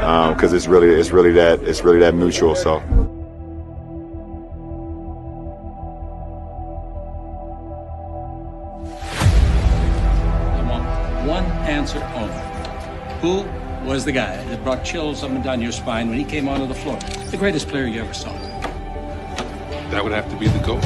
because it's really that mutual. So. I want one answer only. Who was the guy that brought chills up and down your spine when he came onto the floor? The greatest player you ever saw. That would have to be the GOAT.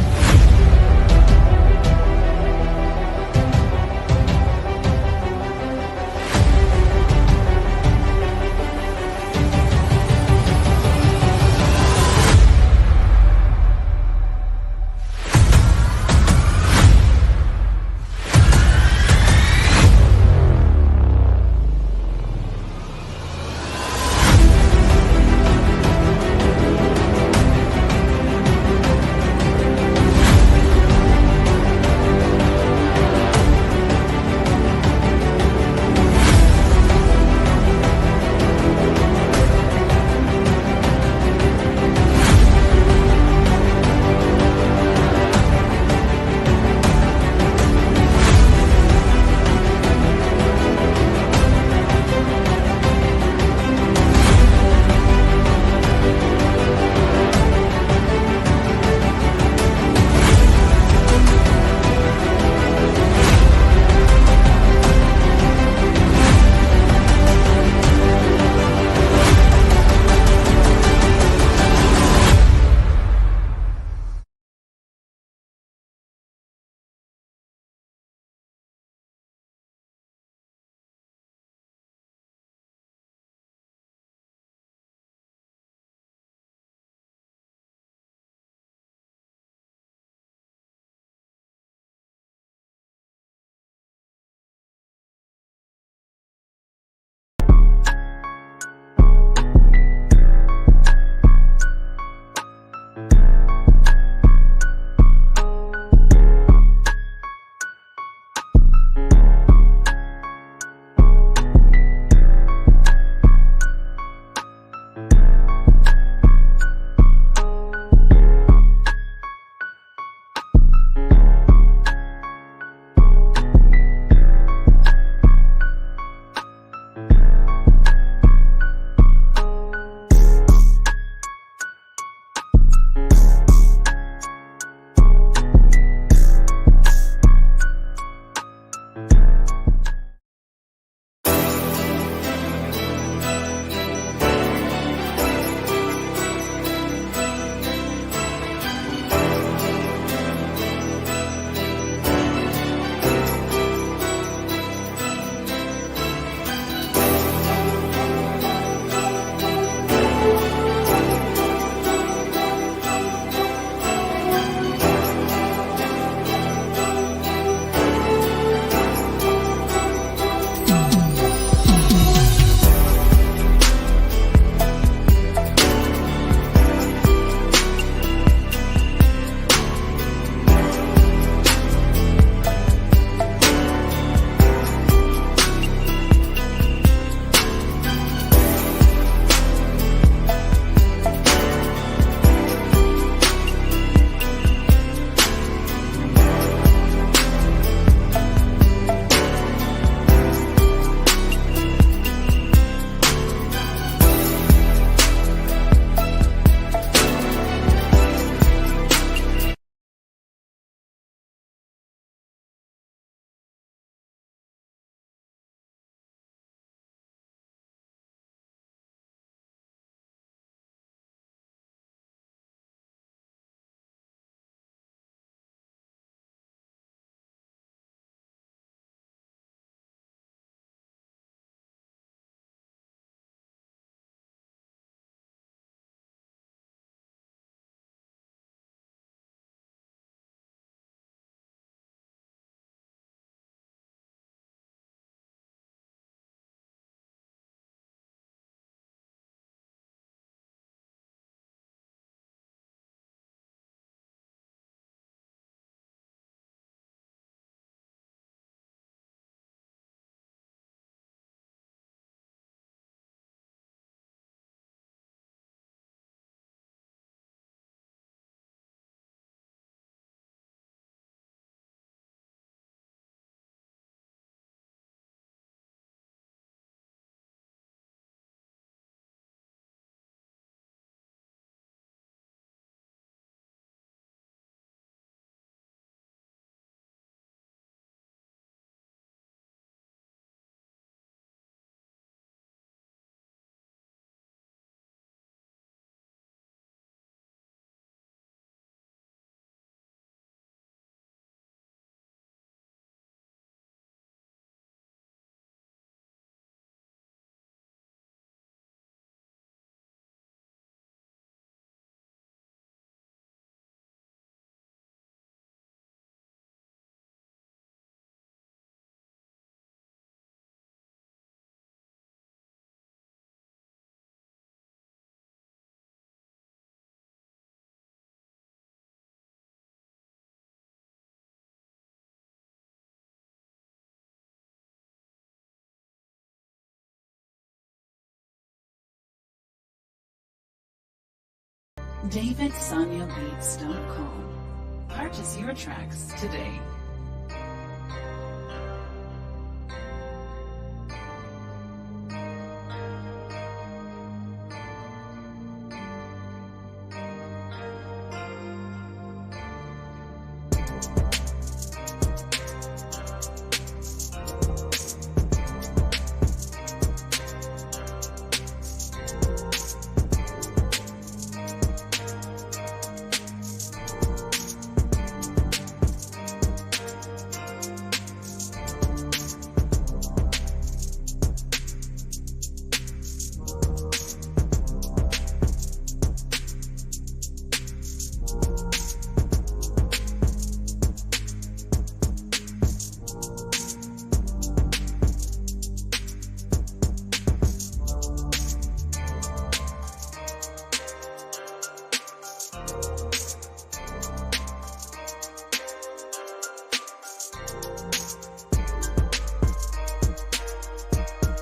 DavidSoniaBeats.com. Purchase your tracks today.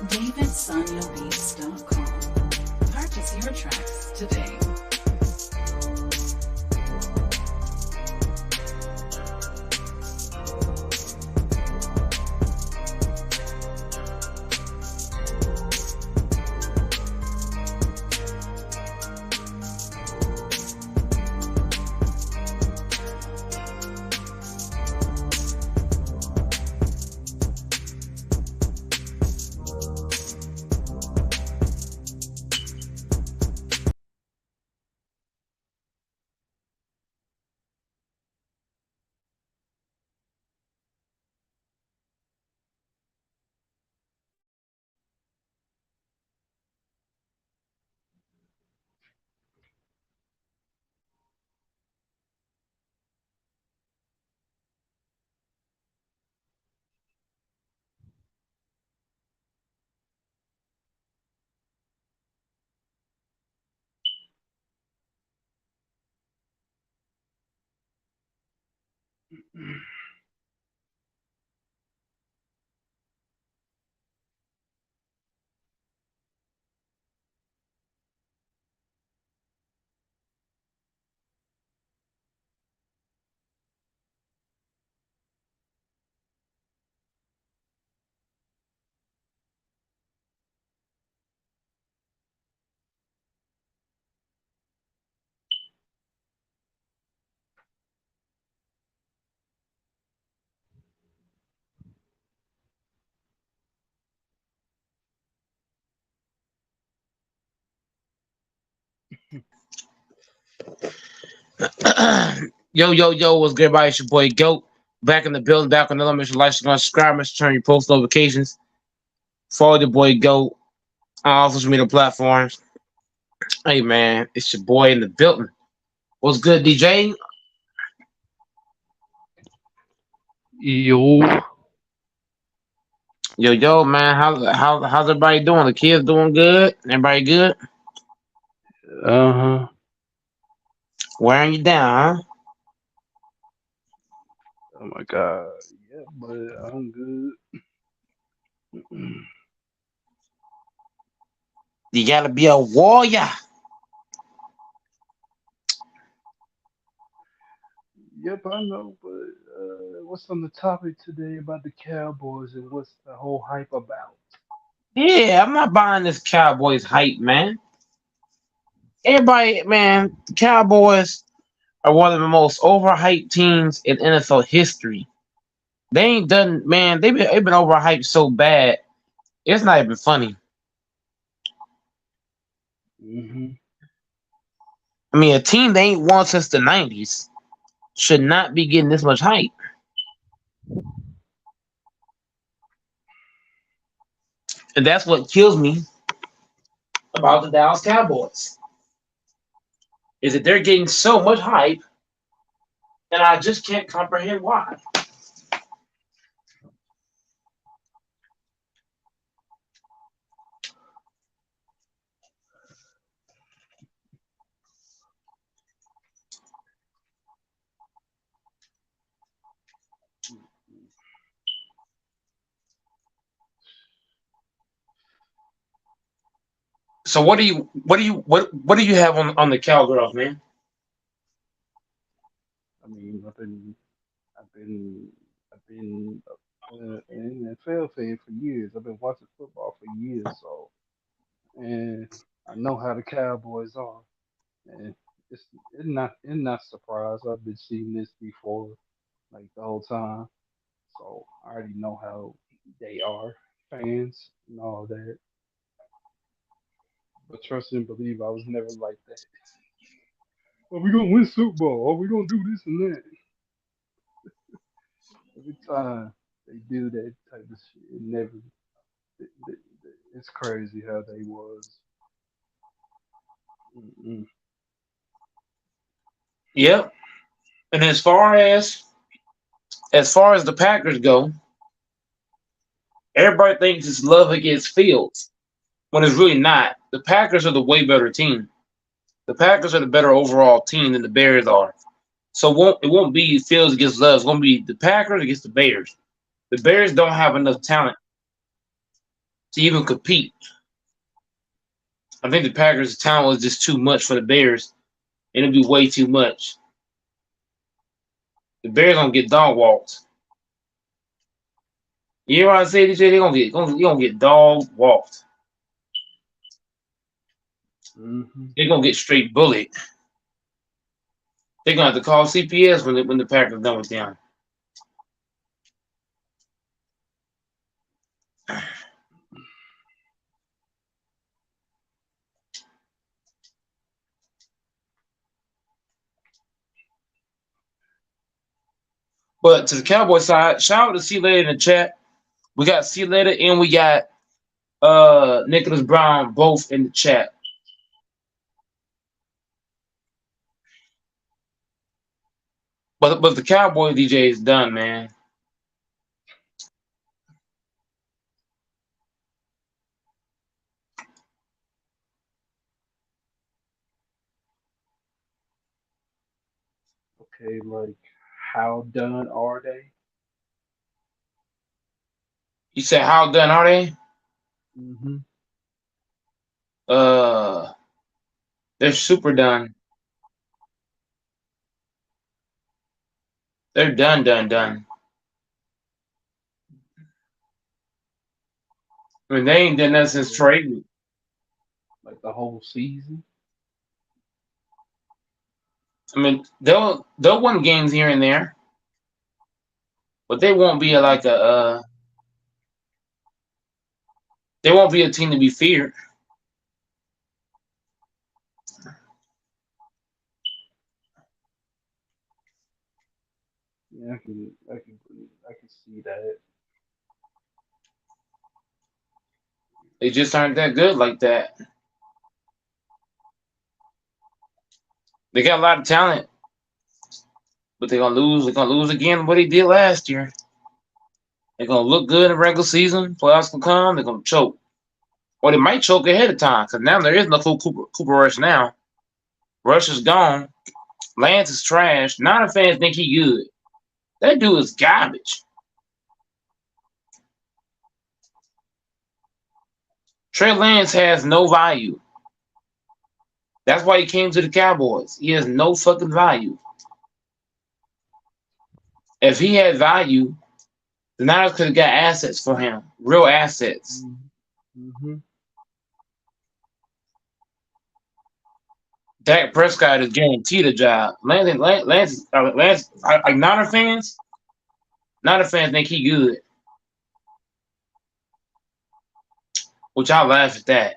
DavidSoniaBeats.com. Purchase your tracks today. Yo, what's good, everybody? It's your boy Goat. Back in the building, back on the limit. Like, subscribe, turn your post notifications. Follow the boy Goat on all social media platforms. Hey, man, it's your boy in the building. What's good, DJ? Yo. Yo, man, how's everybody doing? The kids doing good? Everybody good? Uh-huh. Wearing you down, huh? Oh my God. Yeah, but I'm good. You gotta be a warrior. Yep, I know, but what's on the topic today about the Cowboys and what's the whole hype about? Yeah, I'm not buying this Cowboys hype, man. Everybody, man, the Cowboys are one of the most overhyped teams in NFL history. They ain't done, man. They've been overhyped so bad, it's not even funny. Mm-hmm. I mean, a team they ain't won since the '90s should not be getting this much hype. And that's what kills me about the Dallas Cowboys. Is that they're getting so much hype, and I just can't comprehend why. So what do you have on the Cowgirls, man? I've been, I've been an NFL fan for years. I've been watching football for years, so and I know how the Cowboys are, and it's not surprised. I've been seeing this before, like the whole time, so I already know how they are, fans and all that. But trust and believe, I was never like that. Are we gonna win Super Bowl? Are we gonna do this and that? Every time they do that type of shit, it never. It, it, it's crazy how they was. Mm-mm. Yep. And as far as the Packers go, everybody thinks it's love against Fields when it's really not. The Packers are the way better team. The Packers are the better overall team than the Bears are. So it won't be Fields against Love. It's going to be the Packers against the Bears. The Bears don't have enough talent to even compete. I think the Packers' talent was just too much for the Bears, and it'd be way too much. The Bears gonna get dog walked. You know what I say, DJ? They gonna get dog walked. Hmm. They're gonna get straight bullied. They're gonna have to call CPS when the Packers done with them. But to the Cowboy side, shout out to C Later in the chat. We got C Later and we got Nicholas Brown both in the chat. But the Cowboy DJ is done, man. Okay, like how done are they? You said how done are they? Hmm. Uh, they're super done. They're done, done, done. I mean, they ain't done that since Yeah, trading. like the whole season. I mean, they'll win games here and there, but they won't be like they won't be a team to be feared. Yeah, I can see that. They just aren't that good like that. They got a lot of talent, but they're gonna lose. They're gonna lose again what they did last year. They're gonna look good in the regular season. Playoffs will come. They're gonna choke, or they might choke ahead of time because now there is no Cooper Rush now. Rush is gone. Lance is trash. Niner fans think he good. That dude is garbage. Trey Lance has no value. That's why he came to the Cowboys. He has no fucking value. If he had value, the Niners could have got assets for him, real assets. Mm-hmm. Dak Prescott is guaranteed a job. Lance, like Niner fans think he good, which I laugh at that.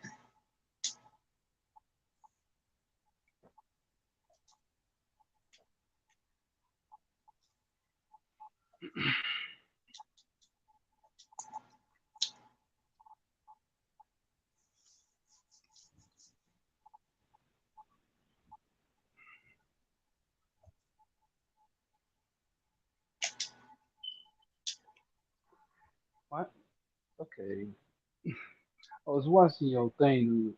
What? Okay. I was watching your thing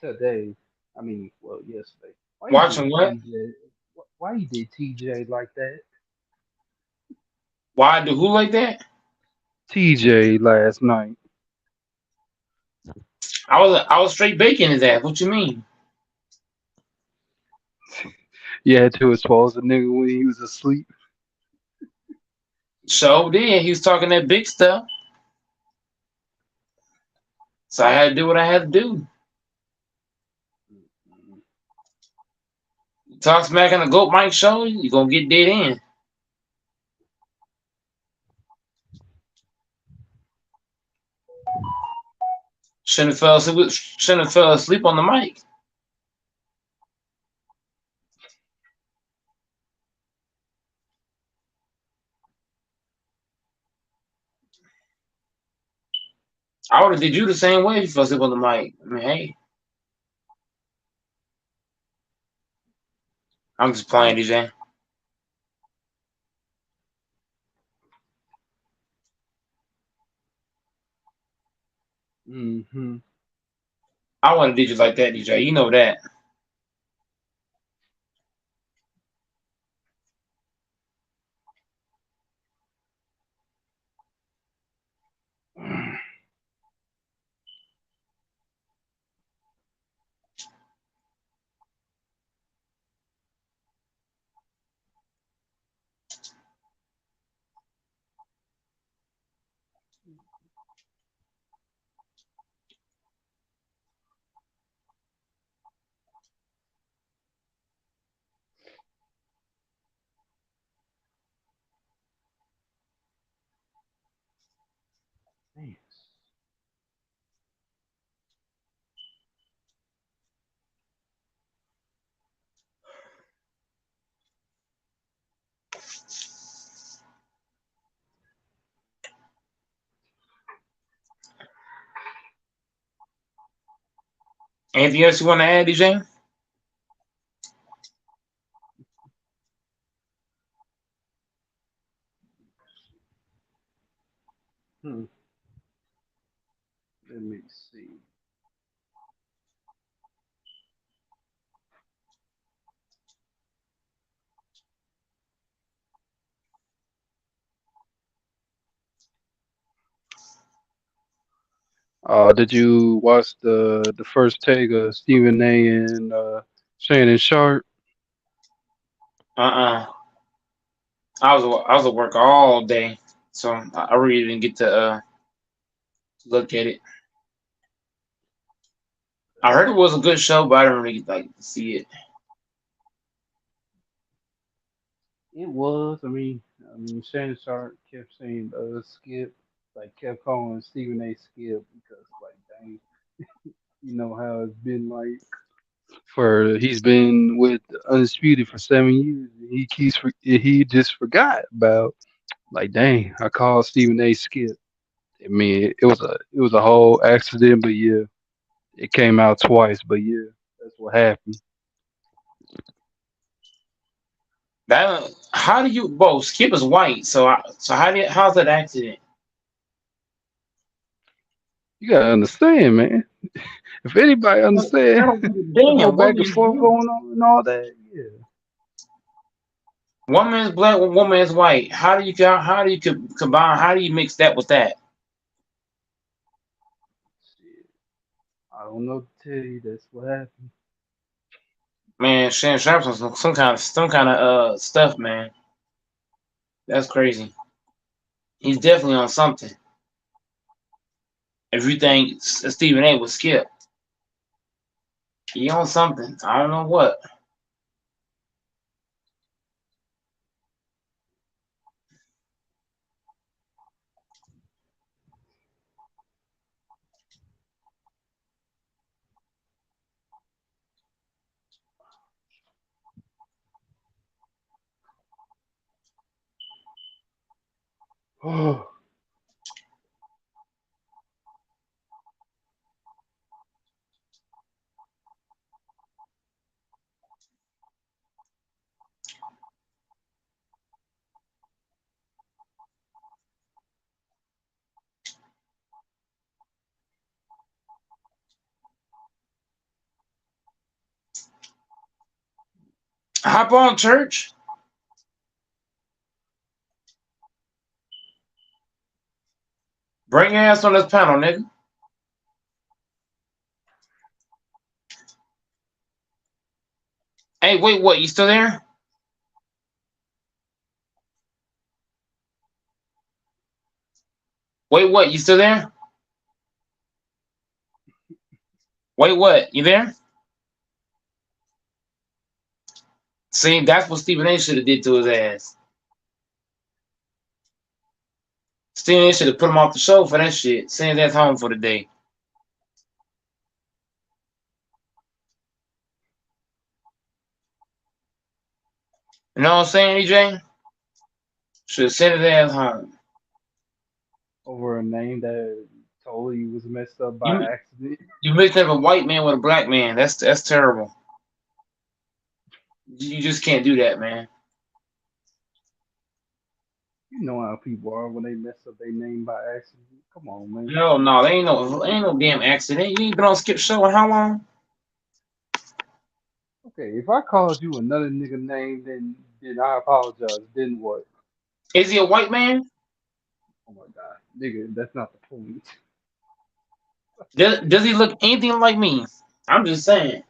today. I mean, well, yesterday. Why you did Watching what? TJ? Why you did TJ like that? Why do who like that? TJ last night. I was straight baking his ass. What you mean? You had to expose the nigga when he was asleep. So did. He was talking that big stuff. So I had to do what I had to do. Talk smack on the Goat Mike show, you're gonna get dead in. Shouldn't have fell asleep on the mic. I would have did you the same way if you fell asleep on the mic. I mean, hey, I'm just playing, DJ. Mm-hmm. I wouldn't have did you like that, DJ. You know that. Thanks. Anything else you want to add, DJ? Hmm. Let me see. Did you watch the first take of Stephen A. and Shannon Sharp? Uh-uh. I was at work all day, so I really didn't get to look at it. I heard it was a good show, but I didn't really like to see it. It was. I mean, Shannon Sharp kept saying Skip, like kept calling Stephen A. Skip because like dang, you know how it's been like for he's been with Undisputed for 7 years. He just forgot about like dang, I called Stephen A. Skip. I mean, it was a whole accident, but yeah, it came out twice, but yeah, that's what happened. That how do you? Whoa, Skip is white, so how's that accident? You gotta understand, man. If anybody I understand don't give a the whole damn. What back do and you forth do? going on and all that, yeah. One man's black, one man's white. How do you combine? How do you mix that with that? Shit, I don't know to tell you. That's what happened. Man, Shannon Sharp's on some kind of stuff, man. That's crazy. He's definitely on something. If you think Stephen A. would skip, he on something. I don't know what. Oh, Hop on, church. Bring your ass on this panel, nigga. Hey, wait, what? You still there? Wait, what? You still there? Wait, what? You there? See, that's what Stephen A. should have did to his ass. Stephen A. should have put him off the show for that shit. Send his ass home for the day. You know what I'm saying, EJ? Should have sent his ass home. Over a name that totally was messed up by You accident. you mixed up a white man with a black man. That's terrible. You just can't do that, man. You know how people are when they mess up their name by accident. Come on, man. No, there ain't no damn accident. You ain't been on Skip Show in how long? Okay, if I called you another nigga name, then I apologize. Then what? Is he a white man? Oh my god, nigga, that's not the point. Does he look anything like me? I'm just saying.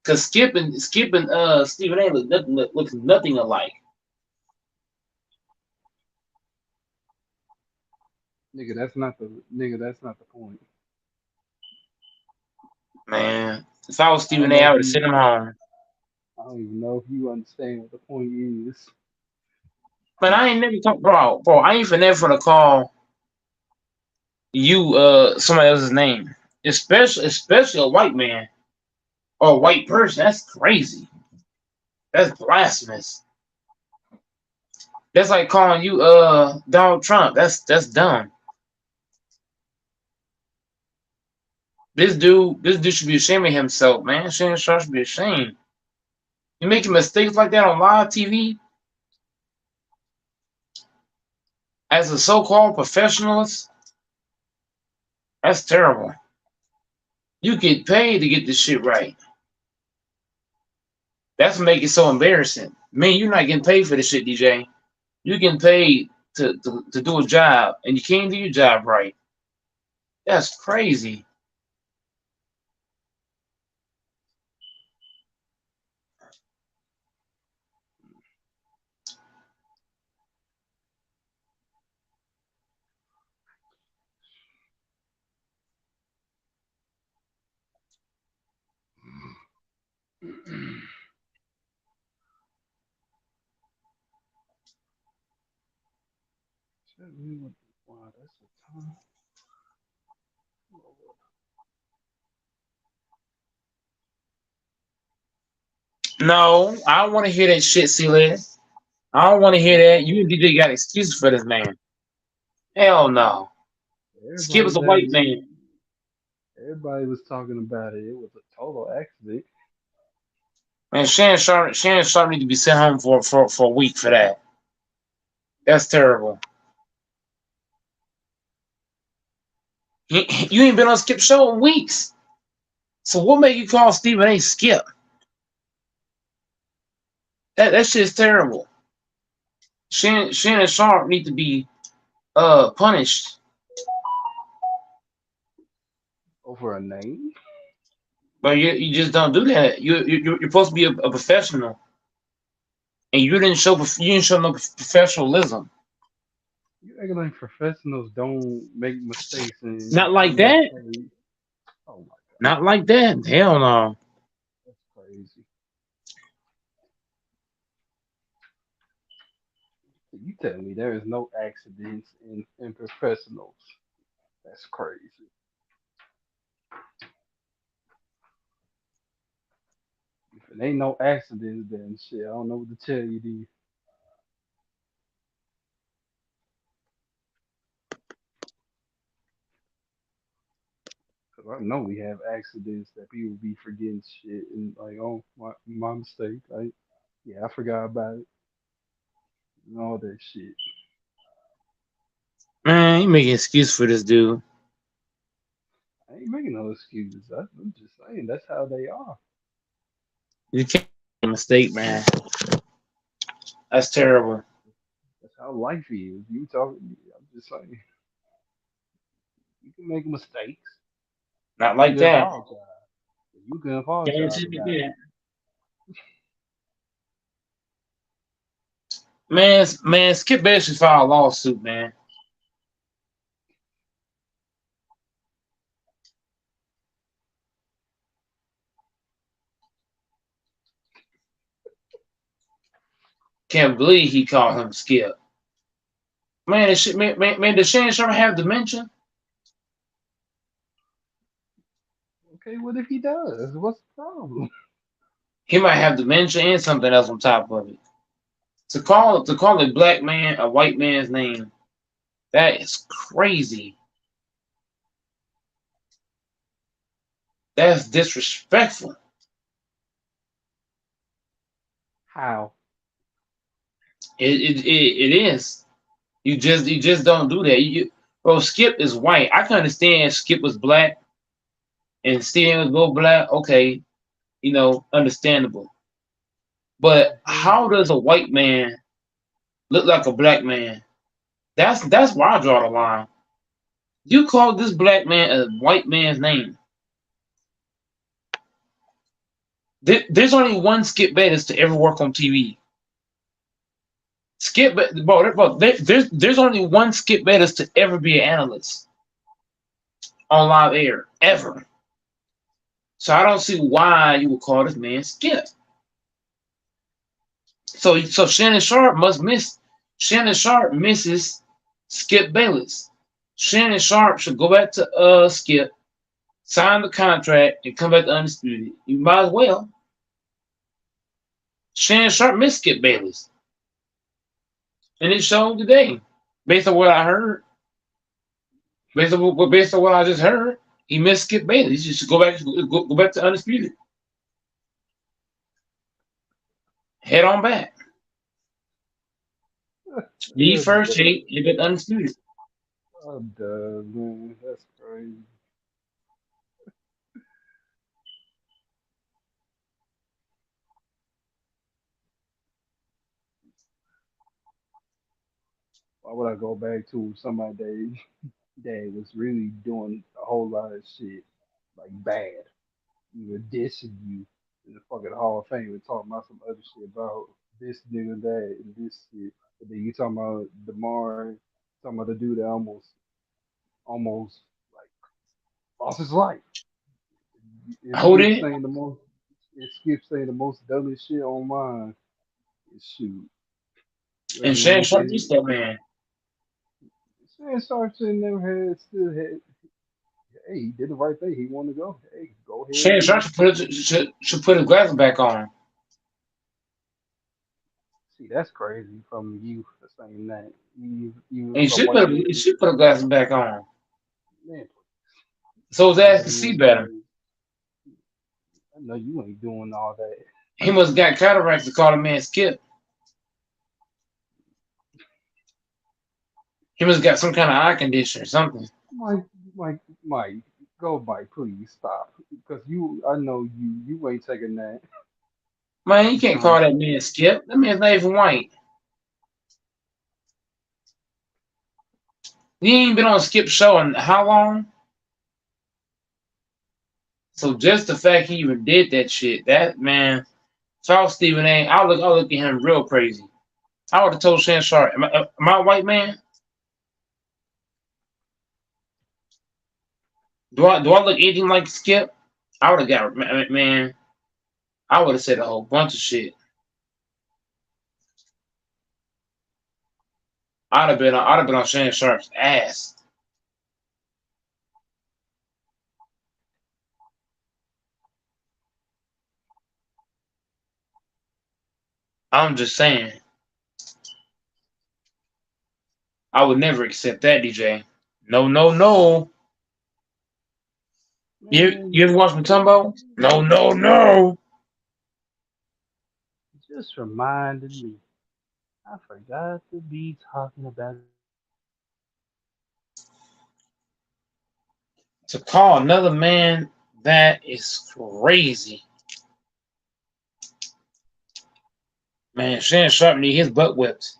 Cause Skip and Stephen A. looks nothing alike. That's not the point. Man, if I was I don't Stephen A., know I if would have sent him home. I don't even know if you understand what the point is. Man, I ain't never talk, bro. I ain't never gonna call you somebody else's name, especially a white man or a white person. That's crazy. That's blasphemous. That's like calling you Donald Trump. That's dumb. This dude should be ashamed of himself, man. Shannon Sharp should be ashamed. You making mistakes like that on live TV as a so-called professionalist? That's terrible. You get paid to get this shit right. That's what make it so embarrassing. Man, you're not getting paid for this shit, DJ. You're getting paid to do a job, and you can't do your job right. That's crazy. Wow, that's a ton. No, I don't want to hear that shit, C-Led. I don't want to hear that. You and DJ got excuses for this man. Hell no. Skip is a white man. Everybody was talking about it. It was a total accident. Man, Shannon Sharp need to be sent home for a week for that. That's terrible. You ain't been on Skip Show in weeks. So what made you call Stephen A. Skip? That shit is terrible. Shannon Sharp need to be punished. Over a name? But you just don't do that. You're supposed to be a professional, and you didn't show no professionalism. You acting like professionals don't make mistakes and Not like I'm not that. paid. Oh my god, Not like that. Hell no. that's crazy. You tell me there is no accidents in professionals. That's crazy. If it ain't no accidents, then shit, I don't know what to tell you. Then. Cause I know we have accidents that people be forgetting shit and like, oh my mistake. I forgot about it and all that shit. Man, you making excuse for this dude. I ain't making no excuses. I'm just saying that's how they are. You can't make a mistake, man. That's terrible. That's how life is. You talking? I'm just saying you can make mistakes. Not You like can that. apologize. You can apologize Guarantee me about it. that. Man, Skip Bayless should file a lawsuit, man. Can't believe he called him Skip. Man, does Shannon Sharp have dementia? Okay, what if he does? What's the problem? He might have dementia and something else on top of it. To call a black man a white man's name, that is crazy. That's disrespectful. How? It is. You just don't do that. Bro, Skip is white. I can understand Skip was black and Steven was both black. Okay, understandable. But how does a white man look like a black man? That's where I draw the line. You call this black man a white man's name. There's only one Skip Bayless to ever work on TV. There's only one Skip Bayless to ever be an analyst on live air, ever. So I don't see why you would call this man Skip. So Shannon Sharp Shannon Sharp misses Skip Bayless. Shannon Sharp should go back to Skip, sign the contract, and come back to Undisputed. You might as well. Shannon Sharp missed Skip Bayless. And it showed today. Based on what I heard. Based on what I just heard, he missed Skip Bayless. He should go back to Undisputed. Head on back. Me first, Jake, you get Undisputed. I'm done, man. That's crazy. Why would I go back to somebody that was really doing a whole lot of shit like bad? You were dissing you in the fucking Hall of Fame and talking about some other shit about this nigga that and this shit. But then you talking about DeMar, talking about the dude that almost like lost his life. It Hold skips it. saying the most. It skips saying the most dumbest shit online. Shoot, And letting Shannon them Sharp say beats that man. Stan Sargent never had still had. Hey, he did the right thing. He wanted to go. Hey, go ahead and Shannon do Sharp it. should put his glasses back on. See, that's crazy from you for saying that. And You a white man. he should put his glasses back on. Man, So his you ass can ain't see even better. I know you ain't doing all that. He must got cataracts to call the man Skip. He must got some kind of eye condition or something. Mike, Mike, go, Mike, please stop. Because I know you ain't taking that. Man, you You can't trying call to that man Skip. That man's not even white. He ain't been on Skip's show in how long? So just the fact he even did that shit, that man, South Stephen A. I'll look at him real crazy. I would have told Shan Sharp, am I a white man? Do I look anything like Skip? I would have got man. I would have said a whole bunch of shit. I'd have been on Shannon Sharp's ass. I'm just saying. I would never accept that, DJ. No, no, no. You man, ever watch Matumbo? No, no, no. just reminded me. I forgot to be talking about. To call another man that is crazy. Man, Shannon Sharp need his butt whipped.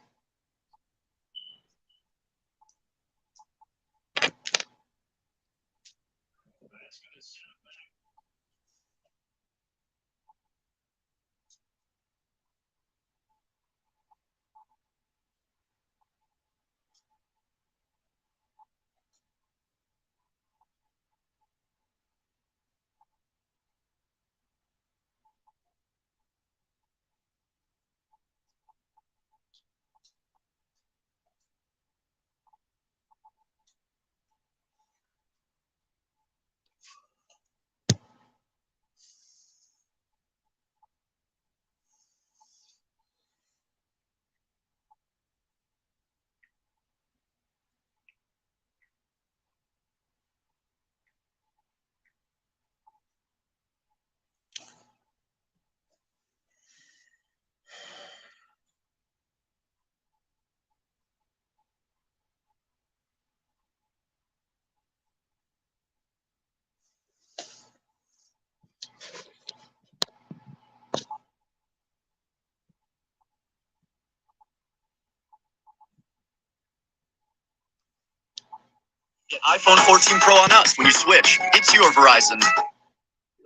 Get iPhone 14 Pro on us when you switch. It's your Verizon.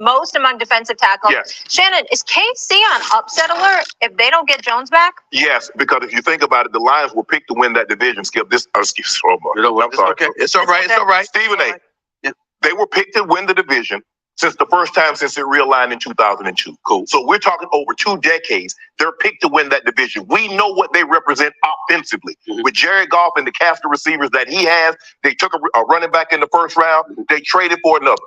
Most among defensive tackles. Yes. Shannon, is KC on upset alert if they don't get Jones back? Yes, because if you think about it, the Lions were picked to win that division. Skip this. Excuse me. You know what? I'm sorry. Okay. It's all right. It's all right. Stephen A. Yeah. They were picked to win the division since the first time since it realigned in 2002. Cool. So we're talking over 2 decades. They're picked to win that division. We know what they represent offensively. Mhm. With Jared Goff and the cast of receivers that he has, they took a running back in the first round. They traded for another,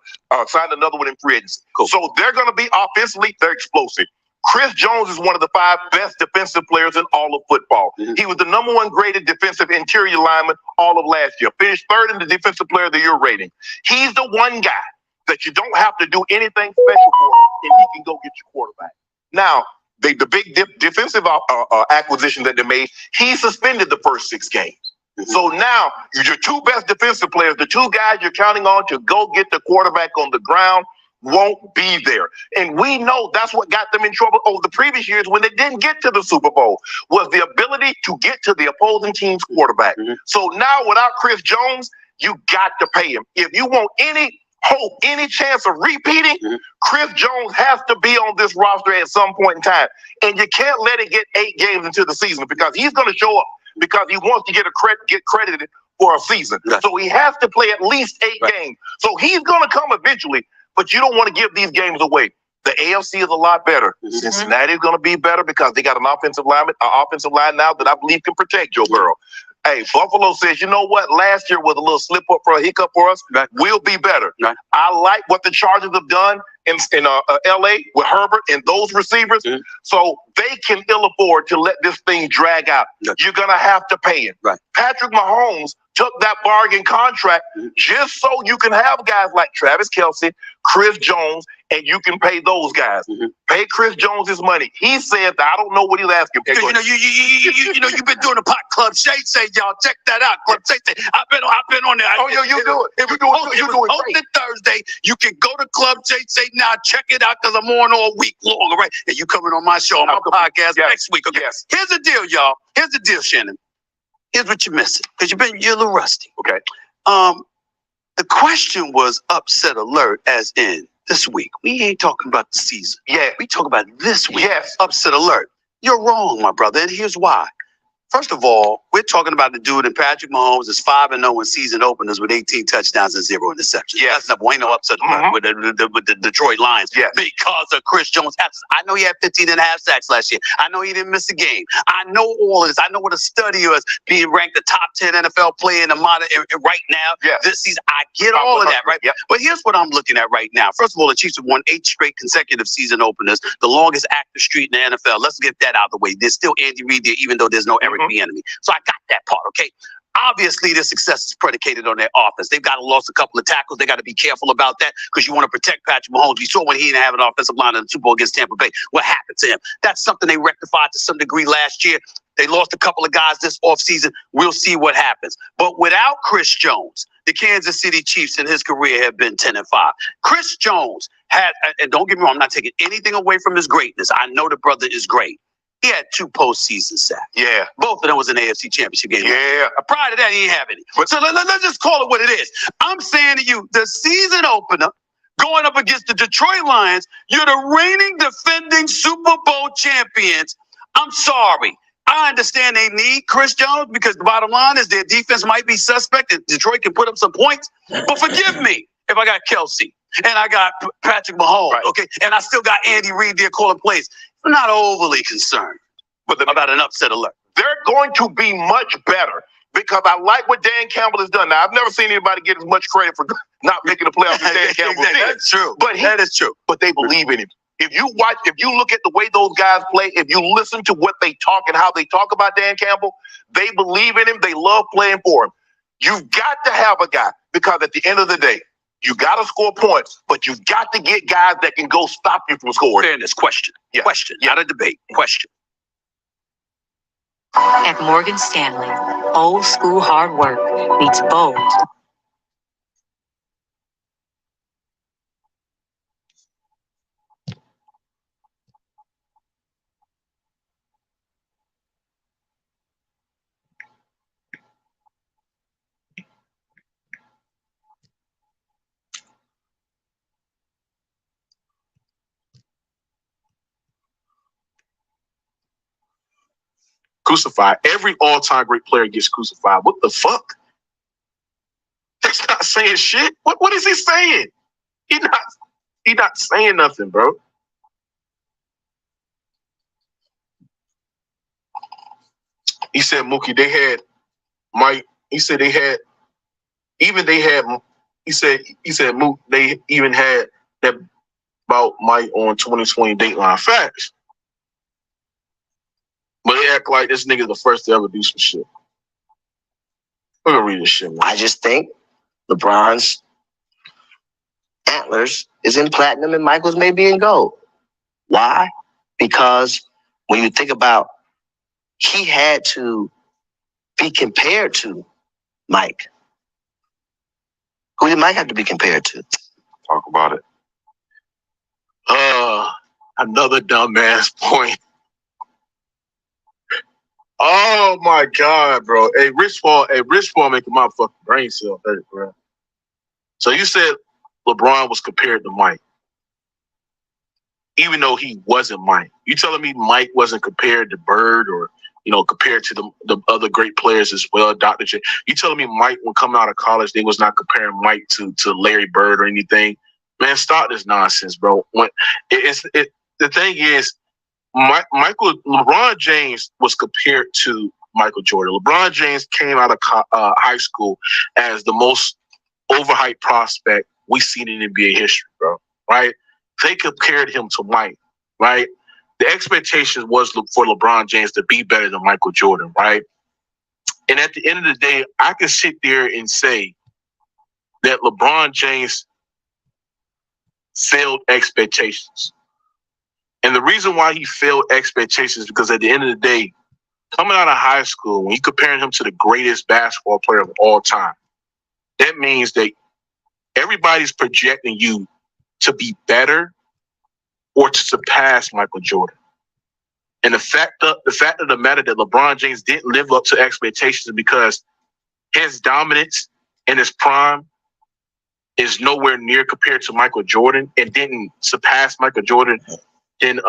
signed another one in free agency. Cool. So they're going to be offensively, they're explosive. Chris Jones is one of the 5 best defensive players in all of football. Mhm. He was the number 1 graded defensive interior lineman all of last year. Finished 3rd in the defensive player of the year rating. He's the one guy that you don't have to do anything special for, and he can go get your quarterback. Now, the big defensive acquisition that they made, he suspended the first 6 games. Mhm. So now your 2 best defensive players, the 2 guys you're counting on to go get the quarterback on the ground, won't be there. And we know that's what got them in trouble over the previous years when they didn't get to the Super Bowl, was the ability to get to the opposing team's quarterback. Mhm. So now without Chris Jones, you got to pay him. If you want any hope, any chance of repeating, Mhm. Chris Jones has to be on this roster at some point in time. And you can't let it get 8 games into the season because he's going to show up because he wants to get credited for a season. Right. So he has to play at least 8 Right. games. So he's going to come eventually, but you don't want to give these games away. The AFC is a lot better. Mhm. Cincinnati is going to be better because they got an offensive line now that I believe can protect Joe Burrow. Hey, Buffalo says, you know what? Last year was a little slip up for a hiccup for us. Right. We'll be better. Right. I like what the Chargers have done in LA with Herbert and those receivers. Mhm. So they can ill afford to let this thing drag out. Right. You're going to have to pay him. Right. Patrick Mahomes took that bargain contract Mhm. just so you can have guys like Travis Kelce, Chris Jones, and you can pay those guys. Mhm. Pay Chris Jones his money. He said that I don't know what he's asking. Because you've been doing the pot club Shay say, y'all check that out. Club Shay say, I've been on there. Oh, you do it. It was You do it. posted- You it do was it great. posted Thursday. You can go to Club Shay say now. Check it out because I'm on all week long. All right, and you coming on my show, on my I'm coming. podcast Yes. next week. Okay. Yes. Here's the deal, y'all. Here's the deal, Shannon. Here's what you're missing because you're a little rusty. Okay. The question was upset alert, as in this week. We ain't talking about the season. Yeah. We talk about this week. Yes. Upset alert. You're wrong, my brother, and here's why. First of all, we're talking about the dude, and Patrick Mahomes is 5-0 in season openers with 18 touchdowns and 0 interceptions. Yes. That's number one. Ain't no upset Mhm. with the Detroit Lions Yes. because of Chris Jones' absence. I know he had 15 and a half sacks last year. I know he didn't miss a game. I know all of this. I know what a study is, being ranked the top 10 NFL player in the modern right now. Yes. This season, I get all of that, right? Yep. But here's what I'm looking at right now. First of all, the Chiefs have won 8 straight consecutive season openers, the longest active streak in the NFL. Let's get that out of the way. There's still Andy Reid there, even though there's no Eric Mhm. Bieniemy. So I got that part, okay? Obviously, their success is predicated on their offense. They've got to lose a couple of tackles. They got to be careful about that because you want to protect Patrick Mahomes. We saw when he didn't have an offensive line in the Super Bowl against Tampa Bay. What happened to him? That's something they rectified to some degree last year. They lost a couple of guys this offseason. We'll see what happens. But without Chris Jones, the Kansas City Chiefs in his career have been 10-5. Chris Jones had, and don't get me wrong, I'm not taking anything away from his greatness. I know the brother is great. He had 2 postseason sacks. Yeah. Both of them was an AFC Championship game. Yeah. Prior to that, he didn't have any. So let's just call it what it is. I'm saying to you, the season opener going up against the Detroit Lions, you're the reigning defending Super Bowl champions. I'm sorry. I understand they need Chris Jones because the bottom line is their defense might be suspect and Detroit can put up some points. But forgive me if I got Kelce and I got Patrick Mahomes, Right. okay, and I still got Andy Reid there calling plays. I'm not overly concerned about an upset alert. They're going to be much better because I like what Dan Campbell has done. Now, I've never seen anybody get as much credit for not making the playoffs as Dan Campbell did. That's true. But That is true. But they believe in him. If you look at the way those guys play, if you listen to what they talk and how they talk about Dan Campbell, they believe in him. They love playing for him. You've got to have a guy because at the end of the day, you got to score points, but you've got to get guys that can go stop you from scoring. Fairness, question. Yeah. Question, not a debate. Question. At Morgan Stanley, old school hard work meets bold. crucified. Every all-time great player gets crucified. What the fuck? That's not saying shit. What is he saying? He not saying nothing, bro. He said, Mookie, they had Mike. He said they had he said Mook, they even had that about Mike on 2020 Dateline. Facts. But they act like this nigga the first to ever do some shit. We're gonna read this shit, man. I just think LeBron's antlers is in platinum and Michael's may be in gold. Why? Because when you think about, he had to be compared to Mike. Who did Mike have to be compared to? Talk about it. Another dumbass point. Oh my God, bro. Hey, Rich Paul making my fucking brain cell hurt, bro. So you said LeBron was compared to Mike, even though he wasn't Mike. You telling me Mike wasn't compared to Bird or, compared to the other great players as well, Dr. J? You telling me Mike, when coming out of college, they was not comparing Mike to Larry Bird or anything? Man, stop this nonsense, bro. The thing is, LeBron James was compared to Michael Jordan. LeBron James came out of high school as the most overhyped prospect we've seen in NBA history, bro. Right? They compared him to Mike, right? The expectation was for LeBron James to be better than Michael Jordan, right? And at the end of the day, I can sit there and say that LeBron James failed expectations. And the reason why he failed expectations is because at the end of the day, coming out of high school, when you're comparing him to the greatest basketball player of all time, that means that everybody's projecting you to be better or to surpass Michael Jordan. And the fact of the matter that LeBron James didn't live up to expectations is because his dominance in his prime is nowhere near compared to Michael Jordan, and didn't surpass Michael Jordan in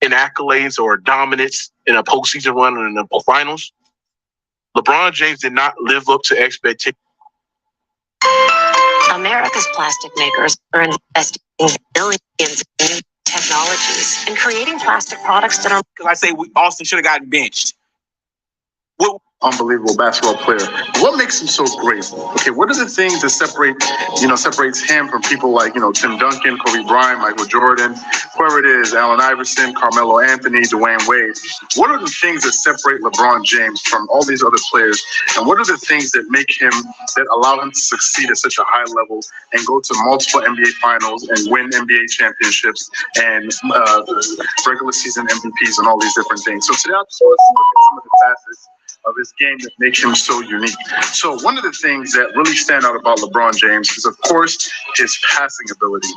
accolades or dominance in a postseason run and in the finals. LeBron James did not live up to expectations. America's plastic makers are investing billions in new technologies and creating plastic products that are. Because I say Austin should have gotten benched. Unbelievable basketball player. What makes him so great? Okay, what are the things that separates him from people like, Tim Duncan, Kobe Bryant, Michael Jordan, whoever it is, Allen Iverson, Carmelo Anthony, Dwayne Wade? What are the things that separate LeBron James from all these other players? And what are the things that allow him to succeed at such a high level and go to multiple NBA finals and win NBA championships and regular season MVPs and all these different things? So today I just want to look at some of the facets of his game that makes him so unique. So one of the things that really stand out about LeBron James is, of course, his passing ability.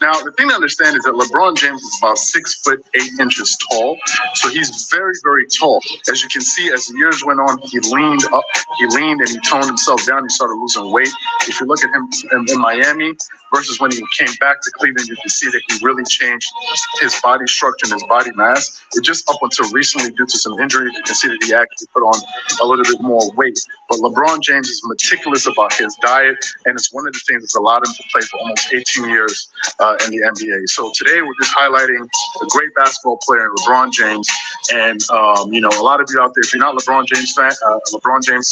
Now, the thing to understand is that LeBron James is about 6'8" tall. So he's very, very tall. As you can see, as the years went on, he leaned and he toned himself down. He started losing weight. If you look at him in Miami versus when he came back to Cleveland, you can see that he really changed his body structure and his body mass. It just up until recently, due to some injuries, you can see that he actually put on a little bit more weight. But LeBron James is meticulous about his diet, and it's one of the things that's allowed him to play for almost 18 years in the NBA. So today we're just highlighting a great basketball player, LeBron James. And a lot of you out there, if you're not a LeBron James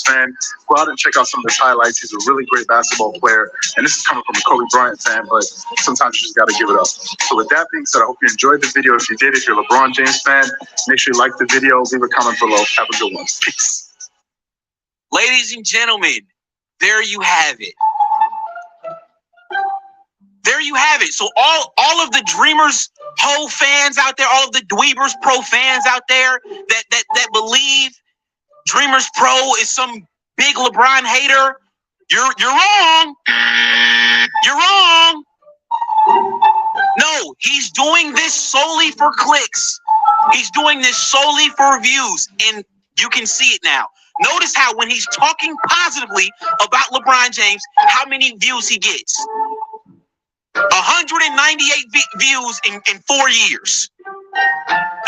fan, go out and check out some of his highlights. He's a really great basketball player, and this is coming from a Kobe Bryant fan, but sometimes you just got to give it up. So with that being said, I hope you enjoyed the video. If you did, if you're a LeBron James fan, make sure you like the video, leave a comment below. Have a good one. Peace. Ladies and gentlemen, there you have it. There you have it. So all of the Dreamers Ho fans out there, all of the Dweebers Pro fans out there that believe Dreamers Pro is some big LeBron hater, you're wrong. You're wrong. No, he's doing this solely for clicks. He's doing this solely for views, and you can see it now. Notice how when he's talking positively about LeBron James, how many views he gets. 198 views in 4 years.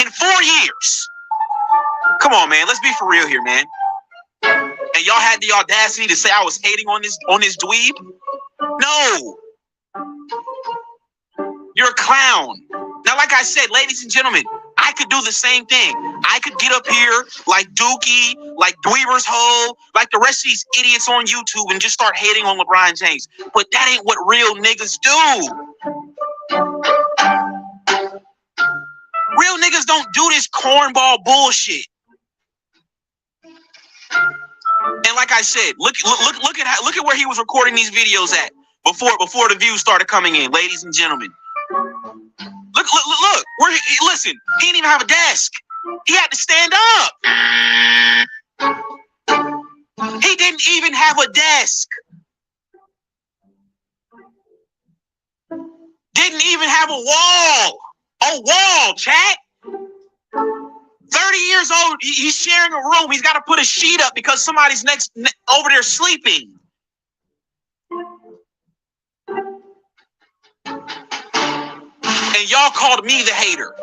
In 4 years. Come on, man. Let's be for real here, man. And y'all had the audacity to say I was hating on this dweeb? No. You're a clown. Now, like I said, ladies and gentlemen, I could do the same thing. I could get up here like Dookie, like Dweebers Hole, like the rest of these idiots on YouTube and just start hating on LeBron James. But that ain't what real niggas do. Real niggas don't do this cornball bullshit. And like I said, look at where he was recording these videos at before the views started coming in, ladies and gentlemen. Look. Listen, he didn't even have a desk. He had to stand up. He didn't even have a desk. Didn't even have a wall. A wall, chat. 30 years old. He's sharing a room. He's got to put a sheet up because somebody's over there sleeping. And y'all called me the hater.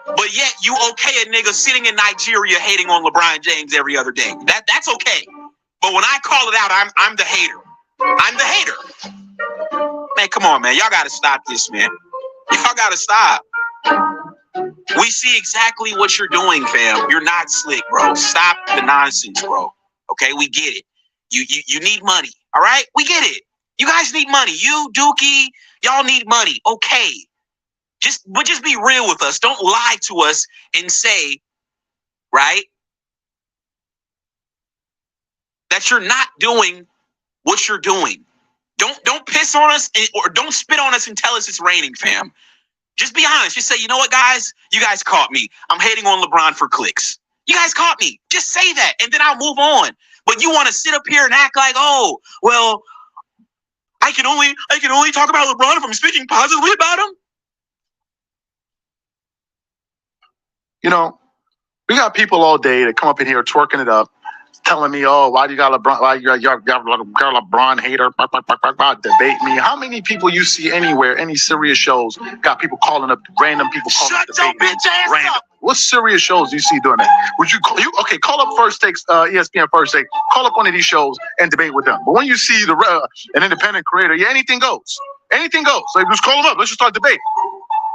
But yet you okay a nigga sitting in Nigeria hating on LeBron James every other day. That's okay. But when I call it out, I'm the hater. I'm the hater. Man, come on, man. Y'all got to stop this, man. Y'all got to stop. We see exactly what you're doing, fam. You're not slick, bro. Stop the nonsense, bro. Okay, we get it. You need money. All right, we get it. You guys need money. You, Dookie, y'all need money. Okay, just be real with us. Don't lie to us and say, right, that you're not doing what you're doing. Don't piss on us or don't spit on us and tell us it's raining, fam. Just be honest. Just say, you know what, guys? You guys caught me. I'm hating on LeBron for clicks. You guys caught me. Just say that, and then I'll move on. But you want to sit up here and act like, oh, well, I can only talk about LeBron if I'm speaking positively about him. You know, we got people all day that come up in here twerking it up, telling me, oh, why do you got LeBron? Why you got LeBron hater? Debate me. How many people you see anywhere, any serious shows, got people calling up, random people calling up, Shut your bitch ass random. up. What serious shows do you see doing that? Would you call up First Takes, ESPN First Take, call up one of these shows and debate with them. But when you see an independent creator, yeah, anything goes. Anything goes. Like, just call them up. Let's just start debating.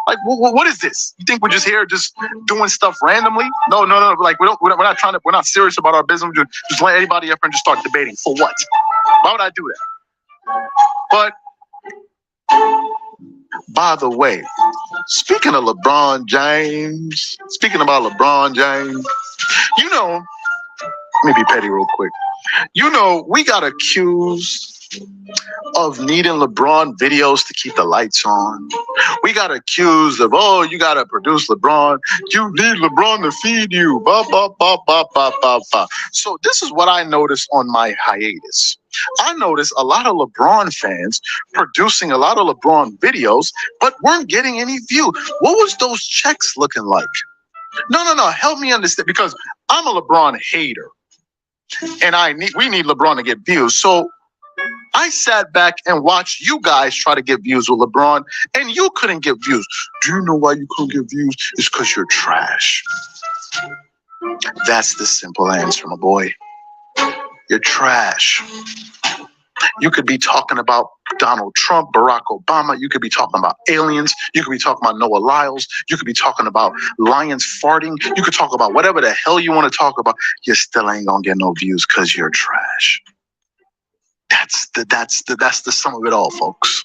Like, what is this? You think we're just here just doing stuff randomly? No. Like, we're not serious about our business. Just let anybody up and just start debating. For what? Why would I do that? But, by the way, speaking of LeBron James, you know, let me be petty real quick. You know, we got accused of needing LeBron videos to keep the lights on. We got accused of, oh, you got to produce LeBron. You need LeBron to feed you. So this is what I noticed on my hiatus. I noticed a lot of LeBron fans producing a lot of LeBron videos, but weren't getting any view. What was those checks looking like? No. Help me understand, because I'm a LeBron hater, and we need LeBron to get views. So I sat back and watched you guys try to get views with LeBron, and you couldn't get views. Do you know why you couldn't get views? It's because you're trash. That's the simple answer, my boy. You're trash. You could be talking about Donald Trump, Barack Obama. You could be talking about aliens. You could be talking about Noah Lyles. You could be talking about lions farting. You could talk about whatever the hell you want to talk about. You still ain't gonna get no views because you're trash. That's the sum of it all, folks.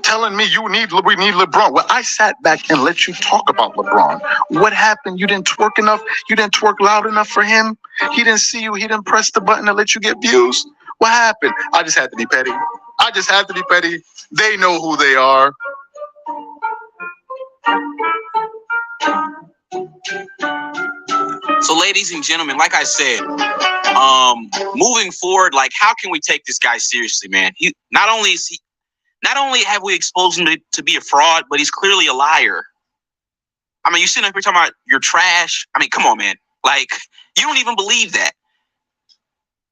Telling me we need LeBron. Well, I sat back and let you talk about LeBron. What happened? You didn't twerk enough? You didn't twerk loud enough for him? He didn't see you? He didn't press the button to let you get views? What happened? I just had to be petty. They know who they are. So, ladies and gentlemen, like I said, moving forward, like, how can we take this guy seriously, man? Not only have we exposed him to be a fraud, but he's clearly a liar. I mean, you sitting up here talking about you're trash. I mean, come on, man. Like, you don't even believe that.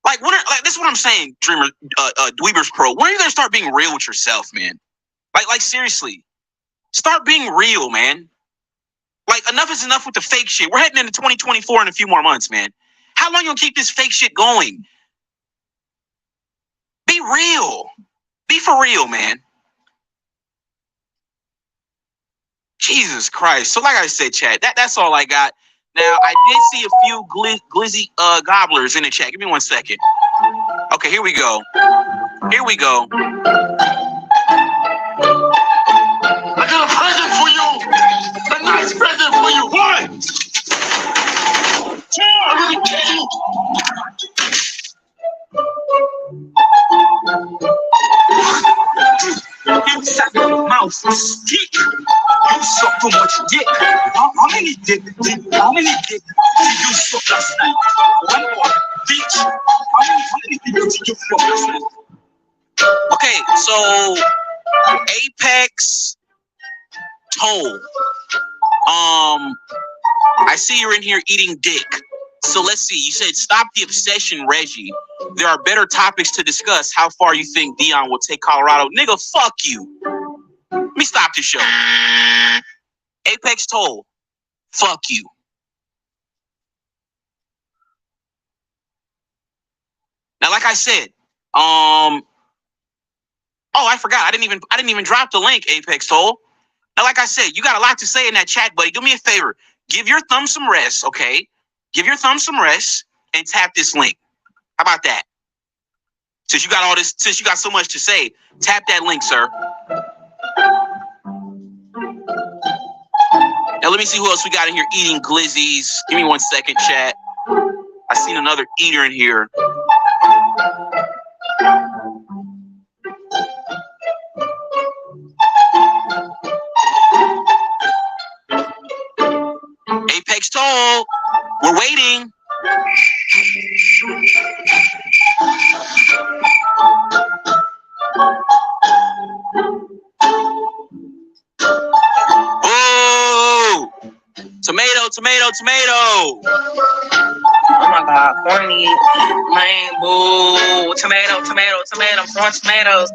Like, this is what I'm saying, Dreamer, Dweebers Pro. When are you gonna start being real with yourself, man? Like seriously, start being real, man. Like, enough is enough with the fake shit. We're heading into 2024 in a few more months, man. How long you gonna keep this fake shit going? Be real. Be for real, man. Jesus Christ. So like I said, chat, that's all I got. Now, I did see a few glizzy gobblers in the chat. Give me 1 second. Okay, here we go. Here we go. I got a present for you. A nice present for you. One. Two. I'm gonna get you. Inside your mouth, stick. You suck too much dick. How many dick? How many dick did you suck last night? One more, bitch. How many dick did you suck last night? Okay, so Apex Toll. I see you're in here eating dick. So let's see. You said stop the obsession, Reggie. There are better topics to discuss. How far you think Deion will take Colorado? Nigga, fuck you. Let me stop this show. Apex Toll. Fuck you. Now, like I said, oh, I forgot. I didn't even drop the link, Apex Toll. Now, like I said, you got a lot to say in that chat, buddy. Do me a favor. Give your thumb some rest, okay? Give your thumb some rest and tap this link. How about that? Since you got all this, since you got so much to say, tap that link, sir. Now let me see who else we got in here eating glizzies. Give me 1 second, chat. I seen another eater in here. Apex Toll, we're waiting. Oh, tomato, tomato, tomato. Oh my God, corny, lame, boo, tomato, tomato, tomato, throwing tomatoes.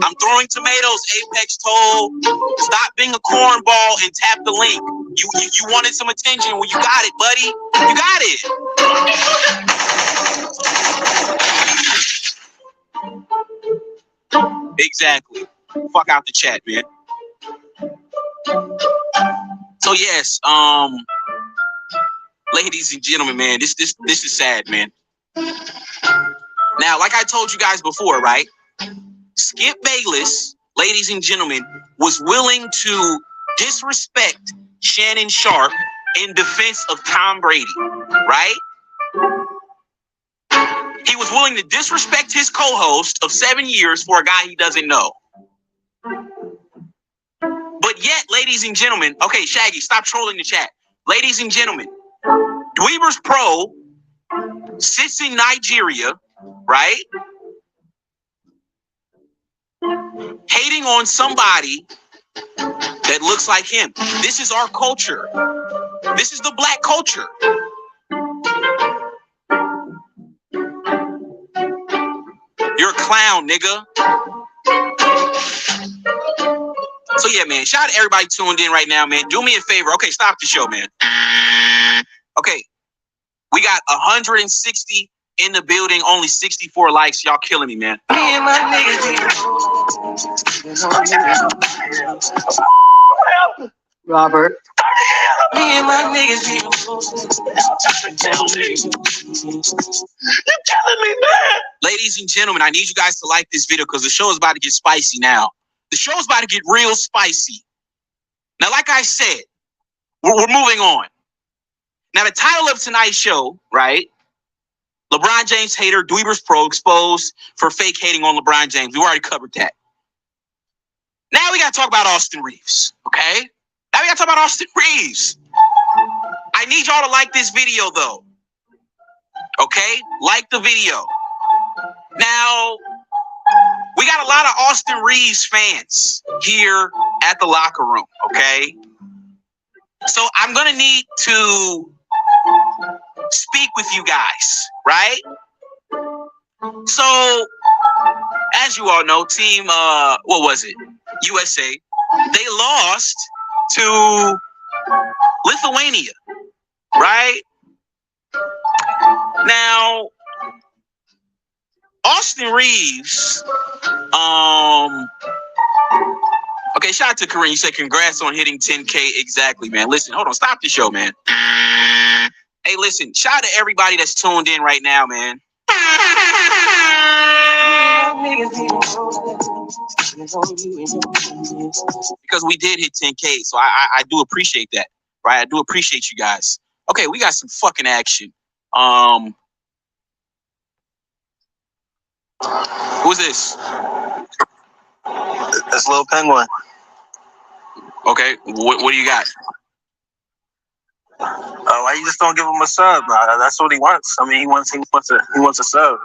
I'm throwing tomatoes, Apex Toll. Stop being a cornball and tap the link. You wanted some attention. Well, you got it, buddy. You got it. Exactly. Fuck out the chat, man. So yes, ladies and gentlemen, man, this is sad, man. Now, like I told you guys before, right? Skip Bayless, ladies and gentlemen, was willing to disrespect Shannon Sharpe in defense of Tom Brady, right? He was willing to disrespect his co-host of 7 years for a guy he doesn't know. But yet, ladies and gentlemen, okay, Shaggy, stop trolling the chat. Ladies and gentlemen, Dweebers Pro sits in Nigeria, right? Hating on somebody that looks like him. This is our culture. This is the black culture. You're a clown, nigga. So yeah, man, shout out to everybody tuned in right now, man. Do me a favor. Okay, stop the show, man. Okay, we got 160 in the building, only 64 likes. Y'all killing me, man. Robert. Me and my niggas be You're telling me, man. Ladies and gentlemen, I need you guys to like this video because the show is about to get spicy now. The show is about to get real spicy. Now, like I said, we're moving on. Now, the title of tonight's show, right? LeBron James hater, Dweebers Pro exposed for fake hating on LeBron James. We already covered that. Now we got to talk about Austin Reeves, okay? Now we got to talk about Austin Reeves. I need y'all to like this video, though. Okay? Like the video. Now, we got a lot of Austin Reeves fans here at the locker room, okay? So I'm going to need to speak with you guys, right? So, as you all know, team, what was it? USA, they lost to Lithuania, right? Now, Austin Reeves, okay, shout out to Kareem. You said congrats on hitting 10K. Exactly, man. Listen, hold on. Stop the show, man. Hey, listen, shout out to everybody that's tuned in right now, man. Because we did hit 10K, so I do appreciate that, right? I do appreciate you guys. Okay, we got some fucking action. Who's this? It's Lil Penguin. Okay, what do you got? Why you just don't give him a sub? That's what he wants. I mean, he wants a sub.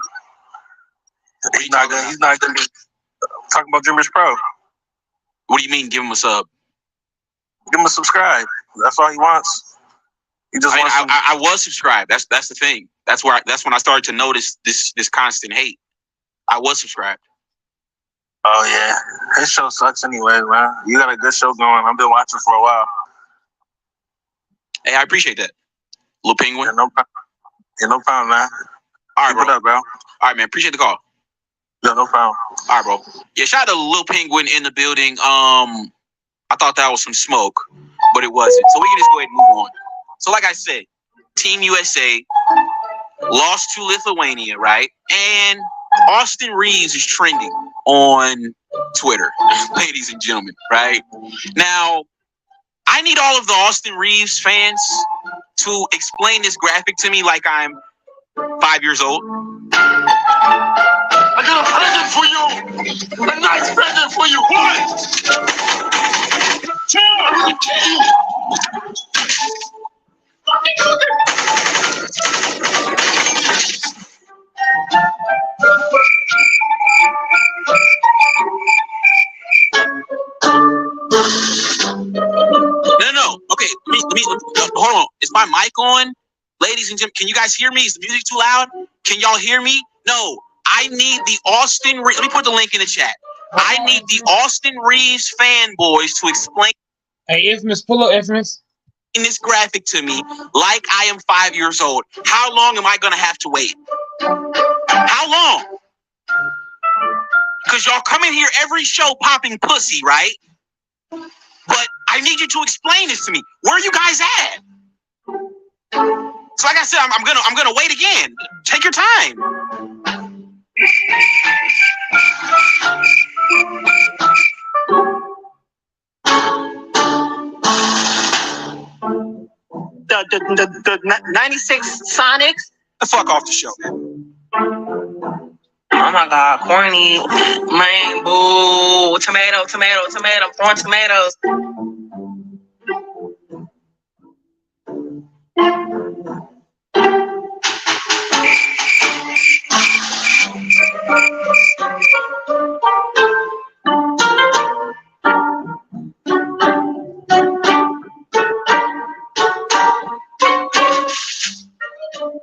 He's not gonna talking about Dreamers Pro. What do you mean? Give him a sub? Give him a subscribe. That's all he wants. He just wants. I was subscribed. That's the thing. That's when I started to notice this constant hate. I was subscribed. Oh yeah, his show sucks anyway, man. You got a good show going. I've been watching for a while. Hey, I appreciate that. Lil Penguin. Yeah, no problem, man. All right, bro. Keep it up, bro. All right, man. Appreciate the call. Yeah, no problem. All right, bro. Yeah, shout out to Lil Penguin in the building. I thought that was some smoke, but it wasn't. So we can just go ahead and move on. So like I said, Team USA lost to Lithuania, right? And Austin Reeves is trending on Twitter, ladies and gentlemen, right? Now, I need all of the Austin Reeves fans to explain this graphic to me like I'm 5 years old. I got a present for you. A nice present for you. No. Okay, let me hold on. Is my mic on? Ladies and gentlemen, can you guys hear me? Is the music too loud? Can y'all hear me? No. I need the Austin Reeves. Let me put the link in the chat. I need the Austin Reeves fanboys to explain. Hey, Infamous, pull up, Infamous. In this graphic to me like I am 5 years old. How long am I gonna have to wait? How long? Because y'all come in here every show popping pussy, right? But I need you to explain this to me. Where are you guys at? So like I said, I'm gonna wait again. Take your time. The 96 Sonics. The fuck off the show, man. Oh my God, corny, man, boo, tomato, throwing tomatoes.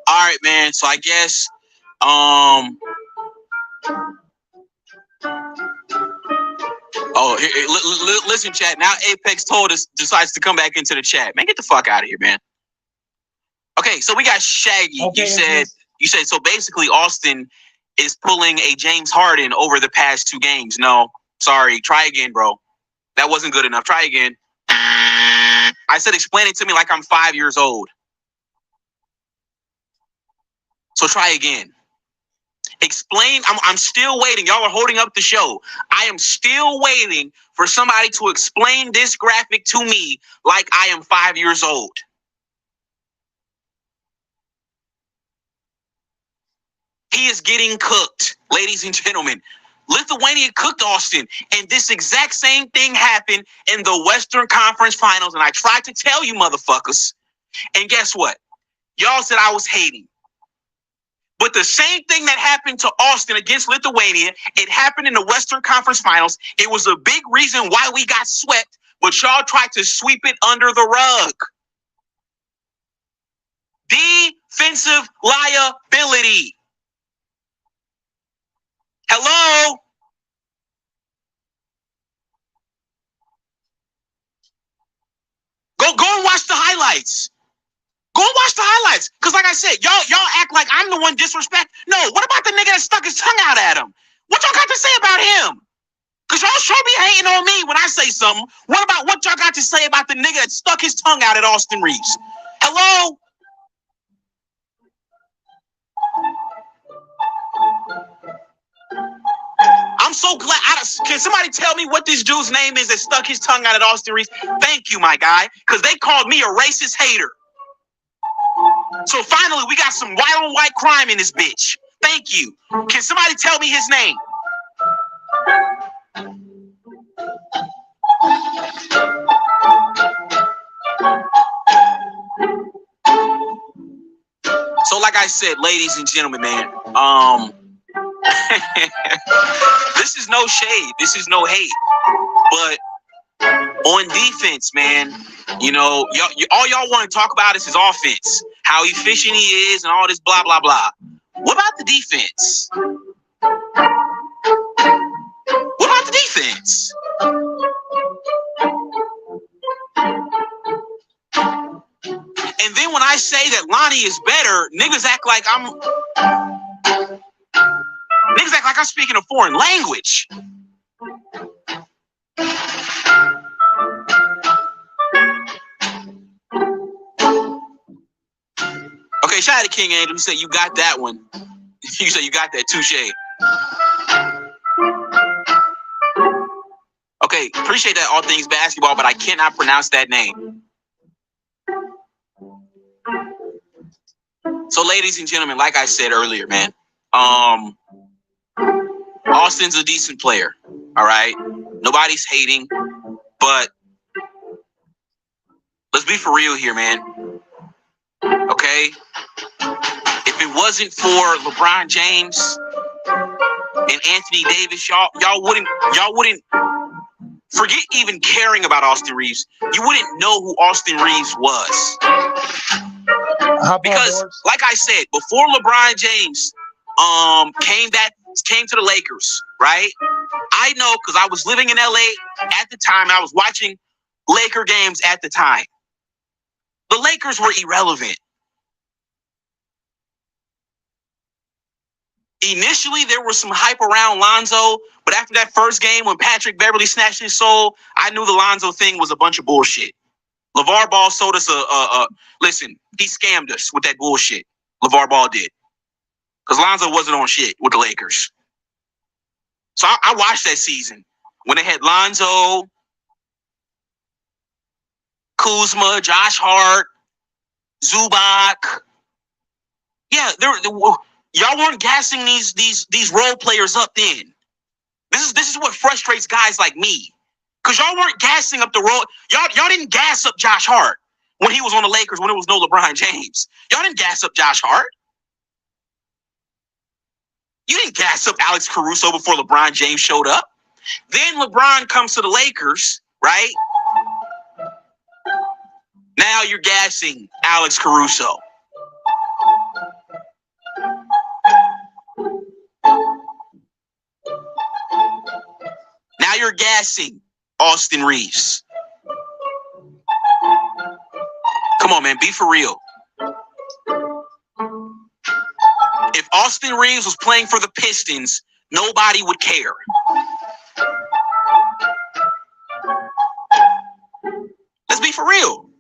All right, man. So I guess, listen, chat. Now Apex told us decides to come back into the chat. Man, get the fuck out of here, man. Okay, so we got Shaggy. Okay, You said so. Basically, Austin is pulling a James Harden over the past 2 games. No, sorry. Try again, bro. That wasn't good enough. Try again. I said, explain it to me like I'm 5 years old. So try again. Explain. I'm still waiting. Y'all are holding up the show. I am still waiting for somebody to explain this graphic to me like I am 5 years old. He is getting cooked, ladies and gentlemen. Lithuania cooked Austin, and this exact same thing happened in the Western Conference Finals, and I tried to tell you motherfuckers, and guess what? Y'all said I was hating. But the same thing that happened to Austin against Lithuania, it happened in the Western Conference Finals. It was a big reason why we got swept, but y'all tried to sweep it under the rug. Defensive liability. Hello? Go and watch the highlights. Go watch the highlights. Because like I said, y'all act like I'm the one disrespect. No, what about the nigga that stuck his tongue out at him? What y'all got to say about him? Because y'all sure be hating on me when I say something. What about what y'all got to say about the nigga that stuck his tongue out at Austin Reeves? Hello? I'm so glad. Can somebody tell me what this dude's name is that stuck his tongue out at Austin Reeves? Thank you, my guy. Because they called me a racist hater. So finally, we got some white on white crime in this bitch. Thank you. Can somebody tell me his name? So like I said, ladies and gentlemen, man, this is no shade. This is no hate. But on defense, man, you know, all y'all want to talk about is his offense, how efficient he is and all this blah, blah, blah. What about the defense? What about the defense? And then when I say that Lonnie is better, niggas act like I'm speaking a foreign language. Okay, shout out to King Angel. He said you got that one. You said you got that, touche. Okay, appreciate that, all things basketball, but I cannot pronounce that name. So, ladies and gentlemen, like I said earlier, man, Austin's a decent player, all right? Nobody's hating, but let's be for real here, man. Okay? If it wasn't for LeBron James and Anthony Davis, y'all wouldn't forget even caring about Austin Reeves. You wouldn't know who Austin Reeves was. Because, like I said, before LeBron James came to the Lakers, right? I know because I was living in LA at the time. I was watching Laker games at the time. The Lakers were irrelevant. Initially, there was some hype around Lonzo, but after that first game when Patrick Beverly snatched his soul, I knew the Lonzo thing was a bunch of bullshit. LeVar Ball sold us listen, he scammed us with that bullshit. LeVar Ball did. Because Lonzo wasn't on shit with the Lakers. So I watched that season when they had Lonzo, Kuzma, Josh Hart, Zubac. Yeah, y'all weren't gassing these role players up then. This is what frustrates guys like me. Because y'all weren't gassing up the role. Y'all didn't gas up Josh Hart when he was on the Lakers when it was no LeBron James. Y'all didn't gas up Josh Hart. You didn't gas up Alex Caruso before LeBron James showed up. Then LeBron comes to the Lakers, right? Now you're gassing Alex Caruso. Now you're gassing Austin Reeves. Come on, man, be for real. If Austin Reeves was playing for the Pistons, nobody would care. Let's be for real.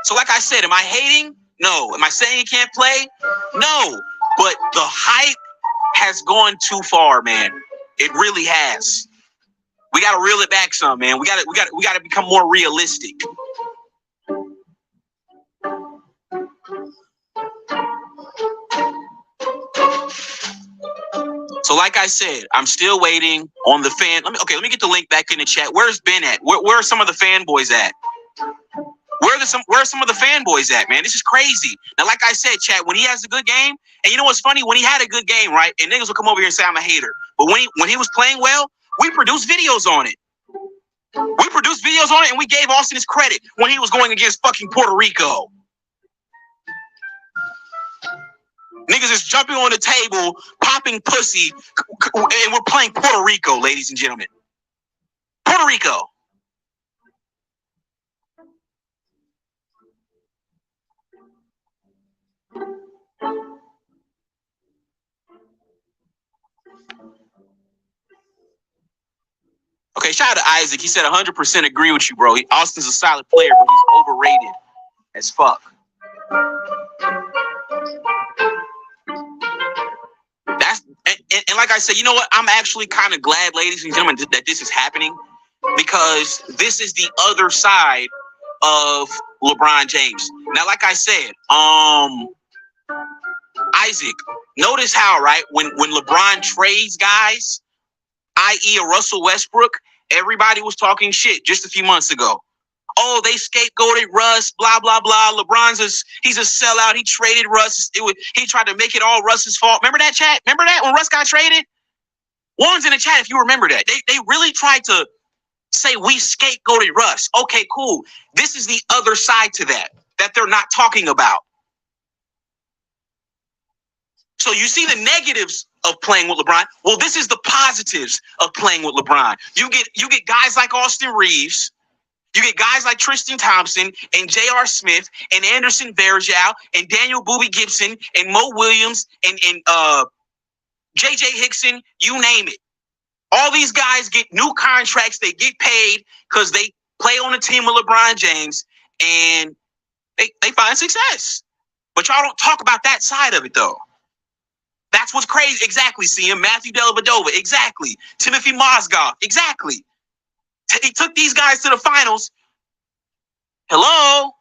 So like I said, am I hating? No. Am I saying he can't play? No. But the hype has gone too far, man. It really has. We got to reel it back some, man. We got to become more realistic. So like I said, I'm still waiting on the fan. Let me get the link back in the chat. Where's Ben at? Where are some of the fanboys at? Where are some of the fanboys at, man? This is crazy. Now, like I said, chat, when he has a good game, and you know what's funny? When he had a good game, right? And niggas will come over here and say I'm a hater. But when he was playing well, we produced videos on it. We produced videos on it, and we gave Austin his credit when he was going against fucking Puerto Rico. Niggas is jumping on the table, popping pussy, and we're playing Puerto Rico, ladies and gentlemen. Puerto Rico. Okay, shout out to Isaac. He said 100% agree with you, bro. Austin's a solid player, but he's overrated as fuck. That's and like I said, you know what? I'm actually kind of glad, ladies and gentlemen, that this is happening, because this is the other side of LeBron James. Now, like I said, Isaac, notice how, right, when LeBron trades guys, i.e. a Russell Westbrook, everybody was talking shit just a few months ago. Oh, they scapegoated Russ, blah, blah, blah. He's a sellout. He traded Russ. He tried to make it all Russ's fault. Remember that, chat? Remember that when Russ got traded? One's in the chat if you remember that. They really tried to say we scapegoated Russ. Okay, cool. This is the other side to that they're not talking about. So you see the negatives of playing with LeBron. Well, this is the positives of playing with LeBron. You get guys like Austin Reeves. You get guys like Tristan Thompson and J.R. Smith and Anderson Varejao and Daniel Boobie Gibson and Mo Williams and J.J. Hickson, you name it. All these guys get new contracts. They get paid because they play on a team with LeBron James, and they find success. But y'all don't talk about that side of it, though. That's what's crazy. Exactly, CM. Matthew Dellavedova. Exactly. Timothy Mozgov. Exactly. He took these guys to the finals. Hello?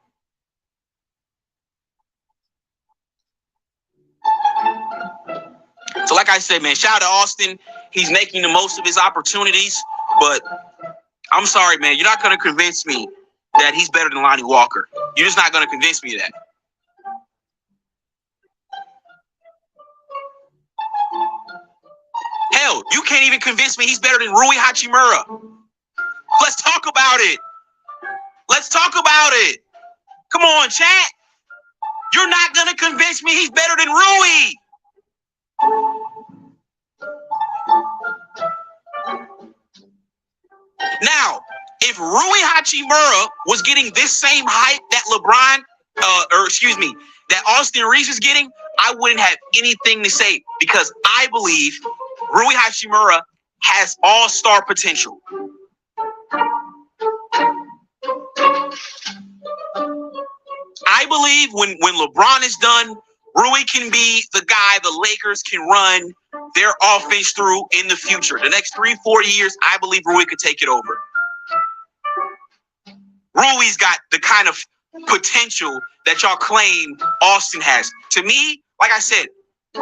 So like I said, man, shout out to Austin. He's making the most of his opportunities. But I'm sorry, man. You're not going to convince me that he's better than Lonnie Walker. You're just not going to convince me of that. Hell, you can't even convince me he's better than Rui Hachimura. Let's talk about it. Let's talk about it. Come on, chat. You're not going to convince me he's better than Rui. Now, if Rui Hachimura was getting this same hype that that Austin Reeves is getting, I wouldn't have anything to say, because I believe Rui Hachimura has all-star potential. I believe when LeBron is done, Rui can be the guy the Lakers can run their offense through in the future. The next 3-4 years, I believe Rui could take it over. Rui's got the kind of potential that y'all claim Austin has. To me, like I said,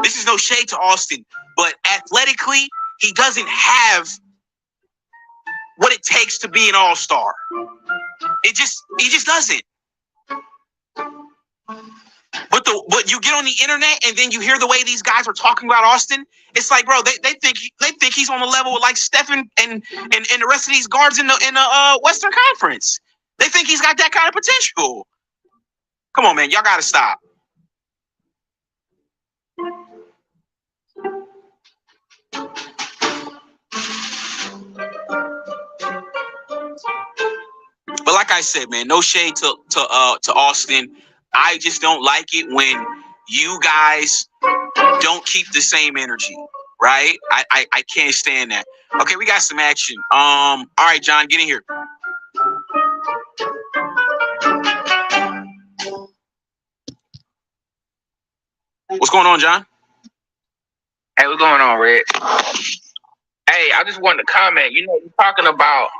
this is no shade to Austin, but athletically, he doesn't have what it takes to be an all-star. He just doesn't. But you get on the internet and then you hear the way these guys are talking about Austin. It's like, bro, they think he's on the level with like Stephen and the rest of these guards in the Western Conference. They think he's got that kind of potential. Come on, man, y'all gotta stop. But like I said, man, no shade to Austin. I just don't like it when you guys don't keep the same energy, right? I can't stand that. Okay, we got some action. All right, John, get in here. What's going on, John? Hey, what's going on, Red? Hey, I just wanted to comment. You know, you're talking about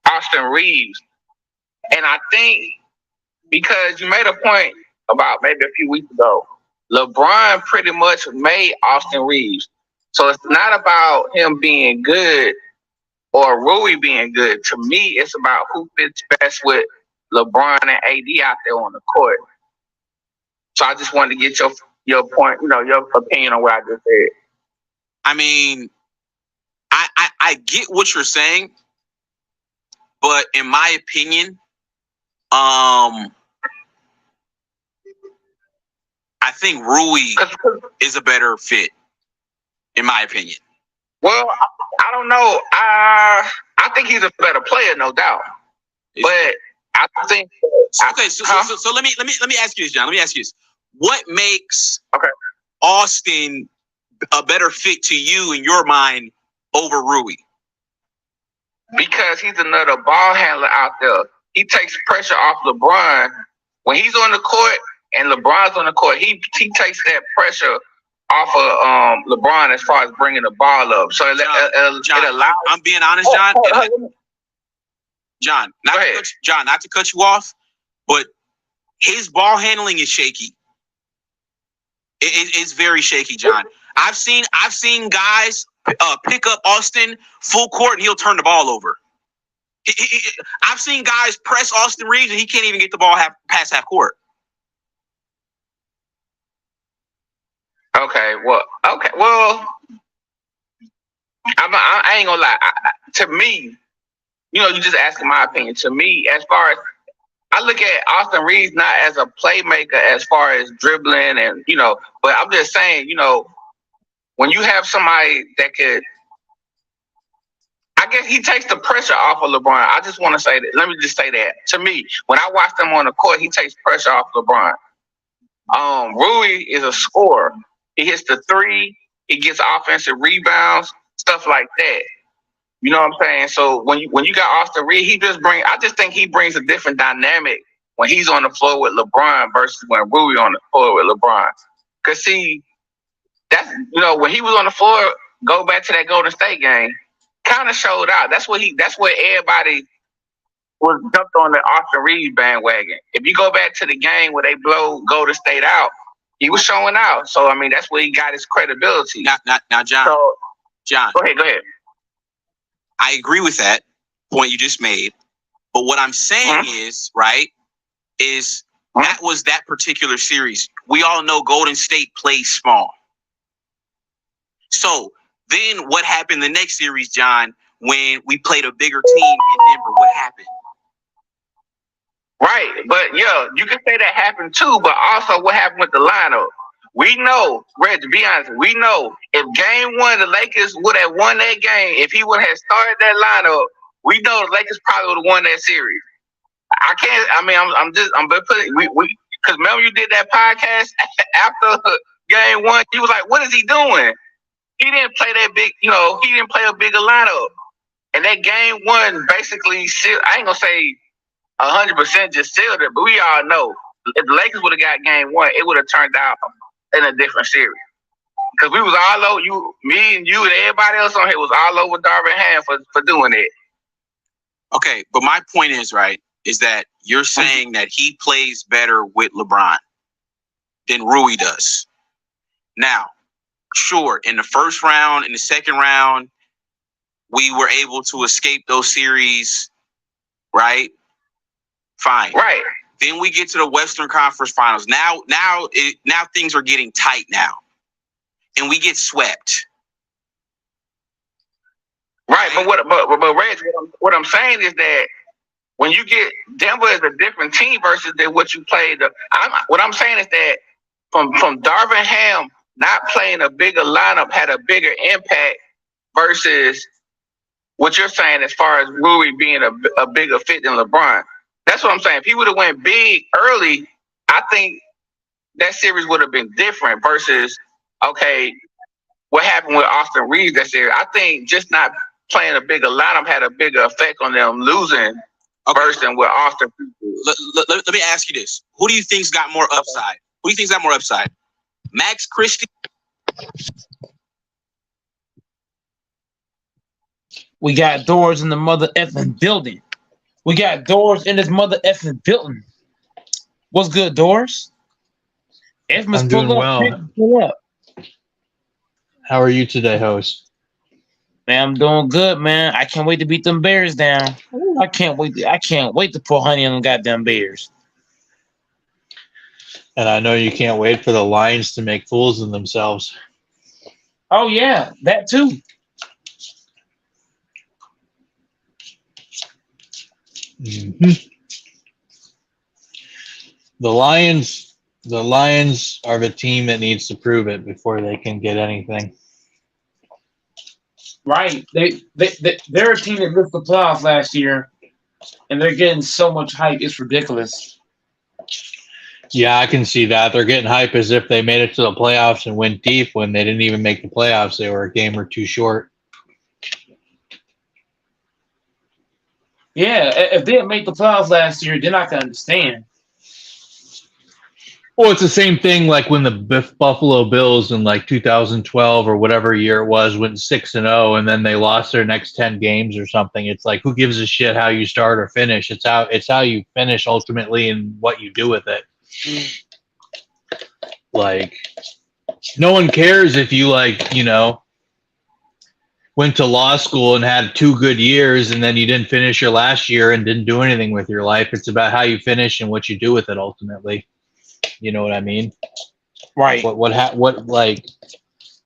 Austin Reeves, and I think because you made a point about maybe a few weeks ago, LeBron pretty much made Austin Reeves. So it's not about him being good or Rui being good. To me, it's about who fits best with LeBron and AD out there on the court. So I just wanted to get your point, your opinion on what I just said. I mean, I get what you're saying, but in my opinion, I think Rui is a better fit, in my opinion. Well, I don't know. I think he's a better player, no doubt. But I think okay. So let me ask you this, John. Let me ask you this: what makes Austin a better fit to you in your mind over Rui? because he's another ball handler out there. He takes pressure off LeBron when he's on the court and LeBron's on the court. He takes that pressure off of LeBron as far as bringing the ball up. So John, it allows. I'm being honest, John. John, not to cut you off, but his ball handling is shaky. It's very shaky, John. I've seen guys pick up Austin full court and he'll turn the ball over. I've seen guys press Austin Reeves and he can't even get the ball past half court. Okay, well, I ain't gonna lie. To me, you just asking my opinion. To me, as far as I look at Austin Reeves not as a playmaker as far as dribbling and, but I'm just saying, when you have somebody that could, I guess he takes the pressure off of LeBron. I just want to say that. Let me just say that. To me, when I watch him on the court, he takes pressure off LeBron. Rui is a scorer. He hits the three. He gets offensive rebounds, stuff like that. You know what I'm saying? So when you got Austin Reeves, I just think he brings a different dynamic when he's on the floor with LeBron versus when Rui on the floor with LeBron. Cause see, that's when he was on the floor, go back to that Golden State game, kind of showed out. That's where everybody was jumped on the Austin Reeves bandwagon. If you go back to the game where they blow Golden State out, he was showing out. So I mean, that's where he got his credibility. Now, John. So, John. Go ahead. I agree with that point you just made. But what I'm saying is that was that particular series. We all know Golden State plays small. So then what happened the next series, John, when we played a bigger team in Denver? What happened? Right. But, you can say that happened too, but also what happened with the lineup. We know, Reg, to be honest, we know if game one, the Lakers would have won that game, if he would have started that lineup, we know the Lakers probably would have won that series. Because remember you did that podcast after game one, he was like, what is he doing? He didn't play that big, he didn't play a bigger lineup. And that game one basically, I ain't going to say 100% just sealed it, but we all know if the Lakers would have got game one, it would have turned out in a different series. Because we was all over, me and you and everybody else on here was all over Darvin Ham for doing it. Okay, but my point is that you're saying that he plays better with LeBron than Rui does. Now, sure, in the first round, in the second round, we were able to escape those series, right? Fine. Right. Then we get to the Western Conference Finals. Now things are getting tight now, and we get swept. Right, but Reg, what I'm saying is that when you get Denver is a different team versus than what you played. What I'm saying is that from Darvin Ham not playing a bigger lineup had a bigger impact versus what you're saying as far as Rui being a bigger fit than LeBron. That's what I'm saying. If he would have went big early, I think that series would have been different versus, okay, what happened with Austin Reeves that series. I think just not playing a bigger lineup had a bigger effect on them losing versus with Austin. Let me ask you this. Who do you think's got more upside? Who do you think's got more upside? Max Christie? We got doors in the mother effing building. We got Doors in this mother effing building. What's good, Doors? I'm doing well. Pull up. How are you today, host? Man, I'm doing good, man. I can't wait to beat them Bears down. I can't wait to put honey on them goddamn Bears. And I know you can't wait for the Lions to make fools of themselves. Oh yeah, that too. Mm-hmm. The Lions are the team that needs to prove it before they can get anything. Right. They're a team that missed the playoffs last year, and they're getting so much hype. It's ridiculous. Yeah, I can see that. They're getting hype as if they made it to the playoffs and went deep when they didn't even make the playoffs. They were a game or two short. Yeah, if they had made the playoffs last year, then I can understand. Well, it's the same thing like when the Buffalo Bills in like 2012 or whatever year it was went 6-0 and then they lost their next 10 games or something. It's like, who gives a shit how you start or finish? It's how you finish ultimately and what you do with it. Like, no one cares if you went to law school and had 2 good years and then you didn't finish your last year and didn't do anything with your life. It's about how you finish and what you do with it ultimately. You know what I mean? Right.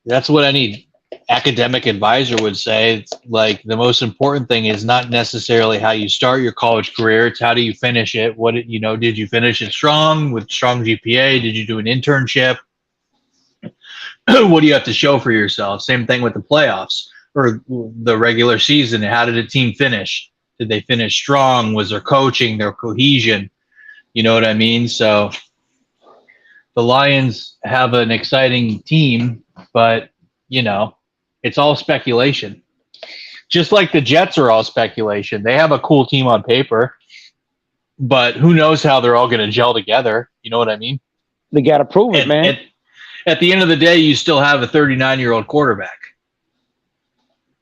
That's what any academic advisor would say. It's like the most important thing is not necessarily how you start your college career. It's how do you finish it? Did you finish it strong with strong GPA? Did you do an internship? What do you have to show for yourself? Same thing with the playoffs or the regular season. How did a team finish? Did they finish strong? Was their coaching, their cohesion? You know what I mean? So the Lions have an exciting team, but, it's all speculation. Just like the Jets are all speculation. They have a cool team on paper, but who knows how they're all going to gel together. You know what I mean? They got to prove it, man. At the end of the day, you still have a 39-year-old quarterback.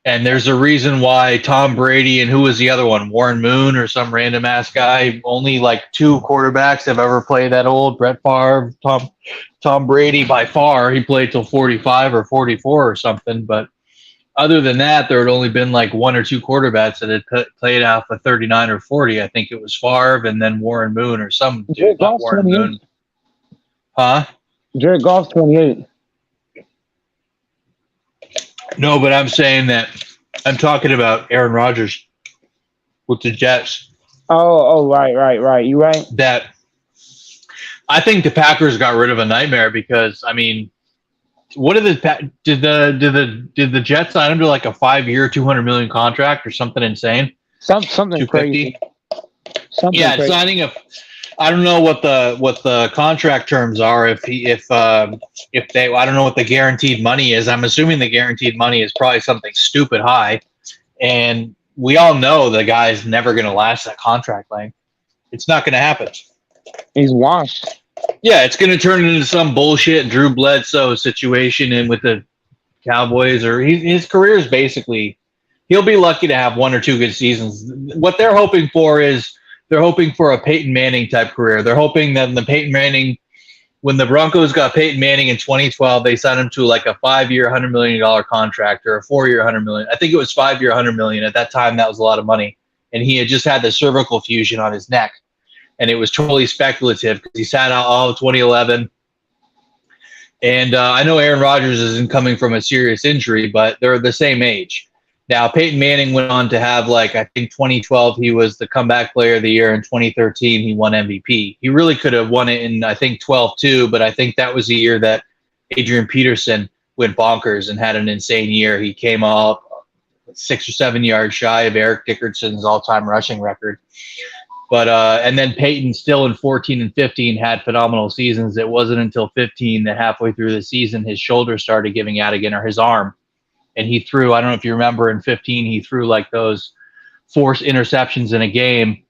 And there's a reason why Tom Brady and who was the other one, Warren Moon or some random ass guy, only like 2 quarterbacks have ever played that old. Brett Favre, Tom Brady by far, he played till 45 or 44 or something. But other than that, there had only been like 1 or 2 quarterbacks that had played out for 39 or 40. I think it was Favre and then Warren Moon or some dude, not Warren 28. Moon. Huh? Jared Goff's 28. No, but I'm saying that I'm talking about Aaron Rodgers with the Jets. Oh, right. You right? That I think the Packers got rid of a nightmare because what did the Jets sign him to like a 5-year, $200 million contract or something insane? Something crazy. Yeah, crazy. Signing I don't know what the contract terms are. If they, I don't know what the guaranteed money is. I'm assuming the guaranteed money is probably something stupid high, and we all know the guy's never going to last that contract length. It's not going to happen. He's washed. Yeah, it's going to turn into some bullshit Drew Bledsoe situation, and with the Cowboys, or his career is basically, he'll be lucky to have 1 or 2 good seasons. What they're hoping for is, they're hoping for a Peyton Manning type career. They're hoping that when the Broncos got Peyton Manning in 2012, they signed him to like a 5-year, $100 million contract or a 4-year, $100 million. I think it was 5-year, $100 million. At that time, that was a lot of money. And he had just had the cervical fusion on his neck. And it was totally speculative because he sat out all of 2011. And I know Aaron Rodgers isn't coming from a serious injury, but they're the same age. Now, Peyton Manning went on to have, I think 2012, he was the comeback player of the year. In 2013, he won MVP. He really could have won it in, I think, 12 too, but I think that was the year that Adrian Peterson went bonkers and had an insane year. He came up 6 or 7 yards shy of Eric Dickerson's all-time rushing record. But and then Peyton still in 14 and 15 had phenomenal seasons. It wasn't until 15 that halfway through the season, his shoulder started giving out again, or his arm. And he threw, I don't know if you remember, in 15, he threw like those forced interceptions in a game.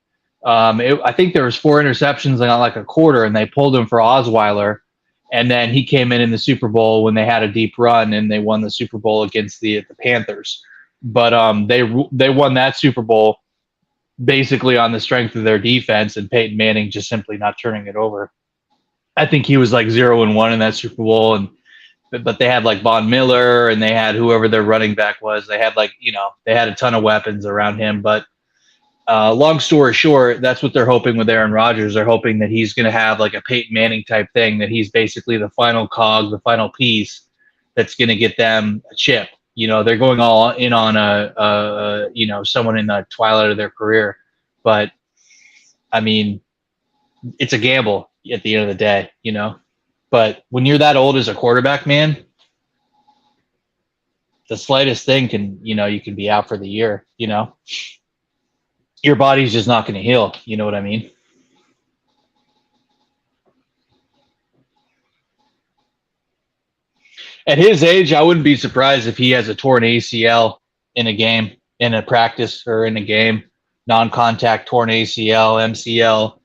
I think there was 4 interceptions in like a quarter, and they pulled him for Osweiler. And then he came in the Super Bowl when they had a deep run, and they won the Super Bowl against the Panthers. But they won that Super Bowl basically on the strength of their defense and Peyton Manning just simply not turning it over. I think he was like 0-1 in that Super Bowl, but they had like Von Miller, and they had whoever their running back was. They had they had a ton of weapons around him. But long story short, that's what they're hoping with Aaron Rodgers. They're hoping that he's going to have like a Peyton Manning type thing, that he's basically the final cog, the final piece that's going to get them a chip. They're going all in on someone in the twilight of their career. But it's a gamble at the end of the day, But when you're that old as a quarterback, man, the slightest thing can, you can be out for the year, Your body's just not going to heal. You know what I mean? At his age, I wouldn't be surprised if he has a torn ACL in a game, in a practice or in a game. non-contact torn ACL, MCL,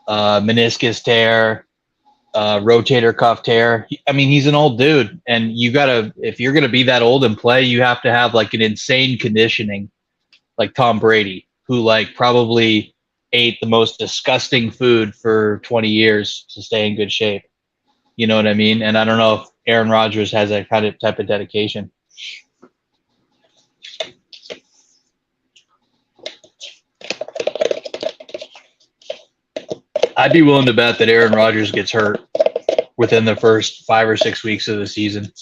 meniscus tear, rotator cuff tear. I mean, he's an old dude, and if you're gonna be that old and play, you have to have like an insane conditioning, like Tom Brady, who like probably ate the most disgusting food for 20 years to stay in good shape. You know what I mean? And I don't know if Aaron Rodgers has that kind of type of dedication. I'd be willing to bet that Aaron Rodgers gets hurt within the first 5 or 6 weeks of the season.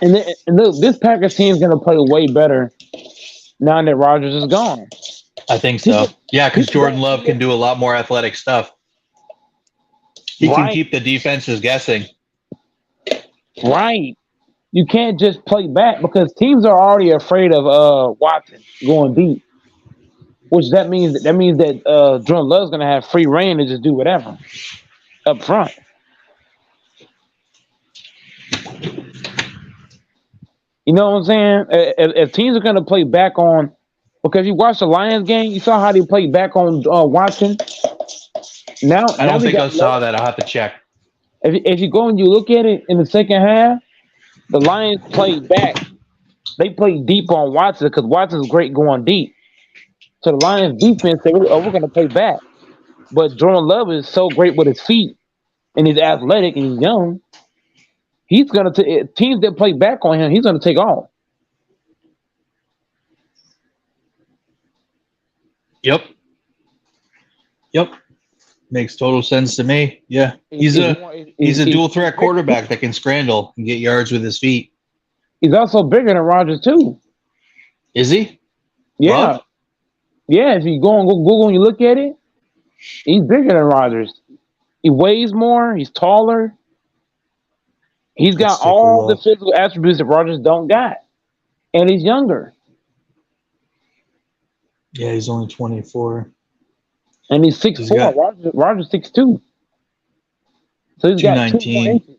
And look, this Packers team is going to play way better now that Rodgers is gone. I think so. Yeah, because Jordan Love can do a lot more athletic stuff. He can keep the defenses guessing. Right. You can't just play back because teams are already afraid of Watson going deep. Which that means that Jordan Love's going to have free reign to just do whatever up front. You know what I'm saying? If teams are going to play back on, because you watched the Lions game, you saw how they played back on Watson. Now I don't think I saw that. I'll have to check. If you go and you look at it in the second half, the Lions played back. They played deep on Watson because Watson's great going deep. So the Lions defense said, we're going to play back. But Jordan Love is so great with his feet, and he's athletic and he's young. He's going to teams that play back on him, he's going to take off. Yep. Makes total sense to me. Yeah. He's a dual threat quarterback that can scramble and get yards with his feet. He's also bigger than Rodgers too. Is he? Yeah. Love? Yeah, if you go on Google and you look at it, he's bigger than Rodgers. He weighs more, he's taller. He's got all the physical attributes that Rodgers don't got. And he's younger. Yeah, he's only 24. And he's 6'4". Rodgers 6'2". So he's got 2 more inches.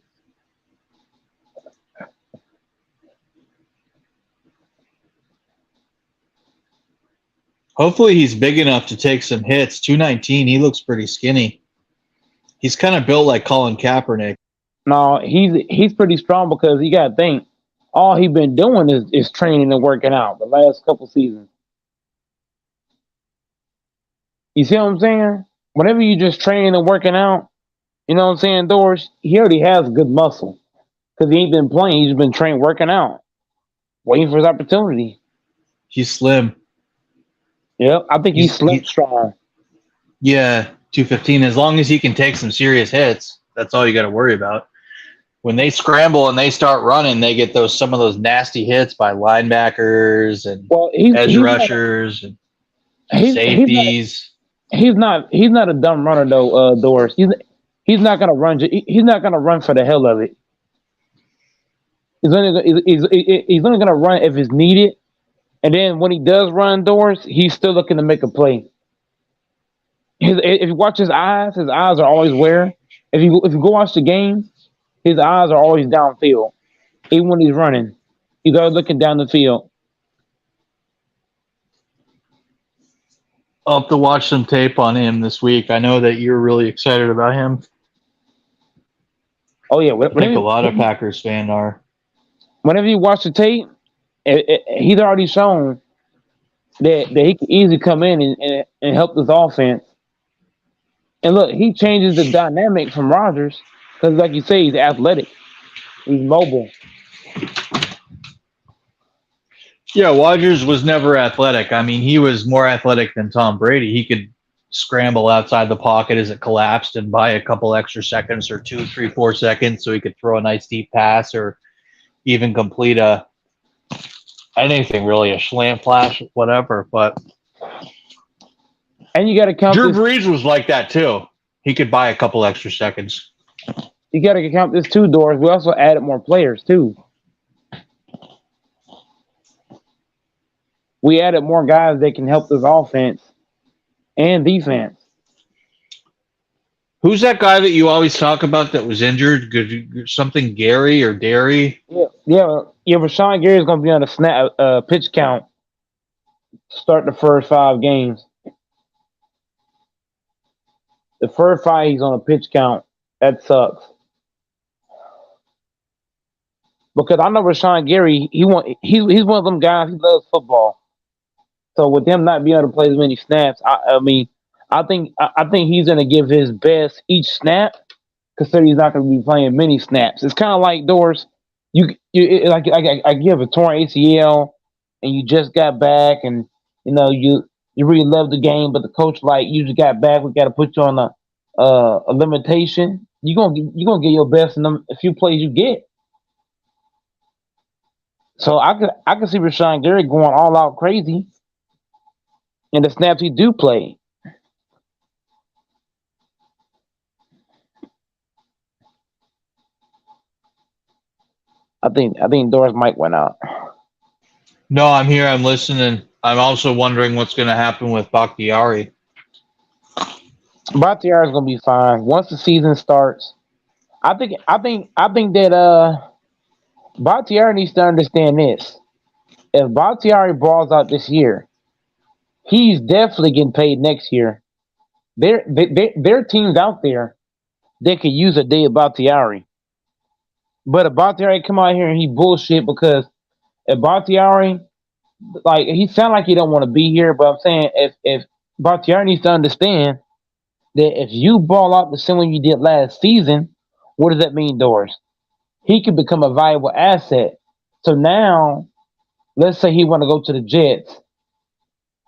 Hopefully he's big enough to take some hits. 219, he looks pretty skinny. He's kind of built like Colin Kaepernick. No, he's pretty strong because you got to think, all he's been doing is training and working out the last couple seasons. You see what I'm saying? Whenever you just training and working out, you know what I'm saying, Doris, he already has good muscle because he ain't been playing. He's been training, working out, waiting for his opportunity. He's slim. Yep, I think he's slim strong. Yeah, 215. As long as he can take some serious hits, that's all you got to worry about. When they scramble and they start running, they get some of those nasty hits by linebackers and edge rushers and safeties. He's not a dumb runner though, Doris. He's not gonna run. He's not gonna run for the hell of it. He's only gonna run if it's needed. And then when he does run, Doris, he's still looking to make a play. If you watch his eyes are always where. If you go watch the game, his eyes are always downfield. Even when he's running, he's always looking down the field. I'll have to watch some tape on him this week. I know that you're really excited about him. Oh yeah, I think a lot of Packers fans are. Whenever you watch the tape, he's already shown that he can easily come in and help this offense. And look, he changes the dynamic from Rodgers because, like you say, he's athletic, he's mobile. Yeah, Rodgers was never athletic. I mean, he was more athletic than Tom Brady. He could scramble outside the pocket as it collapsed and buy a couple extra seconds or 2, 3, 4 seconds so he could throw a nice deep pass or even complete anything really, a slant flash, whatever. But and you got to count. Drew Brees was like that too. He could buy a couple extra seconds. You got to count this too, Doris. We also added more players too. We added more guys that can help this offense and defense. Who's that guy that you always talk about that was injured? Something Gary or Derry? Yeah. yeah, Rashawn Gary is going to be on the snap pitch count. Start the first 5 games. The first 5 he's on a pitch count. That sucks. Because I know Rashawn Gary, he's one of them guys. He loves football. So with him not being able to play as many snaps, I think he's going to give his best each snap. Considering he's not going to be playing many snaps. It's kind of like Doors. Like you have a torn ACL and you just got back, and you really love the game, but the coach like you just got back. We got to put you on a limitation. You're gonna get your best in them a few plays you get. So I can see Rashawn Gary going all out crazy in the snaps he do play. I think Doris mic went out. No, I'm here. I'm listening. I'm also wondering what's going to happen with Bakhtiari. Bakhtiari is going to be fine once the season starts. I think that Bakhtiari needs to understand this. If Bakhtiari balls out this year, he's definitely getting paid next year. There are teams out there that could use a day of Bakhtiari. But if Bakhtiari come out here and he bullshit, because if Bakhtiari, like, he sound like he don't want to be here, but I'm saying if Bakhtiari needs to understand that if you ball out the same way you did last season, what does that mean, Doris? He could become a valuable asset. So now, let's say he want to go to the Jets.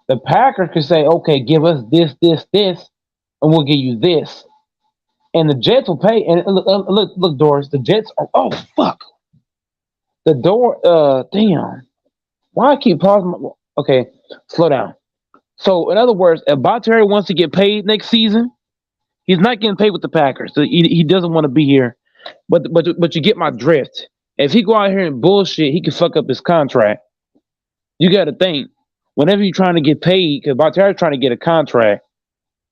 The Packers could say, okay, give us this, and we'll give you this. And the Jets will pay. And look, Doris, the Jets are, oh, fuck. The door, damn. Why I keep pausing? Okay, slow down. So, in other words, if Bakhtiari wants to get paid next season, he's not getting paid with the Packers. So he doesn't want to be here. But you get my drift. If he go out here and bullshit, he can fuck up his contract. You got to think, whenever you're trying to get paid, because Bakhtiari's trying to get a contract,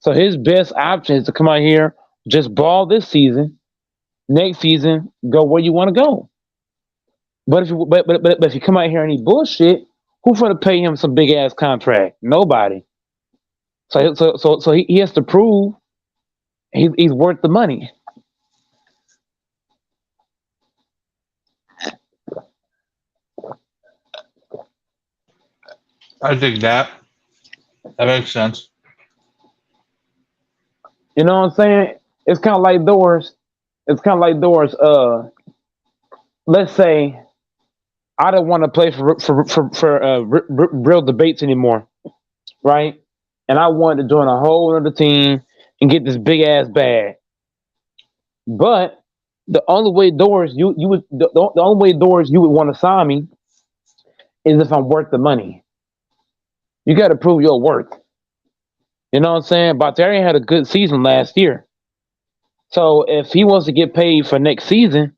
so his best option is to come out here, just ball this season. Next season, go where you want to go. But if you come out here and he bullshit, who's going to pay him some big ass contract? Nobody. So he has to prove he's worth the money. I think that makes sense. You know what I'm saying? It's kind of like Doors. Let's say I don't want to play for real debates anymore, right? And I wanted to join a whole other team and get this big ass bag. But the only way Doors you would want to sign me is if I'm worth the money. You got to prove your worth. You know what I'm saying? Bakhtiari had a good season last year. So if he wants to get paid for next season,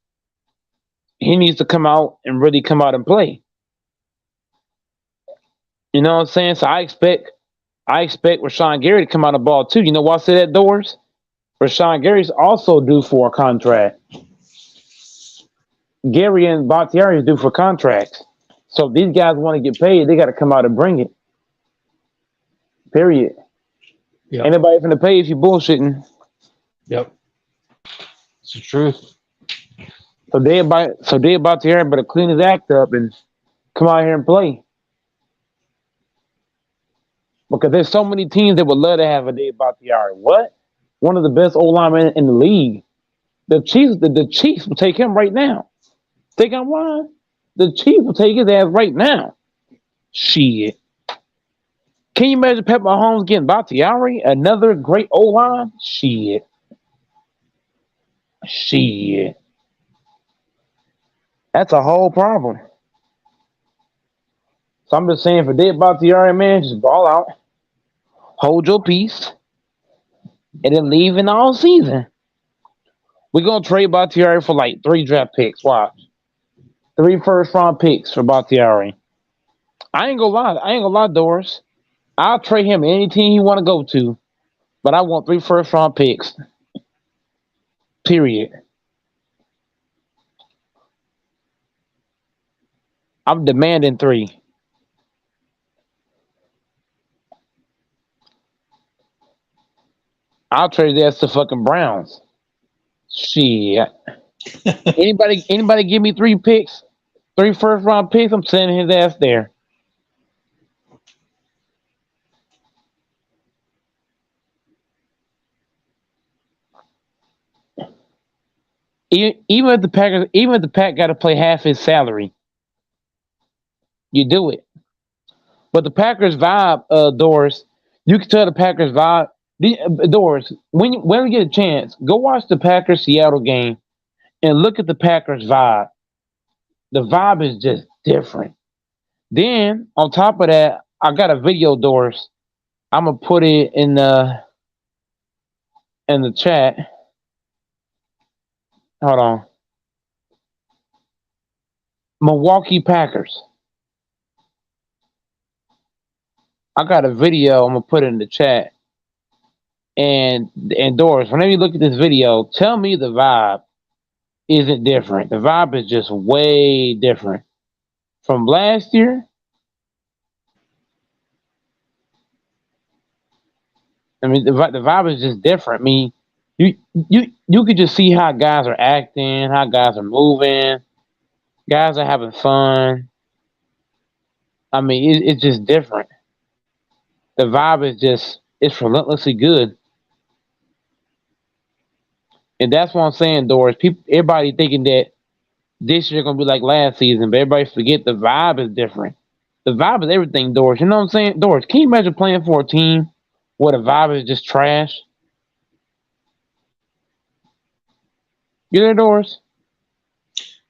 he needs to come out and really come out and play. You know what I'm saying? So I expect Rashawn Gary to come out of ball too. You know why I say that, Doors? Rashawn Gary's also due for a contract. Gary and Bakhtiari is due for contracts. So if these guys want to get paid, they got to come out and bring it. Period. Yep. Ain't nobody finna pay if you bullshitting. Yep. It's the truth. So they about to hear but to clean his act up and come out here and play. Because there's so many teams that would love to have a day about the yard. What? One of the best old linemen in the league. The Chiefs will take him right now. Think I'm lying? The Chiefs will take his ass right now. Shit. Can you imagine Pat Mahomes getting Bakhtiari, another great O-line? Shit. That's a whole problem. So I'm just saying, for Dave Bakhtiari, man, just ball out, hold your peace, and then leave in all season. We're going to trade Bakhtiari for like 3 draft picks. Watch. 3 first-round picks for Bakhtiari. I ain't gonna lie, Doris. I'll trade him any team he want to go to, but I want 3 first-round picks. Period. I'm demanding 3. I'll trade that to fucking Browns. Shit. anybody give me 3 picks, 3 first round picks? I'm sending his ass there. Even if the Pack got to play half his salary, you do it. But the Packers vibe, Doris, you can tell the Packers vibe. Doris, when we get a chance, go watch the Packers Seattle game and look at the Packers vibe. The vibe is just different. Then on top of that, I got a video, Doris. I'm gonna put it in the chat. Hold on. Milwaukee Packers. I got a video. I'm gonna put it in the chat. And Doris, whenever you look at this video, tell me the vibe isn't different. The vibe is just way different from last year. I mean, the vibe is just different. I mean, you could just see how guys are acting, how guys are moving, guys are having fun. I mean, it's just different. The vibe is it's relentlessly good. And that's what I'm saying, Doris. Everybody thinking that this year gonna be like last season, but everybody forget the vibe is different. The vibe is everything, Doris. You know what I'm saying? Doris, can you imagine playing for a team where the vibe is just trash? You there, Doris?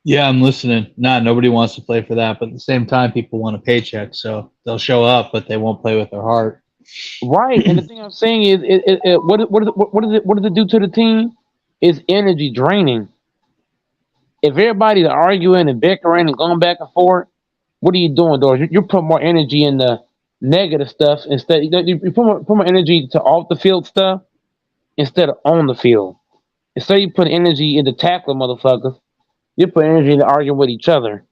Yeah, I'm listening. Nobody wants to play for that, but at the same time, people want a paycheck, so they'll show up, but they won't play with their heart. Right. And the thing I'm saying is, what does it do to the team? It's energy draining. If everybody's arguing and bickering and going back and forth, what are you doing, Doris? You're putting more energy in the negative stuff instead. You put more energy to off the field stuff instead of on the field. Instead of you put energy into tackling motherfuckers, you put energy into arguing with each other.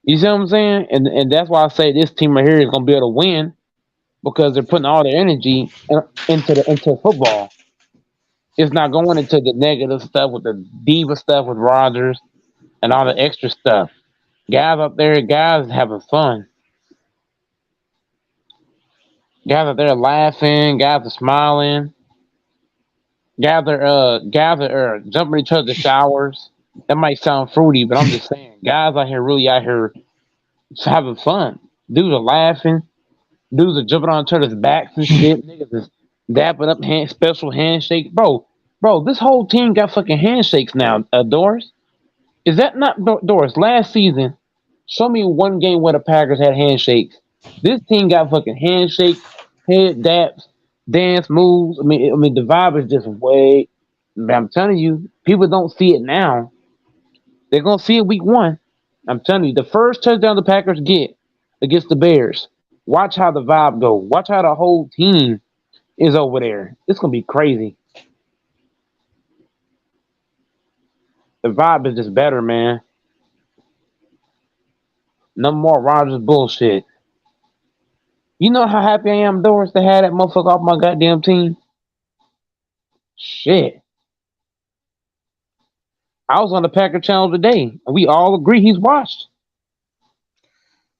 You see what I'm saying? And that's why I say this team right here is gonna be able to win because they're putting all their energy into football. It's not going into the negative stuff with the diva stuff with Rodgers and all the extra stuff. Guys up there, guys having fun. Guys up there laughing, guys are smiling. Guys are jumping each other's showers. That might sound fruity, but I'm just saying, guys out here really out here having fun. Dudes are laughing. Dudes are jumping on each other's backs and shit. Niggas is dapping up special handshake. Bro, this whole team got fucking handshakes now, Doris. Is that not Doris? Last season, show me one game where the Packers had handshakes. This team got fucking handshakes, head daps, dance moves. I mean, the vibe is just way. I'm telling you, people don't see it now. They're gonna see it week 1. I'm telling you, the first touchdown the Packers get against the Bears. Watch how the vibe go. Watch how the whole team is over there. It's gonna be crazy. The vibe is just better, man. No more Rodgers bullshit. You know how happy I am, Doris, to have that motherfucker off my goddamn team? Shit. I was on the Packer channel today, and we all agree he's washed.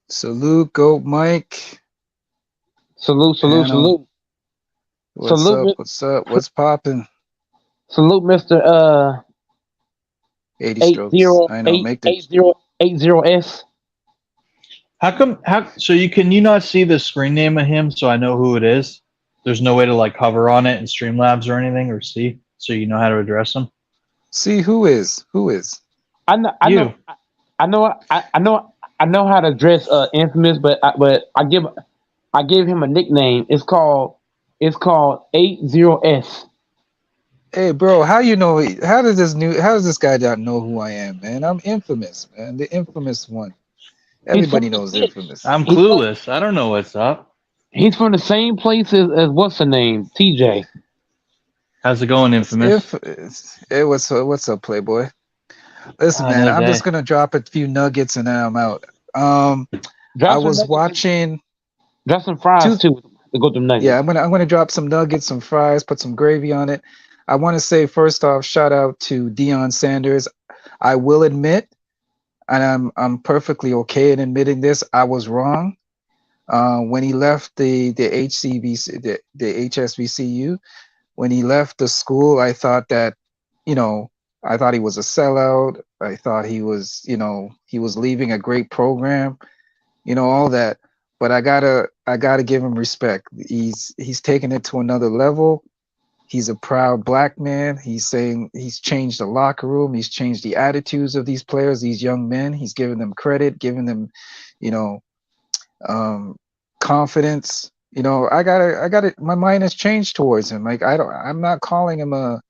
Salute, Goat Mike. Salute. What's Salute, up? What's up? What's popping? Salute, Mr. 80 strokes. I know. Make the 80S. So can you not see the screen name of him so I know who it is? There's no way to like hover on it in Streamlabs or anything or see so you know how to address him? See who is. I know how to address Infamous, but I gave him a nickname. It's called 80S. Hey, bro, how does this guy not know who I am, man? I'm Infamous, man. The infamous one. Everybody knows Infamous. I'm clueless. I don't know what's up. He's from the same place as what's her name? TJ. How's it going, Infamous? Hey, what's up, Playboy? Listen, man, I'm just gonna drop a few nuggets and then I'm out. I Drop some was nuggets. watching Drop some fries too to go to nuggets. Yeah, I'm gonna drop some nuggets, some fries, put some gravy on it. I want to say first off, shout out to Deion Sanders. I will admit, and I'm perfectly okay in admitting this, I was wrong. When he left the HCBC, the HSBCU, when he left the school, I thought that, I thought he was a sellout. I thought he was, he was leaving a great program, all that. But I gotta give him respect. He's taken it to another level. He's a proud black man. He's saying he's changed the locker room. He's changed the attitudes of these players, these young men. He's giving them credit, giving them, confidence. I got it. My mind has changed towards him. Like I'm not calling him I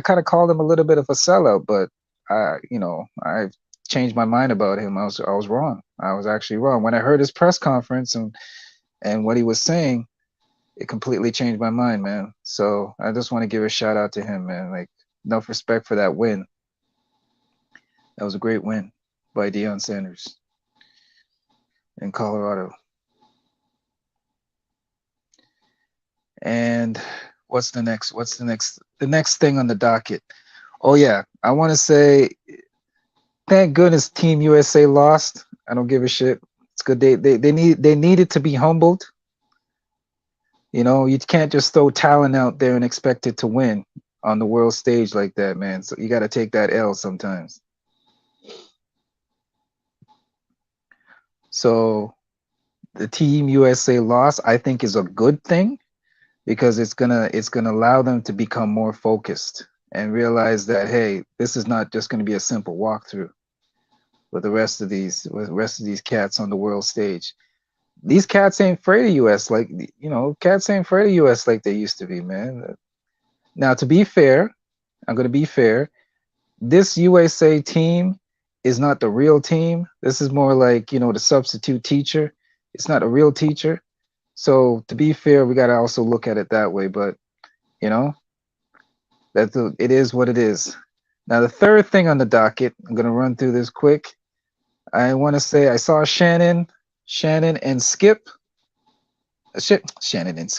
kind of called him a little bit of a sellout, but I've changed my mind about him. I was wrong. I was actually wrong. When I heard his press conference and what he was saying, it completely changed my mind, man. So I just want to give a shout out to him, man. Like, enough respect for that win. That was a great win by Deion Sanders in Colorado. And what's the next thing on the docket? Oh yeah, I want to say thank goodness Team USA lost. I don't give a shit. It's good. They needed to be humbled. You can't just throw talent out there and expect it to win on the world stage like that, man. So you got to take that L sometimes. So the Team USA loss, I think, is a good thing because it's gonna allow them to become more focused and realize that, hey, this is not just gonna be a simple walkthrough with the rest of these cats on the world stage. These cats ain't afraid of US cats ain't afraid of US like they used to be, man. Now, to be fair, I'm going to be fair. This USA team is not the real team. This is more like, the substitute teacher. It's not a real teacher. So to be fair, we got to also look at it that way. But, it is what it is. Now, the third thing on the docket, I'm going to run through this quick. I want to say I saw Shannon and Skip. Shannon and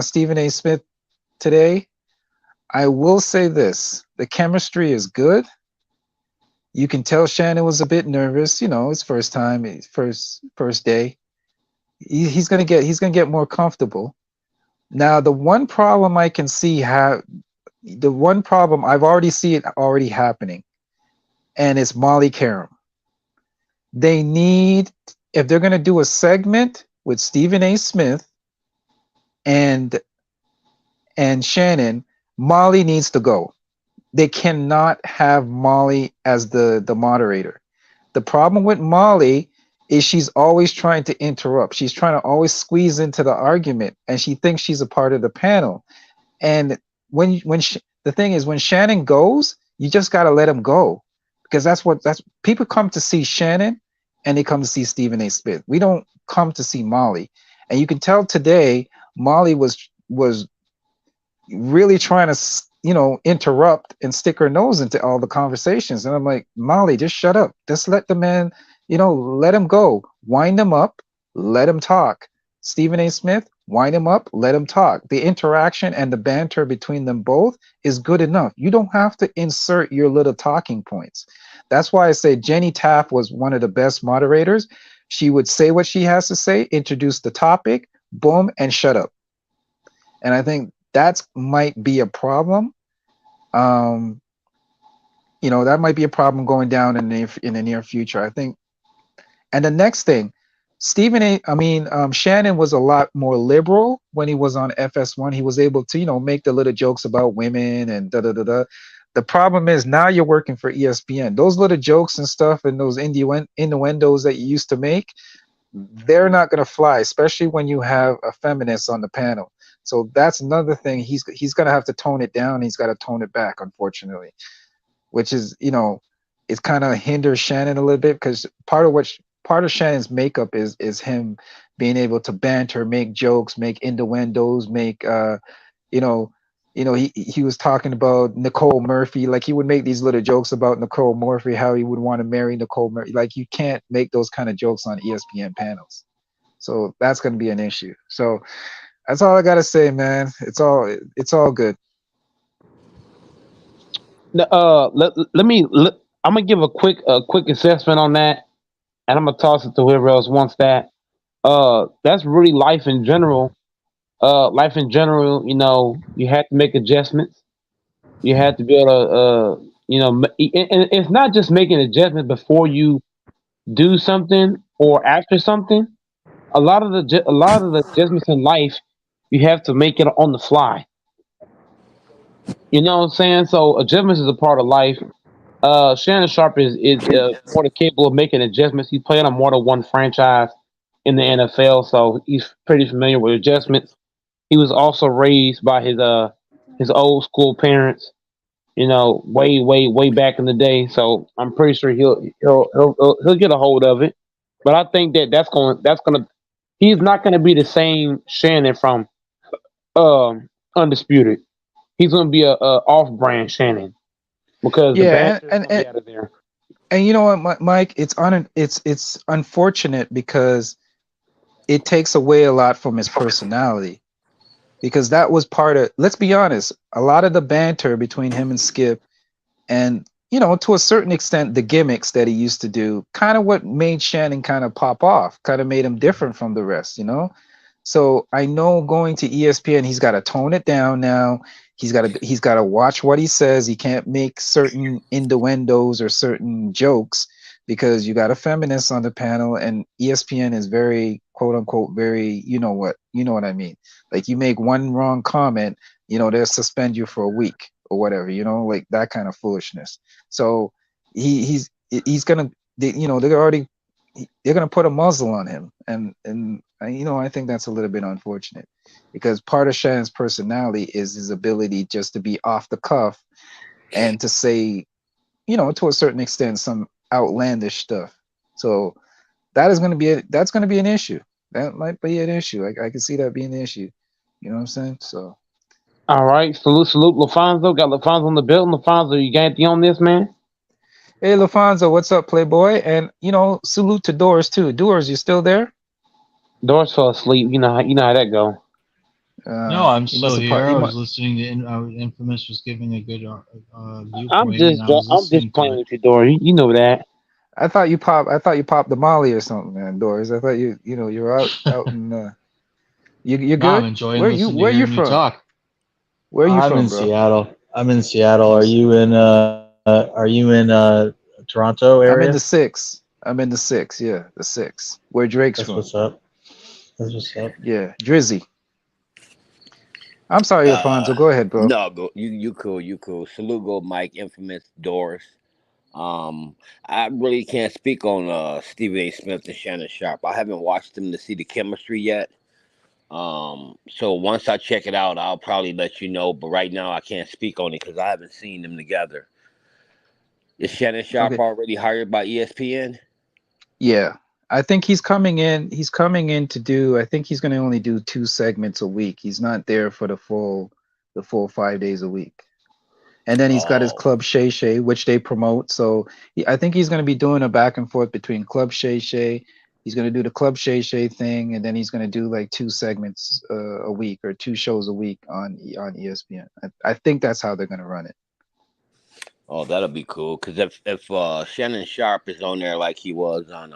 Stephen A. Smith today. I will say this: the chemistry is good. You can tell Shannon was a bit nervous. His first time, his first day. He's gonna get more comfortable. Now, the one problem I can see I've already see it already happening, and it's Molly Karam. They need, if they're going to do a segment with Stephen A. Smith and Shannon, Molly needs to go. They cannot have Molly as the moderator. The problem with Molly is she's always trying to interrupt. She's trying to always squeeze into the argument, and she thinks she's a part of the panel. And the thing is, when Shannon goes, you just got to let him go. Because that's people come to see Shannon and they come to see Stephen A. Smith. We don't come to see Molly. And you can tell today Molly was really trying to interrupt and stick her nose into all the conversations. And I'm like, Molly, just shut up. Just let the man, let him go. Wind him up, let him talk. Stephen A. Smith, wind him up, let him talk. The interaction and the banter between them both is good enough. You don't have to insert your little talking points. That's why I say Jenny Taft was one of the best moderators. She would say what she has to say, introduce the topic, boom, and shut up. And I think that might be a problem. That might be a problem going down in the near future, I think. And the next thing, Shannon was a lot more liberal when he was on FS1. He was able to, make the little jokes about women and da-da-da-da. The problem is now you're working for ESPN. Those little jokes and stuff and those innuendos that you used to make, they're not going to fly, especially when you have a feminist on the panel. So that's another thing. He's going to have to tone it down. He's got to tone it back, unfortunately, which is, it kind of hinders Shannon a little bit because part of Shannon's makeup is him being able to banter, make jokes, make innuendos, make he was talking about Nicole Murphy. Like he would make these little jokes about Nicole Murphy, how he would want to marry Nicole Murphy. Like you can't make those kind of jokes on ESPN panels. So that's going to be an issue. So that's all I got to say, man. It's all good. I'm gonna give a quick assessment on that, and I'm gonna toss it to whoever else wants that. That's really life in general. Life in general, you have to make adjustments. You have to be able to, and it's not just making adjustments before you do something or after something. A lot of the adjustments in life, you have to make it on the fly. You know what I'm saying? So adjustments is a part of life. Shannon Sharp is more than capable of making adjustments. He played on more than one franchise in the NFL, so he's pretty familiar with adjustments. He was also raised by his old school parents, way back in the day. So I'm pretty sure he'll get a hold of it. But I think he's not gonna be the same Shannon from Undisputed. He's gonna be a off-brand Shannon because the Yeah, banter is gonna be out of there. and you know what, Mike? It's unfortunate because it takes away a lot from his personality. Because that was part of, let's be honest, a lot of the banter between him and Skip, and to a certain extent the gimmicks that he used to do, kind of what made Shannon kind of pop off, kind of made him different from the rest. So I know going to ESPN, he's got to tone it down now. He's got to watch what he says. He can't make certain innuendos or certain jokes because you got a feminist on the panel, and ESPN is very, quote unquote, very, you know what I mean. Like you make one wrong comment, they'll suspend you for a week or whatever, like that kind of foolishness. So he's gonna, they're gonna put a muzzle on him, and I think that's a little bit unfortunate because part of Shannon's personality is his ability just to be off the cuff and to say, to a certain extent, some outlandish stuff. So that's going to be an issue. That might be an issue. I can see that being an issue. You know what I'm saying? So. All right, salute, LaFonso. Got LaFonso on the building. LaFonso, you got anything on this, man? Hey, LaFonso, what's up, Playboy? And salute to Doris too. Doris, you still there? Doris fell asleep. You know how that go. No, I'm still here. I was listening to Infamous was giving a good viewpoint. I'm just playing with you, Doris. You know that. I thought you popped the Molly or something, man, Doris. I thought you're out in. You're good. No, I'm enjoying where listening you to from? talk. Where are you from, I'm in bro? Seattle. I'm in Seattle. Are you in Toronto area? I'm in the 6. Yeah, the 6. Where Drake's from. What's up? That's what's up. Yeah, Drizzy. I'm sorry, Alfonso. Go ahead, bro. No, go. You cool. Salute, go, Mike. Infamous, Doris. I really can't speak on Stephen A. Smith and Shannon Sharp. I haven't watched them to see the chemistry yet. So once I check it out, I'll probably let you know. But right now, I can't speak on it because I haven't seen them together. Is Shannon Sharp already hired by ESPN? Yeah, I think he's coming in. He's coming in to do. I think he's going to only do 2 segments a week. He's not there for the full 5 days a week. And then he's got his Club Shay Shay, which they promote. So I think he's going to be doing a back and forth between Club Shay Shay. He's going to do the Club Shay Shay thing, and then he's going to do like 2 segments a week or 2 shows a week on ESPN. I think that's how they're going to run it. Oh, that'll be cool. Because if Shannon Sharp is on there like he was on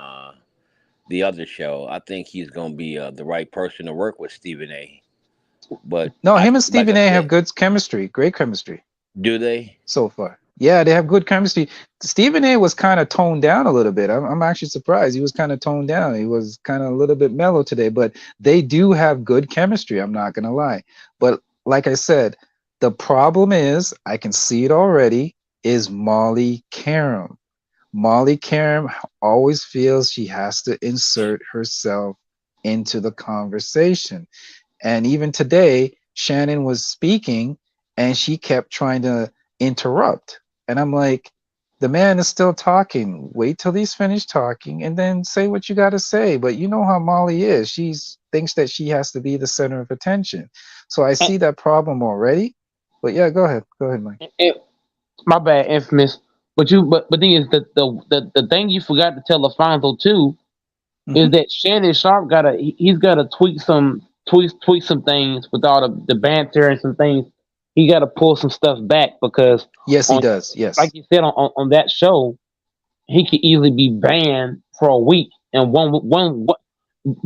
the other show, I think he's going to be the right person to work with Stephen A. But no, him and Stephen A. have good chemistry, great chemistry. Do they? So far. Yeah, they have good chemistry. Stephen A. was kind of toned down a little bit. I'm actually surprised. He was kind of toned down. He was kind of a little bit mellow today, but they do have good chemistry. I'm not going to lie. But like I said, the problem is, I can see it already, is Molly Karam. Molly Karam always feels she has to insert herself into the conversation. And even today, Shannon was speaking and she kept trying to interrupt. And I'm like, the man is still talking. Wait till he's finished talking and then say what you got to say. But you know how Molly is. She thinks that she has to be the center of attention. So I see that problem already. But yeah, go ahead, Mike. My bad, Infamous. But the thing is that the thing you forgot to tell Alfonso too is that Shannon Sharp he's gotta tweak some things with all the banter and some things. He gotta pull some stuff back because Yes, he does. Yes. like you said on that show, he could easily be banned for a week, and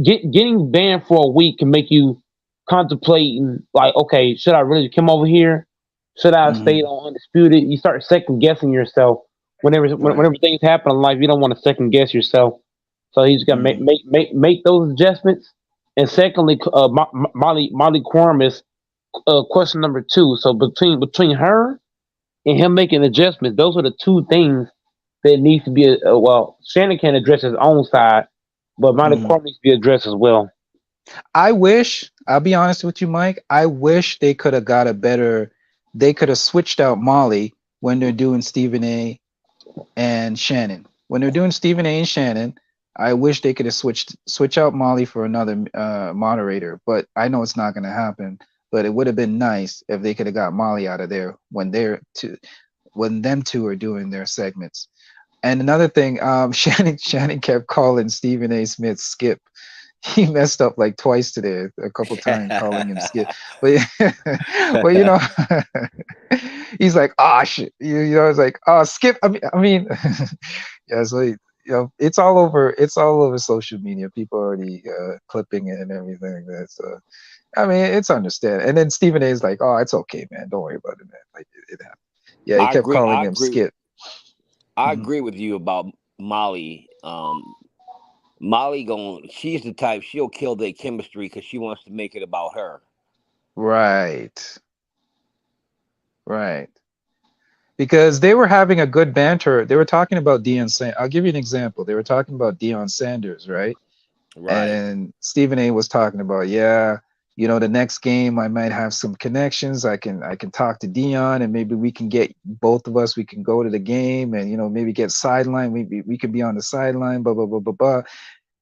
getting banned for a week can make you contemplating like, okay, should I really come over here? Should I have stayed on Undisputed? You start second guessing yourself whenever things happen in life. You don't want to second guess yourself, so he's got to make those adjustments. And secondly, Molly Quorum is question number 2. So between her and him making adjustments, those are the two things that needs to be well. Shannon can address his own side, but Molly Quorum needs to be addressed as well. I'll be honest with you, Mike. I wish they could have got a better. They could have switched out Molly when they're doing Stephen A. and Shannon. When they're doing Stephen A. and Shannon, I wish they could have switch out Molly for another moderator. But I know it's not going to happen. But it would have been nice if they could have got Molly out of there when them two are doing their segments. And another thing, Shannon kept calling Stephen A. Smith Skip. He messed up like twice today, a couple times calling him Skip. But you know, he's like, oh shit, you know, it's like, oh Skip. I mean, yeah. So you know, it's all over social media. People already clipping it and everything. That's I mean, it's understandable. And then Stephen A. is like, oh, it's okay, man. Don't worry about it, man. Like it happened. Yeah, he kept calling him Skip. I agree with you about Molly. Molly she's the type, she'll kill their chemistry because she wants to make it about her. Right. Because they were having a good banter. They were talking about Deion Sanders. I'll give you an example. They were talking about Deion Sanders, right? And Stephen A. was talking about, yeah, you know, the next game I might have some connections. I can talk to Deion and maybe we can get both of us. We can go to the game and, you know, maybe get sideline. We could be on the sideline, blah, blah, blah, blah, blah.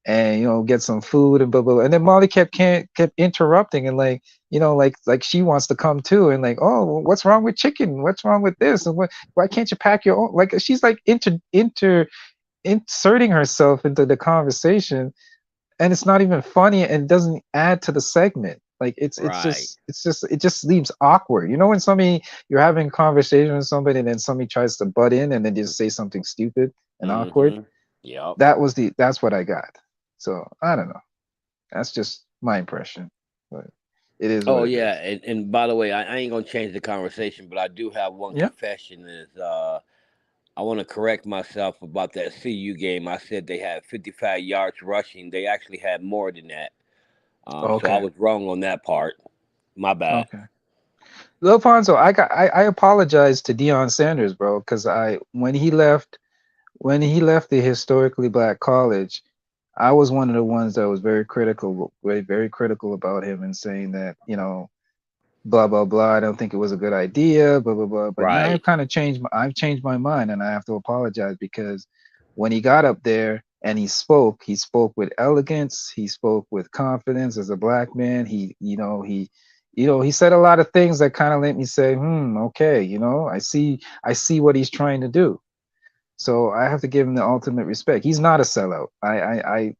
And, you know, get some food and blah, blah, blah. And then Molly kept interrupting and like, you know, like she wants to come too. And like, oh, well, what's wrong with chicken? What's wrong with this? And why can't you pack your own? Like, she's like inserting herself into the conversation. And it's not even funny and it doesn't add to the segment. Like it just leaves awkward. You know, when you're having a conversation with somebody and then somebody tries to butt in and then just say something stupid and awkward. Yeah. That's what I got. So I don't know. That's just my impression. But it is. Oh yeah. And by the way, I ain't gonna change the conversation, but I do have one confession is I want to correct myself about that CU game. I said they had 55 yards rushing. They actually had more than that. So I was wrong on that part. My bad. Okay. Alfonso, I apologize to Deion Sanders, bro, because when he left the historically black college, I was one of the ones that was very critical about him and saying that, you know, blah blah blah. I don't think it was a good idea, blah blah blah. But now I've changed my mind, and I have to apologize because when he got up there and he spoke with elegance, he spoke with confidence as a black man. He said a lot of things that kind of let me say, okay, you know, I see what he's trying to do. So I have to give him the ultimate respect. He's not a sellout. I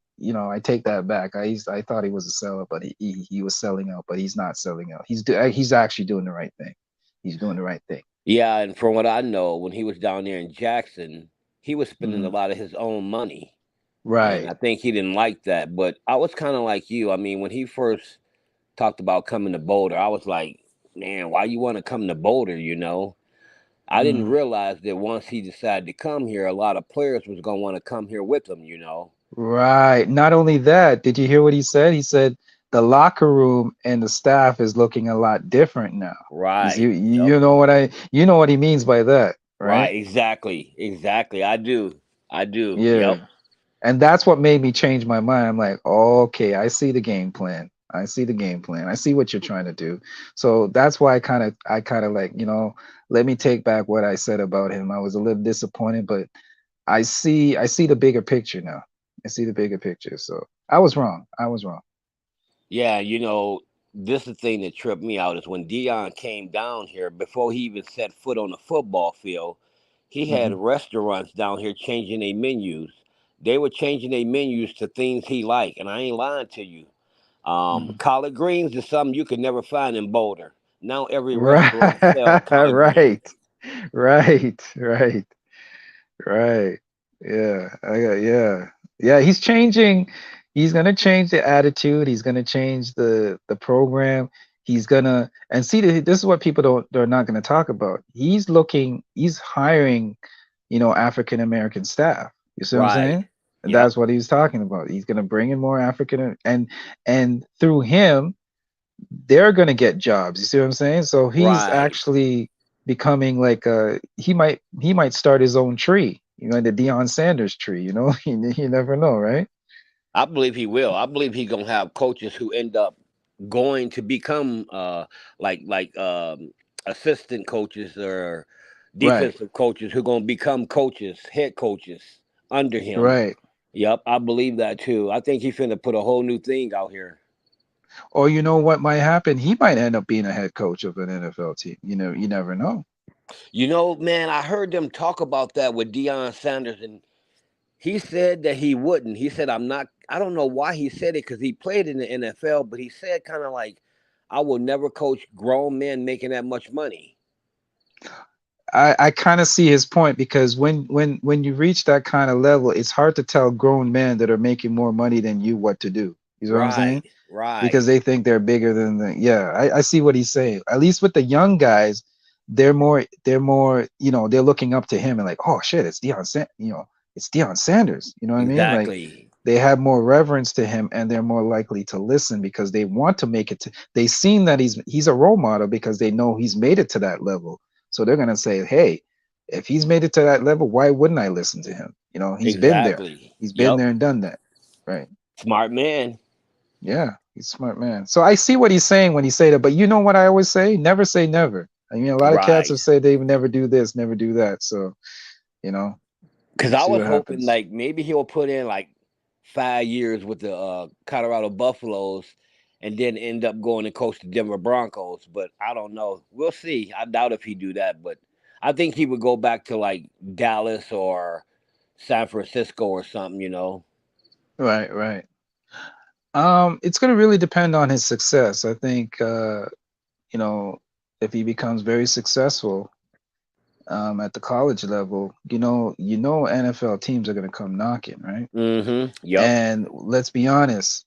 take that back. I thought he was a sellout, but he was selling out, but he's not selling out. He's actually doing the right thing. He's doing the right thing. Yeah, and from what I know, when he was down there in Jackson, he was spending a lot of his own money. Right. And I think he didn't like that. But I was kind of like you. I mean, when he first talked about coming to Boulder, I was like, man, why you want to come to Boulder, you know? I didn't realize that once he decided to come here, a lot of players was going to want to come here with him, you know? Right. Not only that, did you hear what he said? He said the locker room and the staff is looking a lot different now. Right. You know what he means by that, right? Right. Exactly. I do. Yeah. Yep. And that's what made me change my mind. I'm like, okay, I see the game plan. I see what you're trying to do. So that's why I kind of like, you know, let me take back what I said about him. I was a little disappointed, but I see the bigger picture now. I see the bigger picture. So I was wrong. Yeah, you know, this is the thing that tripped me out is when Dion came down here, before he even set foot on the football field, he had restaurants down here changing their menus. They were changing their menus to things he liked, and I ain't lying to you. Collard greens is something you could never find in Boulder. Now every restaurant sells collard greens. Right. Yeah. He's changing. He's gonna change the attitude. He's gonna change the program. He's gonna and see this is what they're not gonna talk about. He's hiring, African American staff. You see what I'm saying? And that's what he's talking about. He's gonna bring in more African and through him, they're gonna get jobs. You see what I'm saying? So he's actually becoming like he might start his own tree, the Deion Sanders tree. You never know, right? I believe he will. I believe he's gonna have coaches who end up going to become assistant coaches or defensive coaches who are gonna become coaches, head coaches under him. Right. Yep, I believe that too. I think he's finna put a whole new thing out here. Or you know what might happen? He might end up being a head coach of an NFL team. You never know. Man, I heard them talk about that with Deion Sanders, and he said that he wouldn't. He said, I don't know why he said it, because he played in the NFL, but he said kind of like, I will never coach grown men making that much money. I kind of see his point, because when you reach that kind of level, it's hard to tell grown men that are making more money than you what to do. You know what I'm saying? Right. Because they think they're bigger than I see what he's saying. At least with the young guys, they're more, they're looking up to him and like, oh shit, it's Deion Sanders. You know what I mean? Like, they have more reverence to him, and they're more likely to listen because they want to make it to. They seen that he's a role model because they know he's made it to that level. So they're gonna say, hey, if he's made it to that level, why wouldn't I listen to him? He's been there. He's been there and done that. Right. Smart man. Yeah, he's a smart man. So I see what he's saying when he say that. But you know what I always say? Never say never. I mean, a lot of cats have said they would never do this, never do that. So, because I was hoping like maybe he'll put in like 5 years with the Colorado Buffaloes and then end up going to coach the Denver Broncos. But I don't know. We'll see. I doubt if he do that. But I think he would go back to like Dallas or San Francisco or something, Right. It's going to really depend on his success. I think, if he becomes very successful at the college level, NFL teams are going to come knocking, right? Yep. And let's be honest,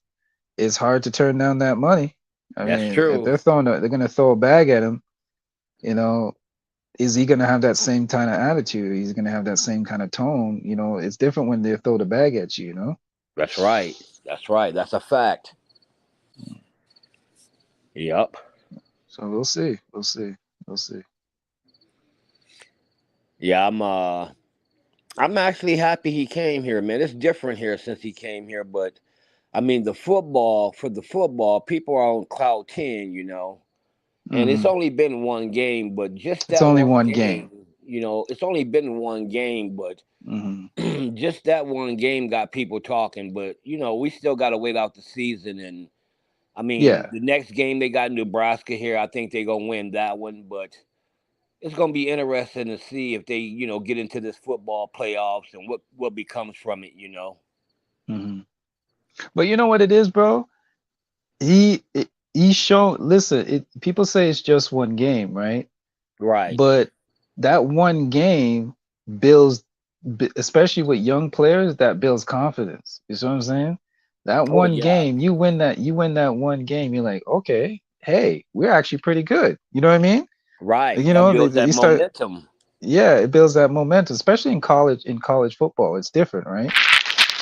it's hard to turn down that money. That's true. If they're going to throw a bag at him, is he going to have that same kind of attitude? He's going to have that same kind of tone. It's different when they throw the bag at you, That's right. That's a fact. Yep. So we'll see. Yeah, I'm actually happy he came here, man. It's different here since he came here, but I mean the football, people are on cloud 10, and it's only been one game, but just that it's only one game. It's only been one game, but just that one game got people talking. But we still got to wait out the season, and I mean, the next game they got Nebraska here, I think they're gonna win that one, but it's gonna be interesting to see if they, get into this football playoffs and what becomes from it, But you know what it is, bro? He showed. Listen, people say it's just one game, right? Right. But that one game builds, especially with young players, that builds confidence. You see what I'm saying? That one game, you win that one game, you're like, okay, hey, we're actually pretty good. You know what I mean? Right. You know, builds that momentum. Yeah, it builds that momentum, especially in college football. It's different, right?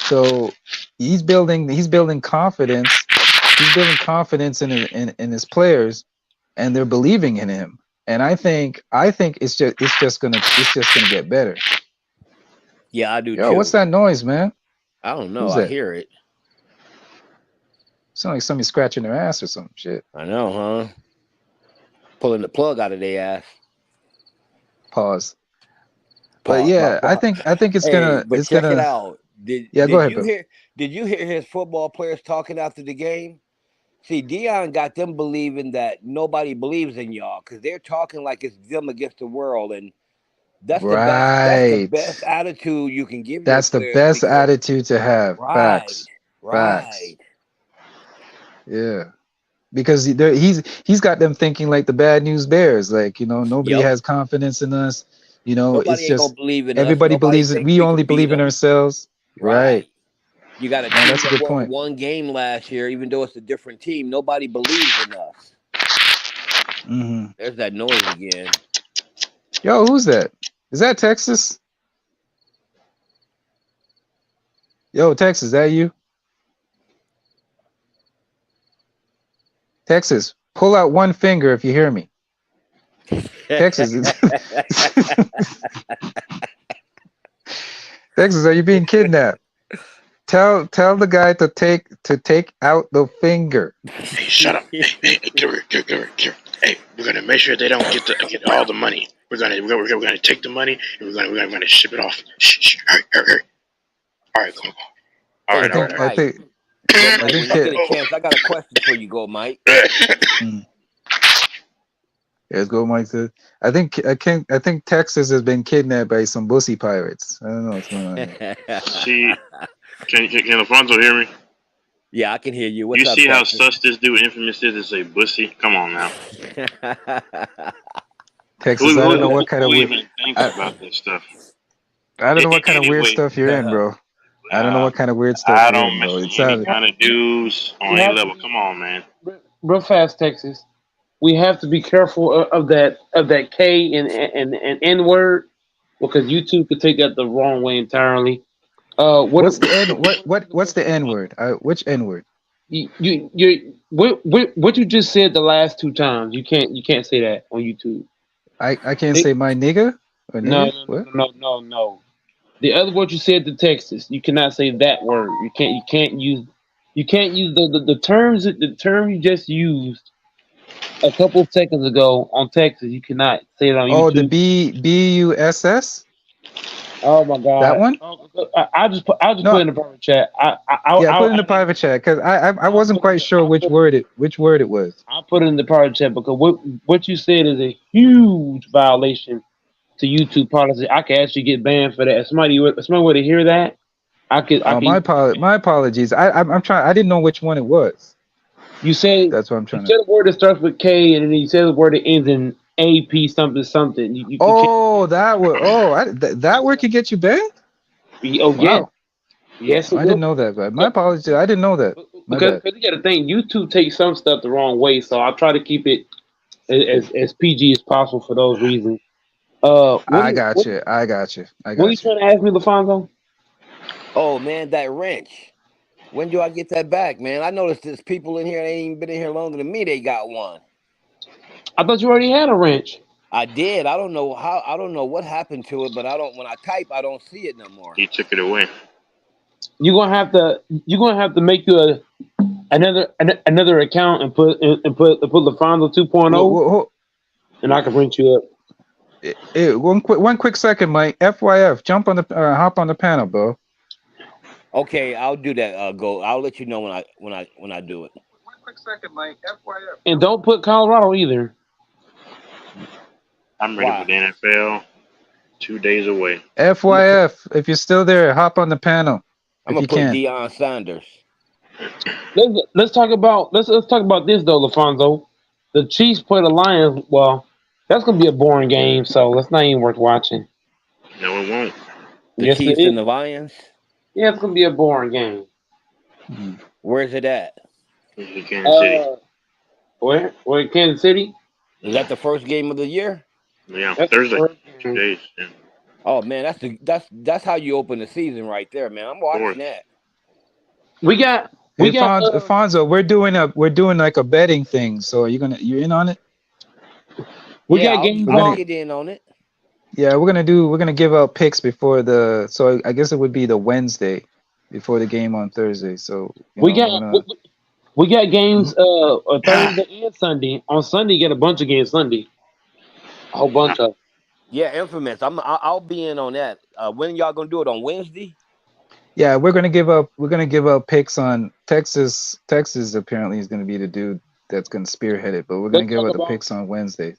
So he's building confidence. He's building confidence in his players, and they're believing in him. And I think it's just gonna get better. Yeah, I do Yo, too. what's that noise, man? I don't know. Who's I that? hear it. Sound like somebody scratching their ass or some shit. I know, huh? Pulling the plug out of their ass. Pause. But yeah, I think it's gonna. But it's check gonna. it out. Did go ahead, you bro. hear? Did you hear his football players talking after the game? See, Dion got them believing that nobody believes in y'all because they're talking like it's them against the world, and that's the best. That's the Right. best attitude you can give your That's the players best because attitude to have. right, Facts. Facts. right. Yeah. Because he's got them thinking like the bad news bears, like, nobody Yep. has confidence in us. Nobody It's ain't gonna just believe in us. everybody Nobody believes it. thinks We we only can beat believe in them. ourselves. Right. You got a No, team that's a that good won point. one game last year, even though it's a different team. Nobody believes in us. Hmm. There's that noise again. Yo, who's that? Is that Texas? Yo, Texas, is that you? Texas, pull out one finger if you hear me. Texas. Texas, are you being kidnapped? Tell the guy to take out the finger. Hey, shut up. Hey, give her. Hey, we're gonna make sure they don't get all the money. We're gonna take the money and we're gonna ship it off. Shh, hurry. All right, come on. All right. I think Go, Mike, when you get a chance, I got a question for you. Go, Mike. Yes, go, Mike. I think Texas has been kidnapped by some bussy pirates. I don't know what's going on here. See, can Alfonso hear me? Yeah, I can hear you. What's You up, see how Texas? sus this dude Infamous is to say bussy? Come on now. Texas, I don't know what kind of who weird. even thinks about this stuff. I don't know what kind of weird Anyway, stuff you're in, bro. I don't know what kind of weird stuff I you're in, don't mess bro. with It any sounds. kind of dudes on any level. Come on, man. Real fast, Texas. We have to be careful of that K and N word because YouTube could take that the wrong way entirely. What's the N? What's the N word? Which N word? What you just said the last two times. You can't say that on YouTube. I can't say my nigga or nigga. No. The other word you said to Texas, you cannot say that word. You can't use the terms. The term you just used a couple of seconds ago on Texas. You cannot say it on Oh, YouTube. the BUSS. Oh my God! That one? I just put in the private chat. Put it in the private chat because I wasn't quite sure which word it was. I put it in the private chat because what you said is a huge violation to YouTube policy. I could actually get banned for that. If somebody were to hear that, I could. My apologies. I'm trying. I didn't know which one it was. You said that's what I'm trying to. You said a word that starts with K, and then you said a word that ends in AP something. That word. That word could get you banned. Oh wow. Yeah. Yes, I didn't know that. But my apologies. I didn't know that. Because you got to think, YouTube takes some stuff the wrong way, so I try to keep it as PG as possible for those reasons. I got you. What are you trying to ask me, LaFonso? Oh man, that wrench. When do I get that back, man? I noticed there's people in here that ain't even been in here longer than me. They got one. I thought you already had a wrench. I did. I don't know how. I don't know what happened to it, but I don't. When I type, I don't see it no more. He took it away. You're gonna have to make you another account and put LaFonso 2.0, and I can bring you up. One quick second, Mike. FYF, hop on the panel, bro. Okay, I'll do that. Go. I'll let you know when I do it. One quick second, Mike. FYF. And don't put Colorado either. I'm ready for the NFL. 2 days away. FYF, if you're still there, hop on the panel. I'm gonna put Deion Sanders. Let's talk about this though, LaFonso. The Chiefs play the Lions. Well, that's gonna be a boring game, so that's not even worth watching. No, it won't. The Chiefs and the Lions. Yeah, it's gonna be a boring game. Where's it at? Kansas City. Where in Kansas City? Is that the first game of the year? Yeah, Thursday. 2 days. Yeah. Oh man, that's how you open the season right there, man. I'm watching that. We got Alfonso, we're doing like a betting thing. So you're in on it? I'll get in on it. Yeah, we're gonna give out picks before so I guess it would be the Wednesday before the game on Thursday. So we got games Thursday and Sunday. On Sunday, you get a bunch of games Sunday. A whole bunch of. Yeah, Infamous. I'll be in on that. When y'all gonna do it on Wednesday? Yeah, we're gonna give up. We're gonna give up picks on Texas. Texas apparently is gonna be the dude that's gonna spearhead it, but we're gonna Let's give talk up the about. picks on Wednesday,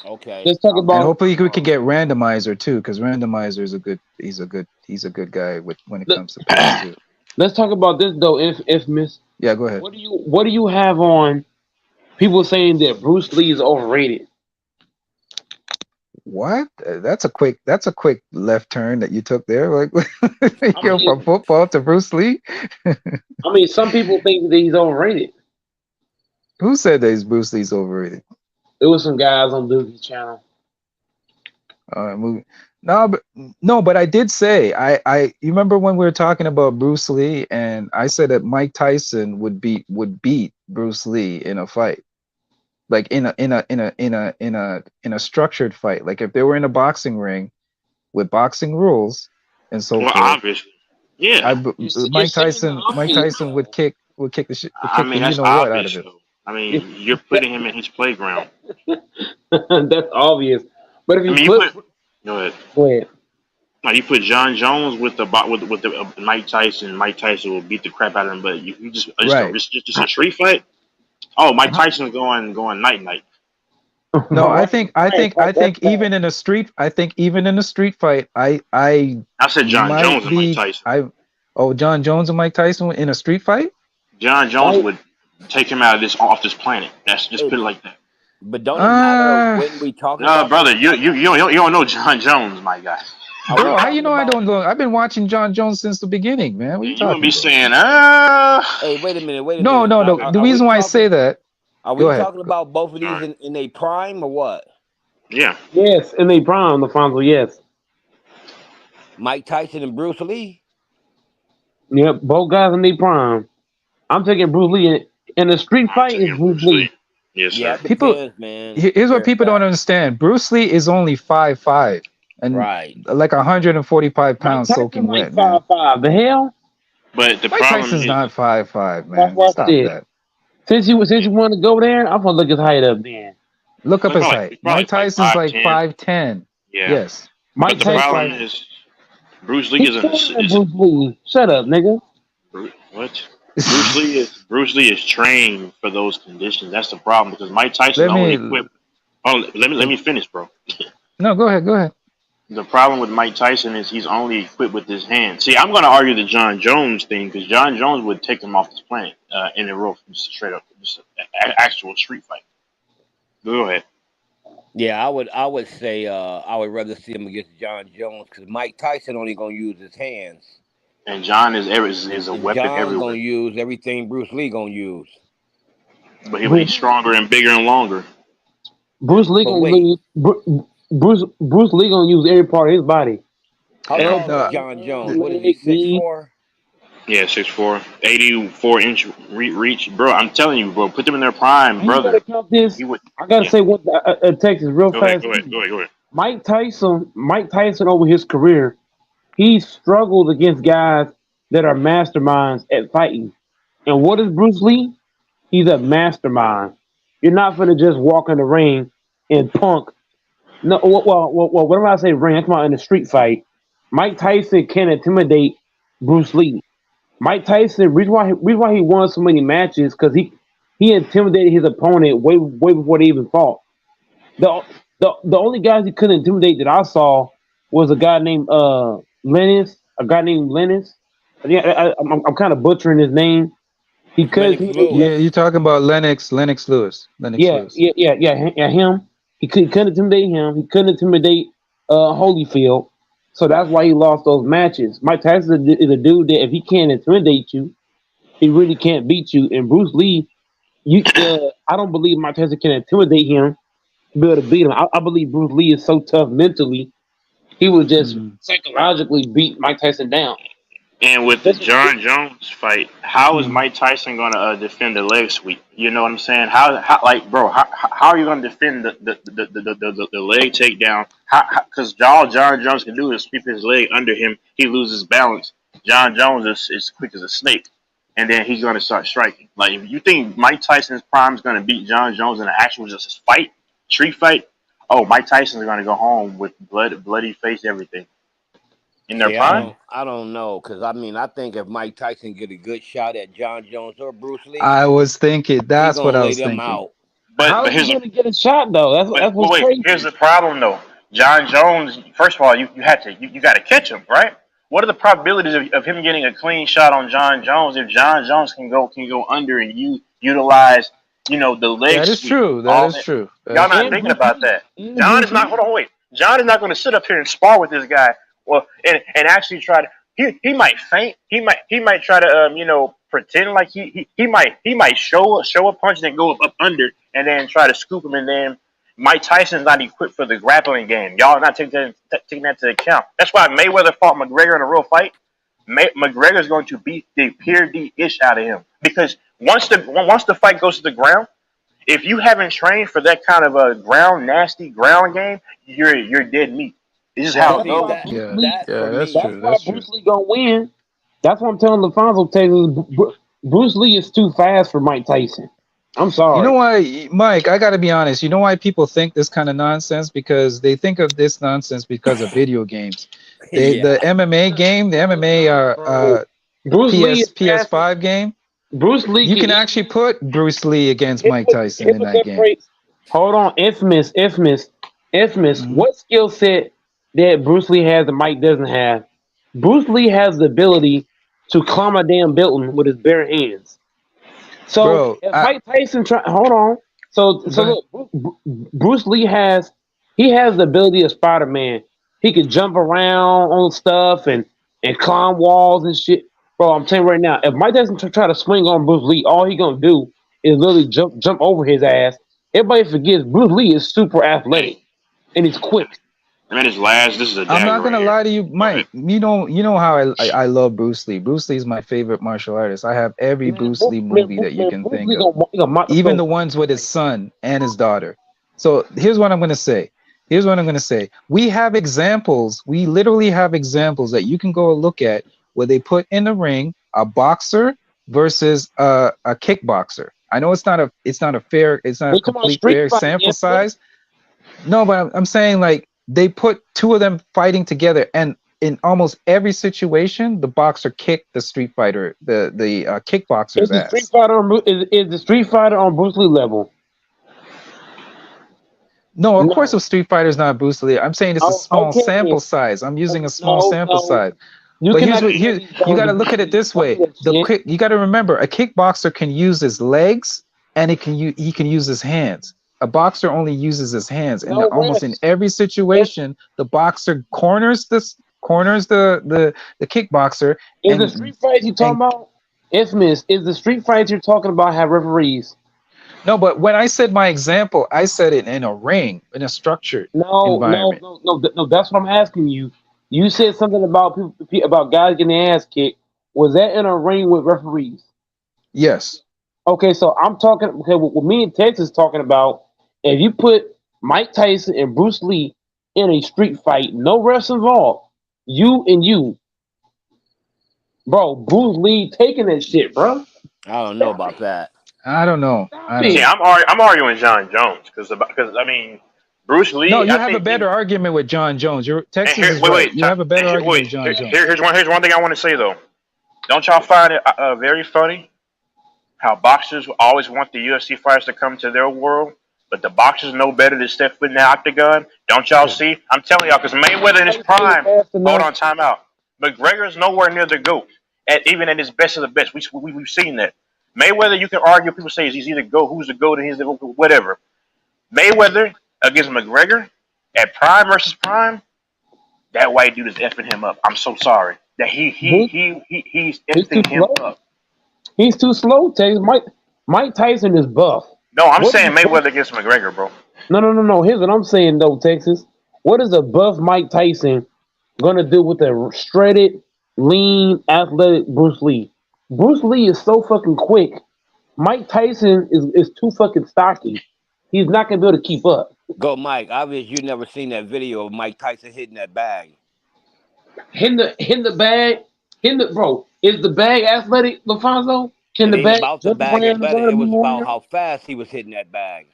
Okay. Let's talk and about. hopefully we could get randomizer too, because randomizer is a good. He's a good guy with when it let- comes to picks too. Let's talk about this though. If Miss, Yeah, go ahead. what do you have on people saying that Bruce Lee is overrated? What? That's a quick left turn that you took there. Like you I go from mean, football to Bruce Lee. some people think that he's overrated. Who said that Bruce Lee's overrated? There was some guys on Dookie's channel. Movie. No, but I did say you remember when we were talking about Bruce Lee, and I said that Mike Tyson would beat Bruce Lee in a fight, like in a structured fight, like if they were in a boxing ring with boxing rules and so Well, forth. obviously, yeah. Mike Tyson would kick the shit, I mean, that's out of obvious. him. Though. I mean, you're putting him in his playground. That's obvious. But if I you mean, go ahead. go ahead. Like you put John Jones with the Mike Tyson. Mike Tyson will beat the crap out of him. But you just a street fight. Oh, Mike Tyson going night night. No, I think even in a street fight, I said John might Jones and Mike Tyson. John Jones and Mike Tyson in a street fight? John Jones would take him out of off this planet. That's just put it like that. But don't it matter when we talk No, about brother, you don't know John Jones, my guy. Bro, how you know I don't know? I've been watching John Jones since the beginning, man. What are you talking gonna be about? saying, Hey, wait a minute. No. The reason why I say that. Are we talking about both of these in their prime or what? Yeah. Yes, in their prime, LaFonso, yes. Mike Tyson and Bruce Lee? Yep, both guys in their prime. I'm taking Bruce Lee in a street fight is Bruce Lee. Yes, sir. Yeah, People, man. Here's what people don't understand. Bruce Lee is only 5'5" and like 145 pounds soaking wet. 5'5". The hell? But the Mike problem Tyson's is not 5'5", man. Watch Stop this. that. Since you want to go there, I'm gonna look his height up then. Look up his height. probably Mike Tyson's like 5'10". 5'10". Yeah. Yes. But the problem is Bruce Lee is Bruce Lee. Shut up, nigga. What? Bruce Lee is trained for those conditions. That's the problem because Mike Tyson only equipped. Oh, let me finish, bro. No, go ahead. The problem with Mike Tyson is he's only equipped with his hands. See, I'm going to argue the John Jones thing because John Jones would take him off this planet in a real straight up, just an actual street fight. Go ahead. Yeah, I would say I would rather see him against John Jones because Mike Tyson only gonna use his hands. And John is a weapon John's everywhere. gonna use everything Bruce Lee gonna use. But he'll be stronger and bigger and longer. Bruce Lee Bruce Lee gonna use every part of his body. How tall is John Jones? What is he, 6'4"? Yeah, 6'4", 84-inch reach, bro. I'm telling you, bro. Put them in their prime, brother. You gotta count this. I gotta say one Texas real fast. Go ahead. Mike Tyson over his career, he struggled against guys that are masterminds at fighting. And what is Bruce Lee? He's a mastermind. You're not gonna just walk in the ring and punk. No, well, whenever I say ring, I come out in a street fight. Mike Tyson can intimidate Bruce Lee. Mike Tyson, reason why he won so many matches because he intimidated his opponent way before they even fought. The only guys he couldn't intimidate that I saw was a guy named Lennox. Yeah, I'm kind of butchering his name. You're talking about Lennox Lewis. Yeah, him. He couldn't intimidate him. He couldn't intimidate Holyfield. So that's why he lost those matches. Mike Tyson is a dude that if he can't intimidate you, he really can't beat you. And Bruce Lee, I don't believe Mike Tyson can intimidate him to be able to beat him. I believe Bruce Lee is so tough mentally, he would just psychologically beat Mike Tyson down. And with the John Jones fight, how is Mike Tyson going to defend the leg sweep? You know what I'm saying? How are you going to defend the leg takedown? Because all John Jones can do is sweep his leg under him. He loses balance. John Jones is quick as a snake, and then he's going to start striking. Like, if you think Mike Tyson's prime is going to beat John Jones in an actual just fight, street fight, Mike Tyson's going to go home with bloody face, everything. in their See, prime. I don't know, because I mean, I think if Mike Tyson get a good shot at John Jones or Bruce Lee, I was thinking. he That's what gonna I lay was them thinking. out. But How is he here's gonna get a shot though? That's but what's wait, crazy. here's the problem though. John Jones, first of all, you got to catch him, right? What are the probabilities of him getting a clean shot on John Jones if John Jones can go under and you utilize, the leg That is sweep, true. That all is that? true. That Y'all is not true. thinking about that. And John Bruce is not. Lee. Hold on, wait. John is not going to sit up here and spar with this guy. Well, and actually try to. He might faint. He might try to pretend like he might show a punch and then go up under and then try to scoop him, and then Mike Tyson's not equipped for the grappling game. Y'all are not taking that into account. That's why Mayweather fought McGregor in a real fight. McGregor's going to beat the pure D-ish out of him because once the fight goes to the ground, if you haven't trained for that kind of a nasty ground game, you're dead meat. This is how it goes. That's That's true. why That's true. Bruce Lee gonna win. That's what I'm telling LaFonso Taylor. Bruce Lee is too fast for Mike Tyson. I'm sorry. You know why, Mike? I got to be honest. You know why people think this kind of nonsense? Because they think of this nonsense because of video games. The MMA game, the MMA Bruce Lee is PS5 game. Bruce Lee. You can actually put Bruce Lee against Mike Tyson in that game. Hold on, Infamous. What skill set that Bruce Lee has that Mike doesn't have? Bruce Lee has the ability to climb a damn building with his bare hands. So if Mike Tyson hold on. So look, Bruce Lee has the ability of Spider-Man. He could jump around on stuff and climb walls and shit. Bro, I'm telling you right now, if Mike Tyson try to swing on Bruce Lee, all he gonna do is literally jump over his ass. Everybody forgets Bruce Lee is super athletic and he's quick. Man, this is a I'm not gonna lie to you, Mike. You know how I love Bruce Lee. Bruce Lee is my favorite martial artist. I have every Bruce Lee movie that you can think of, even the ones with his son and his daughter. So here's what I'm gonna say. We have examples. We literally have examples that you can go look at where they put in the ring a boxer versus a kickboxer. I know it's not a complete fair sample size. No, but I'm saying like they put two of them fighting together, and in almost every situation, the boxer kicked the Street Fighter, the kickboxer's ass. Is the Street Fighter on Bruce Lee level? No, of course, the Street Fighter is not Bruce Lee. I'm saying it's a small sample size. I'm using a small sample size. But you got to look at it this way. You got to remember, a kickboxer can use his legs and he can use his hands. A boxer only uses his hands, and almost in every situation, the boxer corners the kickboxer. Is the street fights you talking about? Infamous. Is the street fights you're talking about have referees? No, but when I said my example, I said it in a ring, in a structured environment. No. That's what I'm asking you. You said something about about guys getting their ass kicked. Was that in a ring with referees? Yes. Okay, so I'm talking. Okay, what me and Texas talking about. If you put Mike Tyson and Bruce Lee in a street fight, no refs involved, you and you, bro, Bruce Lee taking that shit, bro. I don't know about that. I don't know. I'm arguing John Jones because I mean Bruce Lee. No, you have a better argument with John Jones. Texas is right. You have a better argument with John Jones. Here's one thing I want to say though. Don't y'all find it very funny how boxers always want the UFC fighters to come to their world, but the boxers know better than step foot in the octagon? Don't y'all see? I'm telling y'all, because Mayweather in his prime. Hold on, time out. McGregor's nowhere near the GOAT, even at his best of the best. We've seen that. Mayweather, you can argue. People say he's either GOAT, who's the GOAT, and he's the whatever. Mayweather against McGregor at prime versus prime, that white dude is effing him up. I'm so sorry that he's effing him up. He's too slow, Texas. Mike Tyson is buff. No, I'm saying Mayweather against McGregor, bro. No. Here's what I'm saying though, Texas. What is a buff Mike Tyson gonna do with a shredded, lean, athletic Bruce Lee? Bruce Lee is so fucking quick. Mike Tyson is too fucking stocky. He's not gonna be able to keep up. Go, Mike. Obviously, you never seen that video of Mike Tyson hitting that bag. Hitting the bag. Bro, is the bag athletic, LaFonso? Can the bag about the bag? It was about how fast he was hitting that bag.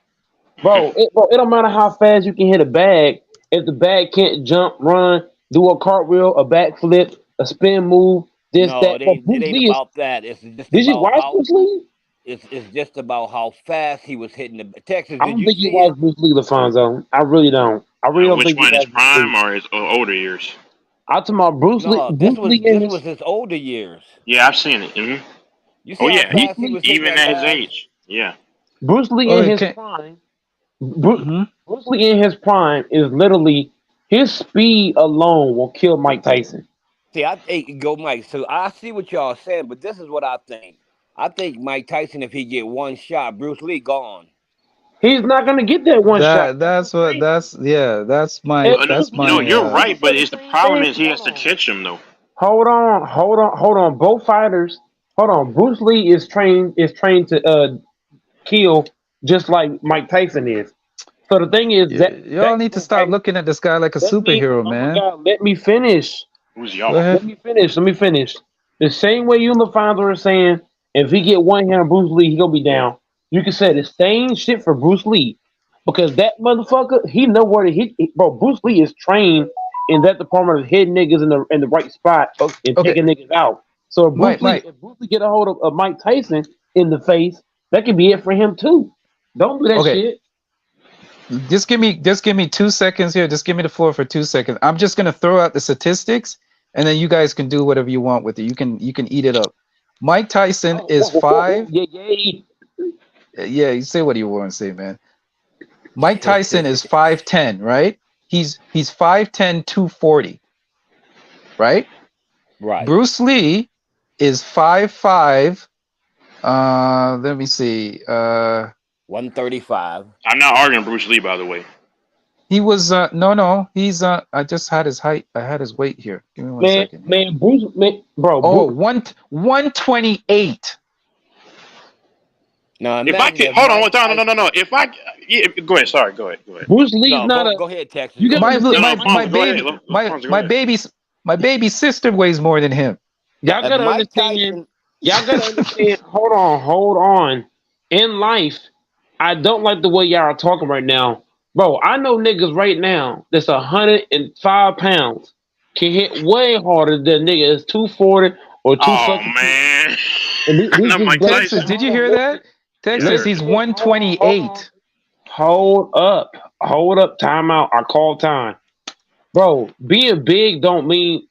Bro, it don't matter how fast you can hit a bag if the bag can't jump, run, do a cartwheel, a backflip, a spin move, this, No, that. But it Bruce ain't Lee is. about that. It's just Did you about watch how Bruce Lee? it's just about how fast he was hitting the Texas. I Did don't you think you see it? watched Bruce Lee, LaFonso. I really don't. I really don't Which think you one? His watched Bruce Lee. prime or his older years? I'm talking about Bruce Lee. No, Bruce Lee in this his was his older years. Yeah, I've seen it. You see Oh how yeah, Bruce fast he Lee, was hitting even that at his bag? age. Yeah. Bruce Lee in Okay, his prime. Bruce Lee in his prime is literally his speed alone will kill Mike Tyson. See, go Mike. So I see what y'all saying, but this is what I think. I think Mike Tyson, if he get one shot, Bruce Lee gone. He's not gonna get that one shot. That's my And that's No, my you're right, but the it's the same problem thing. is he has to catch him though. Hold on. Both fighters. Hold on. Bruce Lee is trained to kill just like Mike Tyson is. So the thing is that y'all need to stop looking at this guy like a superhero, oh my man. God, let me finish. Who's Go y'all? ahead. Let me finish. The same way you and LaFonso are saying, if he get one hand on Bruce Lee, he gonna be down. You can say the same shit for Bruce Lee. Because that motherfucker, he know where to hit. Bro, Bruce Lee is trained in that department of hitting niggas in the right spot and taking niggas out. So if Bruce Lee get a hold of Mike Tyson in the face, that could be it for him too. Don't do that shit. Just give me 2 seconds here. Just give me the floor for 2 seconds. I'm just gonna throw out the statistics, and then you guys can do whatever you want with it. You can eat it up. Mike Tyson is 5. Yeah, you say what you want to say, man. Mike Tyson is 5'10", right? He's 5'10", 240, right? Right. Bruce Lee is 5'5". Let me see. 135. I'm not arguing Bruce Lee, by the way. He was no. He's I just had his height. I had his weight here. Give me 1 second. Bruce, bro. Oh, 128. No, If I could hold on, no. If I go ahead. Sorry, go ahead. Bruce Lee's not a. Go ahead, Texas. You got my baby sister weighs more than him. Y'all gotta understand. Y'all gotta understand. Hold on. In life, I don't like the way y'all are talking right now, bro. I know niggas right now that's 105 pounds can hit way harder than nigga that's 240 or 240. Oh man. Texas, did you hear that? Texas, he's 128. Hold up. Time out. I call time, bro. Being big don't mean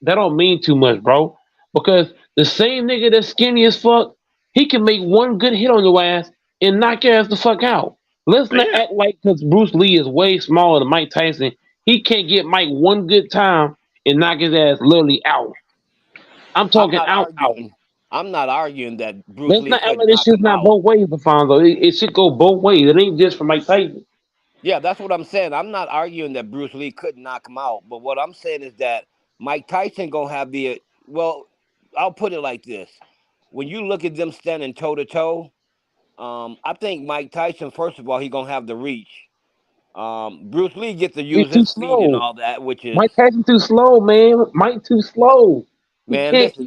too much, bro. Because the same nigga that's skinny as fuck, he can make one good hit on your ass and knock your ass the fuck out. Let's not act like because Bruce Lee is way smaller than Mike Tyson, he can't get Mike one good time and knock his ass literally out. I'm talking out. I'm not arguing that Bruce Let's Lee not act couldn't like this knock shit's him not out. both ways, LaFonso. It should go both ways. It ain't just for Mike Tyson. Yeah, that's what I'm saying. I'm not arguing that Bruce Lee couldn't knock him out, but what I'm saying is that Mike Tyson gonna have I'll put it like this. When you look at them standing toe to toe, I think Mike Tyson, first of all, he gonna have the reach. Bruce Lee gets to use his speed and all that, which is Mike Tyson too slow, man. Mike too slow. man. Listen,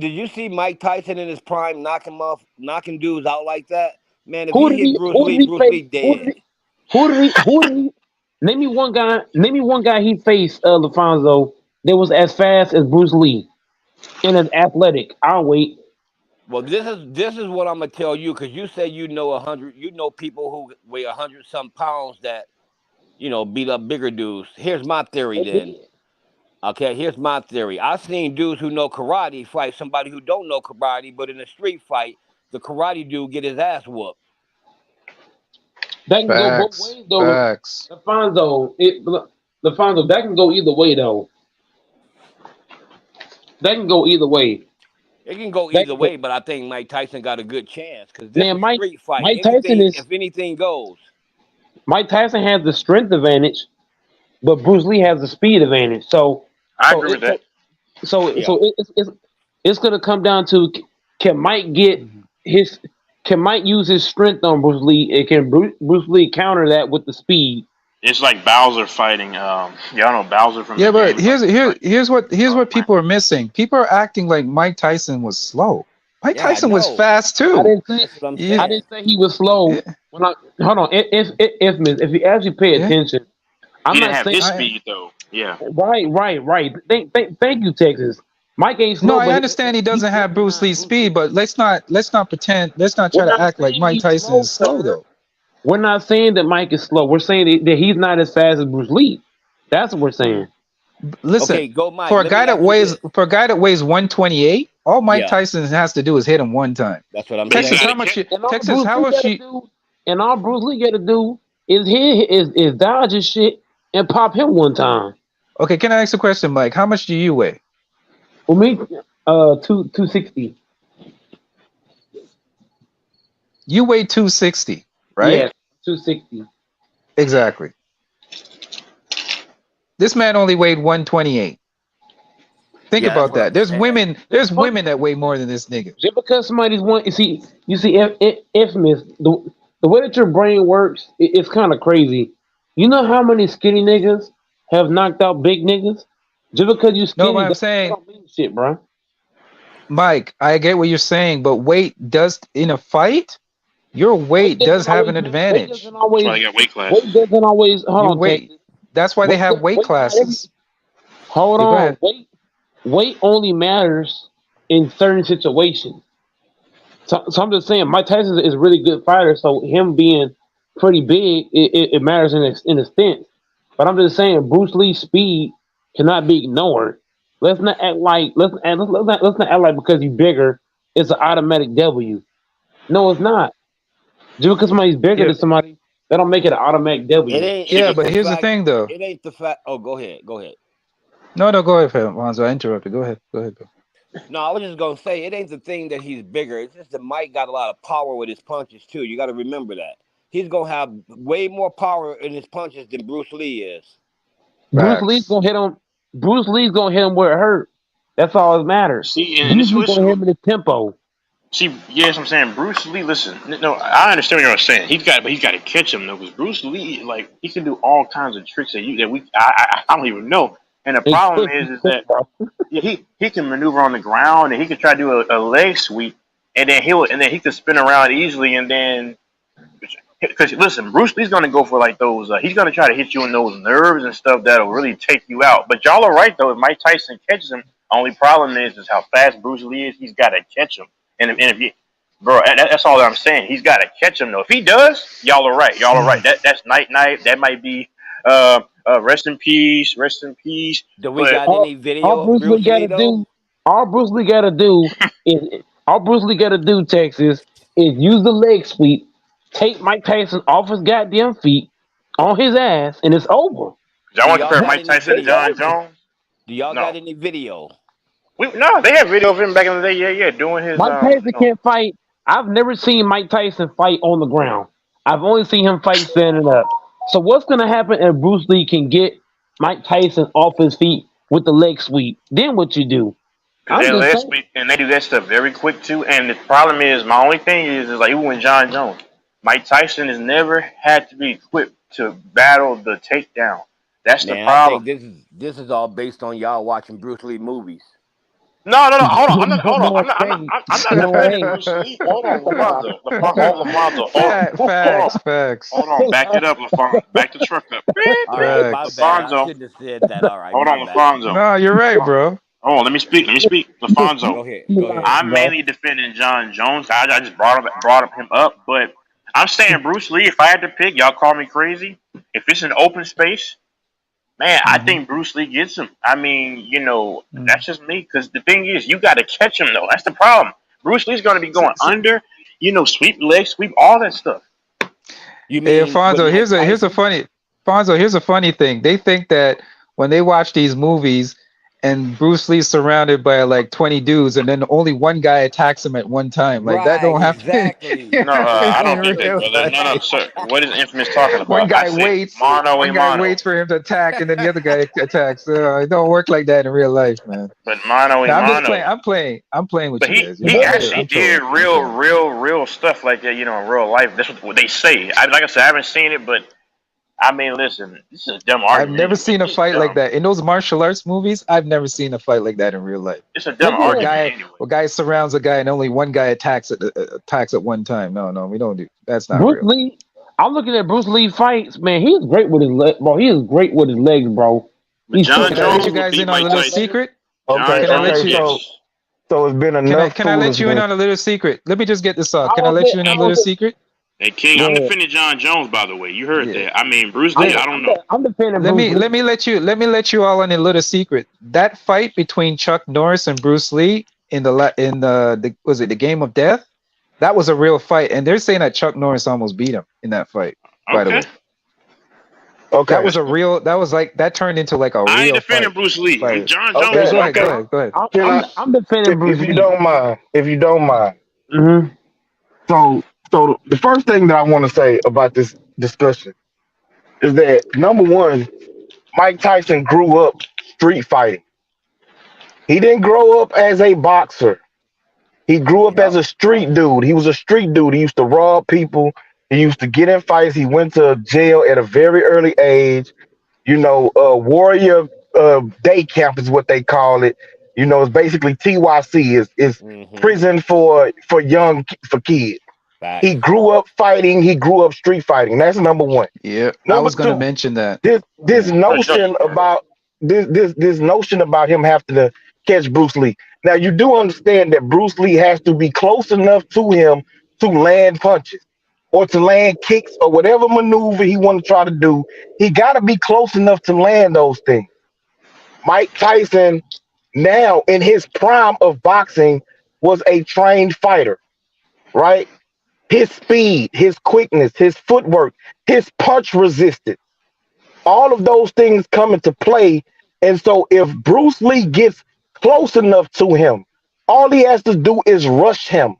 did you see Mike Tyson in his prime knocking dudes out like that? Man, if he hit Bruce Lee dead. Who did he? Name me one guy he faced, LaFonso, that was as fast as Bruce Lee and as athletic. I'll wait. Well, this is what I'm gonna tell you, because you say you know 100. You know people who weigh 100-some pounds that beat up bigger dudes. Here's my theory then. Okay, here's my theory. I've seen dudes who know karate fight somebody who don't know karate, but in a street fight, the karate dude get his ass whooped. That can go both ways, though. LaFonso, that can go either way, though. That can go either way. It can go either way, but I think Mike Tyson got a good chance because this Man, is Mike- street fight. Mike Tyson is- if anything goes. Mike Tyson has the strength advantage, but Bruce Lee has the speed advantage. So I agree with that. So it's gonna come down to can Mike use his strength on Bruce Lee, and can Bruce Lee counter that with the speed? It's like Bowser fighting. Y'all know Bowser from. Yeah, the but game. here's what people are missing. People are acting like Mike Tyson was slow. Mike Tyson was fast too. I didn't say he was slow. Hold on, if you actually pay attention, I'm He didn't not have saying his speed though. Yeah. Right. Thank you, Texas. Mike ain't slow. No, I but understand he doesn't have Bruce Lee's speed, but let's not pretend. Let's not try We're to not act like saying Mike he's Tyson is slow sir. though. We're not saying that Mike is slow. We're saying that he's not as fast as Bruce Lee. That's what we're saying. Listen, Okay, go, Mike. for a Let me guy that ask you weighs this. 128, all Mike Yeah, Tyson has to do is hit him one time. that's what I'm But he's Texas, saying. how much? And all Texas, Bruce how Lee much? gotta do, and all Bruce Lee gotta do is dodge his shit and pop him one time. Okay, can I ask a question, Mike? How much do you weigh? For me, 260. You weigh 260, right? Yeah, 260. Exactly. This man only weighed 128. Think Yeah, that's about what I'm that. There's saying. women that weigh more than this nigga. Just because somebody's one, you see, infamous. The way that your brain works, it's kind of crazy. You know how many skinny niggas have knocked out big niggas? Just because you skinny, No, what I'm that saying, don't mean shit, bro. Mike, I get what you're saying, but weight does in a fight, your weight does have an advantage. That's why they got weight classes. Weight doesn't always. Hold You on, weight. Texas. That's why they have weight not every- classes. Hold Yeah, go on, ahead. weight only matters in certain situations. So I'm just saying, Mike Tyson is a really good fighter, so him being pretty big, it matters in a sense. But I'm just saying, Bruce Lee's speed cannot be ignored. Let's not act like let's not act like because he's bigger, it's an automatic W. No, it's not. Just because somebody's bigger Yeah, than somebody, that don't make it an automatic It W. ain't. yeah, ain't but the here's the fact. thing, though. It ain't the fact. Oh, go ahead. Go ahead. No, go ahead, Alonzo. I interrupted. Go ahead. Go. No, I was just gonna say it ain't the thing that he's bigger. It's just that Mike got a lot of power with his punches too. You got to remember that he's gonna have way more power in his punches than Bruce Lee is. Bruce Lee's gonna hit him. Bruce Lee's gonna hit him where it hurt. That's all that matters. See, and Bruce this Lee's was gonna hit him in the tempo. see, yes, I'm saying Bruce Lee. Listen, no, I understand what you're saying. He's got to catch him though, because Bruce Lee, like, he can do all kinds of tricks I don't even know. And the problem is that he can maneuver on the ground and he can try to do a leg sweep, and then he can spin around easily, and then because listen, Bruce Lee's gonna go for like those. He's gonna try to hit you in those nerves and stuff that'll really take you out. But y'all are right though. If Mike Tyson catches him, only problem is how fast Bruce Lee is. He's got to catch him, and if you, bro, that's all that I'm saying. He's got to catch him though. If he does, y'all are right. Y'all are right. That's night. That might be rest in peace. Do we got any video All of Bruce Bruce Lee gotta Lee though? do. All Bruce Lee gotta do Texas, is use the leg sweep, take Mike Tyson off his goddamn feet, on his ass, and it's over. Y'all want to y'all compare got Mike any Tyson to video? John Jones? Do y'all No. got any video? No, they have video of him back in the day. Yeah, doing his. Mike Tyson can't fight. I've never seen Mike Tyson fight on the ground. I've only seen him fight standing up. So what's gonna happen if Bruce Lee can get Mike Tyson off his feet with the leg sweep? Then what you do? They leg sweep, and they do that stuff very quick too. And the problem is, my only thing is like even with John Jones, Mike Tyson has never had to be equipped to battle the takedown. That's the Man, problem. I think this is all based on y'all watching Bruce Lee movies. No. Hold on. I'm not defending Bruce Lee. Hold on, Lafonso. Facts. Hold on. Back it up, Lafonso. Back the truck up. All right, my bad. I Lafonso. shouldn't have said that. All right, Hold on, my bad. Lafonso. No, you're right, bro. Oh, let me speak. Lafonso. Go ahead. I'm mainly defending John Jones. I just brought him up, but I'm saying Bruce Lee. If I had to pick, y'all call me crazy. If it's an open space, man, I think Bruce Lee gets him. I mean, that's just me. Because the thing is, you got to catch him though. That's the problem. Bruce Lee's going to be going under. Sweep leg, sweep all that stuff. Hey, Alfonso, here's a funny thing. They think that when they watch these movies and Bruce Lee's surrounded by like 20 dudes and then only one guy attacks him at one time. Like that don't happen. Exactly. No, I don't think that, brother. No, sir. What is Infamous talking about? One guy waits. One guy waits for him to attack, and then the other guy attacks. It don't work like that in real life, man. But mano. I'm playing with but you guys. He actually did real stuff like that, in real life. That's what they say. Like I said, I haven't seen it, but I mean, listen, this is a dumb argument. I've never seen a fight like that. In those martial arts movies, I've never seen a fight like that in real life. It's a dumb argument. A guy surrounds a guy and only one guy attacks at one time. No, we don't do. That's not Bruce real. Lee. I'm looking at Bruce Lee fights, man. He's great with his leg, bro. He is great with his legs, bro. He's John Can I let Jones you would guys beat in on a Mike little Tyson. secret? Okay, Can I let okay, you? so it's been enough. Can I let you in on a little secret? Let me just get this off. Can I let you in on a little secret? Hey King, Go I'm ahead. defending John Jones, by the way. You heard Yeah. that. I mean Bruce Lee, I don't know. I'm defending Let Bruce me let you all in a little secret. That fight between Chuck Norris and Bruce Lee in the was it the Game of Death? That was a real fight, and they're saying that Chuck Norris almost beat him in that fight. By the way, Okay. that turned into like a real I ain't defending fight. Bruce Lee. Fight. John Okay, Jones. Go ahead. I'm defending Bruce if Lee. you don't mind. Mm-hmm. So the first thing that I want to say about this discussion is that number one, Mike Tyson grew up street fighting. He didn't grow up as a boxer. He grew up as a street dude. He was a street dude. He used to rob people. He used to get in fights. He went to jail at a very early age. Warrior day camp is what they call it. It's basically TYC is prison for kids. Facts. He grew up fighting. He grew up street fighting. That's number one. Yeah, I Number was going to two, mention that. this notion about this notion about him having to catch Bruce Lee. Now you do understand that Bruce Lee has to be close enough to him to land punches or to land kicks or whatever maneuver he want to try to do. He got to be close enough to land those things. Mike Tyson, now in his prime of boxing, was a trained fighter, right? His speed, his quickness, his footwork, his punch resistance, all of those things come into play. And so if Bruce Lee gets close enough to him, all he has to do is rush him,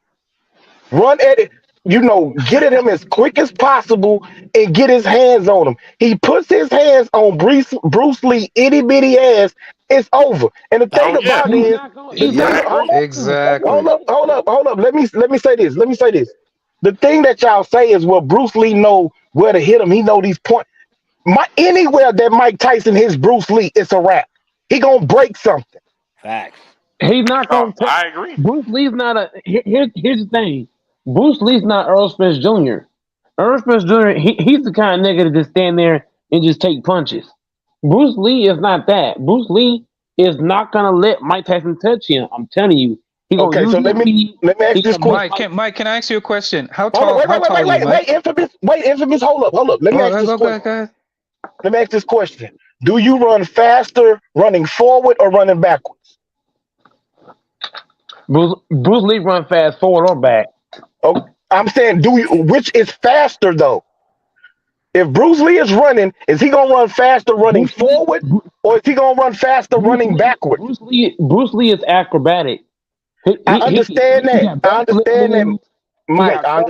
run at it, get at him as quick as possible and get his hands on him. He puts his hands on Bruce Lee itty bitty ass, it's over. And the thing about it is, exactly. Hold up. Let me say this. The thing that y'all say is, well, Bruce Lee know where to hit him. He know these points. Anywhere that Mike Tyson hits Bruce Lee, it's a wrap. He gonna break something. Facts. He's not going to. I agree. Bruce Lee's not a. Here's the thing. Bruce Lee's not Earl Spence Jr. Earl Spence Jr. He's the kind of nigga to just stand there and just take punches. Bruce Lee is not that. Bruce Lee is not gonna let Mike Tyson touch him. I'm telling you. Okay, so let me ask this question. Mike, can I ask you a question? How tall? Wait, infamous. Hold up. Let me ask this question. Let me ask this question. Do you run faster running forward or running backwards? Bruce Lee run fast forward or back. Oh, I'm saying, which is faster though? If Bruce Lee is running, is he gonna run faster running forward, or is he gonna run faster running backward? Bruce Lee is acrobatic. I understand that. Mike, I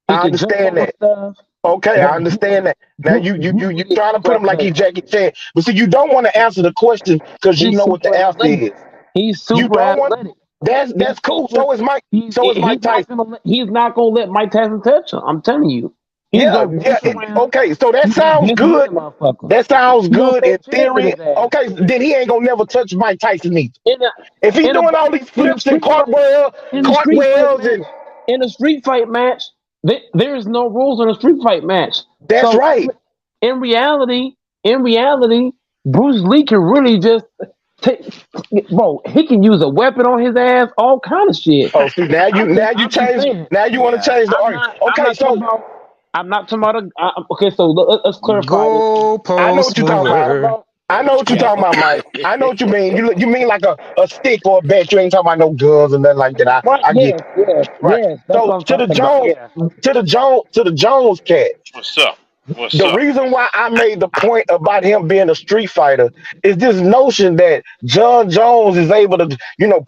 understand that. Okay, I understand that. Now you trying to put him like he's Jackie Chan, but see, you don't want to answer the question because you know what the answer is. He's super athletic. That's cool. So is Mike. Mike Tyson. He's not gonna let Mike Tyson touch him. I'm telling you. Okay, so that sounds good. That sounds good in theory. Okay, then he ain't gonna never touch Mike Tyson either. If he's doing all these flips and cartwheels and in a street fight match, there's no rules in a street fight match. That's right. In reality, Bruce Lee can really just he can use a weapon on his ass, all kind of shit. Oh, see, now you change. Now you want to change the argument. Okay, so. I'm not talking about okay, so let's clarify. I know what you're talking about. I know what you're talking about, Mike. I know what you mean. You mean like a stick or a bat. You ain't talking about no guns and nothing like that. I get it. Right. So to the Jones cat. What's up? The reason why I made the point about him being a street fighter is this notion that John Jones is able to,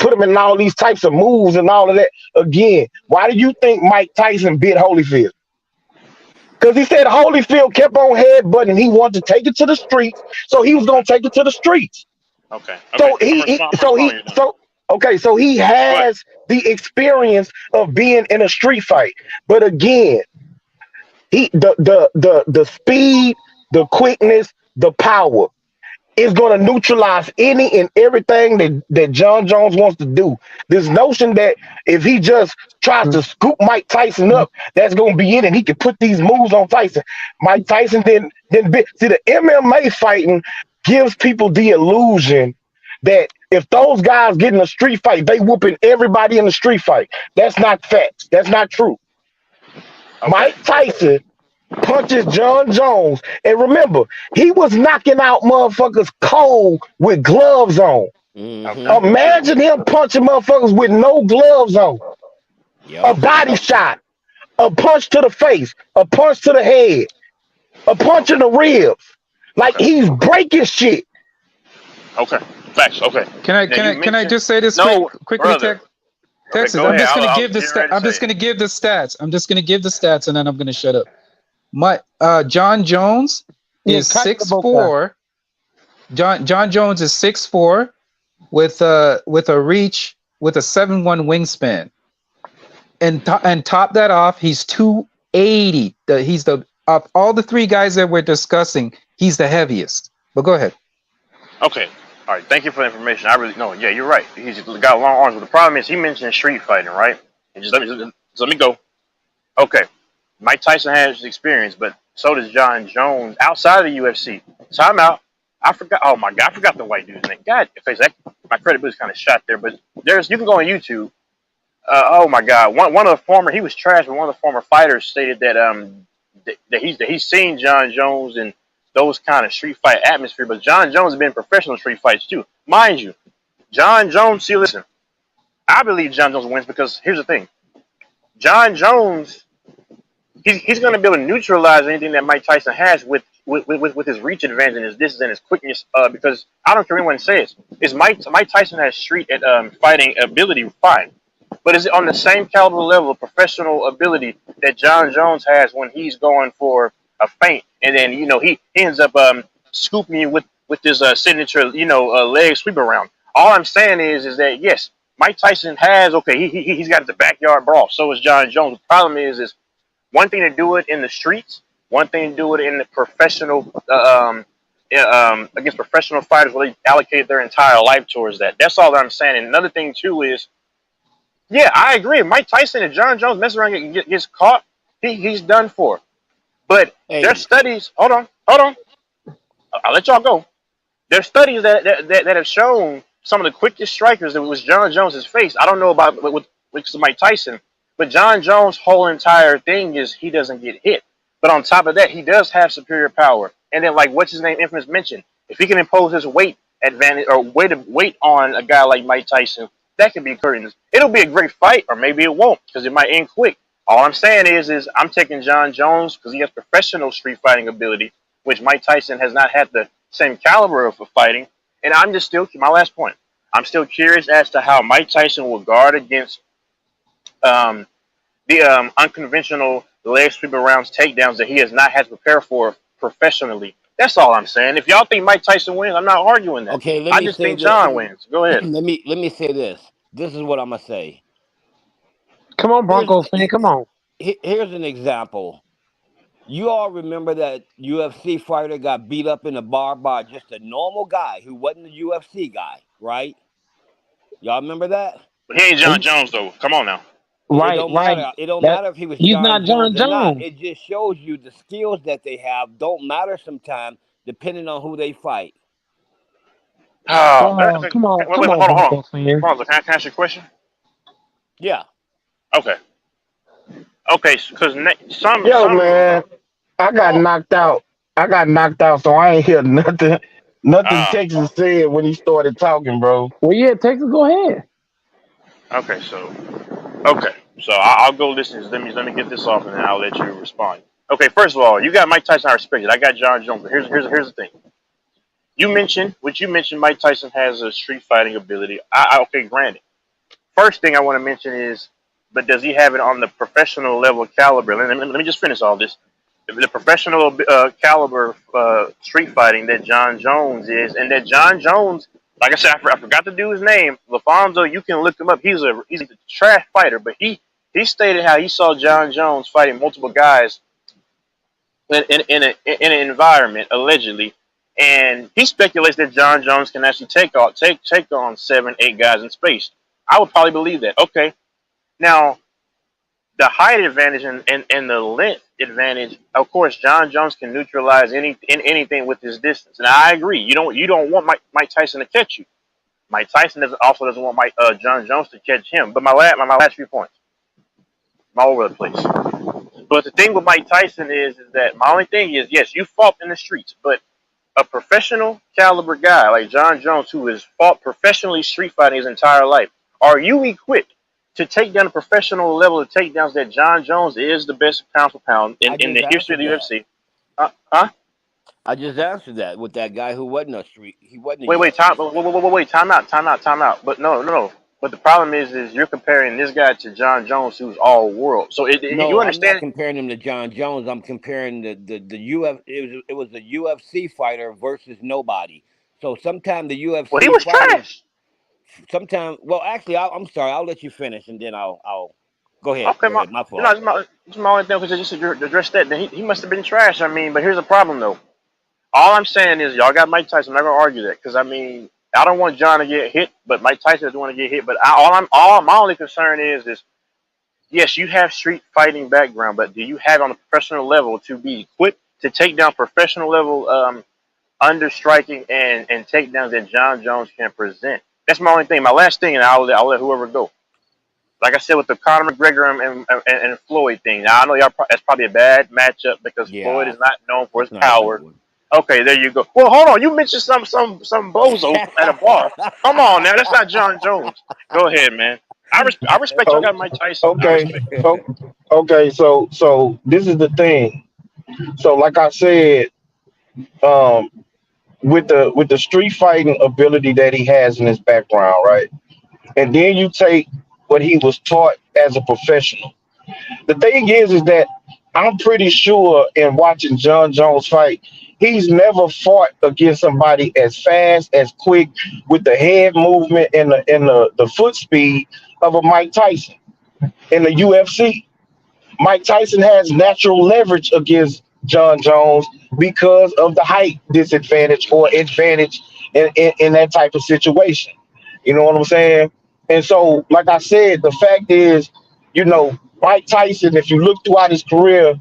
put him in all these types of moves and all of that. Again, why do you think Mike Tyson beat Holyfield? Because he said Holyfield kept on headbutting. He wanted to take it to the streets, so he was going to take it to the streets. Okay. So he has the experience of being in a street fight. But again, the speed, the quickness, the power is going to neutralize any and everything that John Jones wants to do. This notion that if he just tries to scoop Mike Tyson up, that's going to be it, and he can put these moves on Tyson. Mike Tyson see the MMA fighting gives people the illusion that if those guys get in a street fight, they whooping everybody in the street fight. That's not facts. That's not true. Mike Tyson punches John Jones. And remember, he was knocking out motherfuckers cold with gloves on. Imagine him punching motherfuckers with no gloves on. A body shot, a punch to the face, a punch to the head, a punch in the ribs. Like he's breaking shit. Okay. Facts. Okay. Can I just say this quickly, Texas? I'm just gonna give the stats. I'm just gonna give the stats, and then I'm gonna shut up. John Jones is 6'4". John Jones is 6'4", with a reach with a 7'1" wingspan, and top that off, he's 280. He's the of all the three guys that we're discussing, he's the heaviest. But go ahead. Okay. All right. Thank you for the information. I really know. Yeah, you're right. He's got long arms, but the problem is he mentioned street fighting, right? And just let me go. Okay. Mike Tyson has experience, but so does John Jones outside of the UFC. Time out. I forgot. Oh my God, I forgot the white dude's name. God, my credibility is kind of shot there. But you can go on YouTube. Oh my God, one of the former, he was trash, but one of the former fighters stated that he's seen John Jones in those kind of street fight atmosphere. But John Jones has been in professional street fights too, mind you. John Jones. See, listen, I believe John Jones wins because here's the thing. John Jones. He's going to be able to neutralize anything that Mike Tyson has with his reach advantage and his distance and his quickness. Because I don't care what anyone says, Mike Tyson has street fighting ability, fine, but is it on the same caliber level of professional ability that John Jones has when he's going for a feint and then he ends up scooping you with his signature leg sweep around? All I'm saying is that yes, Mike Tyson has he's got the backyard brawl. So is John Jones. The problem is one thing to do it in the streets, one thing to do it in the professional, against professional fighters where they allocate their entire life towards that. That's all that I'm saying. And another thing too is, yeah, I agree. If Mike Tyson and John Jones mess around and gets caught, he's done for. But there's studies. Hold on. I'll let y'all go. There's studies that have shown some of the quickest strikers that was John Jones's face. I don't know about with Mike Tyson. But John Jones' whole entire thing is he doesn't get hit. But on top of that, he does have superior power. And then, like, what's his name? Infamous mentioned. If he can impose his weight advantage or weight on a guy like Mike Tyson, that could be curtains. It'll be a great fight, or maybe it won't, because it might end quick. All I'm saying is I'm taking John Jones because he has professional street fighting ability, which Mike Tyson has not had the same caliber of fighting. And I'm just my last point. I'm still curious as to how Mike Tyson will guard against the unconventional leg sweep around takedowns that he has not had to prepare for professionally. That's all I'm saying. If y'all think Mike Tyson wins, I'm not arguing that. Okay, I just think John wins. Go ahead. Let me say this. This is what I'm gonna say. Come on, Broncos fan. Come on. Here's an example. You all remember that UFC fighter got beat up in a bar by just a normal guy who wasn't a UFC guy, right? Y'all remember that? But he ain't John Jones though. Come on now. Right. It don't matter if he was. He's not John Jones. Not. It just shows you the skills that they have don't matter sometimes, depending on who they fight. Come on. Hold on. Can I ask you a question? Yeah. Okay. Because man, I got knocked out. So I ain't hear nothing. Texas said when he started talking, bro. Well, yeah, Texas, go ahead. Okay, so I'll go listen. Let me get this off, and then I'll let you respond. Okay, first of all, you got Mike Tyson. I respect it. I got John Jones. But here's the thing. You mentioned Mike Tyson has a street fighting ability. Okay, granted. First thing I want to mention is, but does he have it on the professional level caliber? Let me just finish all this. The professional caliber street fighting that John Jones is, and that John Jones, like I said, I forgot to do his name. LaFonso, you can look him up. He's a trash fighter, but he stated how he saw John Jones fighting multiple guys in an environment allegedly, and he speculates that John Jones can actually take on 7-8 guys in space. I would probably believe that. Okay, now the height advantage and the length advantage, of course, John Jones can neutralize anything with his distance. And I agree. You don't want Mike Tyson to catch you. Mike Tyson also doesn't want John Jones to catch him. But my last few points, I'm all over the place. But the thing with Mike Tyson is that my only thing is, yes, you fought in the streets, but a professional caliber guy like John Jones, who has fought professionally street fighting his entire life, are you equipped to take down a professional level of takedowns that John Jones is the best pound for pound in the history of the UFC? Huh? I just answered that with that guy who wasn't a street. He wasn't. Wait, time out. But no. But the problem is you're comparing this guy to John Jones, who's all world. So No, you I'm understand? not comparing him to John Jones. I'm comparing the UFC. It was a UFC fighter versus nobody. So sometimes the UFC. Well, he was trash. Sometimes, well, actually, I'm sorry. I'll let you finish, and then I'll go ahead. Okay, Go ahead. My fault. it's my only thing because just to address that. Then he must have been trash. I mean, but here's the problem though. All I'm saying is y'all got Mike Tyson. I'm not gonna argue that because I mean I don't want John to get hit, but Mike Tyson doesn't want to get hit. But my only concern is yes, you have street fighting background, but do you have on a professional level to be equipped to take down professional level under striking and takedowns that John Jones can present? That's my only thing. My last thing, and I'll let whoever go. Like I said with the Conor McGregor and Floyd thing. Now I know that's probably a bad matchup because Floyd is not known for his power. Okay, there you go. Well, hold on. You mentioned some bozo at a bar. Come on now, that's not John Jones. Go ahead, man. I respect you got Mike Tyson. Okay. So this is the thing. So like I said, with the street fighting ability that he has in his background, right? And then you take what he was taught as a professional. The thing is that I'm pretty sure in watching John Jones fight, he's never fought against somebody as fast, as quick, with the head movement and the foot speed of a Mike Tyson in the UFC. Mike Tyson has natural leverage against John Jones because of the height disadvantage or advantage in that type of situation. You know what I'm saying? And so, like I said, the fact is, Mike Tyson, if you look throughout his career,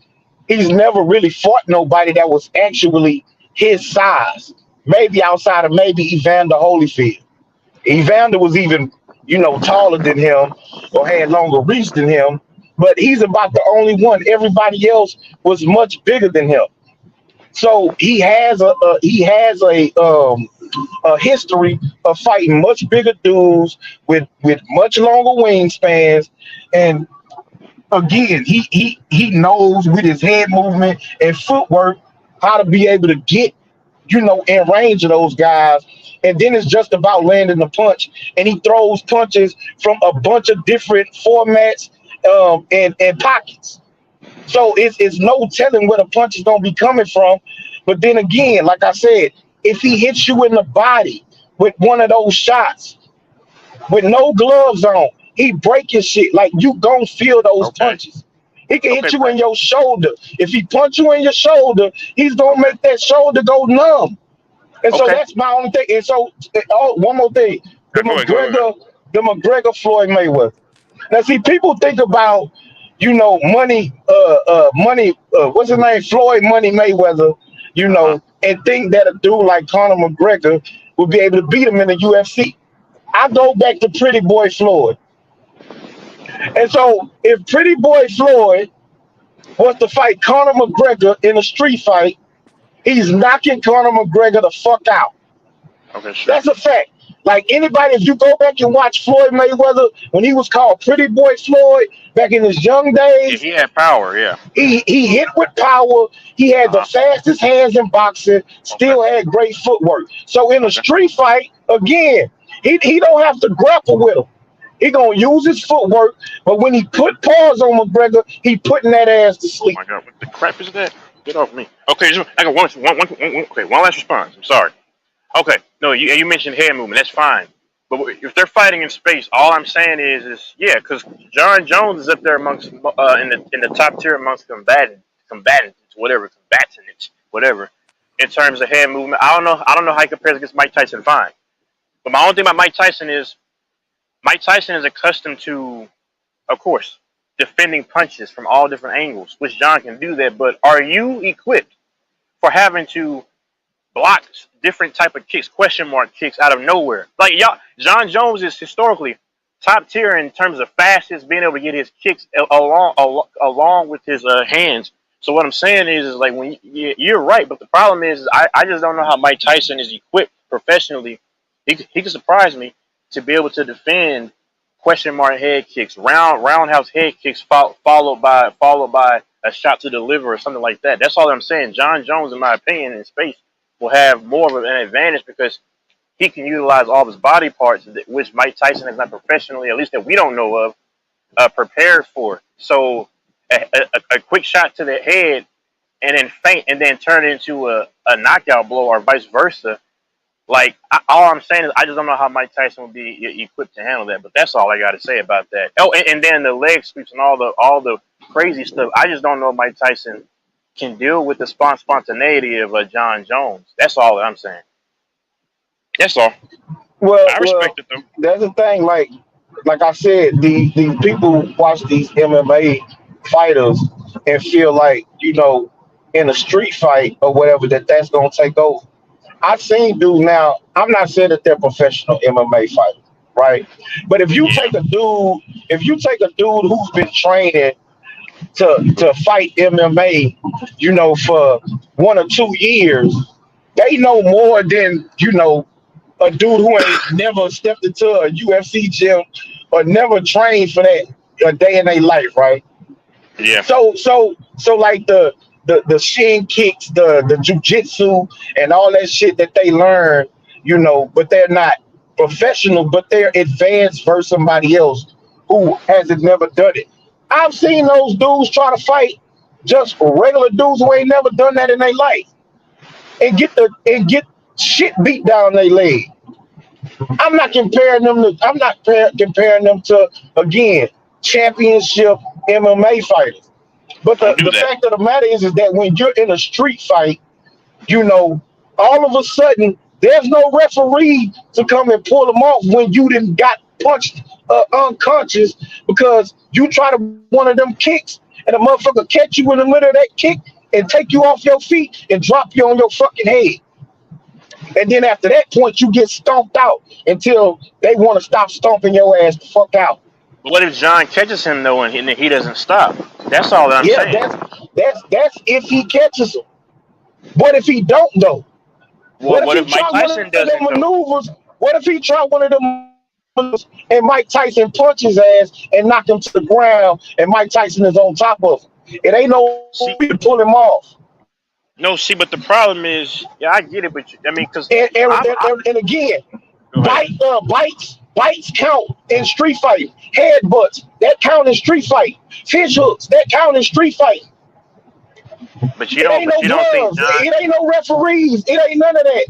he's never really fought nobody that was actually his size. Maybe outside of Evander Holyfield. Evander was even, taller than him or had longer reach than him, but he's about the only one. Everybody else was much bigger than him. So he has a history of fighting much bigger dudes with much longer wingspans, and again, he knows with his head movement and footwork how to be able to get, in range of those guys. And then it's just about landing the punch. And he throws punches from a bunch of different formats and pockets. So it's no telling where the punch is going to be coming from. But then again, like I said, if he hits you in the body with one of those shots with no gloves on, he break your shit. Like, you gon' feel those punches. He can hit you in your shoulder. If he punch you in your shoulder, he's gonna make that shoulder go numb. And so that's my only thing. And so, one more thing: the McGregor Floyd Mayweather. Now, see, people think about money. What's his name? Floyd Money Mayweather. And think that a dude like Conor McGregor will be able to beat him in the UFC. I go back to Pretty Boy Floyd. And so, if Pretty Boy Floyd was to fight Conor McGregor in a street fight, he's knocking Conor McGregor the fuck out. Okay, sure. That's a fact. Like, anybody, if you go back and watch Floyd Mayweather when he was called Pretty Boy Floyd back in his young days, he had power. Yeah, he hit with power. He had the fastest hands in boxing. Still had great footwork. So in a street fight, again, he don't have to grapple with him. He gonna use his footwork, but when he put paws on McGregor, he putting that ass to sleep. Oh my God, what the crap is that? Get off me. Okay, I got one last response. I'm sorry. Okay, no, you mentioned head movement. That's fine. But if they're fighting in space, all I'm saying is yeah, because John Jones is up there amongst in the top tier amongst combatants, whatever. In terms of head movement, I don't know how he compares against Mike Tyson. Fine, but my only thing about Mike Tyson is accustomed to, of course, defending punches from all different angles, which John can do that. But are you equipped for having to block different type of kicks, question mark kicks out of nowhere? Like y'all, John Jones is historically top tier in terms of fastest, being able to get his kicks along with his hands. So what I'm saying is like when you're right, but the problem is I just don't know how Mike Tyson is equipped professionally. He can surprise me to be able to defend question mark head kicks, roundhouse head kicks, followed by a shot to deliver or something like that. That's all I'm saying. John Jones, in my opinion, in space will have more of an advantage because he can utilize all of his body parts, which Mike Tyson has not professionally, at least that we don't know of, prepared for. So a quick shot to the head and then feint and then turn it into a knockout blow or vice versa. Like, all I'm saying is I just don't know how Mike Tyson will be equipped to handle that. But that's all I got to say about that. Oh, and then the leg sweeps and all the crazy stuff. I just don't know if Mike Tyson can deal with the spontaneity of John Jones. That's all I'm saying. That's all. Well, I respect it though. That's the thing. Like I said, the people watch these MMA fighters and feel like, you know, in a street fight or whatever, that's gonna take over. I've seen dudes now. I'm not saying that they're professional MMA fighters, right? But if you take a dude who's been training to fight MMA, you know, for 1 or 2 years, they know more than, you know, a dude who ain't never stepped into a UFC gym or never trained for that a day in their life, right? Yeah. So like the shin kicks, the jujitsu and all that shit that they learn, you know, but they're not professional, but they're advanced versus somebody else who hasn't never done it. I've seen those dudes try to fight just regular dudes who ain't never done that in their life and get shit beat down their leg. I'm not comparing them to again championship MMA fighters. But the fact of the matter is that when you're in a street fight, you know, all of a sudden there's no referee to come and pull them off when you didn't got punched unconscious because you try to one of them kicks and a motherfucker catch you in the middle of that kick and take you off your feet and drop you on your fucking head. And then after that point, you get stomped out until they want to stop stomping your ass the fuck out. But what if John catches him though and he doesn't stop? That's all that I'm saying. That's if he catches him. What if he don't though? Well, what if Mike Tyson doesn't maneuvers? What if he try one of them maneuvers and Mike Tyson punches his ass and knock him to the ground and Mike Tyson is on top of him? It ain't no way to pull him off. No, see, but the problem is, yeah, I get it, but I mean, because and again, bites count in street fighting. Headbutts that count in street fight. Fish hooks that count in street fight. But you don't think John, it ain't no referees. It ain't none of that.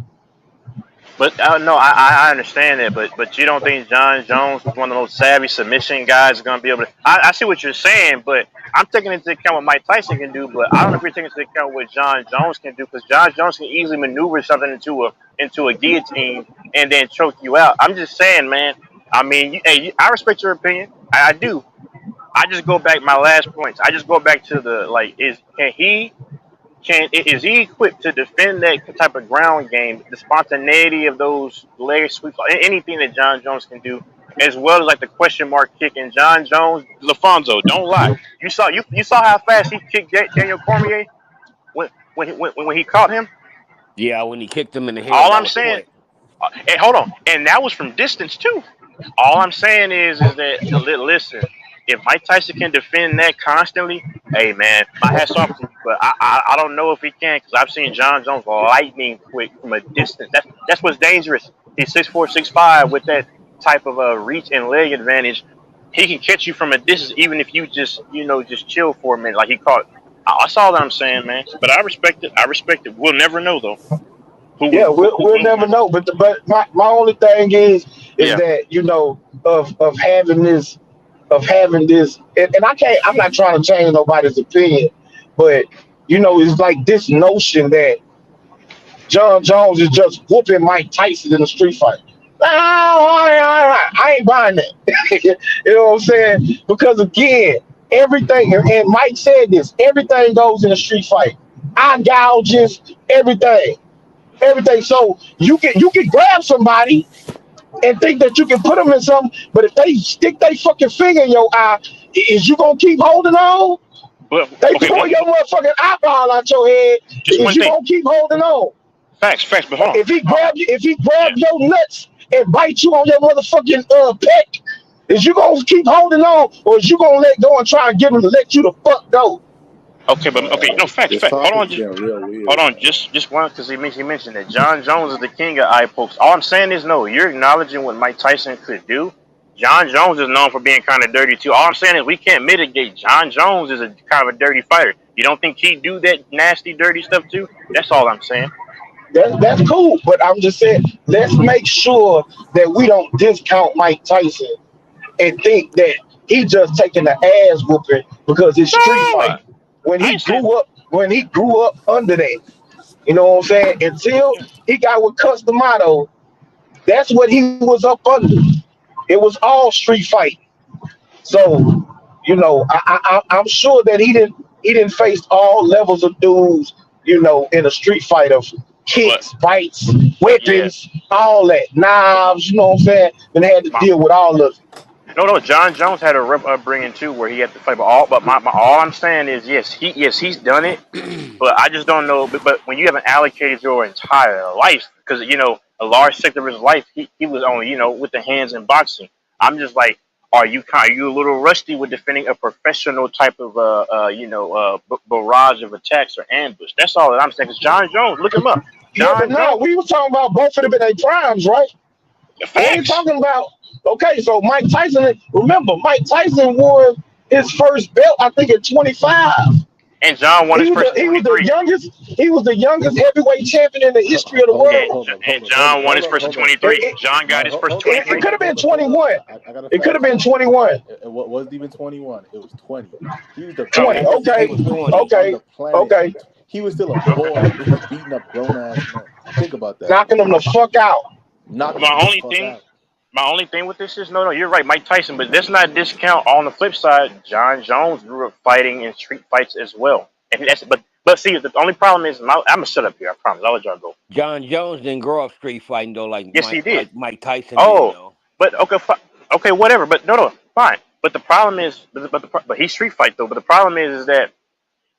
But no, I understand that, but you don't think John Jones is one of those savvy submission guys going to be able to? I see what you're saying, but I'm taking into account what Mike Tyson can do, but I don't know if you're taking into account what John Jones can do, because John Jones can easily maneuver something into a guillotine and then choke you out. I'm just saying, man. I mean, I respect your opinion. I do. I just go back my last points. I just go back to the is he equipped to defend that type of ground game, the spontaneity of those leg sweeps, anything that John Jones can do, as well as like the question mark kick. And John Jones, LaFonso, don't lie. You saw how fast he kicked Daniel Cormier when he caught him. Yeah, when he kicked him in the head. All I'm saying, and hold on, and that was from distance too. All I'm saying is that listen. If Mike Tyson can defend that constantly, hey man, my hat's off to you. But I don't know if he can, because I've seen John Jones lightning quick from a distance. That's what's dangerous. He's 6'4", 6'5", with that type of reach and leg advantage. He can catch you from a distance, even if you just chill for a minute, like he caught. That's all that I'm saying, man. But I respect it. We'll never know though. We'll never know. But my only thing is that of having this. And I'm not trying to change nobody's opinion, but it's like this notion that John Jones is just whooping Mike Tyson in a street fight. I ain't buying that. You know what I'm saying? Because again, Everything, and Mike said this, everything goes in a street fight. Eye gouges, everything. Everything. So you can grab somebody and think that you can put them in something, but if they stick their fucking finger in your eye, is you gonna keep holding on? But They okay, pull your motherfucking eyeball out your head, just one is you thing. gonna keep holding on? Facts. But hold on. If he grab your nuts and bite you on your motherfucking peck, is you gonna keep holding on, or is you gonna let go and try and get him to let you the fuck go? Okay, but okay, no facts. This Hold on, topic's getting real hold weird. on, just one, because he mentioned that John Jones is the king of eye pokes. All I'm saying is, no, you're acknowledging what Mike Tyson could do. John Jones is known for being kind of dirty too. All I'm saying is we can't mitigate. John Jones is a kind of a dirty fighter. You don't think he'd do that nasty, dirty stuff too? That's all I'm saying. That's cool, but I'm just saying, let's make sure that we don't discount Mike Tyson and think that he just taking the ass whooping because it's street No, fight. When I he ain't saying. grew up under that, you know what I'm saying? Until he got with Customato, that's what he was up under. It was all street fight. So, I'm sure that he didn't face all levels of dudes, in a street fight of kicks, bites, weapons, all that, knives, you know what I'm saying? And had to deal with all of it. No. John Jones had a rough upbringing too, where he had to fight. But all I'm saying is, he's done it. But I just don't know. But when you haven't allocated your entire life, because a large sector of his life, he was on with the hands in boxing. I'm just like, are you a little rusty with defending a professional type of barrage of attacks or ambush? That's all that I'm saying. Because John Jones, look him up. Yeah, but John no, Jones, we were talking about both of them in their primes, right? We ain't facts. talking about so Mike Tyson. Remember, Mike Tyson won his first belt, I think, at 25. And John won his first at He was the 23. youngest. He was the youngest heavyweight champion in the history of the world. And John won his first at 23. John got his first 23. It could have been 21. I got It could have been 21. It wasn't even 21. It was 20. He was the 20. baddest Okay. on Okay. the planet. Okay. He was still a boy and he was beating up grown ass men. Think about that. Knocking them the fuck out. Knocking My them the only fuck thing, out. my only thing with this is no, you're right, Mike Tyson, but let's not discount on the flip side. John Jones grew up fighting in street fights as well, and but see, the only problem is I'm gonna shut up here. I promise. I'll let y'all go. John Jones didn't grow up street fighting though, like Yes, he did. Mike Tyson did. Oh, Though. but okay, okay, whatever. But no, fine. But the problem is, but he street fight though. But the problem is that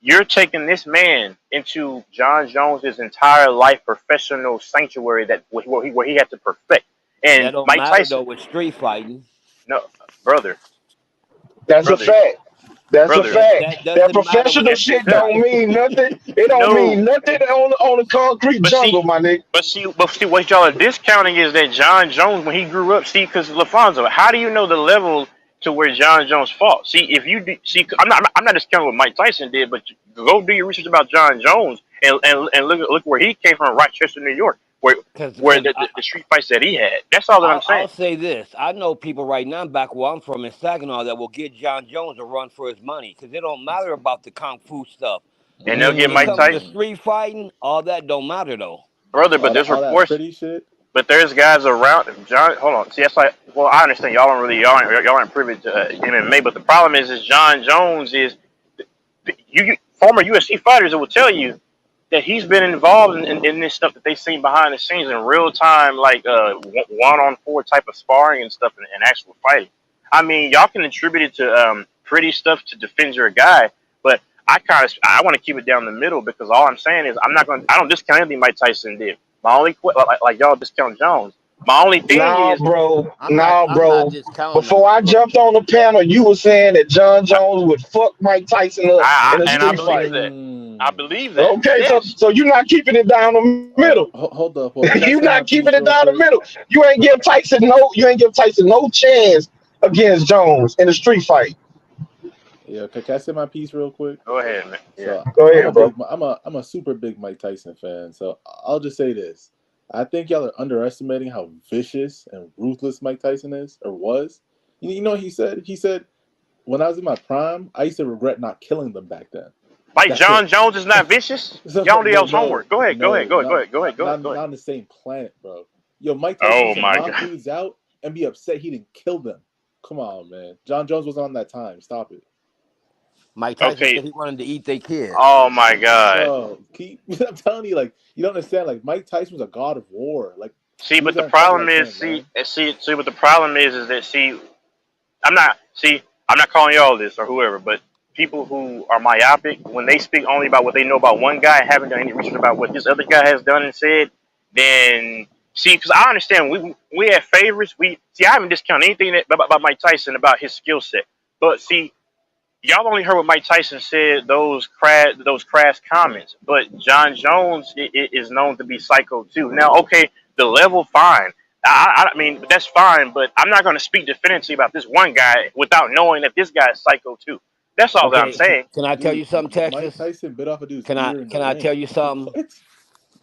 you're taking this man into John Jones's entire life professional sanctuary where he had to perfect. That And don't Mike matter Tyson, though with street fighting. no, brother, That's a brother, fact. That's brother. a fact. That That doesn't matter professional with shit street don't fighting. mean nothing. It don't mean No, nothing on the concrete but jungle, my nigga. but see, what y'all are discounting is that John Jones, when he grew up, see, because LaFonso, how do you know the level to where John Jones fought? See, if you see, I'm not discounting what Mike Tyson did, but go do your research about John Jones and look where he came from, Rochester, New York, where Cause the street fights that he had. That's all that I'm saying. I'll say this. I know people right now back where I'm from in Saginaw that will give John Jones a run for his money because it don't matter about the kung fu stuff. And they'll When get it Mike comes to Tyson, street fighting, all that don't matter though. brother. But there's All that reports. pretty shit. But there's guys around John. Hold on. See, that's like. Well, I understand y'all aren't privy to MMA. But the problem is John Jones is former UFC fighters that will tell you that he's been involved in this stuff that they seen behind the scenes in real time, like 1-on-4 type of sparring and stuff and actual fighting. I mean, y'all can attribute it to pretty stuff to defend your guy, but I want to keep it down the middle because all I'm saying is I don't discount anything Mike Tyson did. My only like y'all discount Jones. My only thing is, bro. I'm not discounting Before I jumped on the panel, you were saying that John Jones would fuck Mike Tyson up in a and I street believe fight. that. I believe that. Okay, Yes. so you're not keeping it down the middle. Hold up. You're not keeping it down the middle. You ain't give Tyson no chance against Jones in a street fight. Yeah, can I say my piece real quick? Go ahead, man. Yeah. So, go ahead, bro. I'm a super big Mike Tyson fan, so I'll just say this. I think y'all are underestimating how vicious and ruthless Mike Tyson is or was. You know what he said? He said, when I was in my prime, I used to regret not killing them back then. Like That's John it. Jones is not vicious. Y'all do y'all's homework. Go ahead. Not on the same planet, bro. Yo, Mike Tyson Oh used to my knock God. dudes out and be upset he didn't kill them. Come on, man. John Jones was on that time. Stop it. Mike Tyson Okay. said he wanted to eat their kids. Oh my God. Bro, I'm telling you, like, you don't understand. Like, Mike Tyson was a god of war. Like, See, but dudes the aren't fighting problem like is, him, man. see, what the problem is that I'm not calling y'all this or whoever, but people who are myopic, when they speak only about what they know about one guy, haven't done any research about what this other guy has done and said, then see, because I understand we have favorites. I haven't discounted anything about Mike Tyson about his skill set, but see, y'all only heard what Mike Tyson said, those crass comments. But John Jones is known to be psycho too. Now, okay, the level, fine. I mean, that's fine. But I'm not going to speak definitively about this one guy without knowing that this guy is psycho too. That's all that I'm Okay, saying. can I tell you something, Mike Texas? Tyson bit off a dude's Can ear in the I ring. tell you something? What?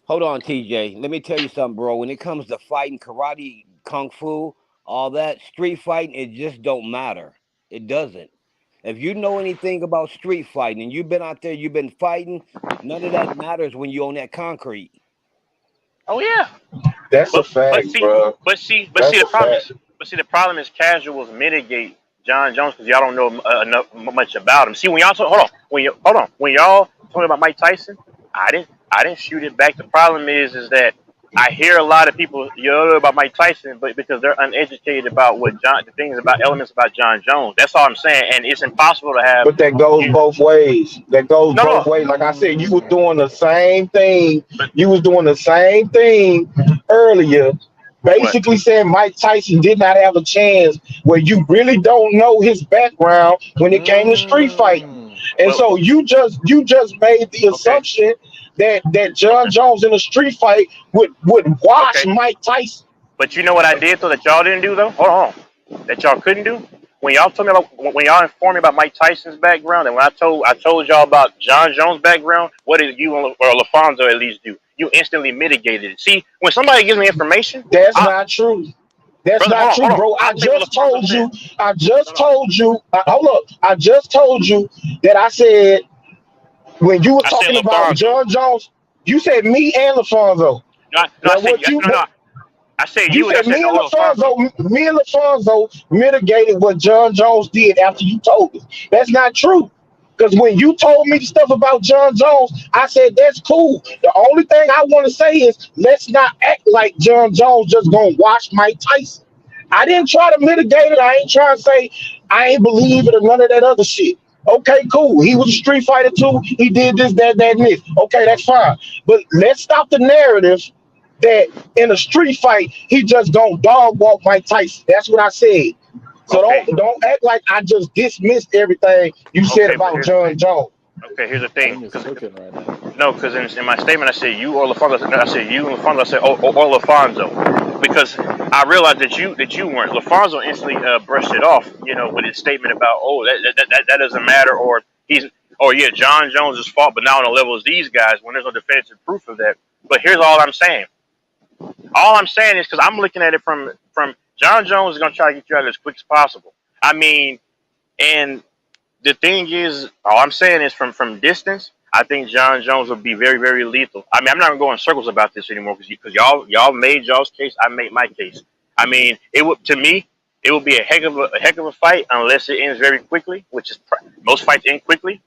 Hold on, TJ. Let me tell you something, bro. When it comes to fighting, karate, kung fu, all that, street fighting, it just don't matter. It doesn't. If you know anything about street fighting and you've been out there, you've been fighting, none of that matters when you're on that concrete. Oh yeah. That's a fact, bro. That's a fact. The problem is casuals mitigate John Jones because y'all don't know much about him. See, when y'all when y'all talking about Mike Tyson, I didn't shoot it back. The problem is that I hear a lot of people yell about Mike Tyson, but because they're uneducated about elements about John Jones. That's all I'm saying, and it's impossible to have. But that goes both ways. That goes No, both no. ways. Like I said, you was doing the same thing. You was doing the same thing earlier. Basically saying Mike Tyson did not have a chance where you really don't know his background when it came to street fighting. And so you just made the assumption that John Jones in a street fight would wash Mike Tyson. But you know what I did though that y'all didn't do though? Hold on. That y'all couldn't do? When y'all told me about when y'all informed me about Mike Tyson's background and when I told y'all about John Jones' background, what did you or LaFonso at least do? You instantly mitigated it. See, when somebody gives me information, That's not true. That's Brother, not hold on. true, bro. I I'll tell you what just LaFonso told you. said. I just told you. Hold up. I just told you that I said when you were I said talking about LaFonso. John Jones, you said me and LaFonso. No, Now I said what you I said you you and I said said me and no LaFonso. me and LaFonso mitigated what John Jones did after you told us. That's not true. Because when you told me stuff about John Jones, I said that's cool. The only thing I want to say is let's not act like John Jones just gonna watch Mike Tyson. I didn't try to mitigate it. I ain't trying to say I ain't believe it or none of that other shit. Okay, cool. He was a street fighter too. He did this, that, and this. Okay, that's fine. But let's stop the narrative that in a street fight he just don't dog walk Mike Tyson. That's what I said. So don't act like I just dismissed everything you said about John Jones. Okay, here's the I thing. think it's cooking right now. No, because in my statement I said you or LaFonso. I said you and LaFonso. I said or LaFonso because I realized that you weren't. LaFonso instantly brushed it off. You know, with his statement about that doesn't matter or John Jones' fault, but not on the level as these guys when there's no definitive proof of that. But here's all I'm saying. All I'm saying is because I'm looking at it from John Jones is gonna try to get you out as quick as possible. I mean, and the thing is, all I'm saying is from distance, I think John Jones will be very, very lethal. I mean, I'm not gonna go in circles about this anymore because y'all made y'all's case, I made my case. I mean, it would be a heck of a fight unless it ends very quickly, which is most fights end quickly.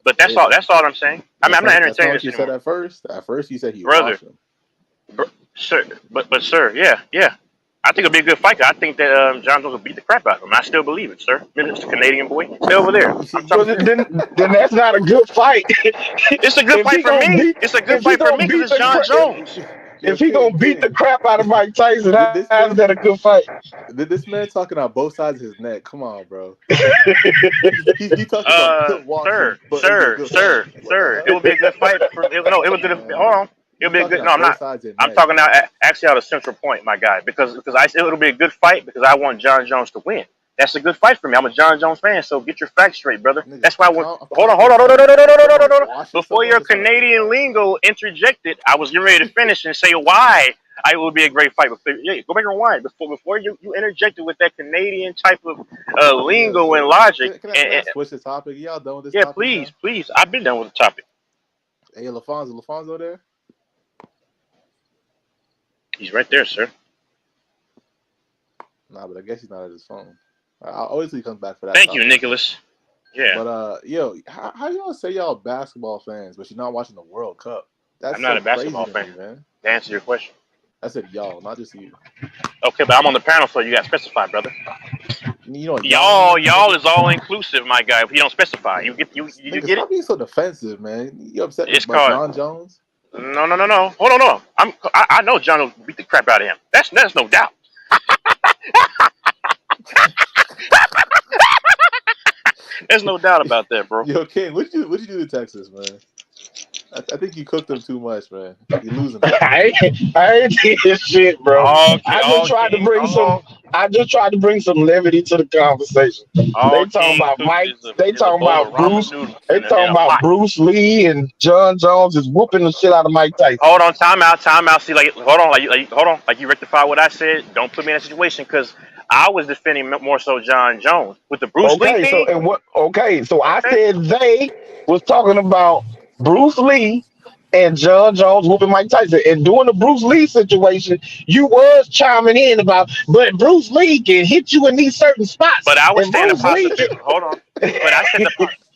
But that's all I'm saying. I mean, I'm not entertaining this you anymore. said at first. At first, you said he Brother. washed him. Sir, but sir, yeah. I think it'll be a good fight. I think that John Jones will beat the crap out of him. I still believe it, sir. Mr. Canadian boy, stay over there. Then that's not a good fight. It's a good fight for me. It's a good fight for me because it's John Jones. If he gonna beat the crap out of Mike Tyson, how is that a good fight? This man talking on both sides of his neck. Come on, bro. he talking about sir. It will be a good fight. It was good. Hold on. It'll be a good. No, I'm not. I'm talking now. Actually, out of central point, my guy, because it'll be a good fight because I want John Jones to win. That's a good fight for me. I'm a John Jones fan, so get your facts straight, brother. That's why I want. Hold on. Before your Canadian lingo interjected, I was getting ready to finish and say why it would be a great fight. Yeah, go back and rewind. Before you interjected with that Canadian type of lingo and logic. Can I switch the topic? Y'all done with this? Yeah, topic please. I've been done with the topic. Hey, LaFonso there? He's right there, sir. Nah, but I guess he's not at his phone. Always he comes back for that. Thank you, Nicholas. Yeah. But yo, how y'all say y'all basketball fans, but you're not watching the World Cup? That's I'm not so a basketball crazy to fan. me, man. To answer your question. I said y'all, not just you. Okay, but I'm on the panel, so you got to specify, brother. You know what Y'all is all inclusive, my guy. If you don't specify, you get Nigga, it. stop being so defensive, man. You upset It's about called John Jones? No. Hold on. I know John will beat the crap out of him. That's no doubt. There's no doubt about that, bro. Yo, King, what'd you do to Texas, man? I think you cooked them too much, man. You losing them. I ain't did shit, bro. I just tried to bring some levity to the conversation. They talking about Mike. They talking about Bruce. They talking about Bruce Lee and John Jones is whooping the shit out of Mike Tyson. Hold on, time out. See, like you rectify what I said. Don't put me in that situation because I was defending more so John Jones with the Bruce Lee thing. So I said they was talking about Bruce Lee and John Jones whooping Mike Tyson. And during the Bruce Lee situation, you was chiming in about, but Bruce Lee can hit you in these certain spots. But I was and saying the Bruce Lee possibility. Hold on. But I said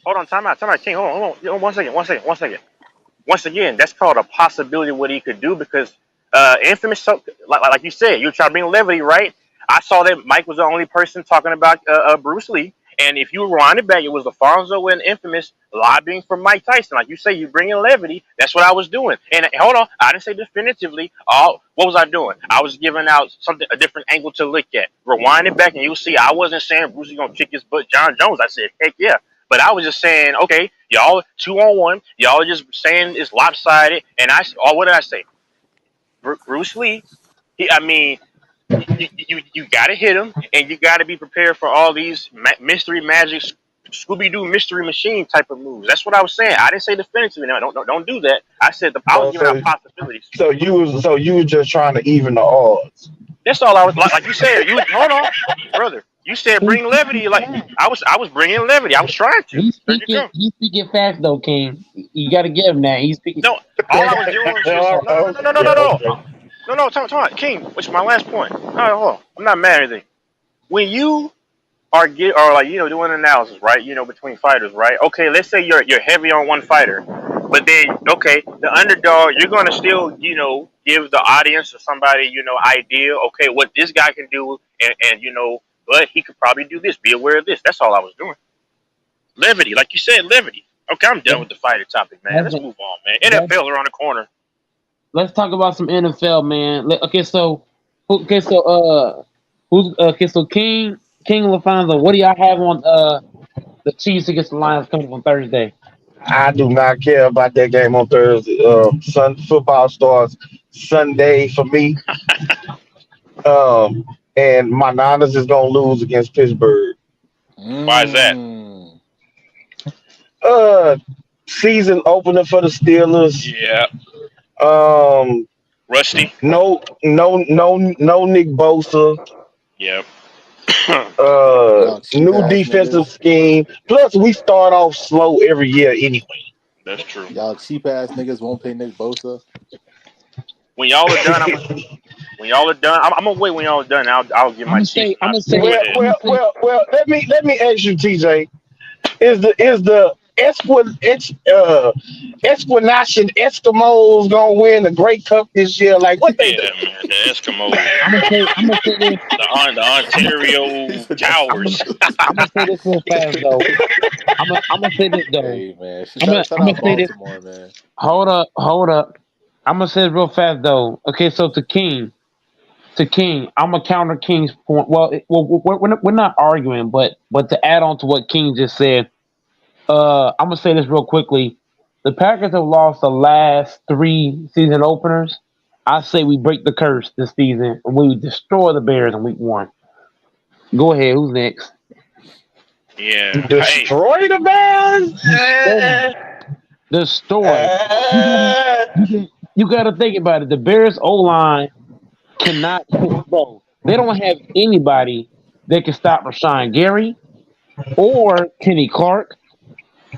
hold on, time out, King. Hold on. One second. Once again, that's called a possibility of what he could do because Infamous, like you said, you try to bring levity, right? I saw that Mike was the only person talking about Bruce Lee. And if you rewind it back, it was Alfonso and Infamous lobbying for Mike Tyson. Like you say, you bring in levity. That's what I was doing. And hold on, I didn't say definitively. What was I doing? I was giving out a different angle to look at. Rewind it back, and you'll see I wasn't saying Bruce is gonna kick his butt. John Jones, I said, heck yeah. But I was just saying, okay, y'all 2-on-1. Y'all are just saying it's lopsided. And what did I say? Bruce Lee. You got to hit him, and you got to be prepared for all these mystery magic, Scooby-Doo mystery machine type of moves. That's what I was saying. I didn't say definitively. No, don't do that. I said I was giving out possibilities. So you was just trying to even the odds. That's all I was like you said. Hold on, brother. You said bring levity. Like I was bringing levity. I was trying to. He's speaking fast though, King. You got to give him that. He's speaking. No, all I was doing was No, time out. King, which is my last point. All right, hold on. I'm not mad at anything. When you are doing an analysis, right? Between fighters, right? Okay, let's say you're heavy on one fighter, but then the underdog, you're gonna still give the audience or somebody idea. Okay, what this guy can do, and but he could probably do this. Be aware of this. That's all I was doing. Levity, like you said, levity. Okay, I'm done with the fighter topic, man. Let's move on, man. NFL's around the corner. Let's talk about some NFL, man. So King LaFonso, what do y'all have on the Chiefs against the Lions coming on Thursday? I do not care about that game on Thursday. Football starts Sunday for me. And my Niners is gonna lose against Pittsburgh. Why is that? Season opener for the Steelers. Yeah. Rusty. No Nick Bosa. Yep. New defensive scheme. Plus, we start off slow every year anyway. That's true. Y'all cheap ass niggas won't pay Nick Bosa. When y'all are done, I'm gonna wait. When y'all are done, I'll give my Chiefs. Well, let me ask you, TJ. Is the Esquination Eskimos gonna win the Great Cup this year? Like what they do? Man, the Eskimos. I'm gonna say this. The Ontario Towers. I'm gonna say this real fast though. I'm gonna say this though. Hey man, I'm gonna say this. Man. Hold up. I'm gonna say this real fast though. Okay, so to King, I'm gonna counter King's point. Well, we're not arguing, but to add on to what King just said, I'm gonna say this real quickly. The Packers have lost the last 3 season openers. I say we break the curse this season and we destroy the Bears in week 1. Go ahead. Who's next? Yeah. Destroy the Bears? Destroy. You got to think about it. The Bears O-line cannot, bro. They don't have anybody that can stop Rashawn Gary or Kenny Clark,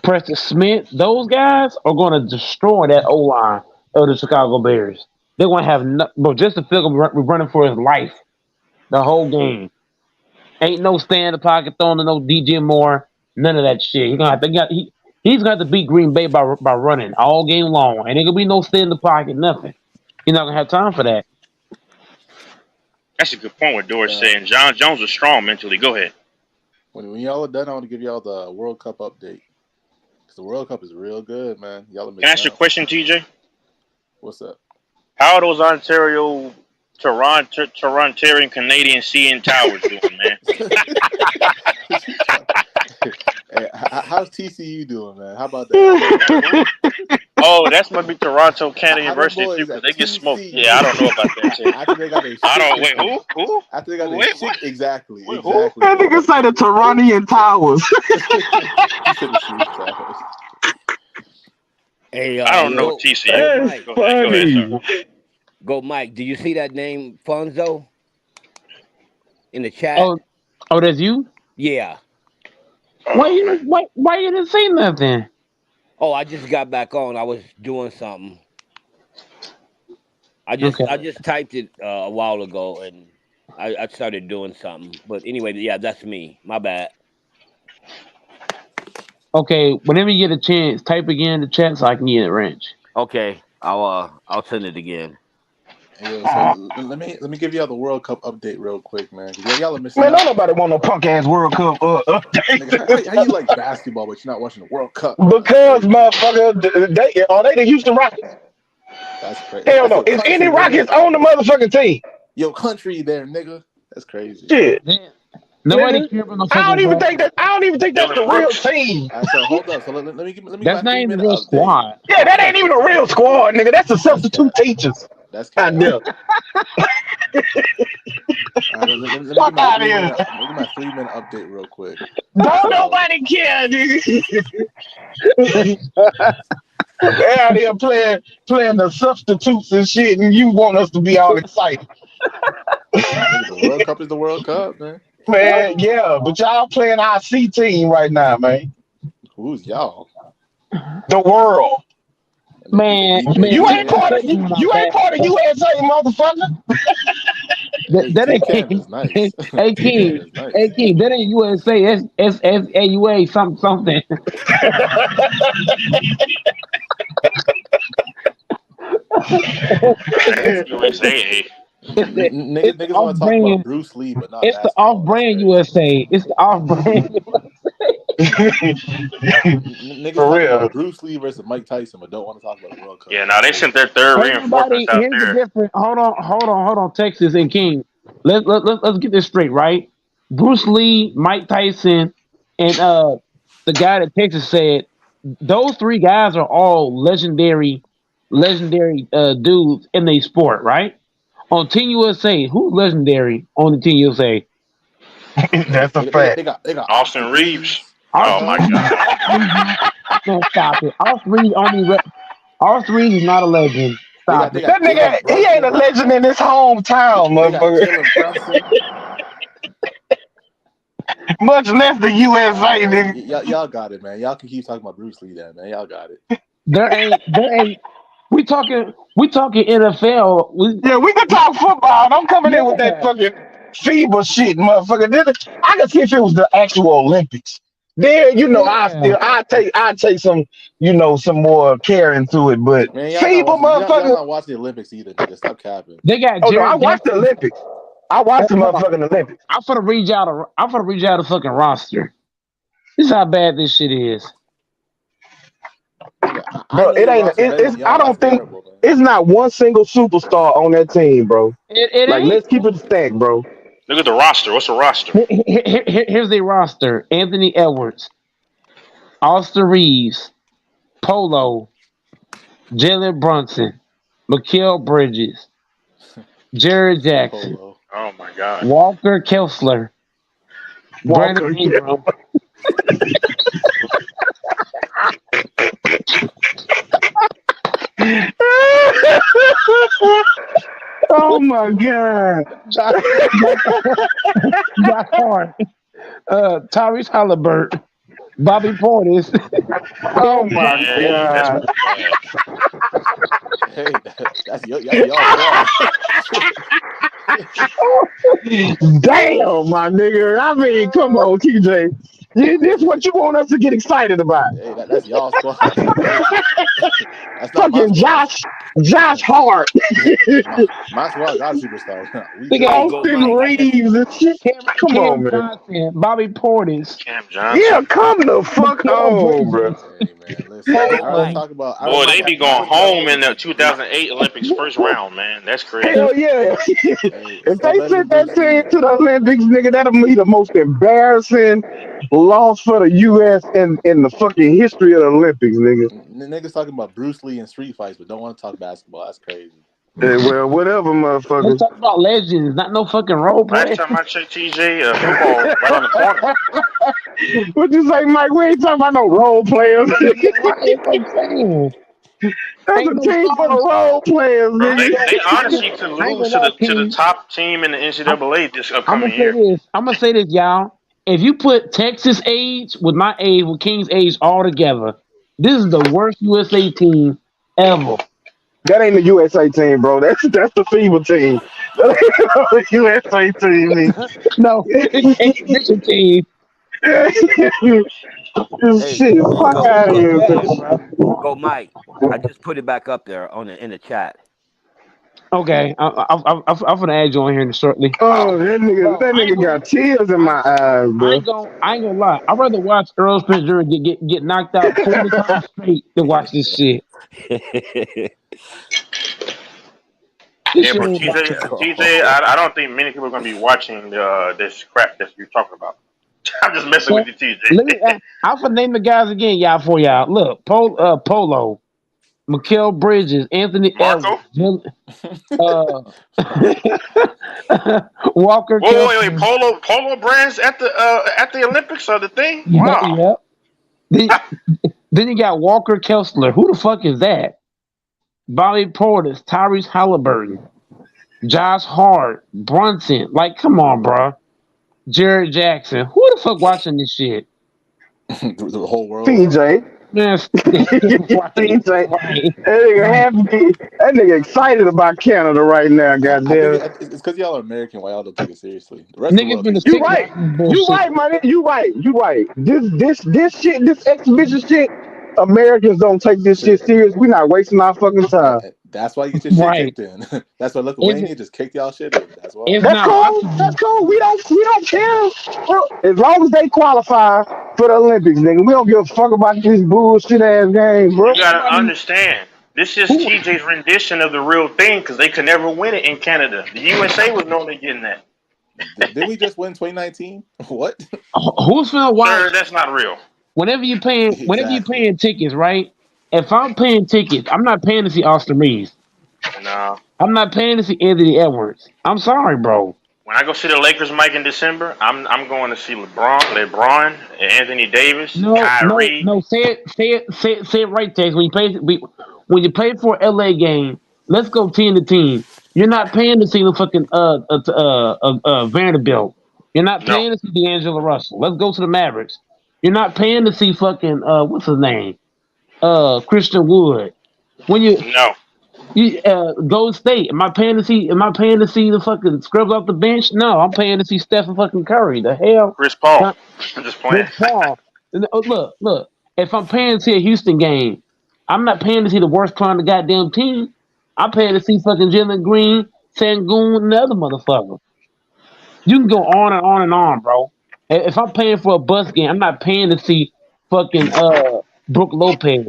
Preston Smith. Those guys are going to destroy that O-line of the Chicago Bears. They're going to have Justin Fields running for his life the whole game. Ain't no stand in the pocket throwing to no DJ Moore. None of that shit. He's gonna have to beat Green Bay by running all game long. Ain't gonna be no stay in the pocket, nothing. He's not gonna have time for that. That's a good point. What Doris saying. John Jones is strong mentally. Go ahead. When y'all are done, I want to give y'all the World Cup update. Because the World Cup is real good, man. Y'all are Can I ask you a question, TJ? What's up? How are those Torontarian Canadian CN Towers doing, man? Hey, how's TCU doing, man? How about that? Oh, that's must be Toronto Canada University too, because they get smoked. Yeah, I don't know about that shit. After they got their I don't. Wait, who? After they got their Wait, shit, what? exactly. Wait, That nigga say the Torontian Towers. Hey, I don't know go, TCU. Go Mike. Go ahead, sir. Go Mike. Do you see that name, Fonzo, in the chat? Oh, that's you? Yeah. Why you didn't say nothing? Oh, I just got back on. I was doing something. I just typed it a while ago, and I started doing something. But anyway, yeah, that's me. My bad. Okay, whenever you get a chance, type again in the chat so I can get it, Wrench. Okay, I'll send it again. Yo, so let me give y'all the World Cup update real quick, man. Y'all are missing Man, out. don't nobody want no punk ass World Cup update. Nigga, how you like basketball, but you're not watching the World Cup? Because motherfucker, are they the Houston Rockets? That's crazy. Hell no. That's your Is any country, Rockets nigga. on the motherfucking team? Yo, country there, nigga. That's crazy. Shit. Nobody Nigga, cares about no I don't fucking even Rockets. think that. I don't even think that's the real team. All right, so hold up. So let me give That's my not even 3-minute the real update. squad. Yeah, that ain't even a real squad, nigga. That's the substitute teachers. That's I know. Let me give Fuck my out of here. 3-minute update real quick. Don't nobody care, nigga. They're out here playing the substitutes and shit, and you want us to be all excited. Nigga, the World Cup is the World Cup, man. Man, yeah, but y'all playing our C team right now, man. Who's y'all? The world. Man, You ain't part of USA, motherfucker. That ain't Canada is nice. Hey King, is nice. hey King, that ain't USA. That's SSAUA something. USA. Niggas want to talk about Bruce Lee, but not It's the basketball. off-brand USA. It's the off-brand. Niggas For talking real. about Bruce Lee versus Mike Tyson, but don't want to talk about the World Cup. Yeah, now they sent their third reinforcements out Here's the there. difference. Hold on, Texas and King. Let's get this straight, right? Bruce Lee, Mike Tyson, and the guy that Texas said, those three guys are all legendary dudes in their sport, right? On Team USA, who's legendary on the Team USA? That's a fact. They got Austin Reeves. Oh my god. Man, stop it. Austin Reeves is not a legend. Stop it. That nigga, he ain't a legend in his hometown, motherfucker. Much less the USA, nigga. Y'all got it, man. Y'all can keep talking about Bruce Lee, then, man. Y'all got it. There ain't. We talking NFL. We can talk football. Don't come in there with that fucking FIBA shit, motherfucker. I can see if it was the actual Olympics. Then I take some some more care into it. But Man, FIBA, motherfucker. Y'all not watching the Olympics either, nigga. Stop capping. They got. Oh no, I watched the Olympics. I watched the motherfucking Olympics. I'm gonna read y'all the fucking roster. This is how bad this shit is. Bro, it ain't. I don't think it's not one single superstar on that team, bro. It like, ain't. let's keep it stacked, bro. Look at the roster. What's the roster? Here's the roster: Anthony Edwards, Austin Reeves, Polo, Jalen Brunson, Mikael Bridges, Jared Jackson. Oh my god. Walker Kessler, Brandon Ingram. Oh my god. Josh Hart, Tyrese Halliburton, Bobby Portis. Oh my god. Hey, that's y'all. Damn, my nigga. I mean, come on, TJ. This what you want us to get excited about? Hey, that's y'all squad. That's not my Fucking squad. Josh Hart, My squad got a superstar. We Nigga, good. Austin Reeves, and shit. Come on, man. Johnson, Bobby Portis. Cam Johnson. Yeah, come the fuck on, bro. Hey man, listen. I was talking about. Boy, they be going home in the 2008 Olympics first round, man. That's crazy. Hell yeah. Hey, If stop they letting send that Bruce team Lee. to the Olympics, nigga, that'll be the most embarrassing loss for the U.S. in the fucking history of the Olympics, nigga. Niggas talking about Bruce Lee and street fights, but don't want to talk basketball. That's crazy. Yeah, well, whatever, Let's motherfucker. talk about legends, not no fucking role Last play. time I checked, TJ, football right on the corner. What you say, Mike? We ain't talking about no role players. That's what I'm saying. That's a team for the role players, nigga. They honestly could lose to the top team in the NCAA this I'm upcoming gonna say year. this. I'm gonna say this, y'all. If you put Texas age with my age, with King's age all together, this is the worst USA team ever. That ain't the USA team, bro. That's the FIBA team. That ain't the USA team, nigga. No, it's a team. Shit, fuck out of here. Go, Mike. I just put it back up there in the chat. Okay, I'm gonna add you on here shortly. Oh, that nigga got tears in my eyes, bro. I ain't gonna lie. I'd rather watch Earl Spencer get knocked out 40 times straight than watch this shit. Yeah, but TJ, I don't think many people are going to be watching this crap that you're talking about. I'm just messing with you, TJ. I'm gonna name the guys again, y'all, for y'all. Look, Polo, Mikal Bridges, Anthony Edwards, Walker. Wait, Polo brands at the Olympics are the thing. Wow. Yep. Then you got Walker Kessler. Who the fuck is that? Bobby Portis, Tyrese Halliburton, Josh Hart, Brunson. Like, come on, bro. Jared Jackson. Who the fuck watching this shit? The whole world. TJ. Man, TJ. That nigga excited about Canada right now, goddamn. It's because y'all are American. Why y'all don't take it seriously? The rest Niggas of been the You right. You right, man. You right. This shit, this exhibition shit, Americans don't take this shit serious. We not wasting our fucking time. That's why you get your shit kicked in. That's why Lithuania just kicked y'all shit in. That's why. That's cool. We don't care. Well, as long as they qualify for the Olympics, nigga, we don't give a fuck about this bullshit ass game, bro. You gotta understand. This is TJ's rendition of the real thing because they could never win it in Canada. The USA was normally getting that. Did we just win 2019? What? Who's finna watch? Sir, that's not real. Whenever you're paying tickets, right? If I'm paying tickets, I'm not paying to see Austin Reeves. No. I'm not paying to see Anthony Edwards. I'm sorry, bro. When I go see the Lakers, Mike, in December, I'm going to see LeBron, Anthony Davis, Kyrie. No. Say it right, Tex. When you pay for an LA game, let's go team to team. You're not paying to see the fucking Vanderbilt. You're not paying to see D'Angelo Russell. Let's go to the Mavericks. You're not paying to see fucking what's his name? Christian Wood. When you Golden State, am I paying to see the fucking scrubs off the bench? No, I'm paying to see Stephen fucking Curry. The hell? Chris Paul. I'm just playing. Chris Paul. Look. If I'm paying to see a Houston game, I'm not paying to see the worst player on the goddamn team. I'm paying to see fucking Jalen Green, Sengun, and the other motherfucker. You can go on and on and on, bro. If I'm paying for a bus game, I'm not paying to see fucking Brooke Lopez.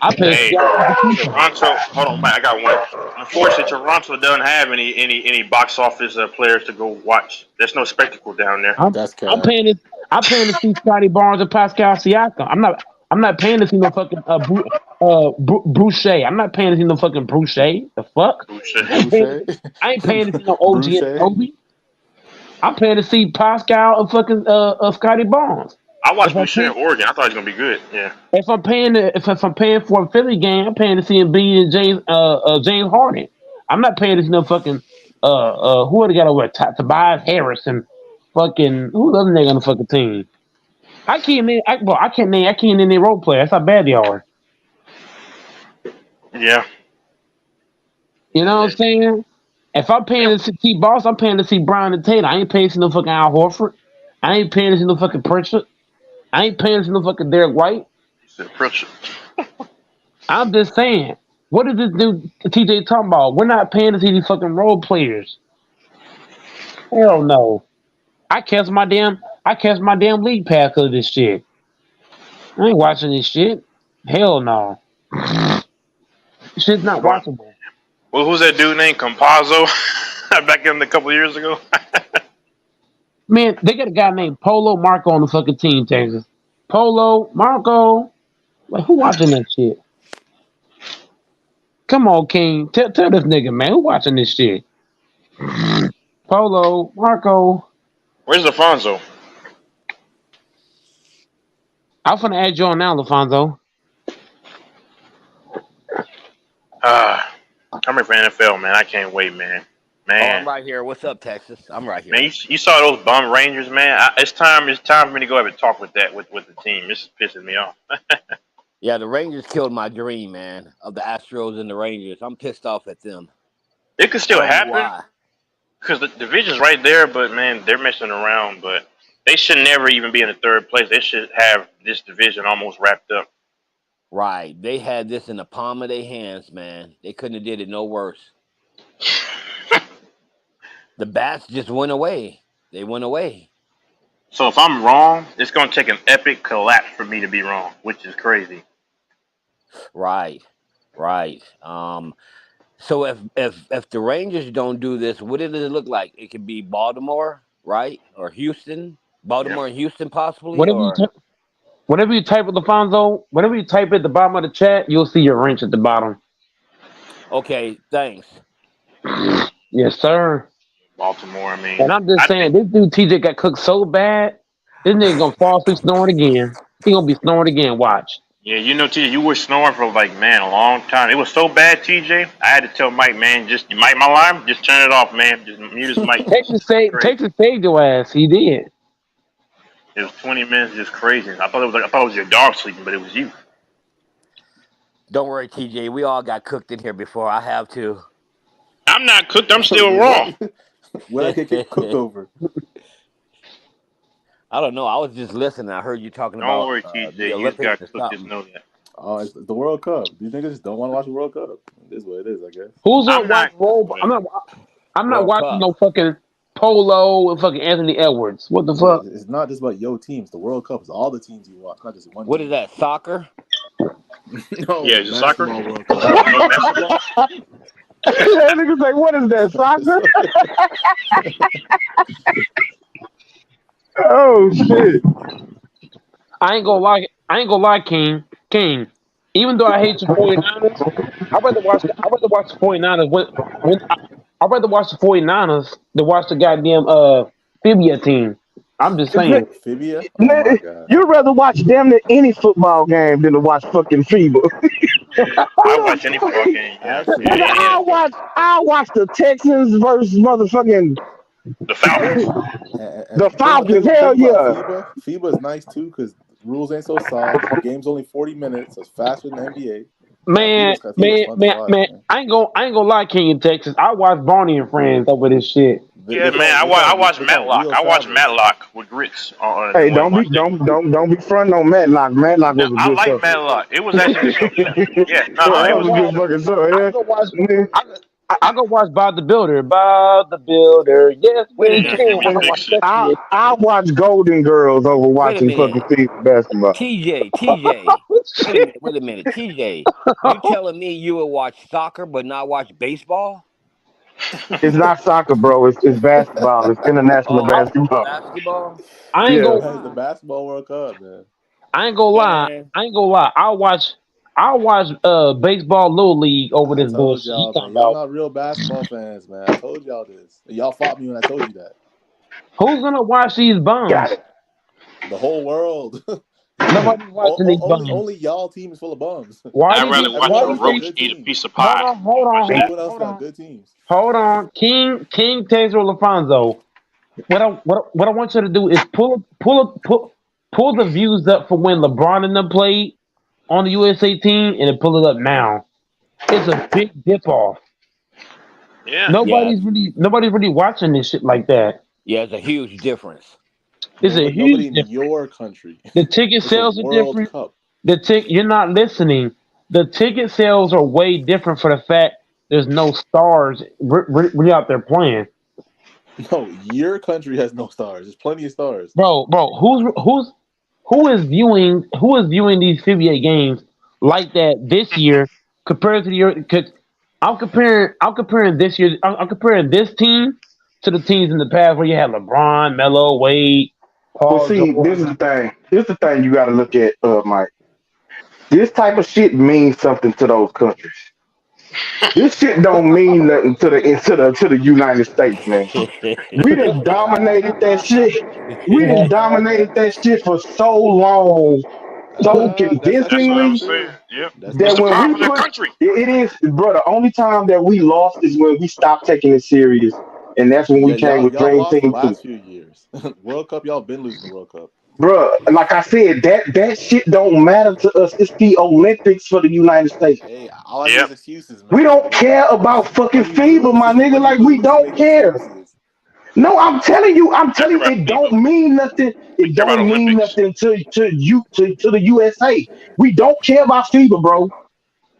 I pay. Hey, Toronto. Hold on, man. I got one. Unfortunately, Toronto doesn't have any box office players to go watch. There's no spectacle down there. I'm paying to see Scotty Barnes and Pascal Siakam. I'm not paying to see no fucking Boucher. I'm not paying to see no fucking Boucher. The fuck? I ain't paying to see no OG and Kobe. I'm paying to see Pascal and fucking Scotty Barnes. I watched Boucher in Oregon. I thought he was gonna be good. Yeah. If I'm paying for a Philly game, I'm paying to see Embiid and James Harden. I'm not paying to see no fucking who they got over there? Tobias Harris and fucking who the other nigga on the fucking team? I can't name their role player. That's how bad they are. Yeah. You know what I'm saying? If I'm paying to see Boss, I'm paying to see Brown and Tatum. I ain't paying to see no fucking Al Horford. I ain't paying to see no fucking Pritchard. I ain't paying for no fucking Derek White. Pressure. I'm just saying. What is this dude TJ talking about? We're not paying to see these fucking role players. Hell no. I cancel my damn league pass because of this shit. I ain't watching this shit. Hell no. Shit's not watchable. Well, who's that dude named Compazzo? Back in a couple of years ago. Man, they got a guy named Polo Marco on the fucking team, Texas. Polo Marco. Like, who watching that shit? Come on, King. Tell this nigga, man. Who watching this shit? Polo Marco. Where's Alfonso? I'm finna add you on now, LaFonso. I'm ready for NFL, man. I can't wait, man. Oh, I'm right here. What's up, Texas? I'm right here. Man, you saw those bum Rangers, man. It's time for me to go ahead and talk with the team. This is pissing me off. Yeah, the Rangers killed my dream, man, of the Astros and the Rangers. I'm pissed off at them. It could still happen Why? because the division's right there, but man, they're messing around. But they should never even be in the third place. They should have this division almost wrapped up. Right. They had this in the palm of their hands, man. They couldn't have did it no worse. The bats just went away. They went away. So if I'm wrong, it's going to take an epic collapse for me to be wrong, which is crazy. Right. So if the Rangers don't do this, what does it look like? It could be Baltimore, right? Or Houston. Baltimore and Houston possibly. Whenever you type at LaFonso, whenever you type at the bottom of the chat, you'll see your wrench at the bottom. Okay, thanks. Yes, sir. Baltimore, I mean. And I'm just saying, this dude TJ got cooked so bad, this nigga gonna fall asleep snoring again. He gonna be snoring again. Watch. Yeah, you know, TJ, you were snoring for like, man, a long time. It was so bad, TJ. I had to tell Mike, man, just Mike, my alarm, just turn it off, man. Just mute his mic. Texas saved your ass. He did. It was 20 minutes, just crazy. I thought it was your dog sleeping, but it was you. Don't worry, TJ. We all got cooked in here before. I have to. I'm not cooked. I'm still raw. What I could get cooked over? I don't know. I was just listening. I heard you talking about. Don't worry, TJ. The You just got Olympics to or just something. know that. Oh, it's the World Cup. These niggas just don't want to watch the World Cup. It is what it is, I guess. Who's gonna watch Roll? I'm not World watching Cup. no fucking Polo and fucking Anthony Edwards. What the fuck? It's not just about your teams. The World Cup is all the teams you watch, not just one. What is that? Soccer? No, Yeah, is it soccer? basketball World Cup. That nigga say, what is that, soccer? Oh shit. I ain't gonna lie, King. Even though I hate your 49ers, I'd rather watch the 49ers I'd rather watch the 49ers than watch the goddamn Fibia team. I'm just saying. Fibia? Man, you'd rather watch damn near any football game than to watch fucking FIBA. I watch any football game. Yeah. I watch the Texans versus motherfucking The Falcons. the Falcons. Hell yeah. FIBA is nice too because rules ain't so soft. The game's only 40 minutes. So it's faster than the NBA. Man, I ain't gonna lie, King in Texas. I watch Barney and Friends over this shit. Yeah, man. I watch Matlock. I watch Matlock with grits. Hey, don't be fronting on Matlock. Matlock was a I good like show. Matlock. It was actually yeah. No, that it was was a good fucking show. Yeah. I go watch Bob the Builder. Bob the Builder. Yes, we can. I watch Golden Girls over watching fucking season basketball. TJ. Wait a minute. TJ, you telling me you would watch soccer but not watch baseball? It's not soccer, bro. It's basketball. It's international basketball. Basketball? I ain't It's gonna. the basketball World Cup, man. I ain't gonna lie. I'll watch baseball little league over this bullshit. Y'all not real basketball fans, man. I told y'all this. Y'all fought me when I told you that. Who's gonna watch these bums? The whole world. Nobody's watching these bums. Only y'all team is full of bums. I'd rather watch a roach eat a piece of pie. Hold on. Everyone else got good teams. Hold on, King Taser LaFonso. What I want you to do is pull the views up for when LeBron and them played on the USA team, and then pull it up now. It's a big dip off. Yeah. Nobody's really watching this shit like that. Yeah, it's a huge difference. It's a Nobody huge in difference. your country. The ticket It's a sales are World different. Cup. You're not listening. The ticket sales are way different for the fact there's no stars really out there playing. No, your country has no stars. There's plenty of stars. Bro, who is viewing these FIBA games like that this year compared to the year? Cause I'm comparing this year. I'm comparing this team to the teams in the past where you had LeBron, Melo, Wade, Well, Paul see, George. this is the thing. This is the thing you got to look at, Mike. This type of shit means something to those countries. This shit don't mean nothing to the United States, man. We done dominated that shit. We done dominated that shit for so long, so convincingly Yep. that when we put it is, bro. The only time that we lost is when we stopped taking it serious, and that's when we Yeah, came with y'all Dream lost the Team 2. last few years. World Cup, y'all been losing the World Cup. Bro, like I said, that shit don't matter to us. It's the Olympics for the United States. Hey, all I need is excuses, man. We don't care about fucking FIBA, my nigga. Like we don't care. No, I'm telling you, it don't mean nothing. It don't mean nothing to the USA. We don't care about FIBA, bro.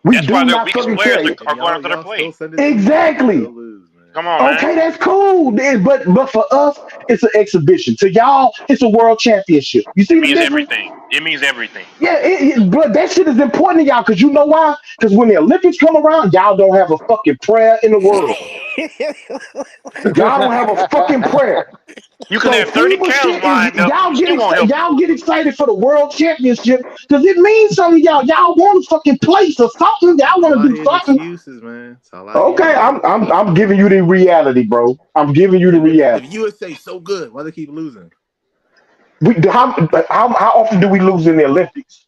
We That's do why their not weakest fucking players care. are going after their play. Exactly. Come on, man. Okay, that's cool. But for us, it's an exhibition. To y'all, it's a world championship. You see It the means difference? everything. It means everything. Yeah, but that shit is important to y'all because you know why? Because when the Olympics come around, y'all don't have a fucking prayer in the world. Y'all don't have a fucking prayer. You can have 30 FIBA cows shit lined up. y'all Still won't help you. y'all get excited for the world championship because it means something to y'all. Y'all want to fucking place or something. Y'all want to do something. Excuses, man. That's all I Okay, hear. I'm giving you the reality, bro. I'm giving you the reality. If USA so good, why they keep losing? How often do we lose in the Olympics?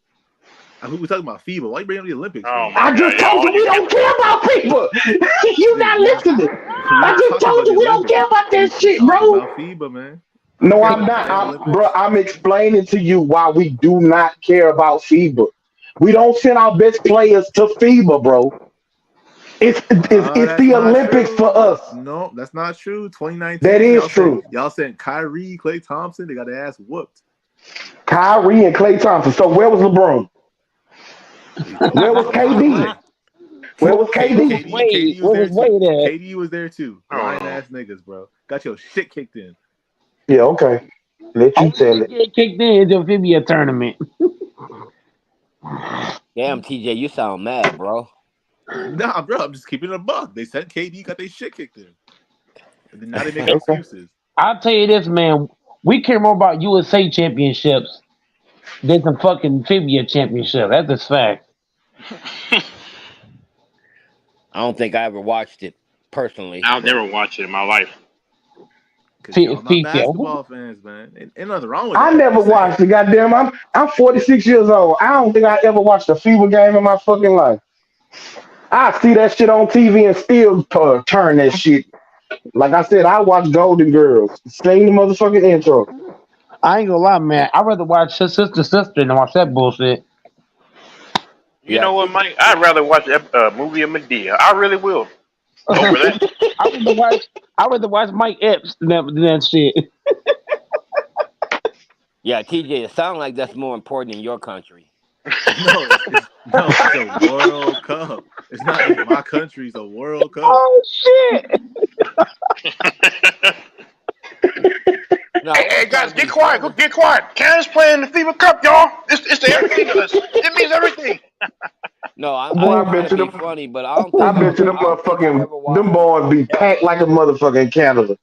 Who we talking about? FIBA. Why you bring up the Olympics? Oh I just told you we don't care about people. You not listening. I just told you we don't care about that shit, bro. About FIBA, man. No, I'm not. Bro, I'm explaining to you why we do not care about FIBA. We don't send our best players to FIBA, bro. It's the Olympics for us. No, that's not true. 2019. That is true. Y'all sent Kyrie, Klay Thompson. They got their ass whooped. Kyrie and Klay Thompson. So where was LeBron? Where was KD? Where was KD? KD was there too. Lying ass niggas, bro. Got your shit kicked in. Yeah, okay. Let you tell it. Get kicked in the FIBA tournament. Damn, TJ, you sound mad, bro. Nah, bro, I'm just keeping it a buck. They said KD got their shit kicked in. And then now they make excuses. I'll tell you this, man. We care more about USA championships than some fucking FIBA championship. That's just fact. I don't think I ever watched it personally. I'll never watch it in my life. Y'all not basketball fans, man. Ain't nothing wrong with that. I never watched it. Goddamn, I'm 46 years old. I don't think I ever watched a FIBA game in my fucking life. I see that shit on TV and still turn that shit. Like I said, I watch Golden Girls. Sing the motherfucking intro. I ain't gonna lie, man. I'd rather watch Sister than watch that bullshit. You know what, Mike? I'd rather watch a movie of Medea. I really will. Over that. I'd rather watch Mike Epps than that shit. Yeah, TJ, it sounds like that's more important in your country. No, it's a World Cup. It's not even my country. It's a World Cup. Oh shit! No, hey, guys, get quiet. Go get quiet. Canada's playing the FIBA Cup, y'all. It's the everything to us. It means everything. No, I bet you be funny, but I don't think I bet you them motherfucking them boys be packed like a motherfucker in Canada.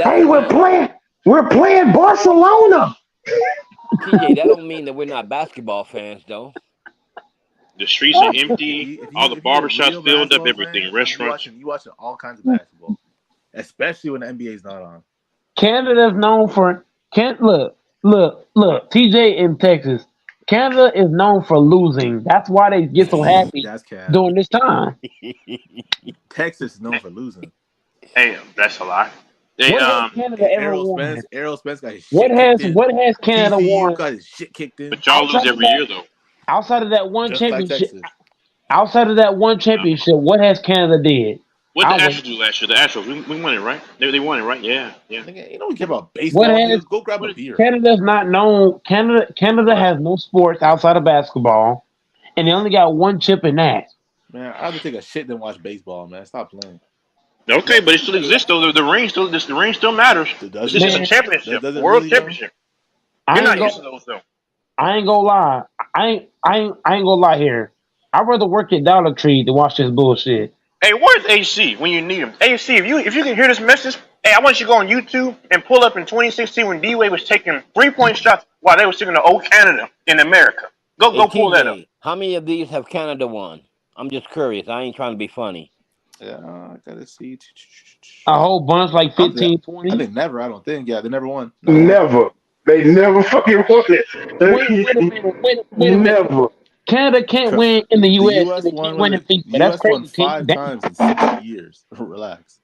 Hey, we're playing Barcelona. TJ, that don't mean that we're not basketball fans, though. The streets are empty. All the barbershops filled up. Everything. Restaurants. You watching all kinds of basketball, especially when the NBA's not on. Canada's known for look. TJ in Texas. Canada is known for losing. That's why they get so happy during this time. Texas is known for losing. Hey, that's a lie. They, what has Canada ever won? Errol Spence got his shit What has Canada TCU won? got his shit kicked in. But y'all lose every year, though. Outside of that one Just like championship, Texas. outside of that one championship, what has Canada did? What did the I Astros do last year? The Astros, we won it, right? They won it, right? Yeah. Nigga, you don't care about What baseball. has Nigga. Go grab a beer. Canada's not known. Canada has no sports outside of basketball, and they only got one chip in that. Man, I'd rather take a shit than watch baseball, man. Stop playing. Okay, but it still exists though. The ring still matters. It's just a championship, world championship. You're not used to those though. I ain't gonna lie. I ain't gonna lie here. I'd rather work at Dollar Tree than watch this bullshit. Hey, where's AC when you need him? AC, if you can hear this message, hey, I want you to go on YouTube and pull up in 2016 when D-Wade was taking 3-point shots while they were singing the "Oh Canada" in America. Go pull that up. How many of these have Canada won? I'm just curious. I ain't trying to be funny. Yeah, I gotta see. A whole bunch, like 15, 20. I think never. I don't think. Yeah, they never won. Never. They never fucking won it. Wait a minute. Never. Canada can't win in the U.S. and they can't win in FIFA. That's crazy. Won 5 times in 60 years. Relax.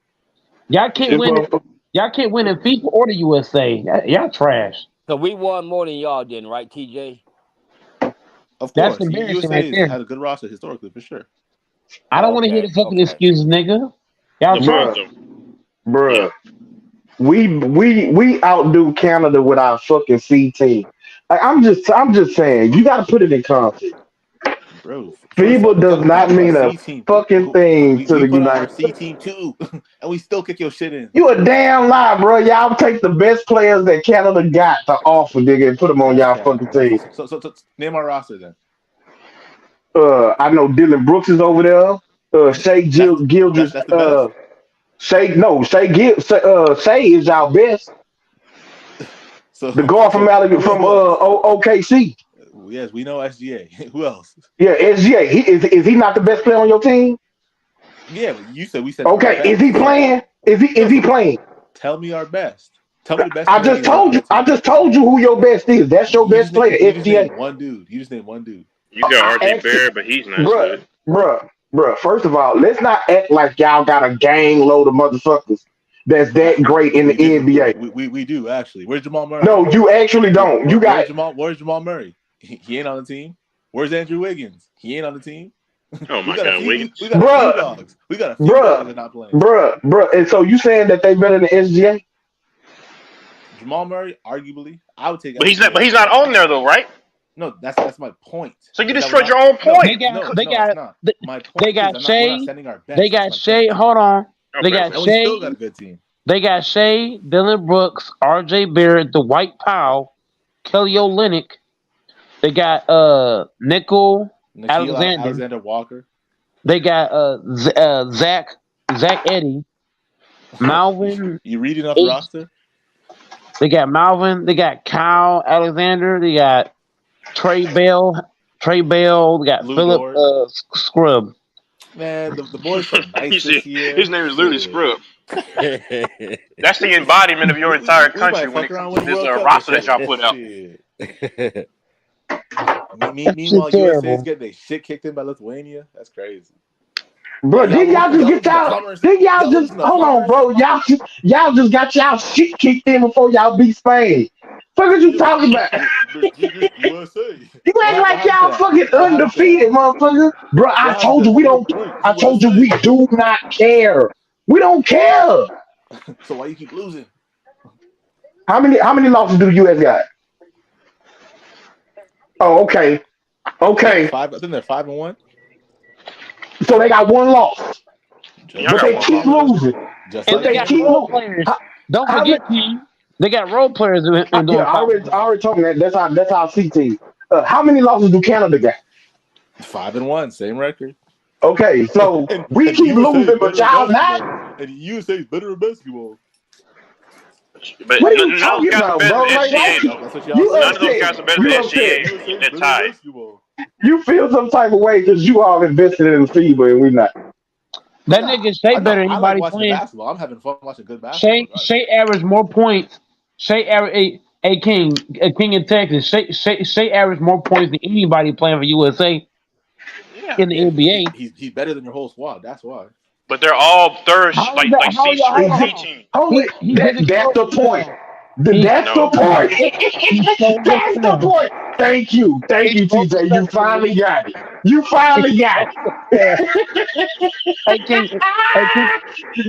Y'all can't win. Y'all can't win in FIFA or the USA. Y'all trash. So we won more than y'all did, right, TJ? Of course. That's embarrassing USA right there. had a good roster historically, for sure. I don't want to hear the fucking excuses, nigga. Y'all trash. Bruh. We outdo Canada with our fucking C team. Like, I'm just saying, you gotta put it in context. Bro, FIBA does not mean a fucking thing to the United States. C team too, and we still kick your shit in. You a damn lie, bro. Y'all take the best players that Canada got to offer, nigga, and put them on y'all fucking team. So name our roster then. I know Dylan Brooks is over there. Shea Gildress. Shea is our best. So the guard from OKC. Yes, we know SGA. Who else? Yeah, SGA. Is he not the best player on your team? Yeah, but you said we said. Okay, is he playing? Is he playing? Tell me our best. Tell me the best. I just told you who your best is. That's your best player. SGA. One dude. You just named one dude. You got RJ Barrett, but he's not good. Bruh. First of all, let's not act like y'all got a gang load of motherfuckers that's that great in the NBA. We do actually. Where's Jamal Murray? No, you actually don't. You got Where's Jamal Murray? He ain't on the team. Where's Andrew Wiggins? He ain't on the team. Oh my God, Wiggins. We got a few dogs. We got a few dogs that not playing. Bruh. And so you saying that they better than SGA? Jamal Murray, arguably, I would take. But he's not on there though, right? No, that's my point. So you destroyed your own point. They got Shea. They got Shea. Hold on. They got Shea. Still got a good team. They got Shea, Dylan Brooks, RJ Barrett, Dwight Powell, Kelly Olynyk. They got Nikhil Alexander Walker. They got Zach Eddy, Malvin. You reading off the roster? They got Malvin. They got Kyle Alexander. They got Trey Bell. They got Lou Philip Scrub. Man, the boys are nice this year. His name is literally Scrub. That's the embodiment of your entire country when it comes to this roster that y'all put out. Meanwhile, USA is getting their shit kicked in by Lithuania. That's crazy. Bro, did y'all just get y'all? Did y'all just hold on, bro? Y'all just got y'all shit kicked in before y'all beat Spain. What are you talking about? You act like y'all fucking undefeated, motherfucker. Bro, I told you we don't. I told you we do not care. We don't care. So why you keep losing? How many losses do the US got? Oh, okay. I think they're 5-1. So they got one loss. But they keep losing. Don't forget, team. They got role players in I already told you that. That's our C team. How many losses do Canada got? 5-1, same record. Okay, so we keep losing, but y'all not. And USA is better at basketball. But what are you talking about, bro? Like, none of those guys are better than SGA. They're tied. You feel some type of way because you all invested in FIBA and we not. That nigga Shea better than anybody playing. Basketball. I'm having fun watching good basketball. Shea averaged more points. Shea averaged a king in Texas. Shea averaged more points than anybody playing for USA in the NBA. He's better than your whole squad. That's why. But they're all third, like C team. That's the point. That's the point. That's the point. Thank you, TJ. You finally got it. You finally got it. Hey, King. Hey, King. That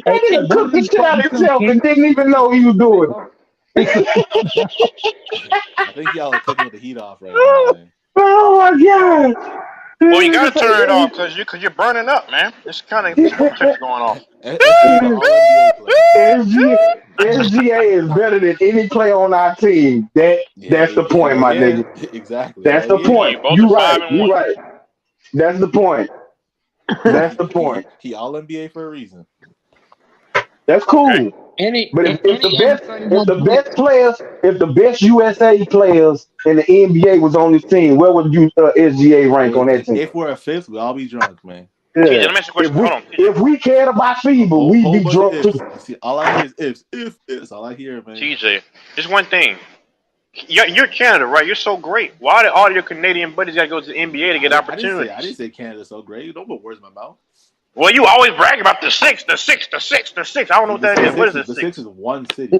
Hey, King. nigga What cooked was the you shit out of talking to, himself and King? didn't even know he was doing it. I think y'all are cooking with the heat off right now, man. Oh my god. Well, you gotta turn it off because you're burning up, man. It's kind of smoke detector going off. SGA is better than any player on our team. That's the point, my nigga. Exactly. That's the point. You right. You right. That's the point. That's the point. He all NBA for a reason. That's cool. But if the best USA players in the NBA was on this team, where would you SGA rank on that team? If we're a fifth, we'll all be drunk, man. Yeah. TJ, let me ask you a question. Hold on. If we cared about FIBA, we'd be drunk too. See, all I hear is ifs. That's all I hear, man. TJ, just one thing. You're Canada, right? You're so great. Why did all your Canadian buddies got to go to the NBA to get opportunities? I didn't say Canada's so great. Don't put words in my mouth. Well, you always brag about the six. I don't know what that is. What is the six? The six is one city.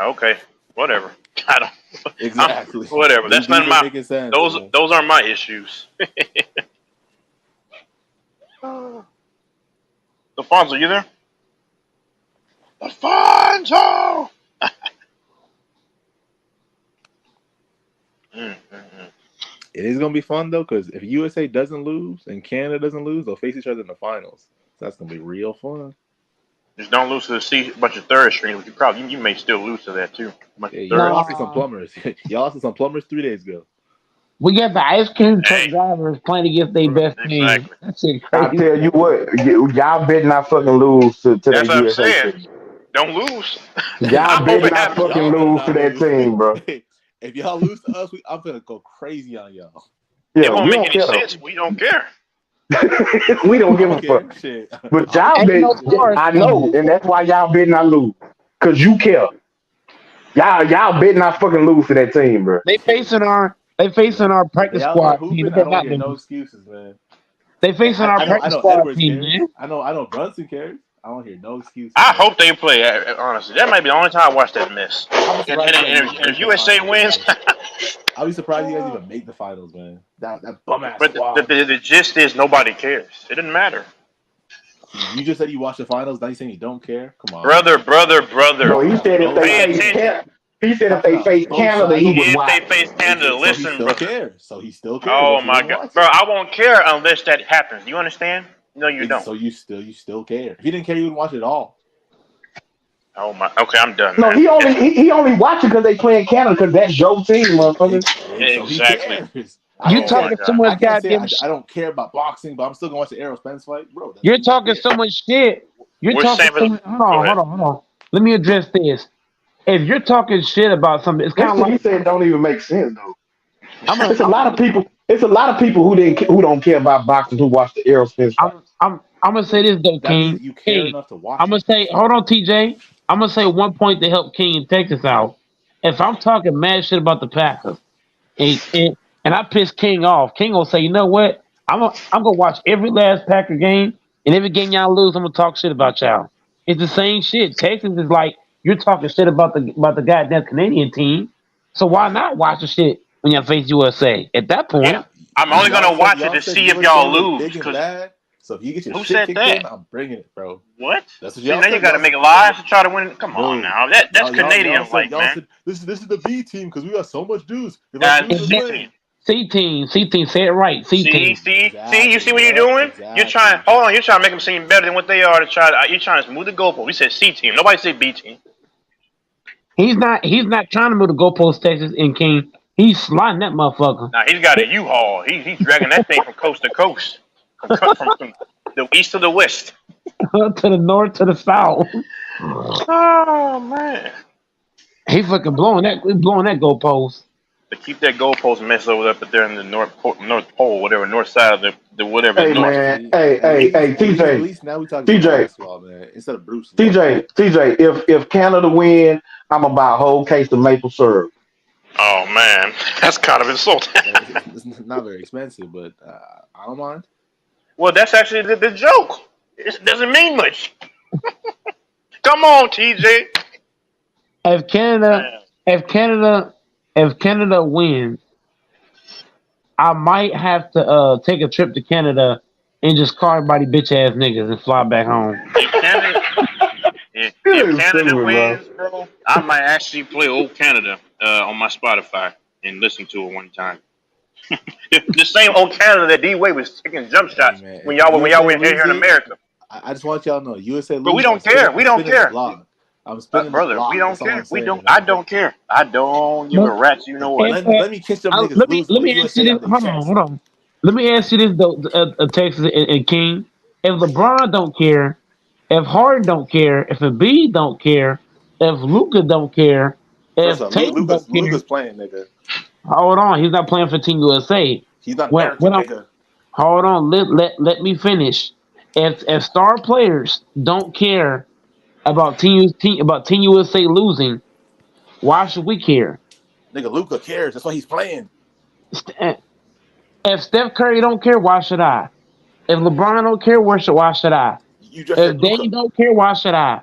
Okay, whatever. I don't. Exactly. Whatever. That's none of my. Sense, those aren't my issues. Alfonso, you there? Alfonso. It is gonna be fun though, because if USA doesn't lose and Canada doesn't lose, they'll face each other in the finals. So that's gonna be real fun. Just don't lose to the bunch of third string. You may still lose to that too. Y'all lost to some plumbers. Y'all lost to some plumbers 3 days ago. We got the ice cream truck drivers playing against their best team. That's crazy. I tell you what, y'all better not fucking lose to That's that what I'm USA saying. team. Don't lose. Y'all better not fucking lose to that team, bro. If y'all lose to us, I'm gonna go crazy on y'all. It won't make any sense. We don't care. We don't give a fuck. Shit. But y'all I know, and that's why y'all better not lose. Cause you care. Y'all better not fucking lose to that team, bro. They facing our practice squad team. I don't hear no excuses, man. They facing our practice squad team, man. I know Brunson cares. I don't hear no excuses. I hope they play. Honestly, that might be the only time I watch that miss. And if USA wins, I'll be surprised you guys even make the finals, man. That bum ass. But the gist is nobody cares. It doesn't matter. You just said you watch the finals. Now you saying you don't care? Come on, brother. No, he said if they face Canada, he would watch. If they face Canada, listen, bro. So he still cares. Oh my god, bro! I won't care unless that happens. You understand? No, you don't. So you still care. If he didn't care, you wouldn't watch it at all. Oh my. Okay, I'm done. No, man. he only watching because they playing Canada because that's your team, motherfucker. Exactly. You talking so much goddamn I don't care about boxing, but I'm still gonna watch the Errol Spence fight, bro. You're talking so much shit. You're talking so much. Hold on. Let me address this. If you're talking shit about something, it's kind of like he said don't even make sense though. It's a lot of people. It's a lot of people who don't care about boxing who watch the Errol Spence fight. I'm gonna say this though, King. You care enough to watch. I'm gonna say, hold on, TJ. I'm gonna say one point to help King and Texas out. If I'm talking mad shit about the Packers, and I piss King off, King will say, you know what? I'm gonna watch every last Packer game, and every game y'all lose, I'm gonna talk shit about y'all. It's the same shit. Texas is like you're talking shit about the goddamn Canadian team, so why not watch the shit when y'all face USA? At that point, yeah. I'm only gonna watch it to see if y'all lose. So if you get your who shit said kicked that? in, I'm bringing it, bro. What? That's what See, y'all now you said. got to make lives to try to win. Come on now, that's Canadian said, like, man. Said, this is the B team because we got so much dudes. C team, say it right. C team. See, you see what you're doing? Exactly. You're trying to make them seem better than what they are you're trying to smooth the goalpost. We said C team. Nobody said B team. He's not trying to move the goalpost, Texas and King. He's sliding that motherfucker. Nah, he's got a U-Haul. He's dragging that thing from coast to coast, from the east to the west, to the north to the south. Oh man, he fucking blowing that goalpost. To keep that goalpost mess over up there in the north pole, whatever, north side of the whatever. Hey man, hey, TJ. At least now we talking about basketball, man, instead of Bruce. TJ, if Canada win, I'm gonna buy a whole case of maple syrup. Oh man, that's kind of insulting. It's not very expensive, but I don't mind. Well, that's actually the joke. It doesn't mean much. Come on, TJ. If Canada wins, I might have to take a trip to Canada and just call everybody bitch ass niggas and fly back home. If Canada wins, bro, I might actually play Old Canada on my Spotify and listen to it one time. The same Old Canada that D Wade was taking jump shots when y'all were here in America. I just want y'all to know, USA. But we don't care. We don't care. I'm spinning brother, the block. we don't That's all care. I'm saying, I don't care. I don't give a rat's. You know what? Let me kiss them niggas Let loose. me ask you this. Hold on. Let me ask you this though, Texas and King. If LeBron don't care, if Harden don't care, if Embiid don't care, if Luka don't care, if Tatum don't care, Luka's playing, nigga. Hold on, he's not playing for Team USA. He's not American, nigga. Hold on, let me finish. If star players don't care about Team USA losing, why should we care? Nigga, Luka cares. That's why he's playing. If Steph Curry don't care, why should I? If LeBron don't care, why should I? If Dame don't care, why should I?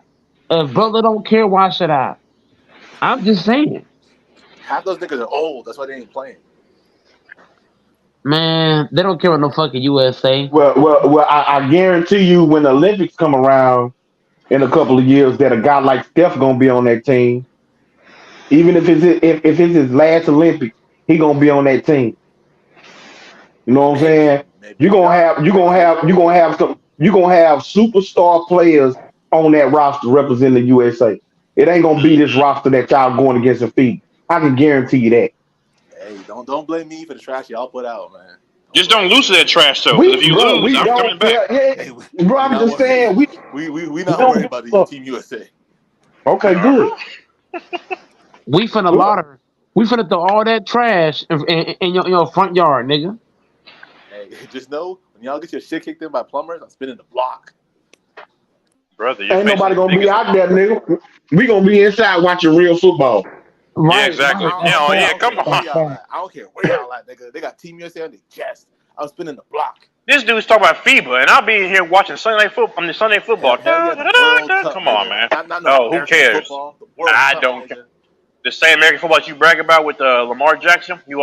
If Butler don't care, why should I? I'm just saying. Half those niggas are old. That's why they ain't playing. Man, they don't care about no fucking USA. Well, I guarantee you, when the Olympics come around in a couple of years, that a guy like Steph gonna be on that team. Even if it's his last Olympics, he gonna be on that team. You know what I'm saying? You're gonna have superstar players on that roster representing the USA. It ain't gonna be this roster that y'all going against and feed. I can guarantee you that. Hey, don't blame me for the trash y'all put out, man. Just don't lose to that trash though. If you lose, I'm coming back. Bro, I'm just saying we not worried about the Team USA. Okay, good. We finna throw all that trash in your front yard, nigga. Hey, just know when y'all get your shit kicked in by plumbers, I'm spinning the block. Brother, ain't nobody gonna be out there, nigga. We gonna be inside watching real football. Right, yeah, exactly. Come on. I don't care where y'all at, nigga. They got Team USA on their chest. I'm spinning the block. This dude's talking about FIBA, and I'll be here watching Sunday football. Come on, man. No, who cares? I don't care. The same American football that you brag about with Lamar Jackson, you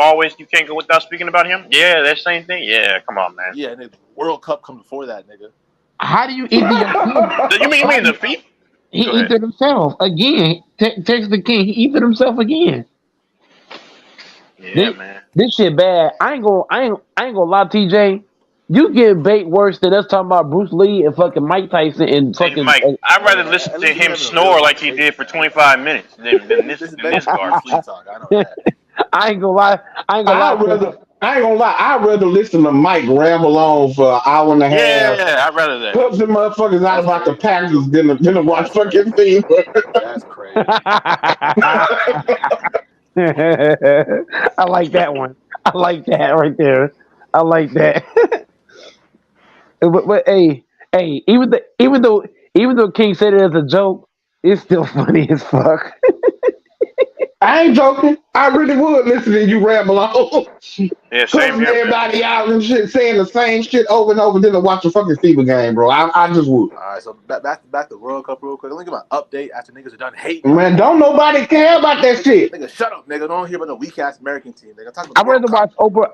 can't go without speaking about him. Yeah, that same thing. Yeah, come on, man. Yeah, nigga, World Cup comes before that, nigga. How do you eat the You mean the FIFA? He eat it himself again. Text the King. He eat it himself again. Yeah, man. This shit bad. I ain't gonna lie, TJ. You get bait worse than us talking about Bruce Lee and fucking Mike Tyson and fucking. Hey, Mike, I'd rather listen to him snore like he did for 25 minutes than this guard. I ain't gonna lie. I ain't gonna lie. I'd rather listen to Mike ramble on for an hour and a half. Yeah, I'd rather that. Put some motherfuckers out about the Packers than watch fucking team. That's crazy. I like that one. I like that right there. I like that. but hey, even though King said it as a joke, it's still funny as fuck. I ain't joking. I really would listen to you ramble on. Yeah, same here. Everybody out and shit saying the same shit over and over, then to watch a fucking FIBA game, bro. I just would. All right, so back to World Cup real quick. Let me give my update after niggas are done hating. Man, don't nobody care about that shit. Nigga, shut up, nigga. Don't hear about the weak ass American team. Nigga, I'd rather watch Oprah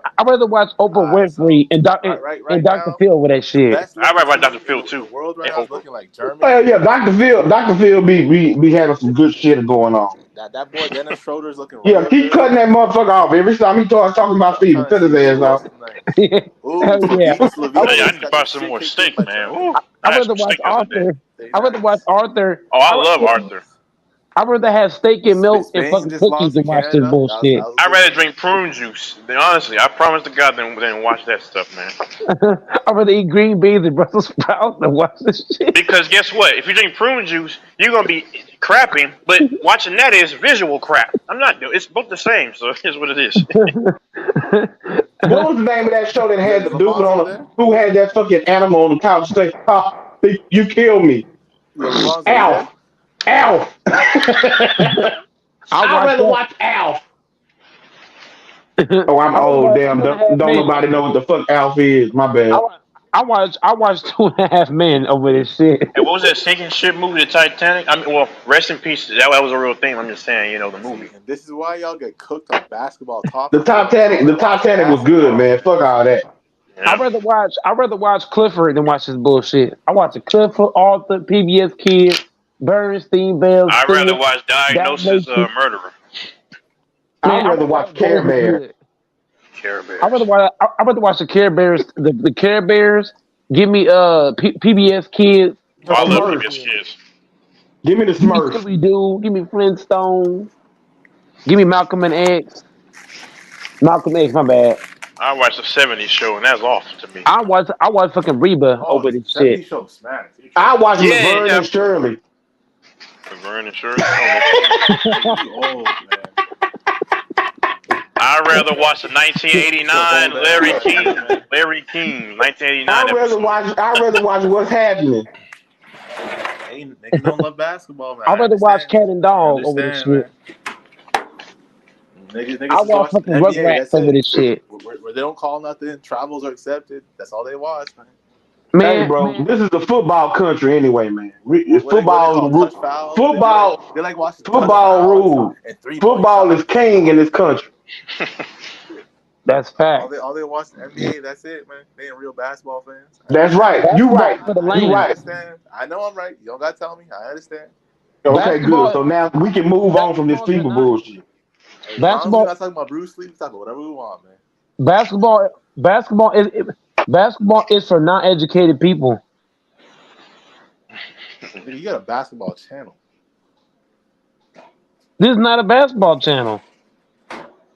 Winfrey and Dr. Phil with that shit. I'd rather watch Dr. Phil too. The world right now is looking like Germany. Well, yeah, Dr. Phil be having some good shit going on. That boy Dennis Schroeder's looking. Yeah, keep cutting that motherfucker off every time he talking about FIBA. Cut his ass off. Hell yeah. I need to buy some more steak, man. I'd rather watch Arthur. I'd rather watch Arthur. Oh, I love Arthur. I'd rather have steak and milk and fucking cookies than watch this bullshit. I'd rather drink prune juice. Honestly, I promise to God, than watch that stuff, man. I'd rather eat green beans and Brussels sprouts than watch this shit. Because guess what? If you drink prune juice, you're gonna be crapping. But watching that is visual crap. I'm not doing. It's both the same. So here's what it is. What was the name of that show that had the dude on who had that fucking animal on the couch say, "Oh, you killed me." Alf. Alf. I'd rather watch Alf. Oh, I'm old. Damn. Don't nobody know what the fuck Alf is. My bad. watched 2.5 Men over this shit. Hey, what was that sinking ship movie, the Titanic? I mean, well, rest in peace. That was a real thing. I'm just saying, the movie. And this is why y'all get cooked on basketball talk. The Titanic was good, man. Fuck all that. Yeah. I'd rather watch Clifford than watch this bullshit. I watch the Clifford, Arthur, PBS Kids, Bernstein Bells. I'd rather watch Diagnosis Murderer. I'd rather watch Care Bear. Care Bears. I'd rather watch the Care Bears. The Care Bears. Give me PBS Kids. Oh, I love PBS Kids. Give me the Smurfs. Give me Scooby-Doo. Give me Flintstones. Give me Malcolm and X. Malcolm X, my bad. I watched the '70s show, and that's awesome to me. I watch fucking Reba over this shit. Show smash. I watch Laverne and Shirley. Laverne and Shirley. Oh, man. I'd rather watch the 1989 Larry King, 1989. I'd rather watch What's Happening. Hey, niggas don't love basketball, man. I'd rather watch Cat and Dog over this shit. Niggas I watch fucking Rugrats over this shit. Where they don't call nothing, travels are accepted. That's all they watch, man. Hey, bro, this is the football country anyway, man. Football They like watching football rules. Football is king in this country. That's fact. All they watch the NBA. That's it, man. They ain't real basketball fans. That's right. You right. You right. I know I'm right. You don't gotta tell me. I understand. Okay, good. So now we can move on from this FIFA bullshit. Hey, basketball. We're not talking about Bruce Lee. We're talking about whatever we want, man. Basketball is for non-educated people. You got a basketball channel. This is not a basketball channel.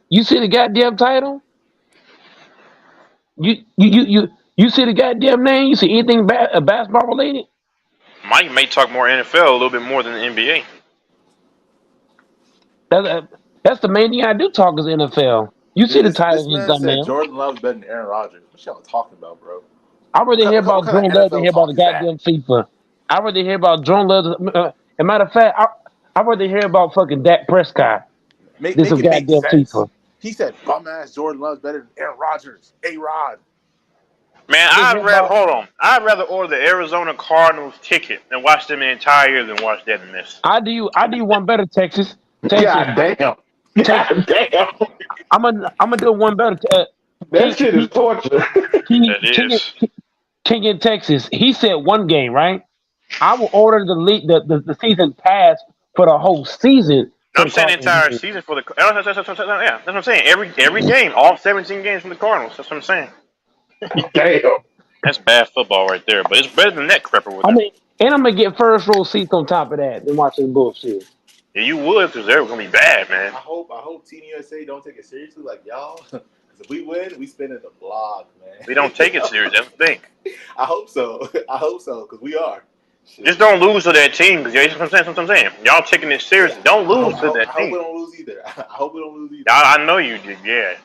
You see the goddamn title? You see the goddamn name? You see anything basketball related? Mike may talk more NFL a little bit more than the NBA. That's the main thing I do talk is NFL. You see the titles he's done now. Jordan Love's better than Aaron Rodgers. What y'all talking about, bro? I rather hear about Jordan Love than hear about the goddamn FIFA. I rather hear about Jordan Love. As a matter of fact, I rather hear about fucking Dak Prescott. This is goddamn FIFA. He said, "Bum ass Jordan Love's better than Aaron Rodgers." A-Rod. Man, I'd rather order the Arizona Cardinals ticket than watch them the entire year than watch that miss. I do one better, Texas. God damn. God damn. I'm gonna do one better. That shit is torture. King in Texas. He said one game, right? I will order the season pass for the whole season. I'm saying the entire season for the. Yeah, that's what I'm saying. Every game, all 17 games from the Cardinals. That's what I'm saying. Damn. That's bad football right there, but it's better than that crapper with and I'm gonna get first row seats on top of that than watching bullshit. Yeah, you would, because they're gonna be bad, man. I hope Team USA don't take it seriously like y'all. Because if we win, we spin in the blog, man. We don't take it serious. That's the thing. I hope so. Because we are. Shit. Just don't lose to that team, because that's what I'm saying. Y'all taking it seriously. Don't lose to that team. I hope we don't lose either. I hope we don't lose either. I know you did, yeah.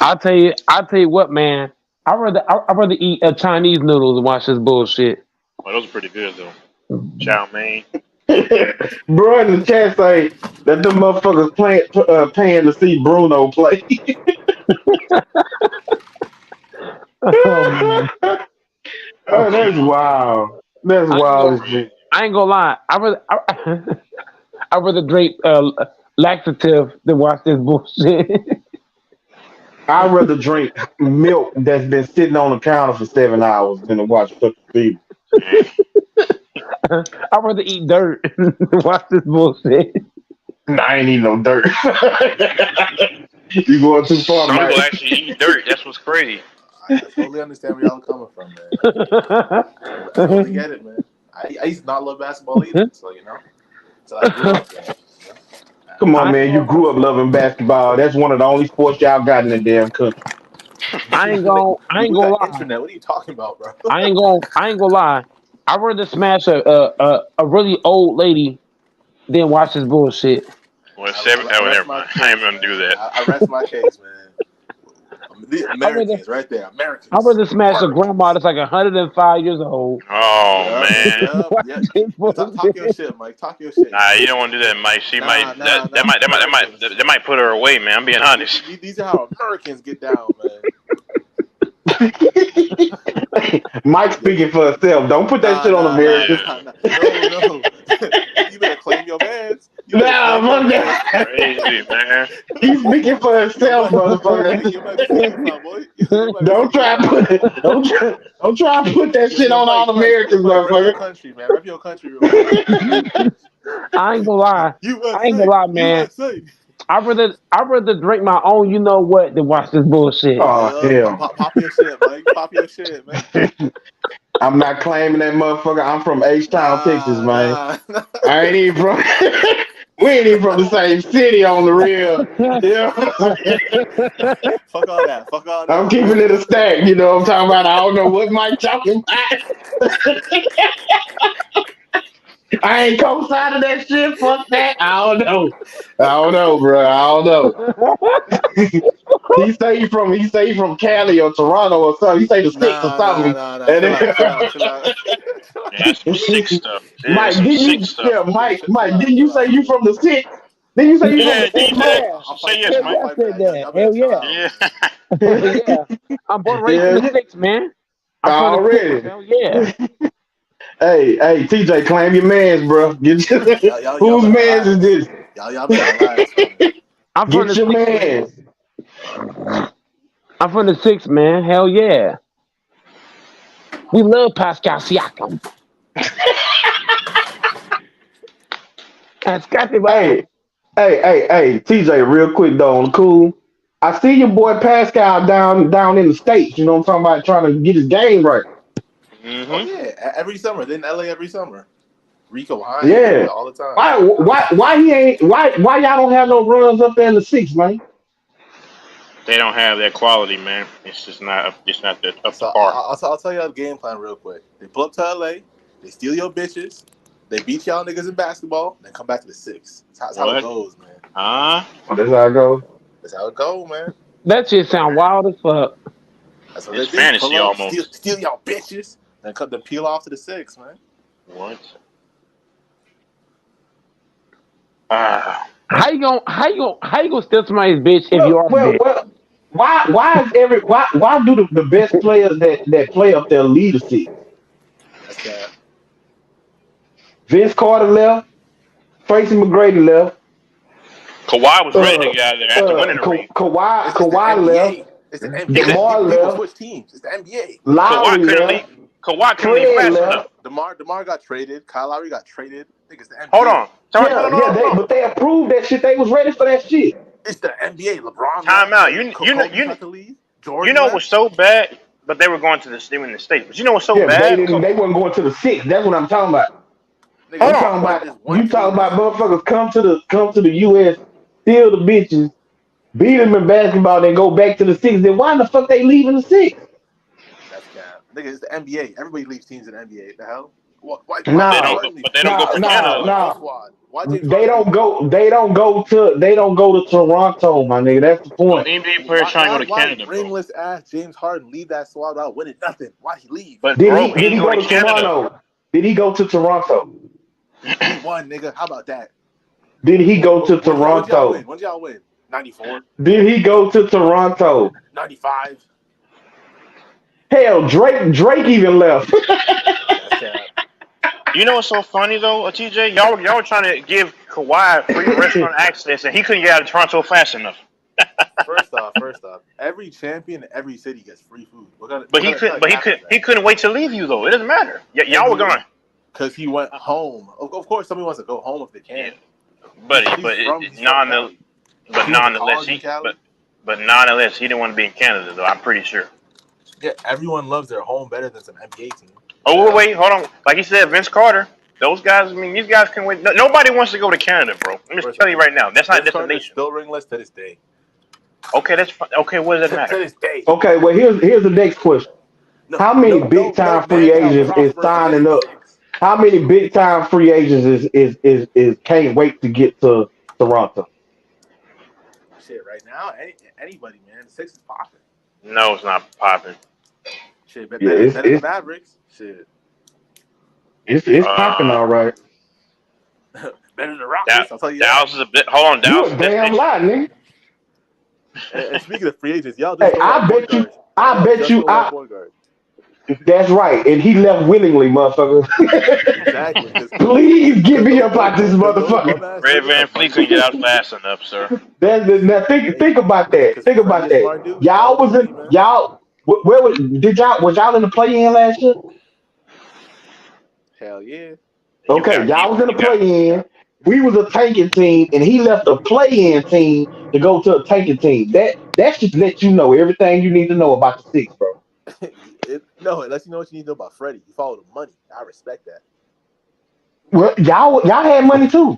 I'll tell you what, man. I'd rather eat Chinese noodles than watch this bullshit. Well, those are pretty good though. Chow mein. Bro in the chat say that them motherfuckers paying to see Bruno play. Oh, that's wild. That's wild as shit. I ain't gonna lie. I'd rather drink laxative than watch this bullshit. I'd rather drink milk that's been sitting on the counter for 7 hours than to watch fucking TV. I'd rather eat dirt than watch this bullshit. Nah, I ain't eating no dirt. You going too far, Some man. people actually eat dirt. That's what's crazy. I totally understand where y'all are coming from, man. I totally get it, man. I used to not love basketball either, so you know. So I grew up, man. Come on, man. You grew up loving basketball. That's one of the only sports y'all got in the damn country. I ain't gonna lie. Internet. What are you talking about, bro? I ain't gonna lie. I'd rather smash a really old lady than watch this bullshit. Well, never mind. I ain't gonna do that. I rest my case, man. The Americans, right there. Americans. I'd rather smash a grandma that's like 105 years old. Oh man. Talk your shit, Mike. Talk your shit. Nah, you don't want to do that, Mike. She might put her away, man. I'm being honest. These are how Americans get down, man. Mike speaking for himself. Don't put that shit on America. No. You better claim your mans. Nah, fuck that. Crazy, man. He's speaking for himself, motherfucker. Don't try to put that shit on all Americans, motherfucker. Country, man. Rep your country real quick. I ain't gonna lie. Man. I'd rather drink my own you know what than watch this bullshit. Oh, hell. Pop your shit, Mike. Pop your shit, man. I'm not claiming that motherfucker. I'm from H-Town, Texas, man. I ain't even from... We ain't even from the same city on the real. Yeah. Fuck all that. I'm keeping it a stack. You know what I'm talking about? I don't know what Mike talking about. I ain't co-signing that shit. Fuck that. I don't know, bro. I don't know. He say he from Cali or Toronto or something. He say the six or something. Chill out. That's some sick stuff. Mike, Mike, didn't you say you from the six? Didn't you say you from the six? Say yes, Mike. I said that. Hell yeah. I'm born raised in the six, man. Already. Hell yeah. Hey, TJ, claim your mans, bro. Whose mans is this? Y'all be alive. I'm from Get the your six, mans. I'm from the six, man. Hell yeah. We love Pascal Siakam. Hey, TJ, real quick though, on the cool. I see your boy Pascal down in the States. You know what I'm talking about? Trying to get his game right. Mm-hmm. Oh yeah, every summer. Then LA every summer. Rico Hines, Yeah, all the time. Why y'all don't have no runs up there in the six, man? They don't have that quality, man. It's just not up. It's not that up to par. I'll tell you the game plan real quick. They pull up to LA, they steal your bitches, they beat y'all niggas in basketball, then come back to the six. That's how it goes, man. That's how it goes. That's how it goes, man. That shit sound wild as fuck. That's what It's they do. fantasy Pull up, almost. steal y'all bitches, then cut the peel off to the six, man. What? How you gonna steal somebody's bitch if you are bitch? Well, why do the best players that play up there lead the six? That's that. Vince Carter left. Tracy McGrady left. Kawhi was ready to get out of there after winning the ring. Kawhi left. It's the NBA. DeMar People left. switch teams. It's the NBA. Lowry left. Kawhi couldn't leave fast enough. DeMar got traded. Kyle Lowry got traded. I think it's the NBA. Hold on. But they approved that shit. They was ready for that shit. It's the NBA. LeBron. Time out. You know what's so bad? But they were going to the States. But you know what's so bad? They weren't going to the six. That's what I'm talking about. You talking about motherfuckers come to the US, steal the bitches, beat them in basketball, then go back to the six. Then why the fuck they leaving the six? That's cap. Nigga, it's the NBA. Everybody leaves teams in the NBA. The hell? Why but they don't go for Canada. They don't go to Toronto, my nigga. That's the point. NBA players trying to go to Canada, bro. Ringless ass James Harden leave that squad without winning nothing. Why'd he leave? But did he go to Toronto? Did he go to Toronto? One nigga. How about that? Did he go to Toronto? When did y'all win? 94. Did he go to Toronto? 95. Hell, Drake even left. You know what's so funny though, TJ? Y'all were trying to give Kawhi free restaurant access, and he couldn't get out of Toronto fast enough. First off, every champion in every city gets free food. He couldn't wait to leave you though. It doesn't matter. Y'all were gone. Because he went home. Of course, somebody wants to go home if they can. Nonetheless, he didn't want to be in Canada though. I'm pretty sure. Yeah, everyone loves their home better than some NBA team. Oh wait, hold on. Like you said, Vince Carter. Those guys. I mean, these guys can win. Nobody wants to go to Canada, bro. Let me just tell you right now. That's not a destination. Still ringless to this day. Okay, that's fine. Okay, what does that matter? To this day. Okay, well here's the next question. How many big time free agents is signing up? How many big time free agents is can't wait to get to Toronto? Shit, right now, anybody, man. The six is popping. No, it's not popping. Shit, better than Mavericks. Shit. It's popping all right. Better than the Rockets, I'll tell you. Dallas is a bit. Hold on, Dallas. You a damn lie, nigga. And speaking of free agents, y'all. I bet I bet you. Justin White point guard. That's right, and he left willingly, motherfucker. Exactly. 'cause Please get me up out this motherfucker. Red Van Fleet couldn't get out fast enough, sir. Now think about that. Think about that. Y'all was in y'all. Where was y'all in the play-in last year? Hell yeah. Okay, y'all was in the play-in. We was a tanking team, and he left a play-in team to go to a tanking team. That should let you know everything you need to know about the Six, bro. No, it lets you know what you need to know about Freddie. You follow the money. I respect that. Well, y'all had money too.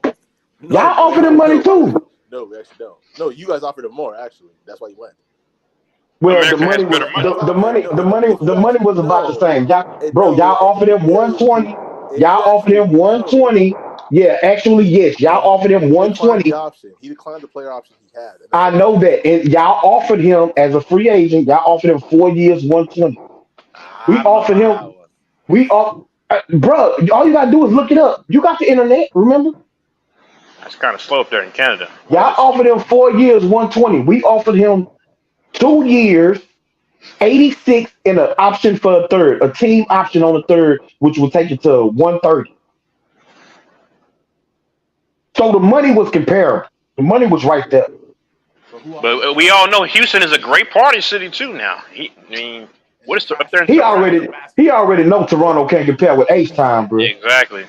No, Y'all offered him money too. No, we actually don't. No, you guys offered him more. Actually, that's why you went. Well, the money was the money was about the same. Y'all offered him 120. Y'all offered him 120. Yeah, actually, yes, y'all offered him 120. He declined the player option he had. I know that, and y'all offered him as a free agent. Y'all offered him 4 years, 120. We offered him. Bro, all you gotta do is look it up. You got the internet, remember? That's kind of slow up there in Canada. Y'all offered him 4 years, 120. We offered him 2 years, 86, and an option for a third, a team option on the third, which would take it to 130. So the money was comparable. The money was right there. But we all know Houston is a great party city too now. What is up there? He already know Toronto can't compare with H-Time, bro. Exactly.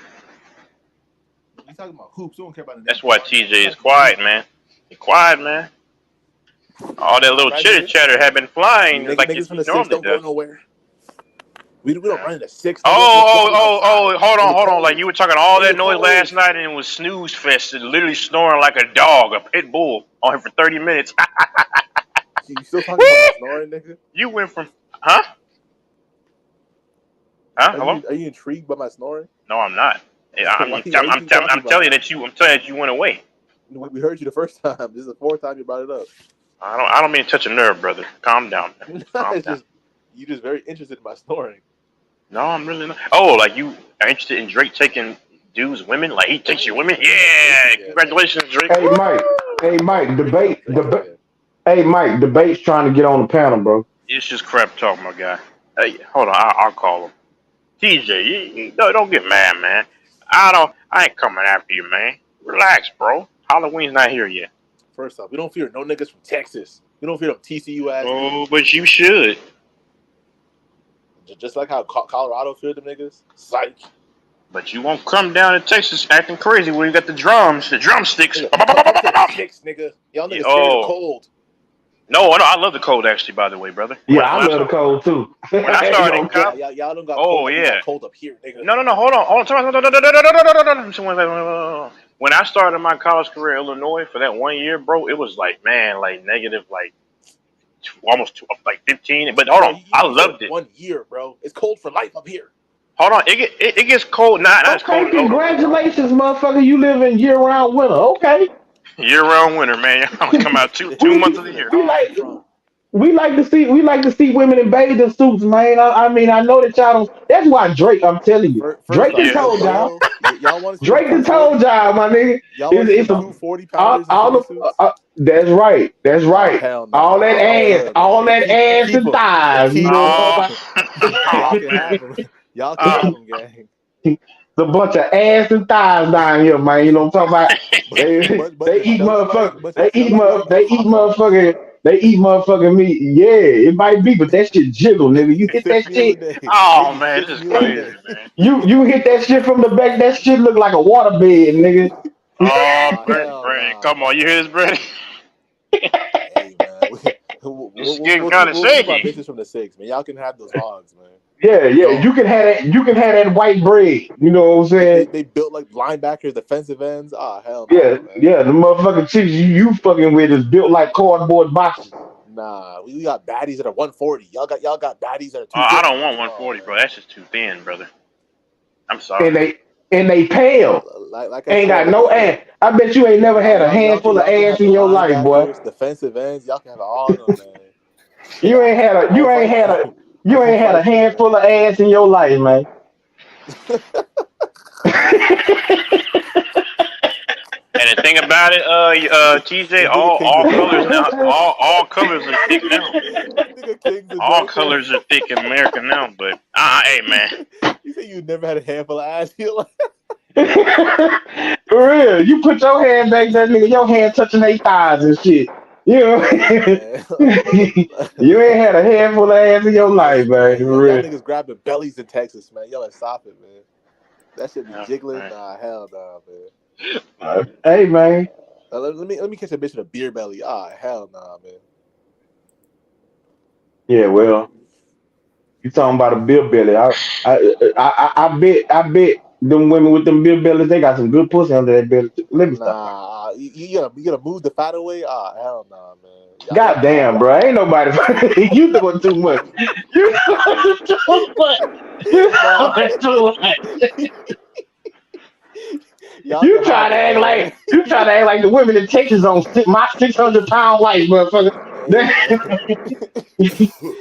We talking about hoops. We don't care about That's why TJ is quiet, man. He's quiet, man. All that little chitter chatter had been flying like it normally does. We don't run into 6. Hold on. Like you were talking all that noise last night, and it was snooze fest, and literally snoring like a dog, a pit bull, on him for 30 minutes. You still talking about snoring, nigga? You went from, huh? Hello? Are you intrigued by my snoring? No, I'm not. I'm telling you that you went away. We heard you the first time. This is the 4th time you brought it up. I don't mean to touch a nerve, brother. Calm down. You just very interested in my snoring. No, I'm really not. Oh, like you are interested in Drake taking dudes, women? Like he takes your women? Yeah. Congratulations, Drake. Hey, Mike, debate. Hey, Mike, debate's trying to get on the panel, bro. It's just crap talk, my guy. Hey, hold on, I'll call him. TJ, don't get mad, man. I ain't coming after you, man. Relax, bro. Halloween's not here yet. First off, we don't fear no niggas from Texas. We don't fear them TCU ass. Oh, but you should. Just like how Colorado feared them niggas. Psych. But you won't come down to Texas acting crazy when you got the drumsticks. Sticks, nigga. Y'all niggas scared of cold. No, I love the cold, actually, by the way, brother. Yeah, I love the cold, too. When I started in college. Y'all don't got cold. Yeah. Cold up here, nigga. No, hold on. When I started my college career in Illinois for that 1 year, bro, it was like, man, like negative, like almost like 15. But hold on, I loved it. 1 year, bro. It's cold for life up here. Hold on, it gets cold. Not cold. Congratulations, motherfucker. You live in year-round winter. Okay. Year-round winter, man. I'm gonna come out two months of the year. We like to see women in bathing suits, man. I mean, I know that y'all don't. That's why Drake. I'm telling you, Drake done told y'all. Drake done told y'all, my nigga. It's a 40 pounds. That's right. That's right. All that ass and thighs. Y'all can have them, gang. The bunch of ass and thighs down here, man. You know what I'm talking about? They eat motherfucker. They eat motherfucking meat. Yeah, it might be, but that shit jiggle, nigga. You hit that shit. Oh man, this is crazy, man. You hit that shit from the back. That shit look like a water bed, nigga. Oh, Brandon, come on, you hear this, Brandon? Hey, man. It's getting kind of shaky. Business from the 6, man. Y'all can have those hogs, man. Yeah. You can have that. You can have that white bread. You know what I'm saying? They built like linebackers, defensive ends. Ah, hell no. Man. Yeah. The motherfucking chicks you fucking with is built like cardboard boxes. Nah, we got baddies that are 140. Y'all got baddies that are 250. I don't want 140, bro. That's just too thin, brother. I'm sorry. And they pale. Like ain't got no ass. I bet you ain't never had a handful of ass in your life, boy. Defensive ends, y'all can have all of them, man. You ain't had a handful of ass in your life, man. And And the thing about it, TJ, all colors now, all colors are thick now. Nigga King's a All joker. colors are thick in America now. But hey, man, You say you never had a handful of ass. You're like, For real, you put your hand back there, nigga, your hand touching their thighs and shit. You know, you ain't had a handful of ass in your life, man. For y'all real. niggas grabbing bellies in Texas, man. Y'all stop it, man. That shit be Yeah, jiggling. man. Nah, hell nah, man. Hey, man. Let me catch a bitch with a beer belly. Hell nah, man. Yeah, well, you talking about a beer belly? I bet them women with them beer bellies, they got some good pussy under that belly. Let me stop. Nah, you gotta move the fat away. Hell nah, man. God damn, bro, ain't nobody. You doing too much. You doing too much. You doing too much. You try to act like the women in Texas on my 600-pound life, motherfucker.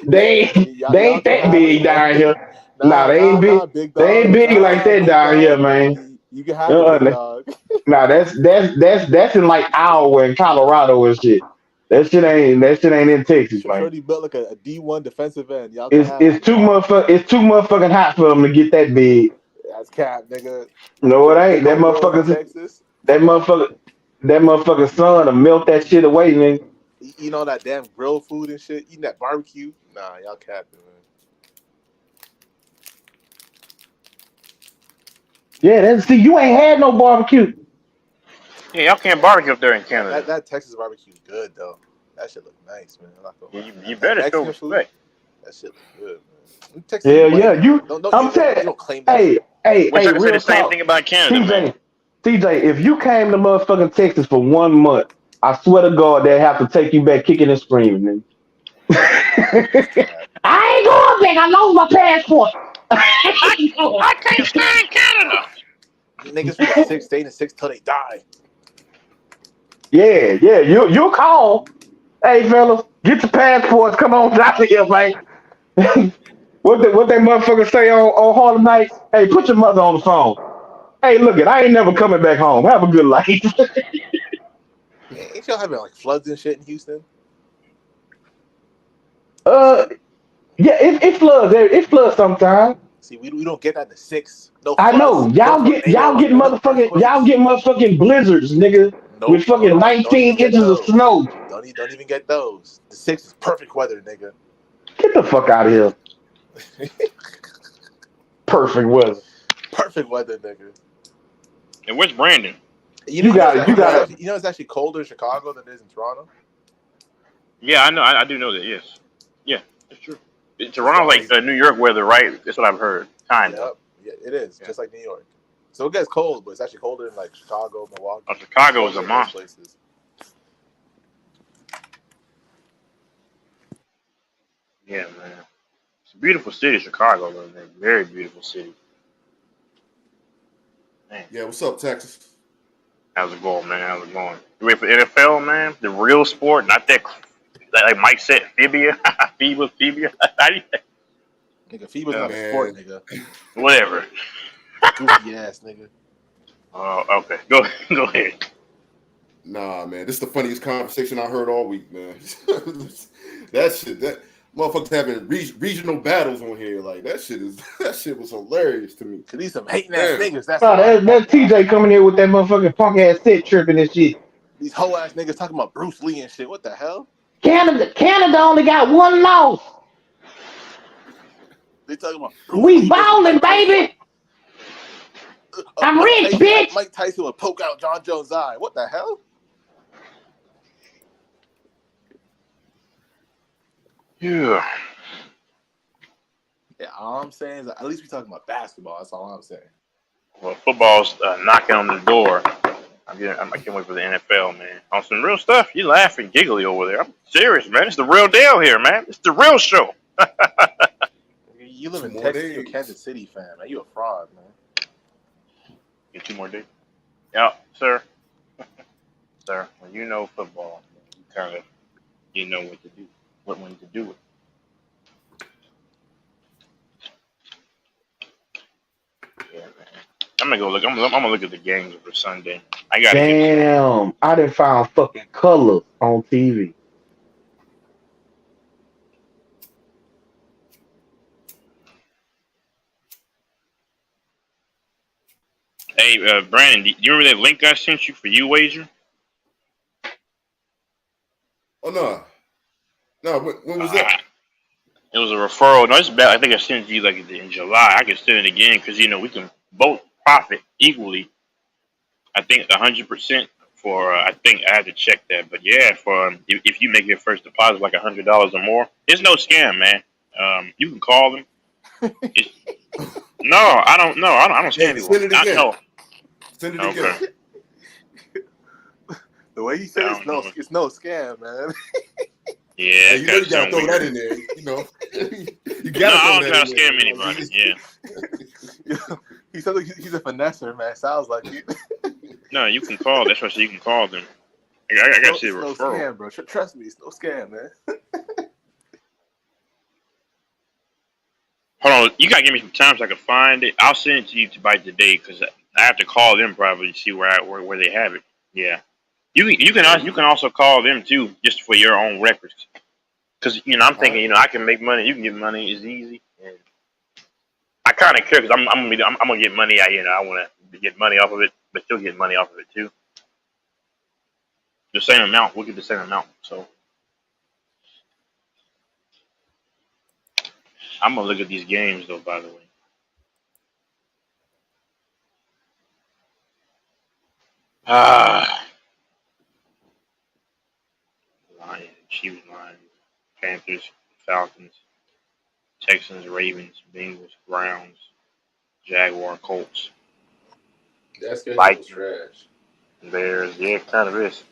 They ain't that big down here. Nah, they ain't big. big dog. They ain't big like that big down dog. here, man. You can have it, big dog. Nah, that's in like Iowa and Colorado and shit. That shit ain't in Texas, man. Shorty built like a D1 defensive end. Y'all can have it. It's too motherfucking hot for them to get that big. That's cap, nigga. No, it ain't. Big That old girls in motherfucker. Texas. That motherfucker son to melt that shit away, nigga. You know that damn grill food and shit. Eating that barbecue. Nah, y'all capping, man. Yeah, see, you ain't had no barbecue. Yeah, y'all can't barbecue up there in Canada. That Texas barbecue is good though. That shit look nice, man. I'm not gonna lie. You better show Mexican respect. Food, that shit look good, man. Texas, Yeah, white, yeah. You, don't claim that. hey, Wish I could say real the same talk. thing about Canada, man. TJ, if you came to motherfucking Texas for 1 month, I swear to God, they'd have to take you back kicking and screaming. I ain't going back. I lost my passport. I can't stand Canada. Niggas from the 6 stay in the 6 till they die. Yeah. You call. Hey, fellas, get your passports. Come on out here, man. What that motherfucker say on Harlem Nights? Hey, put your mother on the phone. Hey, look it, I ain't never coming back home. Have a good life. Ain't y'all having like floods and shit in Houston? Yeah, it floods. It floods sometimes. See, we don't get that in the 6. No I floods. know. Y'all get motherfucking blizzards, nigga. With fucking 19 inches of snow. Don't even get those. The 6 is perfect weather, nigga. Get the fuck out of here. Perfect weather. Perfect weather, nigga. And where's Brandon? You got it. You know it's actually colder in Chicago than it is in Toronto. Yeah, I know. I do know that. Yes. Yeah, that's true. Toronto's like New York weather, right? That's what I've heard. Kind of. Yeah, it is just like New York. So it gets cold, but it's actually colder in like Chicago, Milwaukee. Oh, Chicago is a monster. Places. Yeah, man. It's a beautiful city, Chicago, man. Very beautiful city. Man. Yeah, what's up, Texas? How's it going, man? How's it going? You ready for NFL, man? The real sport, not that like Mike said, Fibia. Fibia. Nigga, FIBA's not a sport, nigga. Whatever. Goofy ass, nigga. Oh, okay. Go ahead. Nah, man, this is the funniest conversation I heard all week, man. that motherfuckers having regional battles on here, like that shit was hilarious to me. To these some hating ass niggas. That's TJ coming here with that motherfucking punk ass set tripping and shit. These hoe ass niggas talking about Bruce Lee and shit. What the hell? Canada only got 1 loss. They talking about we balling, baby. I'm rich, bitch. Mike Tyson would poke out John Jones' eye. What the hell? Yeah. Yeah, all I'm saying is at least we talking about basketball. That's all I'm saying. Well, football's knocking on the door. I can't wait for the NFL, man. On some real stuff. You laughing giggly over there. I'm serious, man. It's the real deal here, man. It's the real show. You live in Texas, you're a Kansas City fan, man. You a fraud, man. Get 2 more days. Yeah, sir. Sir, when you know football, you know what to do. When to do it. Yeah, man. I'm gonna go look. I'm gonna look at the games for Sunday. I gotta get. Damn, I done found fucking colors on TV. Hey, Brandon, do you remember that link I sent you for you wager? Oh no. When was that? It was a referral. No, it's bad. I think I sent it to you like in July. I can send it again because we can both profit equally. I think 100% for. I think I had to check that, but yeah, for if you make your first deposit like $100 or more, it's no scam, man. You can call them. No, I don't know. I don't scam people. Send it again. No. Send it Okay. again. The way he said it's no scam, man. Yeah, Hey, you know you gotta throw that in there. You know, you gotta I throw don't that try to in there. scam anybody. Yeah. He sounds like he's a finesser, man. Sounds like it. No, you can call. That's why you can call them. I got to see the no referral. scam, bro. Trust me, it's no scam, man. Hold on, you gotta give me some time so I can find it. I'll send it to you by today because I have to call them probably to see where they have it. Yeah, you can also call them too just for your own records. Because I'm thinking I can make money, you can get money. It's easy, and I kind of care because I'm gonna get money. I want to get money off of it, but still get money off of it too. The same amount, we'll get the same amount. So I'm gonna look at these games though. By the way. Lions, Chiefs, Lions, Panthers, Falcons, Texans, Ravens, Bengals, Browns, Jaguar, Colts, That schedule was Vikings, trash. Bears. Yeah, it kind of is.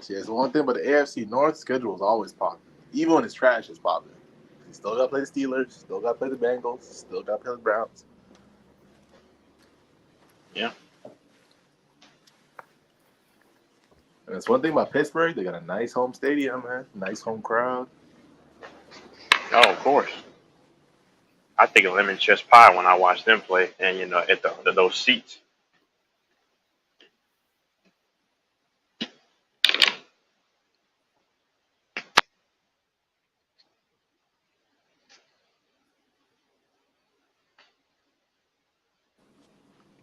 See, it's one thing, but the AFC North schedule is always popping. Even when it's trash, it's popping. You still got to play the Steelers, still got to play the Bengals, still got to play the Browns. Yeah. And it's one thing about Pittsburgh, they got a nice home stadium, man. Nice home crowd. Oh, of course. I think of lemon chest pie when I watch them play, and at those seats.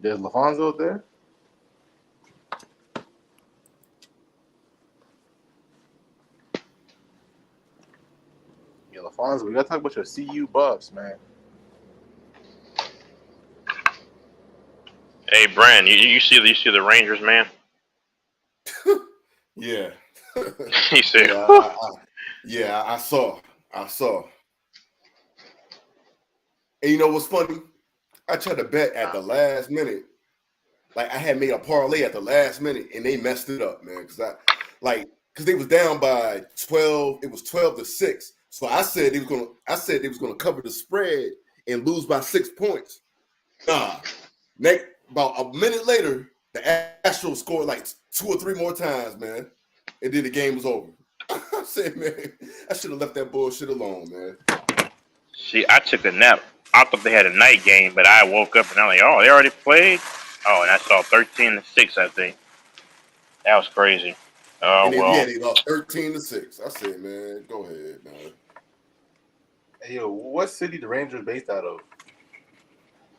There's LaFonso there. Yeah, LaFonso, we got to talk about your CU Buffs, man. Hey, Brand, you see the Rangers, man? Yeah. He said, I saw. And you know what's funny? I tried to bet at the last minute. Like I had made a parlay at the last minute, and they messed it up, man. Because they was down by 12. It was 12-6. So I said they was gonna cover the spread and lose by 6 points. Nah. About a minute later, the Astros scored like 2 or 3 more times, man. And then the game was over. I said, man, I should have left that bullshit alone, man. See, I took a nap. I thought they had a night game, but I woke up and I'm like, oh, they already played? Oh, and I saw 13-6, I think. That was crazy. Oh, and then, well. yeah, they lost 13-6. I said, man, go ahead, man. Hey, yo, what city the Rangers based out of?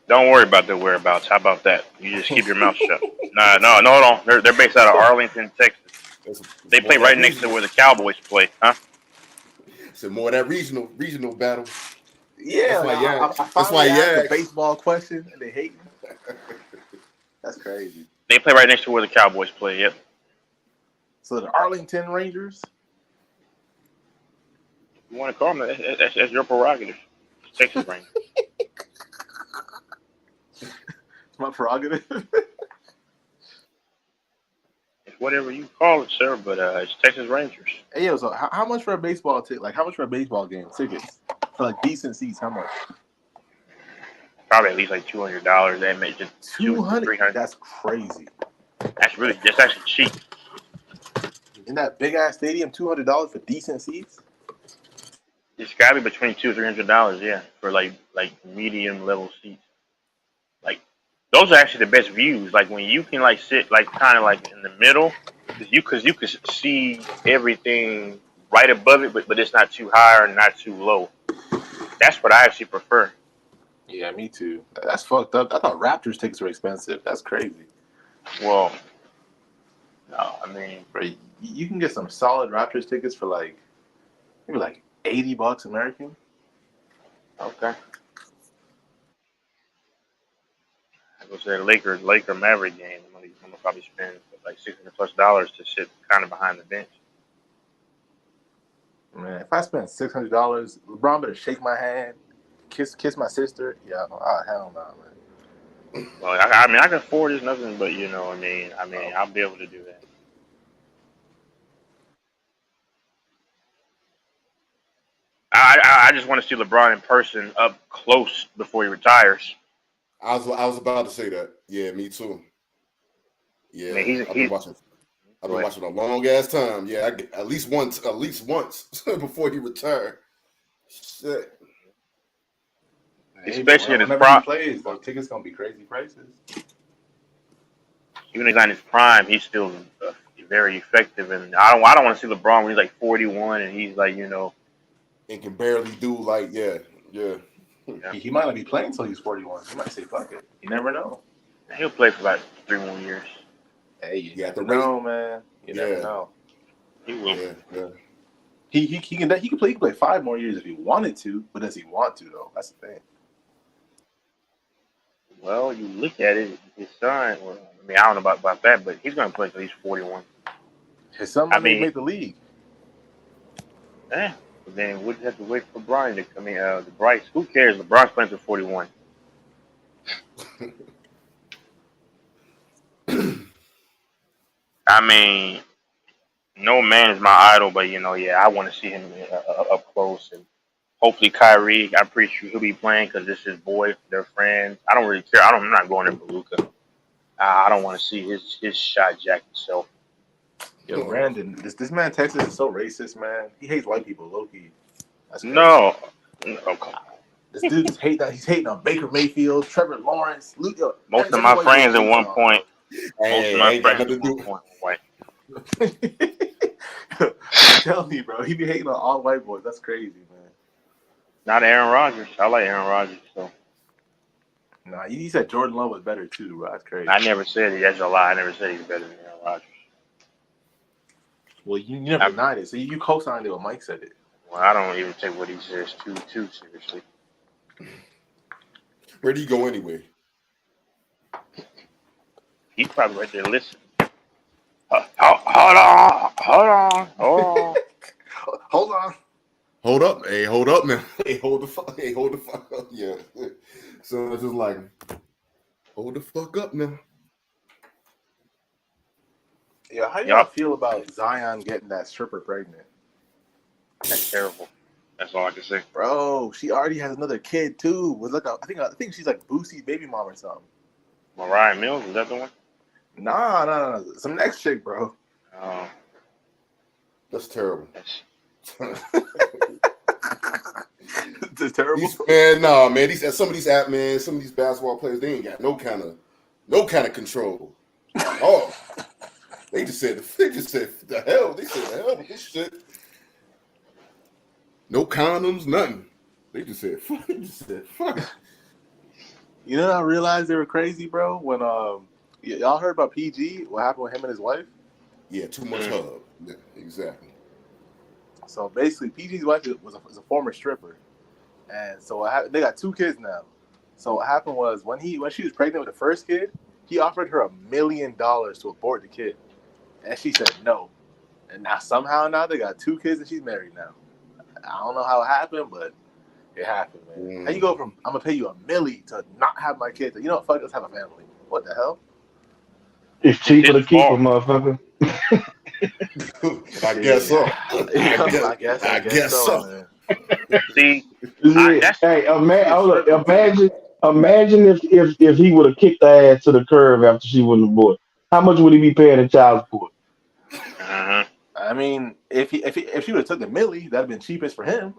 Don't worry about their whereabouts. How about that? You just keep your mouth shut. No, hold on. They're based out of Arlington, Texas. They play right next to where the Cowboys play, huh? So more of that regional battle. Yeah, that's why you asked the baseball question and they hate me. That's crazy. They play right next to where the Cowboys play. Yep. So the Arlington Rangers. You want to call them? That's your prerogative. Texas Rangers. It's my prerogative. It's whatever you call it, sir. But it's Texas Rangers. Hey, yo, so how much for a baseball ticket? Like, how much for a baseball game tickets for like decent seats? How much? Probably at least like $200. That makes it $200, $300. That's crazy. That's actually cheap. in that big ass stadium, $200 for decent seats. It's got to be between $200-$300, yeah, for like medium level seats. Like those are actually the best views. Like when you can like sit like kind of like in the middle, because you can see everything right above it, but it's not too high or not too low. That's what I actually prefer. Yeah, me too. That's fucked up. I thought Raptors tickets were expensive. That's crazy. Well, no, I mean, bro, you can get some solid Raptors tickets for like maybe like $80 American. Okay. I go say the Laker Maverick game. I'm gonna probably spend like $600+ to sit kind of behind the bench. Man, if I spend $600, LeBron better shake my hand, kiss my sister. Yeah, hell no, man. Well, I mean, I can afford this nothing, but you know, I mean, I'll be able to do that. I just want to see LeBron in person up close before he retires. I was about to say that. Yeah, me too. Yeah, Man, I've been watching a long ass time. Yeah, I get at least once before he retired. Shit. Especially in his whenever prime. he plays, those tickets gonna be crazy prices. Even if he's not in his prime, he's still very effective. And I don't want to see LeBron when he's like 41 and he's like, you know, and can barely do like yeah. He might not be playing until he's 41. He might say fuck it. You never know. He'll play for like 3 more years. Hey, you never know, man. You never know. He will. Yeah. He can play 5 more years if he wanted to, but does he want to though? That's the thing. Well, you look at it, his son. Well, I mean, I don't know about that, but he's going to play until he's 41. His son might make the league. Yeah. But then we'd have to wait for Brian to come in. The Bryce. Who cares? LeBron's playing till 41. I mean, no man is my idol, but you know, yeah, I want to see him up close, and hopefully Kyrie. I'm pretty sure he'll be playing because this is his boy. They're friends. I don't really care. I'm not going in for Luka. I don't want to see his shot jack himself. Yo, Brandon, this man Texas is so racist, man. He hates white people, low-key. That's crazy. No, come on. This dude he's hating on Baker Mayfield, Trevor Lawrence, Luke. Most of my friends at one point. Hey, most of my friends at one point white. Tell me, bro. He be hating on all white boys. That's crazy, man. Not Aaron Rodgers. I like Aaron Rodgers. So. Nah, you said Jordan Love was better too, bro. That's crazy. I never said it. That's a lie. I never said he's better than Aaron Rodgers. Well, you never denied it. So you co-signed it when Mike said it. Well, I don't even take what he says too seriously. Where do you go anyway? He's probably right there listening. Hold on. Hold up. Hey, hold up now. Hey, hold the fuck up. Yeah. So it's just like, hold the fuck up now. Yeah, how do y'all feel about Zion getting that stripper pregnant? That's terrible. That's all I can say. Bro, she already has another kid too. With like I think she's like Boosie's baby mom or something. Mariah Mills, is that the one? Nah. Some next chick, bro. Oh. That's terrible. It's terrible. Man, some of these basketball players, they ain't got no kind of control. Oh. They just said the hell. They said the hell with this shit. No condoms, nothing. They just said fuck. You know, I realized they were crazy, bro. When y'all heard about PG? What happened with him and his wife? Yeah, too much hub. Yeah, exactly. So basically, PG's wife was a former stripper, and so they got 2 kids now. So what happened was when she was pregnant with the first kid, he offered her $1 million to abort the kid, and she said no. And now somehow they got 2 kids and she's married now. I don't know how it happened, but it happened, man. How you go from I'm gonna pay you $1 million to not have my kids? You know what? Fuck, let's have a family. What the hell? It's cheaper to keep a motherfucker. I guess so. I guess so. Man. See, imagine if he would have kicked her ass to the curb after she wouldn't abort. How much would he be paying in child support? I I mean, if she would have took the millie, that'd have been cheapest for him.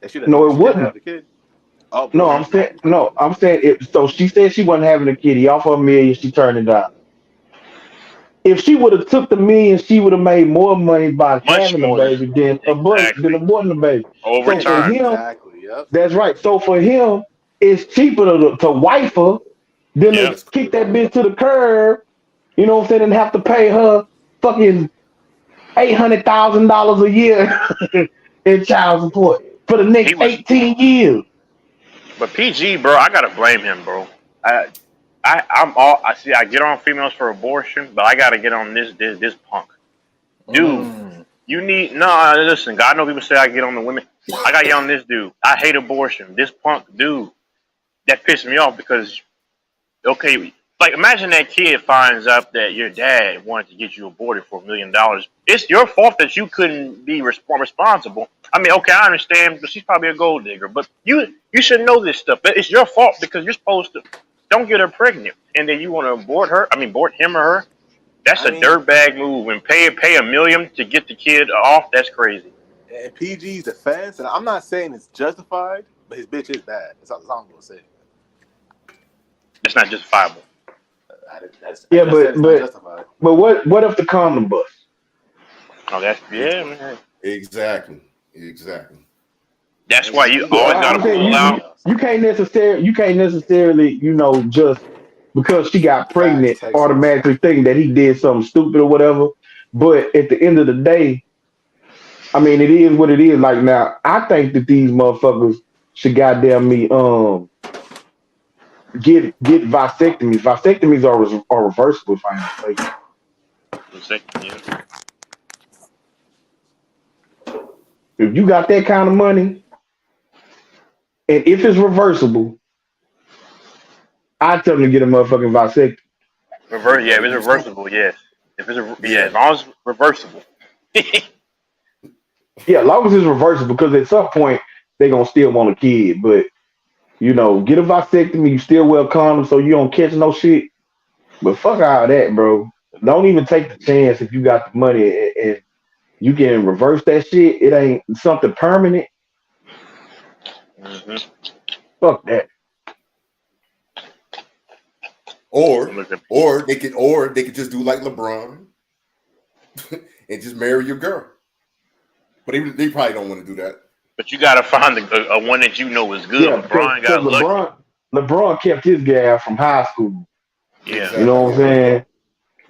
If she No, it she didn't have wouldn't. the kid. Oh, No, I'm saying it. So she said she wasn't having a kid. He offered $1 million. She turned it down. If she would have took the $1 million, she would have made more money by Much having the more baby than aborting the baby. over So for time. him, Exactly. Yep. that's right. So for him, it's cheaper to wife her than Yep. to kick that bitch to the curb. You know what I'm saying? And have to pay her fucking $800,000 a year in child support for the next 18 years. But PG, bro, I gotta blame him, bro. I see. I get on females for abortion, but I gotta get on this punk, dude. You need listen. God know people say I get on the women. I gotta get on this dude. I hate abortion. This punk dude that pissed me off because okay, like imagine that kid finds out that your dad wanted to get you aborted for $1 million. It's your fault that you couldn't be responsible. I mean, okay, I understand, but she's probably a gold digger. But you should know this stuff. It's your fault because you're supposed to don't get her pregnant, and then you want to abort him or her. That's a dirtbag move. And pay $1 million to get the kid off. That's crazy. In PG's defense, and I'm not saying it's justified, but his bitch is bad. That's all I'm gonna say. It's not justifiable. Yeah, but what if the condom bust? Oh, that's man. Exactly. That's why you always gotta pull out. You can't necessarily, just because she got pregnant, automatically think that he did something stupid or whatever. But at the end of the day, I mean, it is what it is. Like now, I think that these motherfuckers should goddamn me get vasectomies. Vasectomies are reversible, if I'm not mistaken. If you got that kind of money, and if it's reversible, I tell them to get a motherfucking vasectomy. Yeah, if it's reversible, yes. If it's as long as it's reversible. Yeah, as long as it's reversible, because at some point they're gonna still want a kid. But get a vasectomy, you still wear a condom so you don't catch no shit. But fuck all that, bro. Don't even take the chance if you got the money and you can reverse that shit. It ain't something permanent. Mm-hmm. Fuck that. Or they could just do like LeBron and just marry your girl. But they probably don't want to do that. But you gotta find a one that you know is good. Yeah, LeBron kept his gal from high school. Yeah. You know what I'm saying?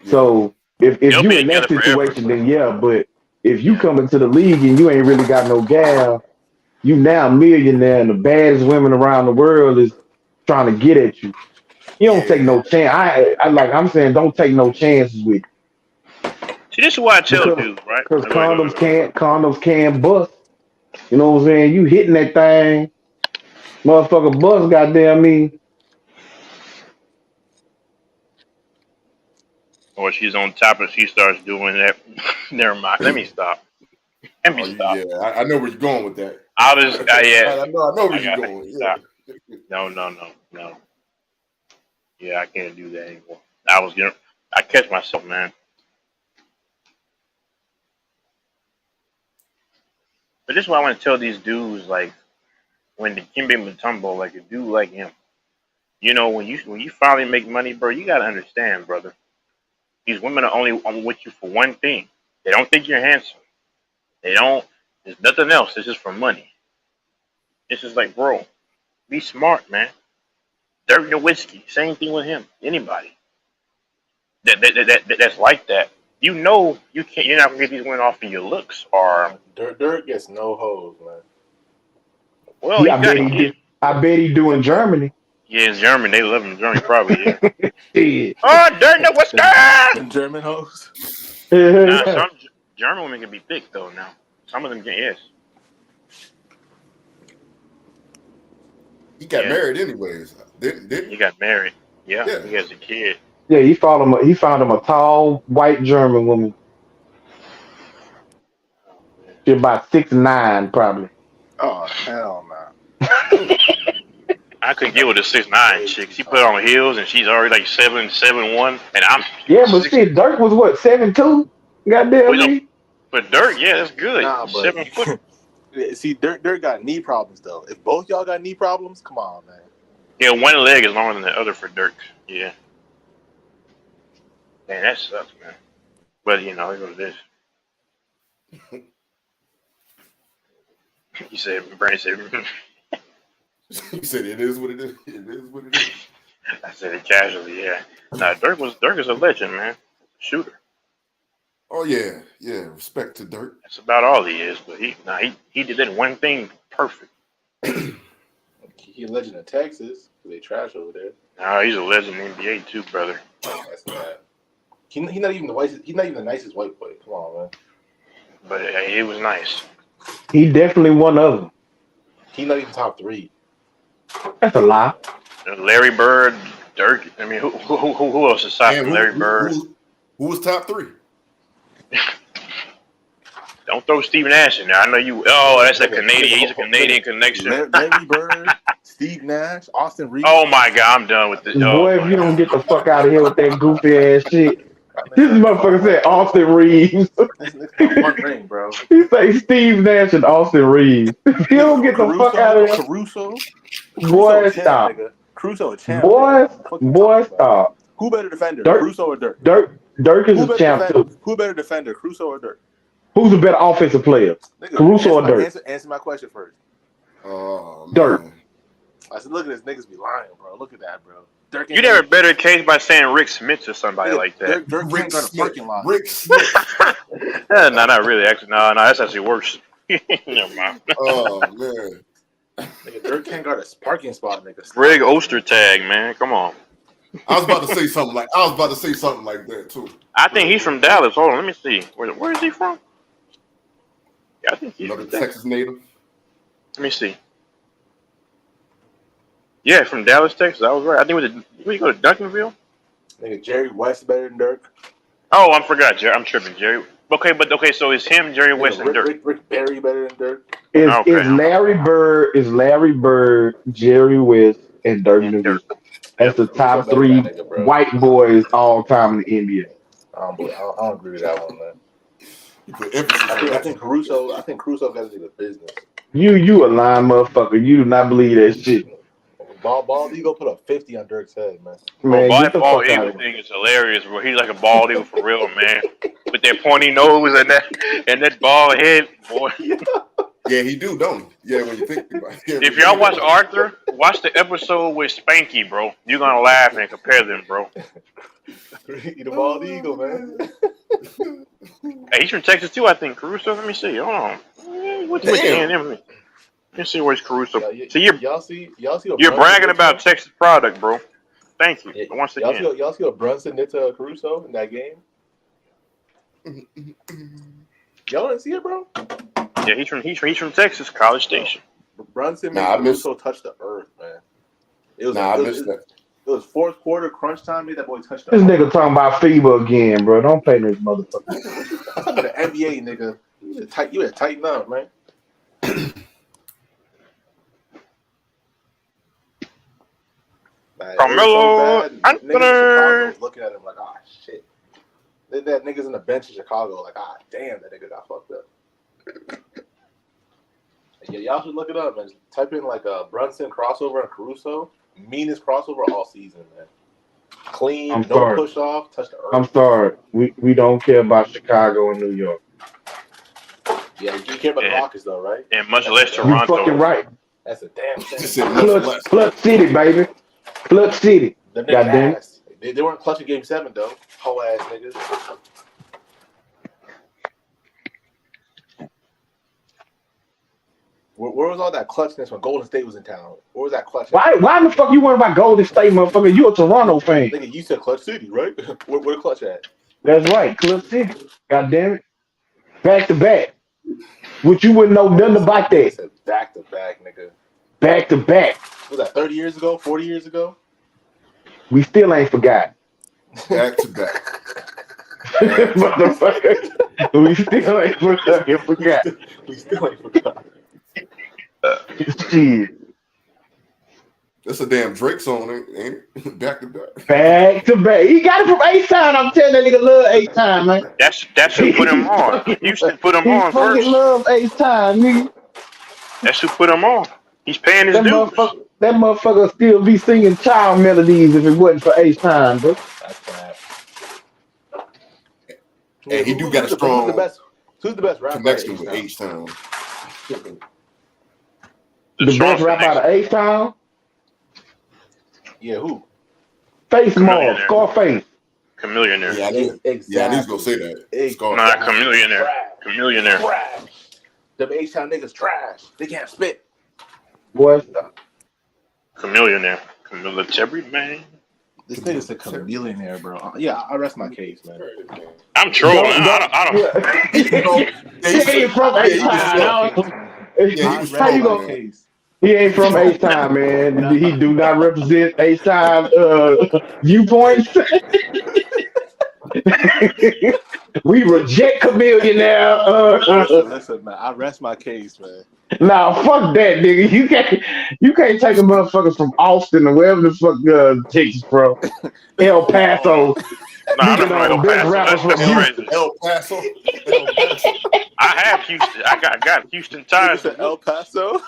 Yeah. So if you in that situation, then yeah, but if you come into the league and you ain't really got no gal, you now a millionaire and the baddest women around the world is trying to get at you. You don't take no chance. I'm saying don't take no chances with it. See, this is why I tell dudes, right? Because condoms can't bust. You know what I'm saying? You hitting that thing, motherfucker bust, goddamn me. Or she's on top and she starts doing that. Never mind. Let me stop. Yeah, I know where you're going with that. I'll just, I know where you're going. Yeah. No. Yeah, I can't do that anymore. I catch myself, man. But this is why I want to tell these dudes, like, when the Kimbe Mutombo, like a dude like him, when you finally make money, bro, you gotta understand, brother. These women are only with you for one thing. They don't think you're handsome. There's nothing else. It's just for money. It's just like, bro, be smart, man. Dirk Nowitzki, same thing with him. Anybody that's like that, you can't. You're not gonna get these women off of your looks. Or Dirk gets no hoes, man. Well, I bet he do in Germany. Yeah, in Germany, they love him in Germany, probably. Yeah. Yeah. Oh, Dirk Nowitzki! And German hoes. Some German women can be thick though. Now, some of them can. Yes. He got married anyways, didn't he? Got married. Yeah, he has a kid. Yeah, he found him a tall white German woman. She's about 6'9", probably. Oh hell no! I could get with a 6'9" chick. She put on heels and she's already like 7'1", and I'm but shit, Dirk was what 7'2". Goddamn me. But Dirk, yeah, that's good. Nah, but 7 foot. see, Dirk got knee problems though. If both y'all got knee problems, come on, man. Yeah, one leg is longer than the other for Dirk. Yeah. Man, that sucks, man. But you know, it's what it is. You said, Brandon said. You said it is what it is. It is what it is. I said it casually. Yeah. Nah, Dirk is a legend, man. Shooter. Oh yeah, yeah. Respect to Dirk. That's about all he is. But he did that one thing perfect. He a legend in Texas. They trash over there. Nah, he's a legend in the NBA too, brother. That's bad. He not even the whitest. He's not even the nicest white boy. Come on, man. But it was nice. He definitely one of them. He not even top 3. That's a lie. Larry Bird, Dirk. I mean, who else aside from Larry Bird? Who was top 3? Don't throw Steve Nash in there. I know you. Oh, that's a Canadian. He's a Canadian connection. Larry Bird, Steve Nash, Austin Reeves. Oh my God, I'm done with this. Boy, if you don't get the fuck out of here with that goofy ass shit. This motherfucker said Austin Reeves. One ring, bro. He say Steve Nash and Austin Reeves. If you don't get the fuck out of here. Caruso. Boy, stop. Caruso a champ. Boy, stop. Who better defender, Dirk, Caruso or Dirk? Dirk is a champ too. Who better defender, Caruso or Dirk? Who's a better offensive player, Caruso or Dirk? Answer my question first. Dirk. I said, look at this niggas be lying, bro. Look at that, bro. Dirk You'd have a better case by saying Rick Smith or somebody like that. Dirk can't go to parking lot. Rick Smith. No, not really. Actually, no, that's actually worse. Never mind. Oh man. Nigga, Dirk can't go to parking spot, nigga. Greg Ostertag, man, come on. I was about to say something like that too. I think he's from Dallas. Hold on, let me see. Where is he from? Yeah, I think he's Another from Dallas. Texas native. Let me see. Yeah, from Dallas, Texas. I was right. I think we go to Duncanville. Nigga, Jerry West better than Dirk. Oh, I forgot. Jerry. I'm tripping, Jerry. Okay, so it's him, Jerry West, and Dirk. Rick Barry better than Dirk. Is Larry Bird, Jerry West, and Dirk Nowitzki. That's the top 3 white boys all time in the NBA. I don't agree with that one, man. I think Caruso got to do the business. You a lying motherfucker. You do not believe that shit. Bald Eagle put a 50 on Dirk's head, man. Bro, that bald eagle thing is hilarious, bro. He's like a bald eagle for real, man. With that pointy nose and that bald head, boy. Yeah, he do, don't he? Yeah, when you think about it. If y'all watch Arthur, watch the episode with Spanky, bro. You're gonna laugh and compare them, bro. He's the bald eagle, man. Hey, he's from Texas too, I think. Caruso, let me see. Hold on. What's with A&M? Let's see where's Caruso. See, you're bragging about Texas product, bro. Thank you. But once again, y'all see what Brunson did to Caruso in that game? Y'all didn't see it, bro? Yeah, he's from Texas, College Station. Brunson made Caruso touch the earth, man. I missed that. It was fourth quarter crunch time. Made that boy touch the This earth. nigga talking about FIBA again, bro. Don't play this motherfucker. I'm talking about the NBA, nigga. You better tighten up, man. Carmelo Anthony. Looking at him like, ah, shit. Then that niggas in the bench in Chicago, like, ah, damn, that nigga got fucked up. Yeah, y'all should look it up, man. Type in like a Brunson crossover and Caruso. Meanest crossover all season, man. Clean, no push off, touch the earth. I'm sorry. We don't care about Chicago and New York. Yeah, you care about the Rockets though, right? And much less Toronto. You fucking right. That's a damn thing. Clutch City, baby. Clutch City. Them God damn niggas ass. They weren't clutching game 7 though. Whole ass niggas. Where was all that clutchness when Golden State was in town? Where was that clutch? Why the fuck you worried about Golden State, motherfucker? You a Toronto fan. Nigga, you said Clutch City, right? Where the clutch at? That's right, Clutch City. God damn it. Back to back. Which you wouldn't know nothing about that. Back to back, nigga. Back to back. Was that 30 years ago? 40 years ago? We still ain't forgot. Back to back. Motherfucker. We still ain't forgot. We still ain't forgot. Shit. That's a damn Drake song, ain't it? Back to back. Back to back. He got it from H-Town. I'm telling that nigga love H-Town, man. That's who put him on. Houston put him He on fucking first. love H-Town, nigga. That's who put him on. He's paying his That dues. motherfucker still be singing child melodies if it wasn't for H-Town, bro. And he do got a strong Who's the best rapper? connection with H-Town. The best rapper out of H-Town? Yeah, who? Face Mob, Chameleonaire. Scarface. Chameleonaire. Yeah, I knew he was gonna say that. Nah, Chameleonaire. Chameleonaire. Trash. Them H-Town niggas trash. They can't spit. What? Chameleonaire. Military man. This nigga's a chameleonaire, bro. Yeah, I rest my case, man. I'm trolling. I don't. He ain't from H-Town. How you gonna? He ain't from H-Town, man. He do not represent H-Town viewpoints. We reject Chameleon now. Listen, man. I rest my case, man. Nah, fuck that, nigga. You can't take a motherfucker from Austin or wherever the fuck Texas, bro. El Paso. Nah, I don't know El best Paso. rappers That's from crazy. El Paso. I have Houston. I got Houston ties. El Paso.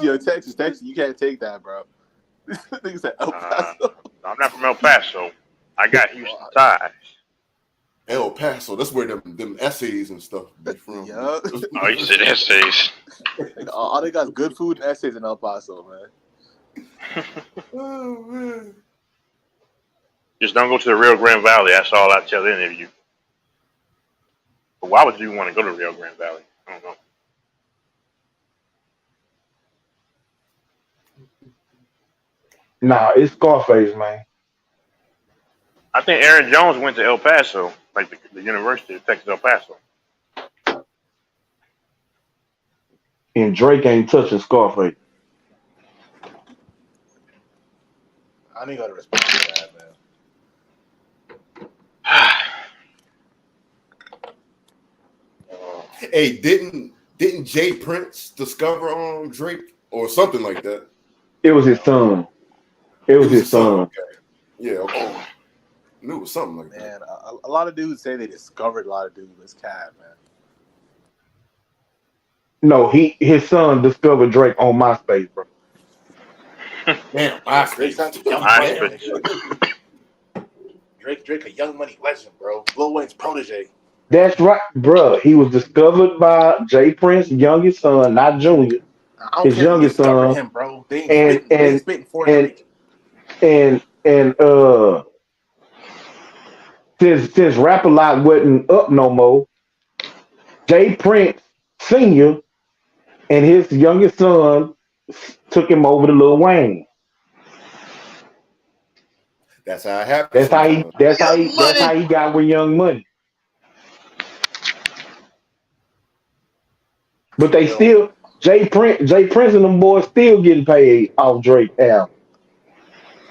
Yo, Texas, you can't take that, bro. Nigga said El Paso. I'm not from El Paso. I got Houston ties. El Paso, that's where them essays and stuff be from. Yeah. Oh, you said essays. All they got is good food and essays in El Paso, man. Oh man. Just don't go to the Rio Grande Valley. That's all I tell any of you. But why would you want to go to Rio Grande Valley? I don't know. Nah, it's Scarface, man. I think Aaron Jones went to El Paso, like the University of Texas El Paso. And Drake ain't touching Scarface. I ain't gotta respond to that, man. Hey, didn't Jay Prince discover Drake or something like that? It was his son. It was his son. Okay. Yeah, okay. I knew it was something like that. Man, a lot of dudes say they discovered a lot of dudes. It's cat, man. No, his son discovered Drake on MySpace, bro. Damn, Drake, a Young Money legend, bro. Lil Wayne's protege. That's right, bro. He was discovered by Jay Prince's youngest son, not Junior. His youngest son. Him, bro. They ain't spitting for Drake. And since Rap A Lot wasn't up no more, Jay Prince Sr. and his youngest son took him over to Lil Wayne. That's how it happened. That's how he got with Young Money. But they still Jay Prince and them boys still getting paid off Drake album.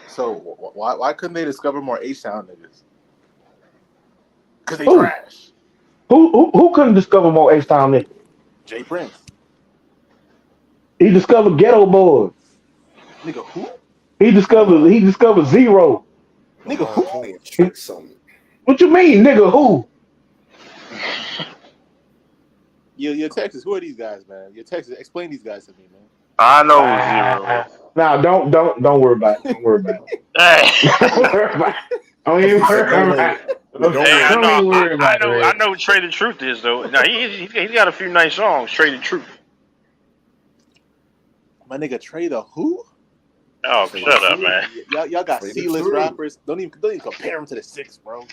So why couldn't they discover more H-Town niggas? Because they trash. Who couldn't discover more H-Town niggas? Jay Prince. He discovered Ghetto Boys. Nigga, who? He discovered Zero. Nigga, who? What you mean, nigga? Who? Yo, Texas. Who are these guys, man? Yo, Texas. Explain these guys to me, man. I know Zero. Nah, don't worry about it. Don't worry about it. Don't worry about it. Don't even worry about it. Hey, I know Trey the Truth is though. Now he's got a few nice songs. Trey the Truth. My nigga Trey the who? Oh, shut up, man. Y'all got C-list rappers. Don't even compare them to the Six, bro.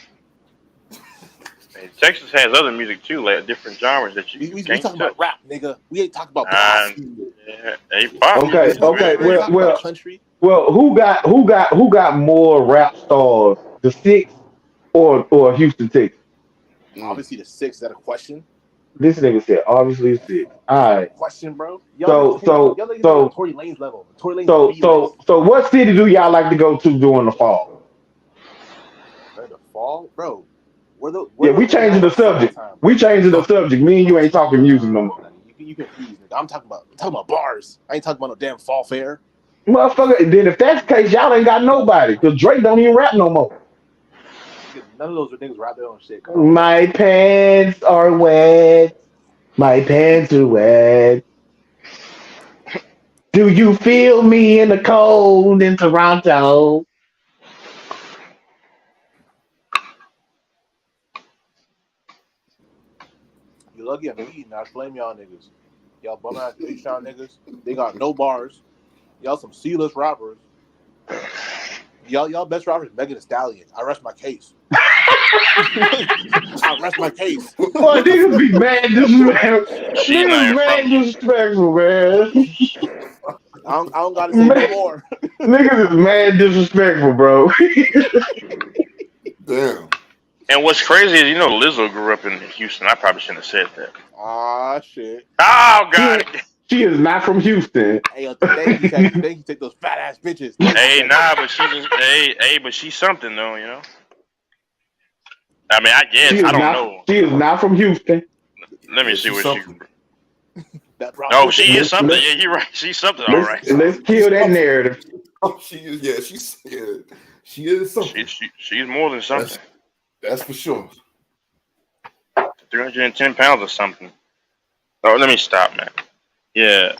Man, Texas has other music too, like different genres that you. We talking about rap, nigga. We ain't talking about pop. Okay. Well, who got more rap stars, the Six or Houston, Texas? Obviously, the Six. Is that a question? This nigga said obviously the Six. All right. Question, bro. So Tory Lanez level. So what city do y'all like to go to during the fall? The fall, bro. We changing the subject. We changing the subject. Me and you ain't talking music no more. You confused. I'm talking about bars. I ain't talking about no damn fall fair. Motherfucker, then if that's the case, y'all ain't got nobody. Because Drake don't even rap no more. None of those niggas rap their own shit. Come on. My pants are wet. My pants are wet. Do you feel me in the cold in Toronto? You lucky I'm eating. I blame y'all niggas. Y'all bum ass big shot niggas. They got no bars. Y'all some C-list rappers. Y'all best rappers Megan Thee Stallion. I rest my case. I rest my case. Boy, niggas be mad disrespectful. Niggas mad disrespectful, man. I don't gotta say no more. Niggas is mad disrespectful, bro. Damn. And what's crazy is, Lizzo grew up in Houston. I probably shouldn't have said that. Ah, shit. Oh, God. She is not from Houston. Hey, yo, thank you take those fat ass bitches. Hey, nah, but but she's something though, I mean, I guess I don't know. She is not from Houston. Let me see what she. No, she is something. Yeah, you're right. She's something. All right. Let's kill that narrative. Oh, she is. Yeah, she is something. She's more than something. That's for sure. 310 pounds or something. Oh, let me stop, man. Yeah,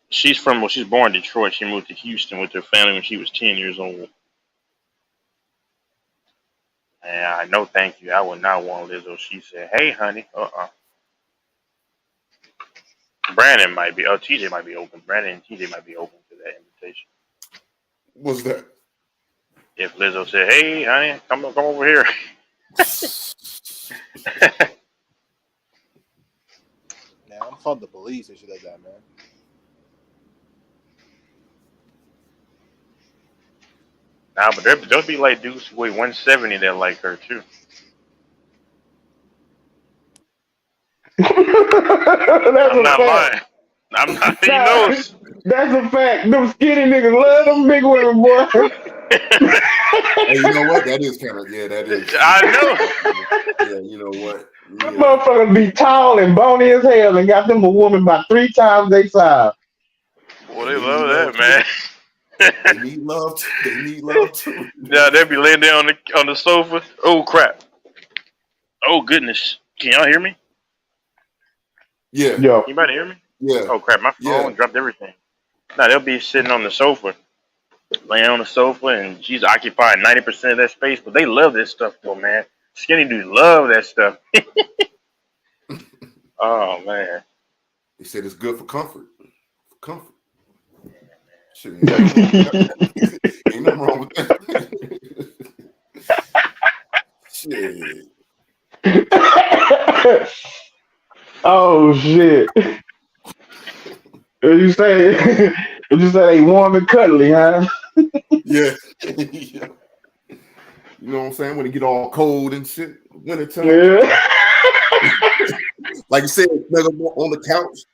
she's born in Detroit. She moved to Houston with her family when she was 10 years old. And I know, thank you. I would not want Lizzo. She said, "Hey, honey." Brandon might be. TJ might be open. Brandon and TJ might be open to that invitation. What's that? If Lizzo said, "Hey, honey, come over here." Man, I'm from the police and shit like that, man. Nah, but there'll be like dudes who weigh 170 that like her too. I'm not lying. I'm not. He knows. That's a fact. Them skinny niggas love them big women, boy. Hey, you know what? That is kind of that is. I know. Yeah, you know what? Them motherfuckers be tall and bony as hell and got them a woman about 3 times their size. Well, they love that, man. They need love. They need love too. Yeah, they'll be laying there on the sofa. Oh crap! Oh goodness! Can y'all hear me? Yeah. Anybody hear me? Yeah. Oh crap! My phone dropped everything. Now they'll be sitting on the sofa, laying on the sofa, and she's occupying 90% of that space. But they love this stuff, though, man. Skinny dudes love that stuff. Oh man! They said it's good for comfort. For comfort. Shit, ain't nothing wrong with that. Shit. Oh shit! You say they warm and cuddly, huh? Yeah. Yeah. You know what I'm saying? When it get all cold and shit, wintertime. Yeah. Like you said, on the couch,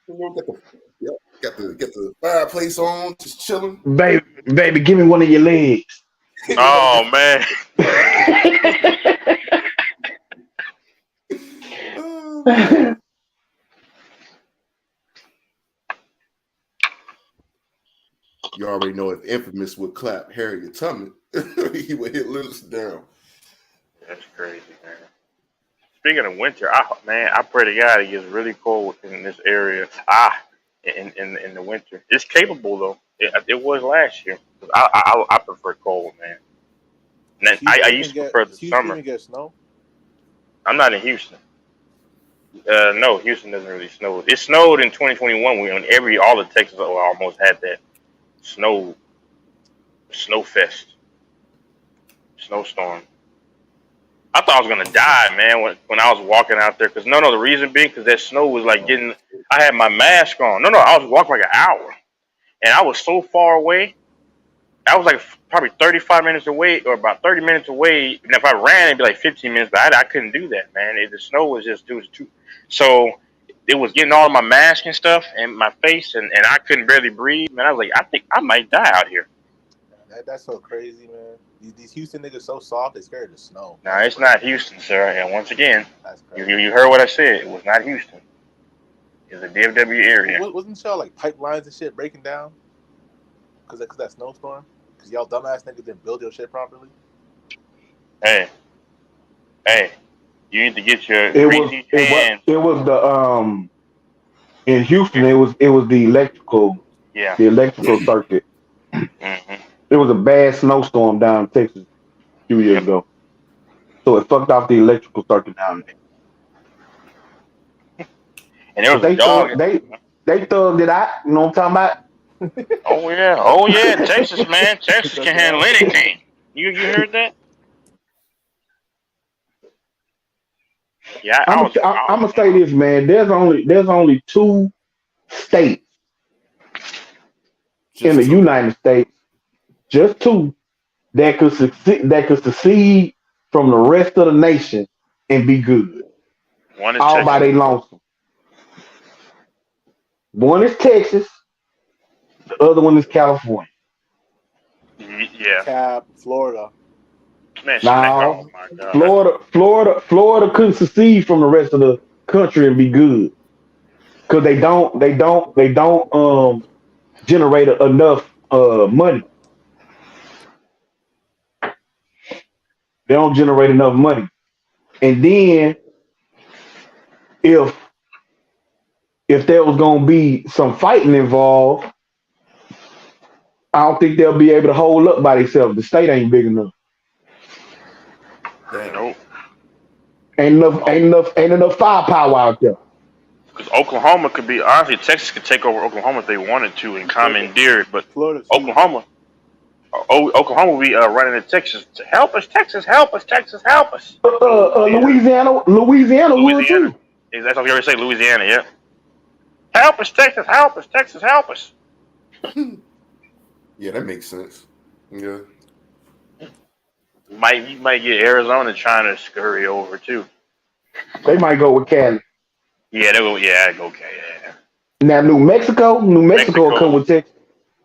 got the fireplace on, just chilling. Baby, give me one of your legs. Oh man. You already know if Infamous would clap Harriet Tubman, he would hit Lewis down. That's crazy, man. Speaking of winter, I pray to God it gets really cold in this area. In the winter, it's capable though. It was last year. I prefer cold, man. And I used to prefer the summer. Even get snow? I'm not in Houston. No, Houston doesn't really snow. It snowed in 2021 when all of Texas almost had that snow fest, snowstorm. I thought I was gonna die, man, when I was walking out there. Cause the reason being because that snow was like getting. I had my mask on. I was walking like an hour, and I was so far away. I was like probably 35 minutes away, or about 30 minutes away. And if I ran, it'd be like 15 minutes. But I couldn't do that, man. The snow was just too. So it was getting all of my mask and stuff and my face, and I couldn't barely breathe. Man, I was like, I think I might die out here. That's so crazy, man. These Houston niggas so soft, they scared of the snow. No, it's not Houston, sir. And once again, you heard what I said. It was not Houston. It's a DFW area. Wasn't y'all like pipelines and shit breaking down? Cause that snowstorm? Cause y'all dumbass niggas didn't build your shit properly? Hey, you need to get your It was greasy hands. it was the in Houston. It was the electrical Yeah. circuit. Mm-hmm. It was a bad snowstorm down in Texas a few years ago, so it fucked off the electrical circuit down there. And there was But a dog. they thugged it out. You know what I'm talking about? Oh yeah, Texas, man. Texas can handle anything. You heard that? Yeah, I'm gonna say this, man. There's only 2 states in the United States, just 2, that could secede from the rest of the nation and be good. One is all Texas. by their lonesome. One is Texas, the other one is California. Yeah. Cap, Florida. Man, Now, oh my God. Florida couldn't secede from the rest of the country and be good because they don't generate enough money. They don't generate enough money, and then if there was gonna be some fighting involved, I don't think they'll be able to hold up by themselves. The state ain't big enough. Nope. Ain't enough firepower out there. Because Oklahoma could be, honestly, Texas could take over Oklahoma if they wanted to and commandeer it, but Oklahoma will be running to Texas. Help us, Texas! Help us, Texas! Help us! Louisiana would too. That's what we already say, Louisiana. Yeah. Help us, Texas! Help us, Texas! Help us! Yeah, that makes sense. Yeah. You might get Arizona trying to scurry over too. They might go with Cali. Yeah, they'll go. Yeah, go okay. Yeah. Now New Mexico will come with Texas.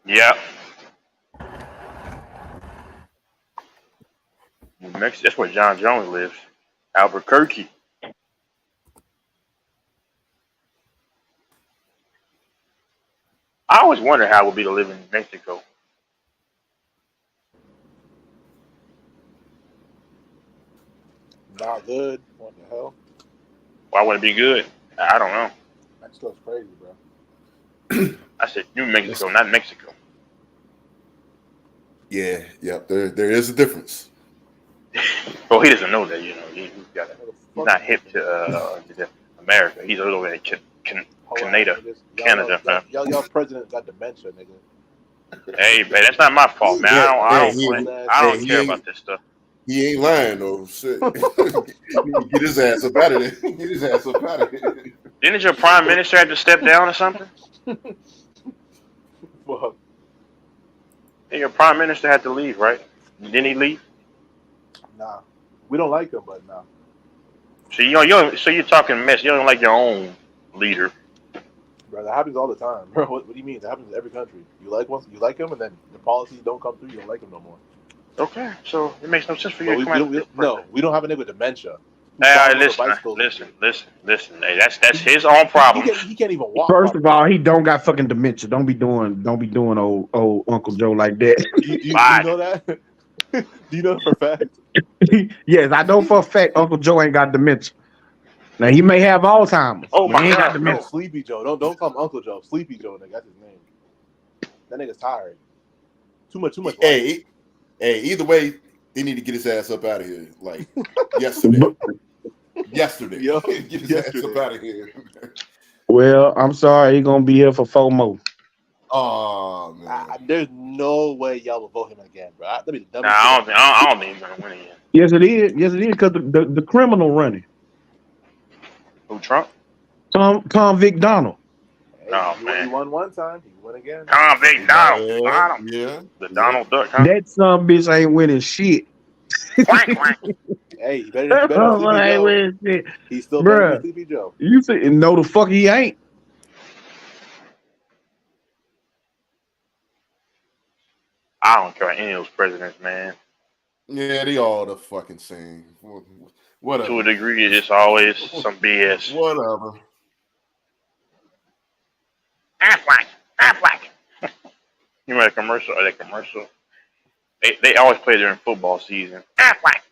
Yeah. New Mexico. That's where John Jones lives. Albuquerque. I always wonder how it would be to live in Mexico. Not good. What the hell? Why would it be good? I don't know. Mexico's crazy, bro. I said New Mexico, not Mexico. Yeah, there is a difference. Well, he doesn't know that, you know. He's not hip to America. He's over in Canada. Y'all president got dementia, nigga. Hey, man, that's not my fault, man. I don't care about this stuff. He ain't lying though. Shit. Get his ass up out of there. Get his ass up out of there. Didn't your prime minister have to step down or something? Fuck. Yeah, your prime minister had to leave, right? Didn't he leave? Nah, we don't like him, but nah. So you're talking mess. You don't like your own leader. Bro, that happens all the time, bro. What do you mean? That happens in every country. You like him, and then the policies don't come through. You don't like him no more. Okay, so it makes no sense for you. We don't have a nigga with dementia. Hey, listen. Hey, that's his own problem. He can't even walk. First of all, he don't got fucking dementia. Don't be doing old Uncle Joe like that. You know that? Do you know for a fact? Yes, I know for a fact Uncle Joe ain't got dementia. Now he may have Alzheimer's. Oh my God, no, Sleepy Joe. Don't call him Uncle Joe. Sleepy Joe, nigga. That's his name. That nigga's tired. Too much. Hey, either way, they need to get his ass up out of here. Like yesterday. Yo, get his ass up out of here. Well, I'm sorry, he gonna be here for 4 more. Oh man, there's no way y'all will vote him again, bro. I don't think he's gonna win again. Yes, it is. Because the criminal running. Who, Trump? Convict Donald. Oh man, he won one time. He won again. Convict Donald. Yeah. The Donald Duck. That some bitch ain't winning shit. Hey, he better than Sleepy Joe. He's still better than Sleepy Joe. You say no, the fuck he ain't. I don't care about any of those presidents, man. Yeah, they all the fucking same. Whatever. To a degree, it's just always some BS. Whatever. Affleck. You know that commercial? That commercial. They always play during football season. Affleck.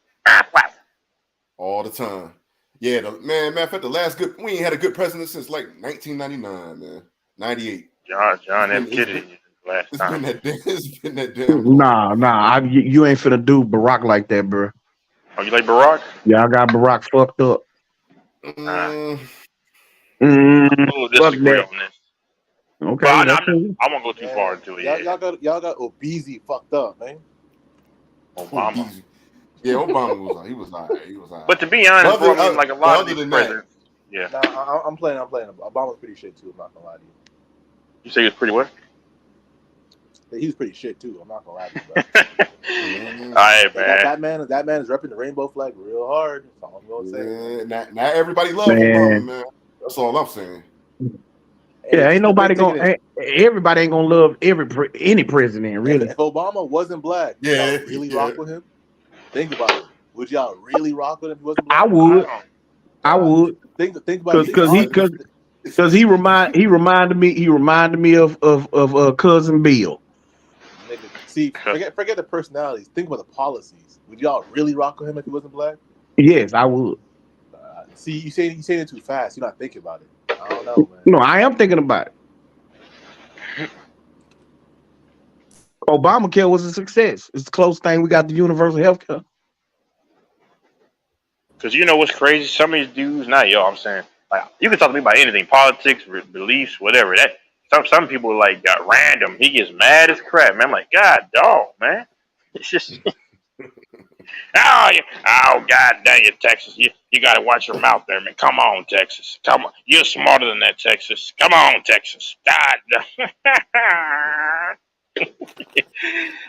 All the time. Yeah, matter of fact, the last we ain't had a good president since like 1999, man. 98. John F. Kennedy last time. It's been that damn long. Nah. You ain't finna do Barack like that, bro. Oh, you like Barack? Yeah, I got Barack fucked up. A little disagree on this. Okay, But I won't go too far into it. Y'all got Obese fucked up, man. Obama. Yeah, Obama was all right. But to be honest, bro, I mean, like a lot of these than presidents. Yeah. Nah, I'm playing. Obama's pretty shit too. I'm not gonna lie to you. You say he was pretty what? He was pretty shit too. I'm not gonna lie to you. All right, man. That man is repping the rainbow flag real hard. That's all I'm gonna say. Not everybody loves Obama, man. That's all I'm saying. Yeah, ain't nobody gonna. Everybody ain't gonna love any president, really. If Obama wasn't black, would y'all really rock with him? Think about it. Would y'all really rock with him if he wasn't black? I would. Think about it. Because he reminded me of Cousin Bill. See, forget the personalities. Think about the policies. Would y'all really rock with him if he wasn't black? Yes, I would. See, you saying it too fast. You're not thinking about it. I don't know, man. No, I am thinking about it. Obamacare was a success. It's the close thing we got to universal health care. Because you know what's crazy? Some of these dudes, not y'all, I'm saying, like, you can talk to me about anything, politics, beliefs, whatever. That some people like got random. He gets mad as crap, man. I'm like, God dog, man. It's just oh God dang it, Texas. You gotta watch your mouth there, man. Come on, Texas. Come on. You're smarter than that, Texas. Come on, Texas. God.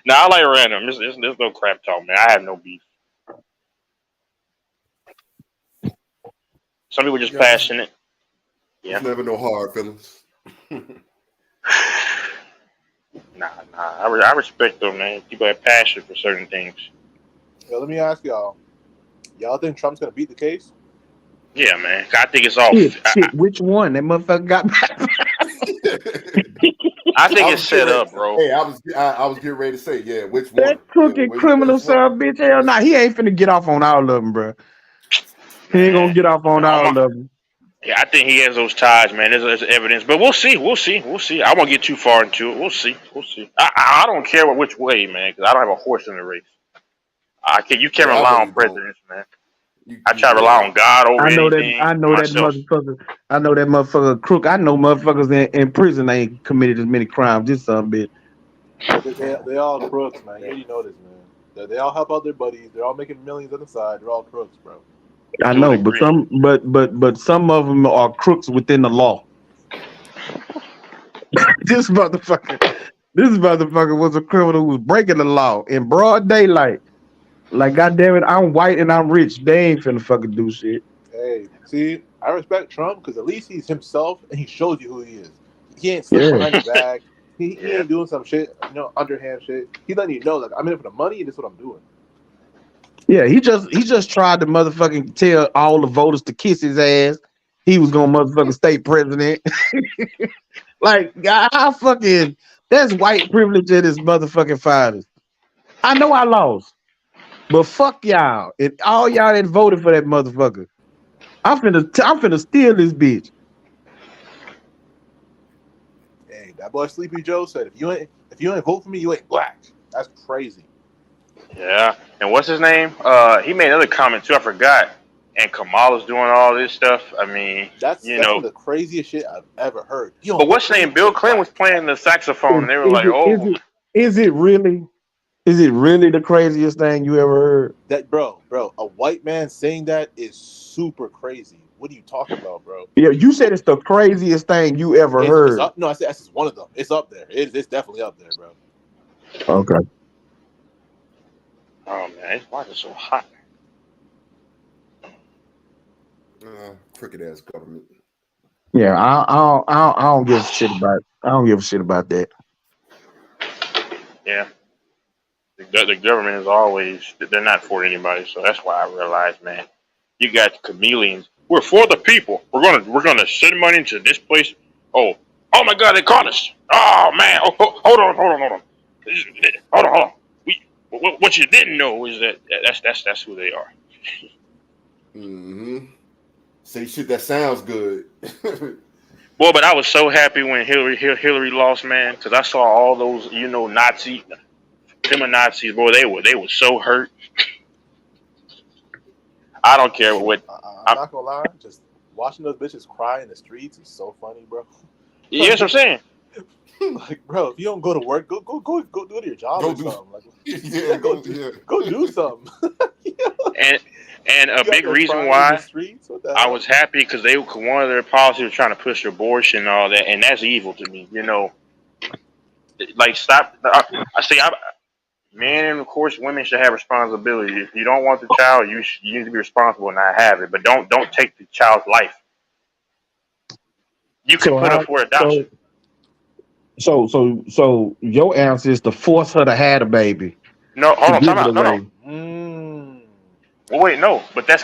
Nah, I like random. There's no crap talk, man. I have no beef. Some people just passionate. Yeah. There's never no hard feelings. Nah. I respect them, man. People have passion for certain things. Yo, let me ask y'all. Y'all think Trump's gonna beat the case? Yeah, man. I think it's off. Shit, which one? That motherfucker got back. I think it's set up, bro. Hey, I was getting ready to say, yeah, which one? That crooked criminal son bitch, hell nah. He ain't finna get off on all of them, bro. He ain't gonna get off on all of them. Yeah, I think he has those ties, man. There's evidence, but we'll see. I won't get too far into it. We'll see. I don't care which way, man, because I don't have a horse in the race. You can't rely on presidents, man. I try to rely on God over anything. I know that motherfucker crook. I know motherfuckers in prison ain't committed as many crimes. This son bitch. They all crooks, man. You already know this, man. They all help out their buddies. They're all making millions on the side. They're all crooks, bro. I know, but some of them are crooks within the law. This motherfucker was a criminal who was breaking the law in broad daylight. Like, goddamn it, I'm white and I'm rich. They ain't finna fucking do shit. Hey, see, I respect Trump because at least he's himself and he shows you who he is. He ain't slipping behind your back. He ain't doing some shit, underhand shit. He's letting you know, like, I'm in it for the money and this is what I'm doing. Yeah, he just tried to motherfucking tell all the voters to kiss his ass. He was gonna motherfucking stay president. Like, that's white privilege at his motherfucking fathers. I know I lost, but fuck y'all and all y'all that voted for that motherfucker. I'm finna steal this bitch. Hey, that boy Sleepy Joe said, if you ain't vote for me, you ain't black. That's crazy. Yeah, and what's his name? He made another comment too. I forgot. And Kamala's doing all this stuff. I mean, that's the craziest shit I've ever heard. But what's his name? Bill Clinton was playing the saxophone, and they were like, "Oh, is it really the craziest thing you ever heard?" That bro, a white man saying that is super crazy. What are you talking about, bro? Yeah, you said it's the craziest thing you ever heard. No, I said that's just one of them. It's up there. It's definitely up there, bro. Okay. Oh man, why is it so hot? Crooked ass government. Yeah, I don't give a shit about. I don't give a shit about that. Yeah, the government is always—they're not for anybody. So that's why I realized, man, you got chameleons. We're for the people. We're gonna send money to this place. Oh, Oh my God, they caught us. Oh man. Oh, hold on. Hold on. What you didn't know is that's who they are. Mm-hmm. Say shit that sounds good. Boy, but I was so happy when Hillary lost, man, because I saw all those, Nazi, feminazis. Boy, they were so hurt. I don't care what. I'm not gonna lie, just watching those bitches cry in the streets is so funny, bro. Yeah, that's what I'm saying. Like, bro, if you don't go to work, go do your job Go or do- something. Like, Yeah, go do something. And a You big got reason crying in why the streets? What the I hell? was happy because one of their policies was trying to push abortion and all that, and that's evil to me. Like stop. Men and of course women should have responsibility. If you don't want the child, you need to be responsible and not have it. But don't take the child's life. You can put up for adoption. So your answer is to force her to have a baby. No, hold on, give time it out. No. away. Well, wait, no, but that's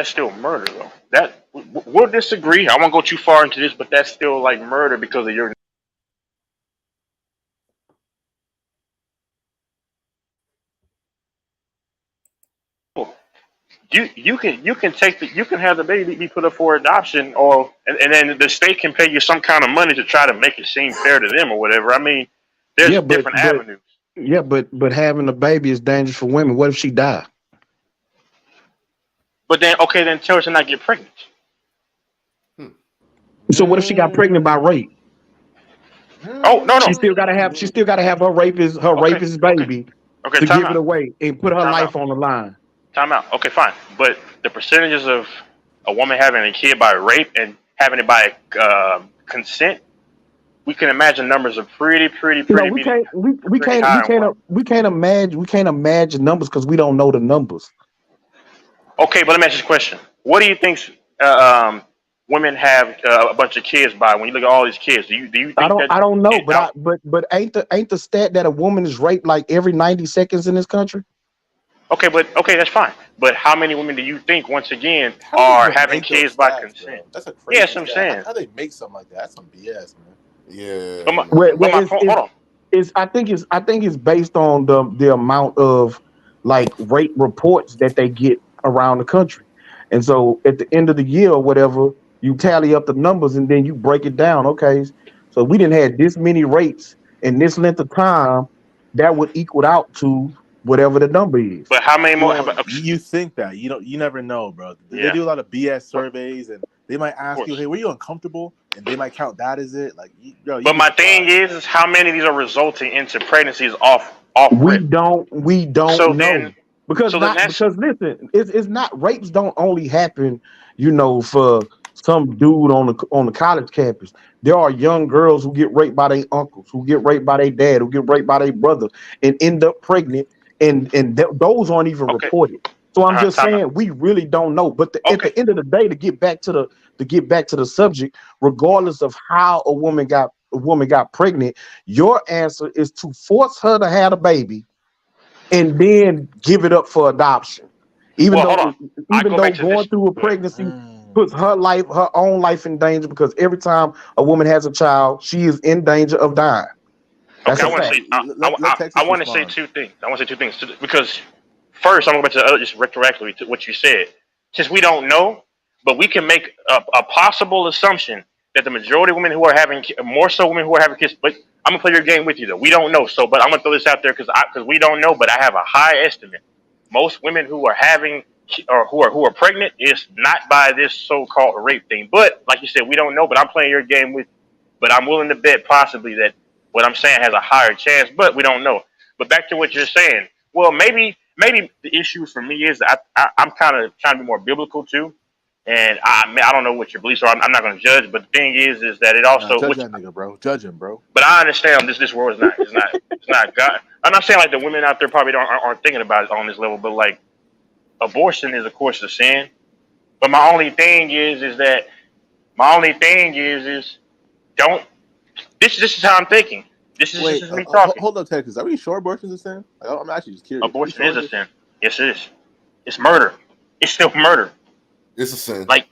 still murder though. We'll disagree. I won't go too far into this, but that's still like murder because of your. You can have the baby be put up for adoption, and then the state can pay you some kind of money to try to make it seem fair to them or whatever. I mean, there's different avenues. Yeah, but having a baby is dangerous for women. What if she die? But then tell her to not get pregnant. So what if she got pregnant by rape? Oh no. She still gotta have her rapist baby to time give out. it away and put her Time life out. on the line. Time out. Okay, fine. But the percentages of a woman having a kid by rape and having it by consent, we can imagine numbers are pretty. We can't imagine numbers because we don't know the numbers. Okay, but let me ask you this question: what do you think women have a bunch of kids by? When you look at all these kids, do you think I don't know, but ain't the stat that a woman is raped like every 90 seconds in this country? Okay, that's fine. But how many women do you think, once again, are having kids by consent? That's a crazy. Yeah, that's what I'm saying. How they make something like that? That's some BS, man. Yeah. I think it's based on the amount of like rape reports that they get around the country, and so at the end of the year or whatever, you tally up the numbers and then you break it down. Okay, so we didn't have this many rapes in this length of time, that would equal out to whatever the number is. But how many more? You think that you never know, bro. They Yeah. do a lot of BS surveys, and they might ask you, "Hey, were you uncomfortable?" And they might count that as it. Like, But my thing is how many of these are resulting into pregnancies off We rip? don't So know then- because so then because listen, it's not rapes don't only happen, for some dude on the college campus. There are young girls who get raped by their uncles, who get raped by their dad, who get raped by their brother, and end up pregnant, and those aren't even reported. So I'm just saying we really don't know. But at the end of the day, to get back to the subject, regardless of how a woman got pregnant, your answer is to force her to have a baby and then give it up for adoption. Even though going through a pregnancy puts her own life in danger, because every time a woman has a child, she is in danger of dying. That's Okay, a fact. I want to say two things. Because first, I'm going to go back to the other, just retroactively to what you said. Since we don't know, but we can make a possible assumption that the majority of women who are having, more so women who are having kids, but I'm going to play your game with you though. We don't know. So, but I'm going to throw this out there because we don't know, but I have a high estimate. Most women who are having or who are pregnant is not by this so-called rape thing. But like you said, we don't know, but I'm playing your game with, but I'm willing to bet possibly that what I'm saying has a higher chance, but we don't know. But back to what you're saying. Well, maybe the issue for me is I'm kind of trying to be more biblical too. And I don't know what your beliefs are. I'm not going to judge, but the thing is that it also judge that nigga, bro. Judge him, bro. But I understand this world is not God. I'm not saying like the women out there probably aren't thinking about it on this level, but like abortion is of course a sin. But my only thing is don't. This is how I'm thinking. This is me talking. Hold up, Ted, because are we sure abortion is a sin? Like, I'm actually just curious. Abortion is a sin. Yes, it is. It's murder. It's still murder. It's a sin. Like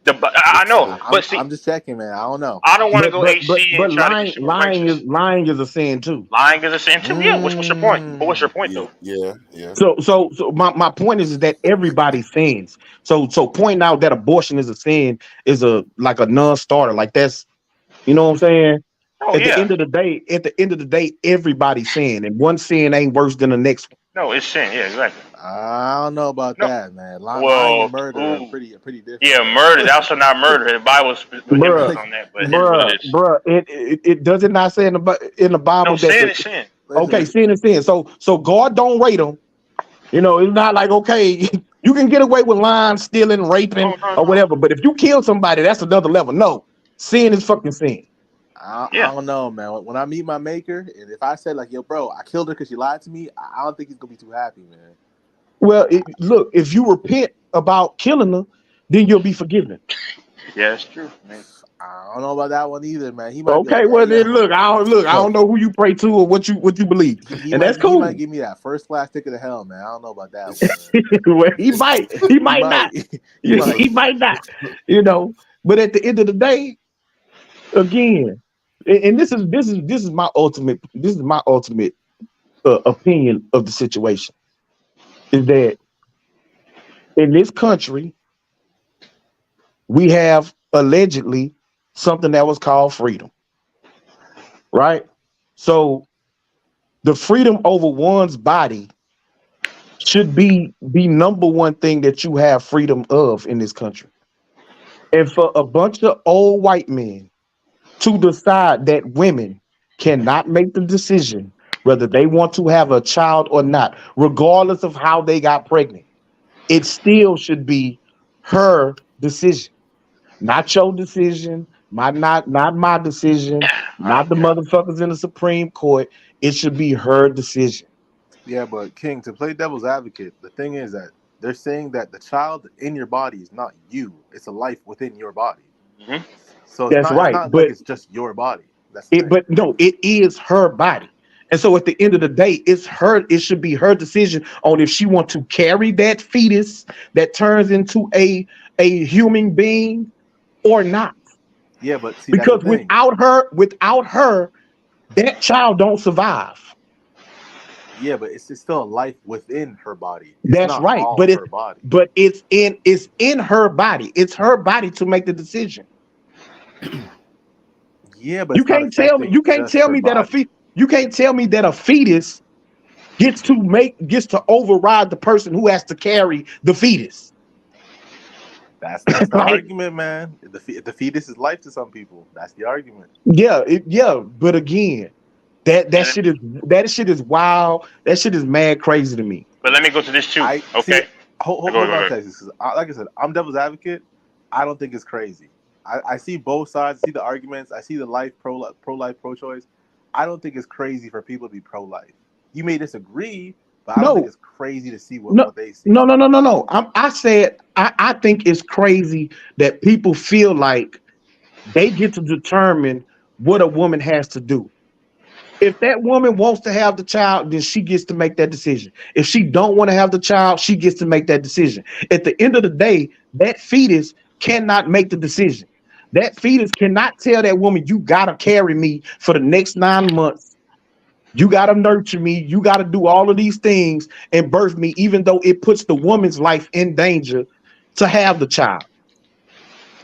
I know, but see, I'm just checking, man. I don't know. I don't want to But go but HC but and try to get super righteous. lying is a sin too. Lying is a sin too. Yeah. What's your point? But what's your point though? Yeah. So my point is that everybody sins. So pointing out that abortion is a sin is like a non-starter. Like that's, you know what I'm saying? Oh At the yeah. end of the day, everybody sin, and one sin ain't worse than the next one. No, it's sin. Yeah, exactly. I don't know about that, man. Lying Well, and murder are pretty different. yeah, murder. Thou shalt not murder. The Bible with emphasis on that, but here's what it is. Bruh, it does it not say in the Bible No, that sin is sin. okay, sin is sin. So God don't rate them. You know, it's not like, okay, you can get away with lying, stealing, raping, or whatever, but if you kill somebody, that's another level. No, sin is fucking sin. I don't know, man. When I meet my maker, and if I said like, yo, bro, I killed her because she lied to me, I don't think he's gonna be too happy, man. Well, look, if you repent about killing her, then you'll be forgiven. Yeah, that's true, man. I don't know about that one either, man. He might Okay, be like, well hey, then look, I don't know who you pray to or what you believe, and that's He cool. might give me that first class ticket to hell, man. I don't know about that one. Well, he might not. He might not. You know, but at the end of the day, again, and this is my ultimate opinion of the situation, is that in this country we have allegedly something that was called freedom, right? So the freedom over one's body should be the number one thing that you have freedom of in this country. And for a bunch of old white men to decide that women cannot make the decision whether they want to have a child or not, regardless of how they got pregnant, it still should be her decision, not your decision, not my decision, not the motherfuckers in the Supreme Court. It should be her decision. Yeah, but King, to play devil's advocate, the thing is that they're saying that the child in your body is not you; it's a life within your body. Mm-hmm. So it's That's not, right, it's not but like it's just your body. That's it. But no, it is her body, and so at the end of the day, it's her. It should be her decision on if she wants to carry that fetus that turns into a human being or not. Yeah, but see, because that's the thing. without her, that child don't survive. Yeah, but it's still a life within her body. That's not right, all but her body. it's in her body. It's her body to make the decision. Yeah, but you can't tell me that a fetus gets to override the person who has to carry the fetus. That's the argument, man. The fetus is life to some people. That's the argument. Yeah, but again, that shit is wild. That shit is mad crazy to me. But let me go to this too. Okay. Hold on, Texas. Like I said, I'm devil's advocate. I don't think it's crazy. I see both sides. I see the arguments. I see the pro-life, pro-choice. I don't think it's crazy for people to be pro-life. You may disagree, but I don't think it's crazy to see what they see. No. I said I think it's crazy that people feel like they get to determine what a woman has to do. If that woman wants to have the child, then she gets to make that decision. If she don't want to have the child, she gets to make that decision. At the end of the day, that fetus cannot make the decision. That fetus cannot tell that woman, you gotta carry me for the next 9 months. You gotta nurture me. You gotta do all of these things and birth me, even though it puts the woman's life in danger to have the child.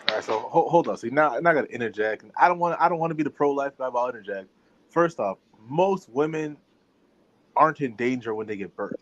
All right, so hold on. See, now I gotta interject. I don't want to be the pro-life guy, but I'll interject. First off, most women aren't in danger when they give birth.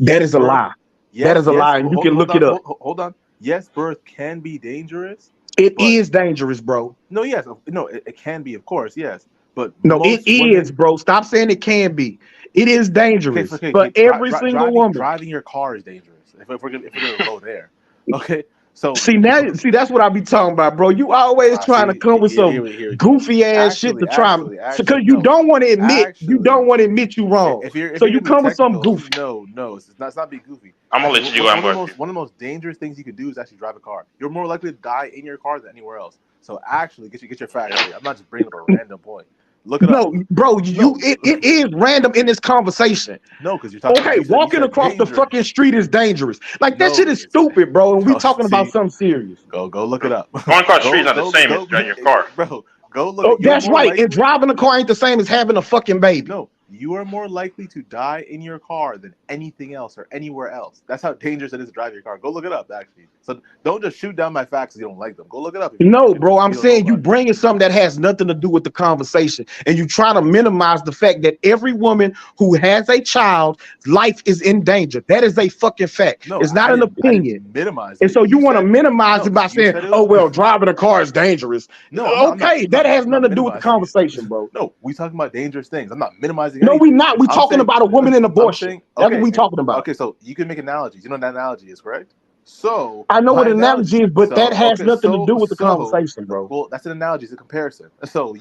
That is a lie. That is a lie, and you can look it up. Hold on. Yes, birth can be dangerous. It is dangerous, bro. No, yes, no, it can be, of course, yes. But no, it is, bro. Stop saying it can be. It is dangerous for every single woman. Driving your car is dangerous. If we're gonna go there, okay. So see, that's what I be talking about, bro. You always trying to come with some goofy ass shit to try, because you don't want to admit you wrong. So you come with some goofy. No, it's not being goofy. I'm gonna let you go. One of the most dangerous things you could do is actually drive a car. You're more likely to die in your car than anywhere else. So actually, get your facts straight. I'm not just bringing up a random point. Look it up. No, bro, it is random in this conversation. No, because you're talking. Okay, You said walking across the dangerous. fucking street is dangerous. Like that No, shit is stupid, bro. And we talking about see, something serious. Go look it up. Going across the street is not the same as driving your car. Bro, go look. Oh, You're that's more right. likely- And driving a car ain't the same as having a fucking baby. No, you are more likely to die in your car than anything else or anywhere else. That's how dangerous it is to drive your car. Go look it up, actually. So don't just shoot down my facts if you don't like them. Go look it up. No, bro, I'm saying you bringing something that has nothing to do with the conversation, and you trying to minimize the fact that every woman who has a child, life is in danger. That is a fucking fact. No, it's not an opinion. Minimize and it. so you want to minimize it by saying, said it "Oh was- well, driving a car is dangerous." No, I'm not- okay, that has nothing to do with the minimizing it. conversation, bro. No, we talking about dangerous things. I'm not minimizing. No, we anything. not. We I'm talking saying- about a woman in I'm abortion. saying- That's what we talking about. Okay, so you can make analogies. You know what an analogy is, correct? So I know my what an analogy is, but that has nothing to do with the conversation, bro. Well, that's an analogy. It's a comparison. So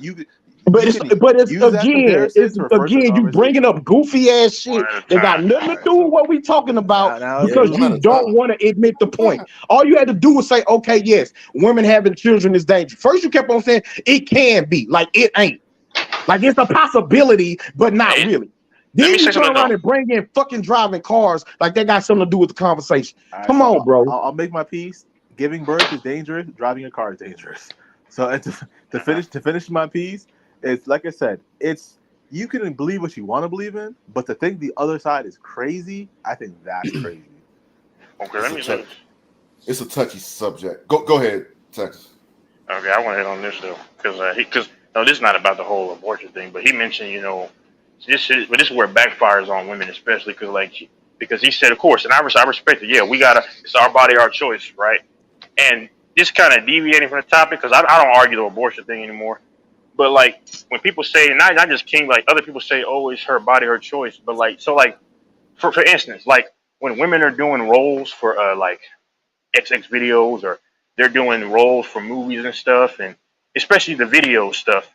But it's use that again, comparison it's to refer to again, you conversation. bringing up goofy ass shit that got nothing to do with what we talking about Now, because yeah, you don't want to admit the point. All you had to do was say, okay, yes, women having children is dangerous. First, you kept on saying it can be, like it ain't, like it's a possibility, but not really. Then you turn around and bring in fucking driving cars like that got something to do with the conversation. All right, Come so on, bro. I'll make my piece. Giving birth is dangerous. Driving a car is dangerous. So and to finish my piece, it's like I said, it's you can believe what you want to believe in, but to think the other side is crazy, I think that's crazy. Okay, let me say. It's a touchy subject. Go ahead, Texas. Okay, I want to hit on this though, because no, this is not about the whole abortion thing, but he mentioned, this is where it backfires on women, especially because he said, of course, and I respect it. Yeah, it's our body, our choice, right? And just kind of deviating from the topic because I don't argue the abortion thing anymore. But like when people say, not just King, like other people say, oh, it's her body, her choice. But for instance, like when women are doing roles for like XX videos or they're doing roles for movies and stuff, and especially the video stuff,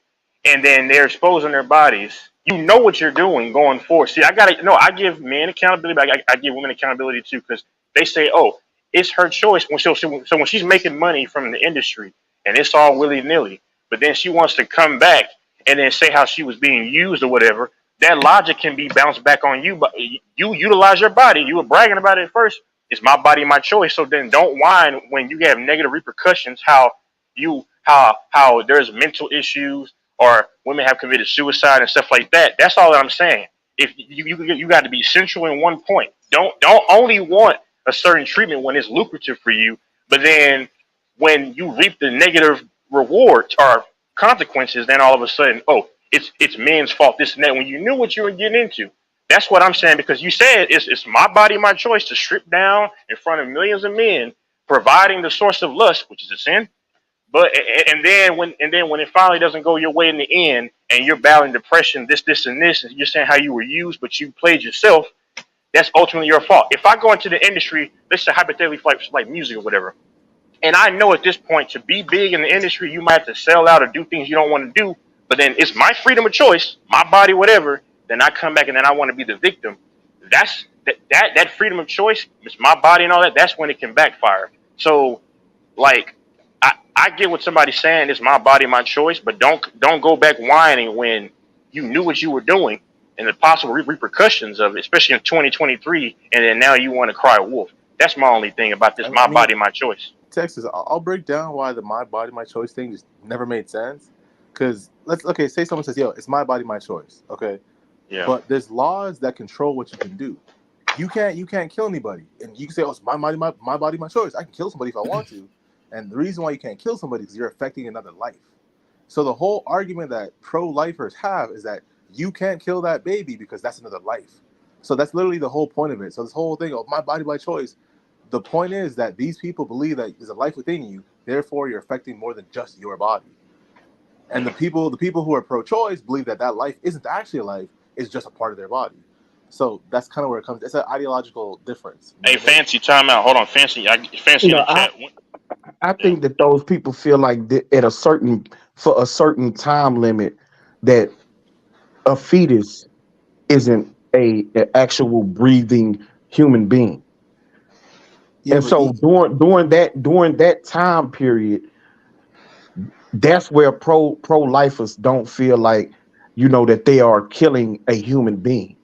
and then they're exposing their bodies. You know what you're doing going forward. See, I give men accountability, but I give women accountability too, because they say, oh, it's her choice. So when she's making money from the industry and it's all willy-nilly, but then she wants to come back and then say how she was being used or whatever, that logic can be bounced back on you. But you utilize your body. You were bragging about it at first. It's my body, my choice. So then don't whine when you have negative repercussions, how there's mental issues, or women have committed suicide and stuff like that. That's all I'm saying. If you got to be central in one point. Don't only want a certain treatment when it's lucrative for you, but then when you reap the negative rewards or consequences, then all of a sudden, oh, it's men's fault, this and that, when you knew what you were getting into. That's what I'm saying, because you said it's my body, my choice to strip down in front of millions of men, providing the source of lust, which is a sin. But and then when it finally doesn't go your way in the end, and you're battling depression, this, and this, and you're saying how you were used, but you played yourself, that's ultimately your fault. If I go into the industry, let's say hypothetically like music or whatever, and I know at this point to be big in the industry, you might have to sell out or do things you don't want to do, but then it's my freedom of choice, my body, whatever, then I come back and then I want to be the victim. That freedom of choice, it's my body and all that, that's when it can backfire. So, like, I get what somebody's saying, it's my body, my choice, but don't go back whining when you knew what you were doing and the possible repercussions of it, especially in 2023, and then now you want to cry wolf. That's my only thing about this, my body, my choice. Texas, I'll break down why the my body, my choice thing just never made sense. Because say someone says, yo, it's my body, my choice. Okay. Yeah. But there's laws that control what you can do. You can't kill anybody. And you can say, oh, it's my body, my choice. I can kill somebody if I want to. And the reason why you can't kill somebody is you're affecting another life. So the whole argument that pro-lifers have is that you can't kill that baby because that's another life. So that's literally the whole point of it. So this whole thing of my body, my choice, the point is that these people believe that there's a life within you, therefore you're affecting more than just your body. And the people who are pro-choice believe that life isn't actually a life, it's just a part of their body. So that's kind of where it comes. It's an ideological difference. Hey, Fancy, time out. Hold on, Fancy. Fancy in the chat. I think that those people feel like for a certain time limit that a fetus isn't an actual breathing human being. Yeah, and so during that time period, that's where pro-lifers don't feel like that they are killing a human being.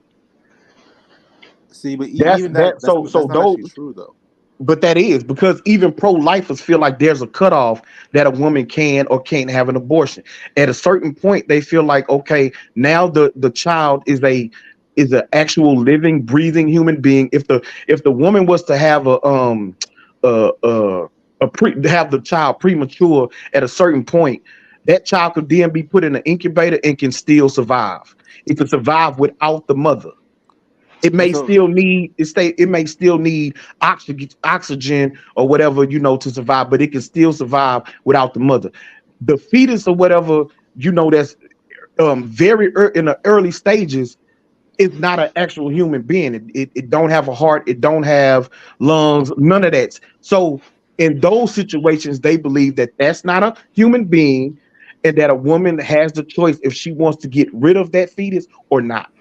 See, but That's even that. that's So not those. actually true though. But that is because even pro-lifers feel like there's a cutoff that a woman can or can't have an abortion. At a certain point, they feel like, okay, now the child is an actual living, breathing human being. If the woman was to have have the child premature at a certain point, that child could then be put in an incubator and can still survive. It can survive without the mother. It may still need oxygen or whatever, to survive, but it can still survive without the mother. The fetus or whatever, that's in the early stages is not an actual human being. It don't have a heart, it don't have lungs, none of that. So in those situations, they believe that that's not a human being and that a woman has the choice if she wants to get rid of that fetus or not.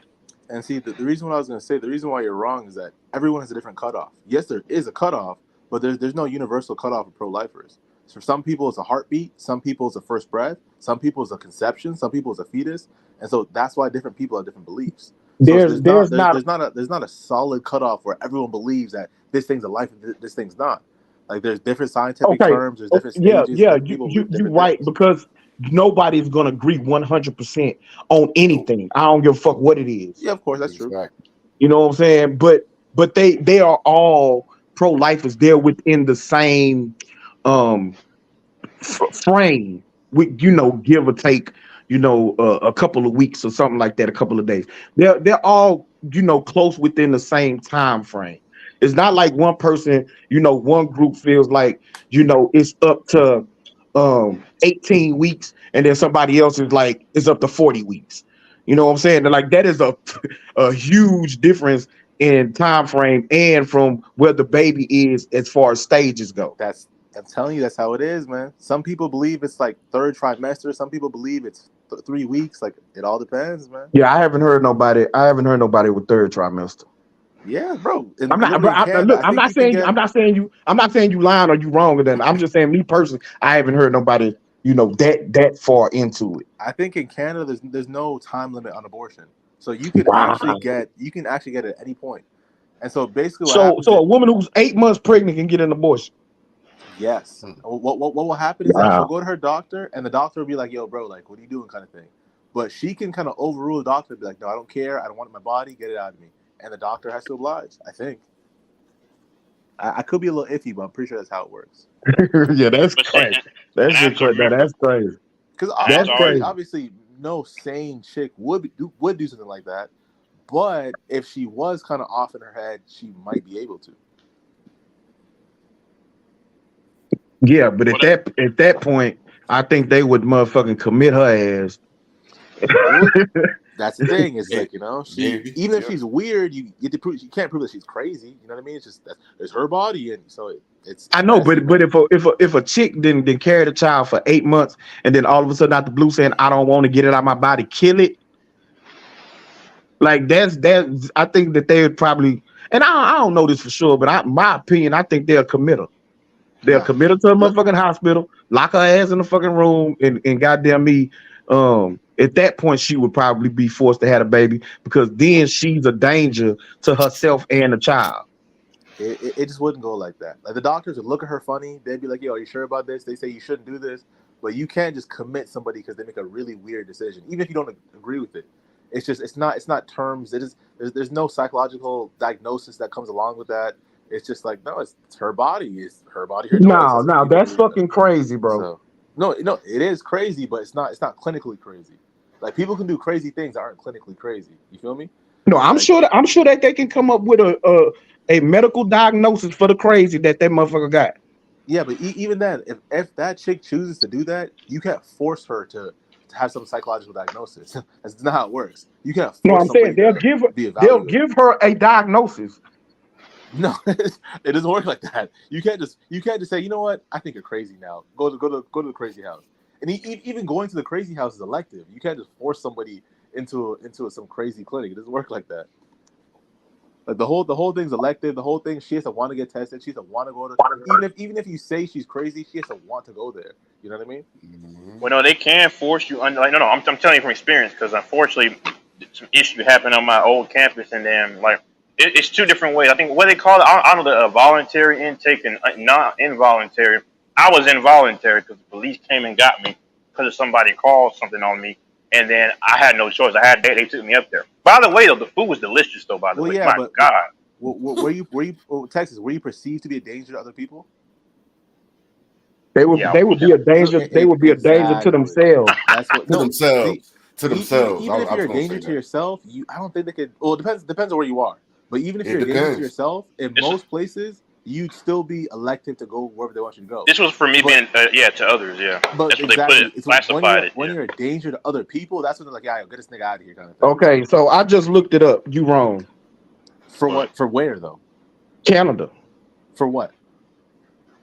And see, the reason what I was going to say, the reason why you're wrong is that everyone has a different cutoff. Yes, there is a cutoff, but there's no universal cutoff for pro-lifers. So for some people, it's a heartbeat. Some people, it's a first breath. Some people, it's a conception. Some people, it's a fetus. And so that's why different people have different beliefs. So there's not a solid cutoff where everyone believes that this thing's a life and this thing's not. Like there's different scientific terms. There's different stages. Yeah, you're right, because nobody's gonna agree 100% on anything. I don't give a fuck what it is. Yeah, of course, that's true. You know what I'm saying? But they are all pro-lifers. They're within the same frame. With give or take, a couple of weeks or something like that, a couple of days. They're all close within the same time frame. It's not like one person, one group feels like it's up to 18 weeks, and then somebody else is like it's up to 40 weeks. You know what I'm saying? Like that is a huge difference in time frame and from where the baby is as far as stages go. I'm telling you, that's how it is, man. Some people believe it's like third trimester. Some people believe it's 3 weeks. Like it all depends, man. Yeah, I haven't heard nobody with third trimester. Yeah, bro. I'm not saying you lying or you wrong or that. I'm just saying, me personally, I haven't heard nobody, that far into it. I think in Canada there's no time limit on abortion, so you can actually get it at any point. And so basically, so a woman who's 8 months pregnant can get an abortion. Yes. What will happen is that she'll go to her doctor, and the doctor will be like, "Yo, bro, like, what are you doing?" kind of thing. But she can kind of overrule the doctor and be like, "No, I don't care. I don't want it in my body. Get it out of me." And the doctor has to oblige. I think. I could be a little iffy, but I'm pretty sure that's how it works. Yeah, that's crazy. That's crazy. Because obviously, no sane chick would do something like that. But if she was kind of off in her head, she might be able to. Yeah, but at that point, I think they would motherfucking commit her ass. That's the thing. It's like, even if she's weird, you get to prove. You can't prove that she's crazy. You know what I mean? It's just it's her body, and so it's. I know, but if a chick didn't carry the child for 8 months, and then all of a sudden out the blue saying, "I don't want to get it out of my body," kill it. Like that's I think that they would probably, and I don't know this for sure, but my opinion, I think they'll commit her. They'll commit her to a motherfucking hospital, lock her ass in the fucking room, and goddamn me, at that point she would probably be forced to have a baby because then she's a danger to herself and the child. It just wouldn't go like that. Like the doctors would look at her funny. They'd be like, "Yo, are you sure about this?" They say you shouldn't do this, but you can't just commit somebody because they make a really weird decision, even if you don't agree with it. It's not terms. There's no psychological diagnosis that comes along with that. It's just like, no, it's her body. It's her body. Her choice. No, that's fucking crazy, bro. So, no, it is crazy, but it's not clinically crazy. Like people can do crazy things that aren't clinically crazy. You feel me? No, I'm sure that they can come up with a medical diagnosis for the crazy that motherfucker got. Yeah, but even then, if that chick chooses to do that, you can't force her to have some psychological diagnosis. That's not how it works. You can't force. No, I'm saying they'll give her a diagnosis. No, it doesn't work like that. You can't just say, you know what, I think you're crazy now. Go to the crazy house. And even going to the crazy house is elective. You can't just force somebody into some crazy clinic. It doesn't work like that. Like the whole thing's elective. The whole thing, she has to want to get tested. She has to want to go to. Even if you say she's crazy, she has to want to go there. You know what I mean? Well, no, they can force you. Like, no, I'm telling you from experience because unfortunately, some issue happened on my old campus, and then like it's two different ways. I think what they call it, I don't know, the voluntary intake and not involuntary. I was involuntary because the police came and got me because somebody called something on me, and then I had no choice. They took me up there. By the way, though, the food was delicious. Though, by the way, my God. Were you Texas? Were you perceived to be a danger to other people? They would be a danger. They would be a danger to themselves. That's what To themselves. To themselves. Even if you're a danger to yourself, I don't think they could. Well, it depends on where you are. But even if you're a danger to yourself, in most places, you'd still be elected to go wherever they want you to go. This was for me being to others, yeah. But that's what exactly, they put it, classified it. When you're a danger to other people, that's when they're like, yeah, get this nigga out of here, kind of thing. Okay, so I just looked it up. You wrong. For what? For where though? Canada. For what?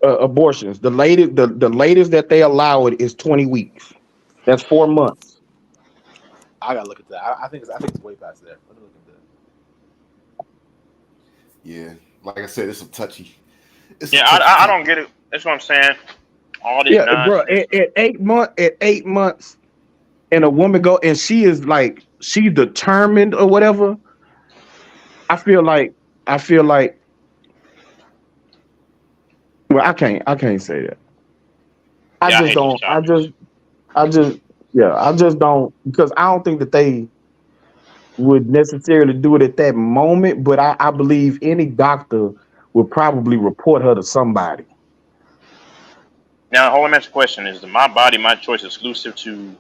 Abortions. The latest that they allow it is 20 weeks. That's 4 months. I gotta look at that. I think it's way past there. Let me look at that. Yeah, like I said, it's a touchy. I don't get it. That's what I'm saying. All this bro. At 8 months, and a woman go and she's determined or whatever. I feel like. Well, I can't say that. I just don't, because I don't think that they would necessarily do it at that moment, but I believe any doctor would probably report her to somebody. Now, hold on, ask the question: is the My Body, My Choice exclusive to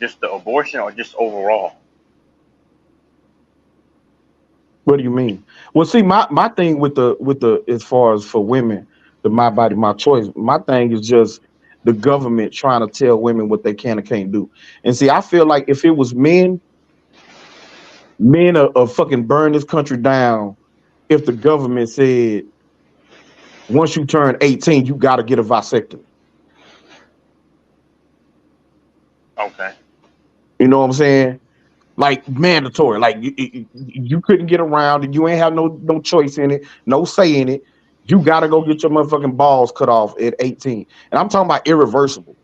just the abortion or just overall? What do you mean? Well, see, my thing with the as far as for women, the My Body, My Choice, my thing is just the government trying to tell women what they can and can't do. And see, I feel like if it was men are fucking burn this country down if the government said once you turn 18, you got to get a vasectomy. Okay. You know what I'm saying? Like mandatory. Like you couldn't get around and you ain't have no choice in it, no say in it. You got to go get your motherfucking balls cut off at 18. And I'm talking about irreversible.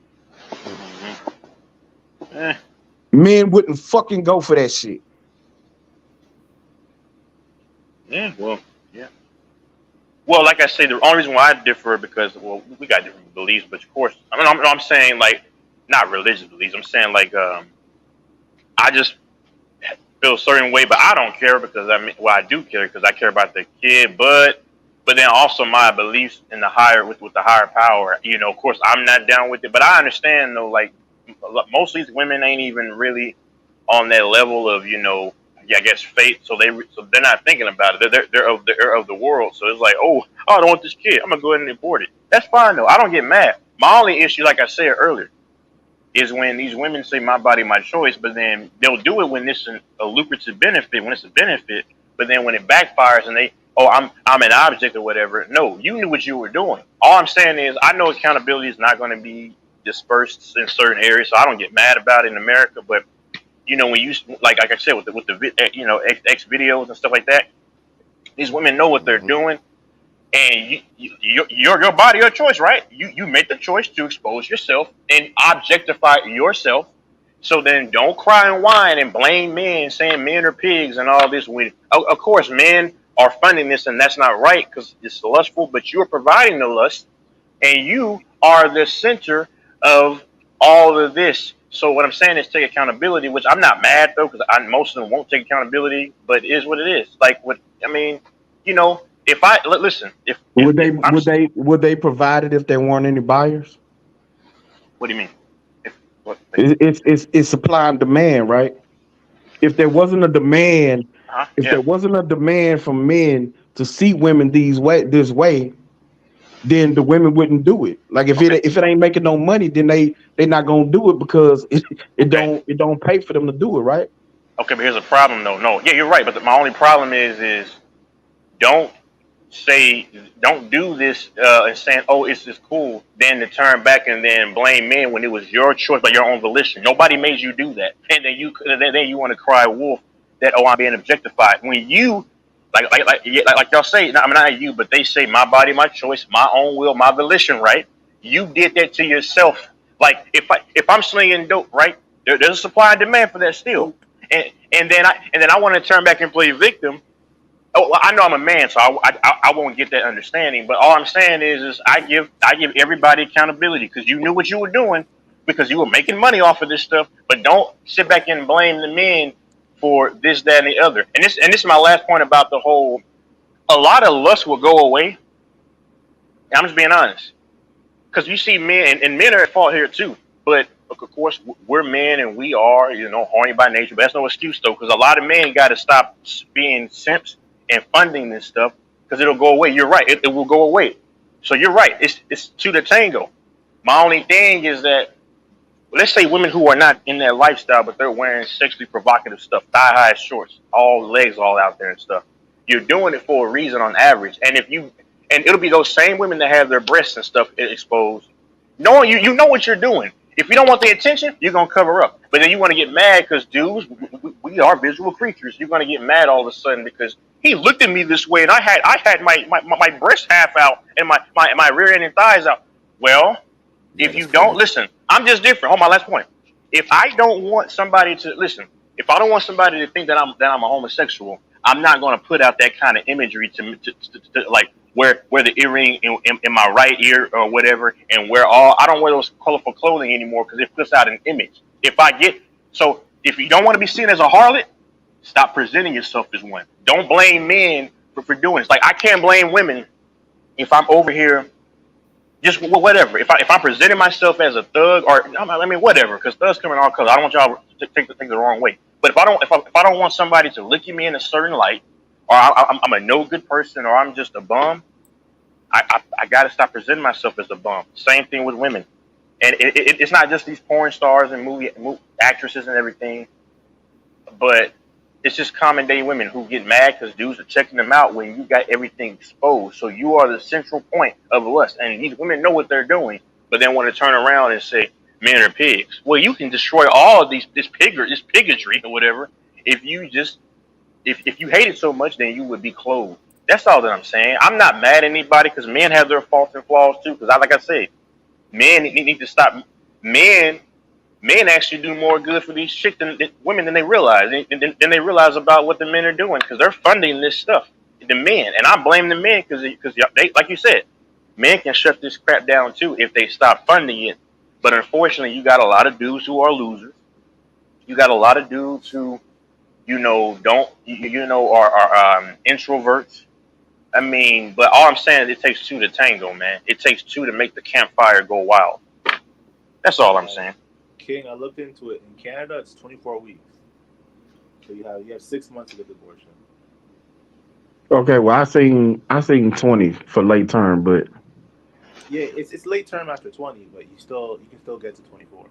Men wouldn't fucking go for that shit. Yeah, well, yeah. Well, like I say, the only reason why I differ because, well, we got different beliefs, but of course, I mean, I'm saying like, not religious beliefs. I'm saying like, I just feel a certain way, but I don't care because I do care because I care about the kid, but then also my beliefs in the higher with the higher power. You know, of course, I'm not down with it, but I understand though. Like, most of these women ain't even really on that level of I guess faith. So they're not thinking about it. They're of the world. So it's like, oh, I don't want this kid. I'm gonna go ahead and abort it. That's fine though. I don't get mad. My only issue, like I said earlier, is when these women say my body, my choice, but then they'll do it when it's a lucrative benefit, when it's a benefit, but then when it backfires and I'm an object or whatever. No, you knew what you were doing. All I'm saying is I know accountability is not going to be dispersed in certain areas, so I don't get mad about it in America. But when you like I said with the X videos and stuff like that, these women know what they're doing, and your body, your choice, right? You make the choice to expose yourself and objectify yourself. So then don't cry and whine and blame men, saying men are pigs and all this. Of course, men are funding this, and that's not right because it's lustful. But you're providing the lust, and you are the center of all of this. So what I'm saying is take accountability, which I'm not mad though, because most of them won't take accountability. But it is what it is. Like if I listen, would they provide it if there weren't any buyers? What do you mean? It's supply and demand, right? If there wasn't a demand, there wasn't a demand from men to see women this way, then the women wouldn't do it. Like if it ain't making no money, then they not gonna do it because it don't pay for them to do it, right? Okay, but here's a problem though. No, yeah, you're right. But my only problem is don't do this and saying, oh, it's just cool, then to turn back and then blame men when it was your choice by your own volition. Nobody made you do that, and then you want to cry wolf that, oh, I'm being objectified when you Like y'all say, I mean, not you, but they say my body, my choice, my own will, my volition, right? You did that to yourself. Like if I'm slinging dope, right? There's a supply and demand for that still, and then I want to turn back and play victim. Oh, well, I know I'm a man, so I won't get that understanding. But all I'm saying is I give everybody accountability because you knew what you were doing because you were making money off of this stuff. But don't sit back and blame the men for this, that, and the other. And this is my last point about the whole. A lot of lust will go away. I'm just being honest because you see men and men are at fault here too. But of course, we're men and we are horny by nature. But that's no excuse though because a lot of men got to stop being simps and funding this stuff because it'll go away. You're right. It will go away. So you're right. It's to the tango. My only thing is that let's say women who are not in that lifestyle, but they're wearing sexually provocative stuff, thigh high shorts, all legs all out there and stuff. You're doing it for a reason on average. And it'll be those same women that have their breasts and stuff exposed. Knowing you know what you're doing. If you don't want the attention, you're gonna cover up. But then you want to get mad because dudes, we are visual creatures. You're gonna get mad all of a sudden because he looked at me this way and I had my breast half out and my rear end and thighs out. Well, if you don't listen, I'm just different. Hold my last point. If I don't want somebody to listen, if I don't want somebody to think that I'm a homosexual, I'm not gonna put out that kind of imagery to like wear the earring in my right ear or whatever, and I don't wear those colorful clothing anymore because it puts out an image. If you don't want to be seen as a harlot, stop presenting yourself as one. Don't blame men for doing this. Like I can't blame women if I'm over here, just whatever. If I'm presenting myself as a thug or I mean whatever, because thugs come in all colors. I don't want y'all to take the thing the wrong way. But if I don't want somebody to look at me in a certain light, or I'm a no good person, or I'm just a bum, I got to stop presenting myself as a bum. Same thing with women, and it's not just these porn stars and movie actresses and everything, but it's just common day women who get mad because dudes are checking them out when you got everything exposed. So you are the central point of lust, and these women know what they're doing, but then want to turn around and say men are pigs. Well, you can destroy all of this pigotry or whatever if you hate it so much, then you would be clothed. That's all that I'm saying. I'm not mad at anybody because men have their faults and flaws too. Because like I said, men need to stop. Men actually do more good for these chicks than women than they realize. Than they realize about what the men are doing because they're funding this stuff. The men, and I blame the men because they, like you said, men can shut this crap down too if they stop funding it. But unfortunately, you got a lot of dudes who are losers. You got a lot of dudes who, are introverts. I mean, but all I'm saying is it takes two to tango, man. It takes two to make the campfire go wild. That's all I'm saying. King, I looked into it. In Canada, it's 24 weeks. So you have 6 months to get the abortion. Okay, well I seen 20 for late term, but yeah, it's late term after 20, but you can still get to 24.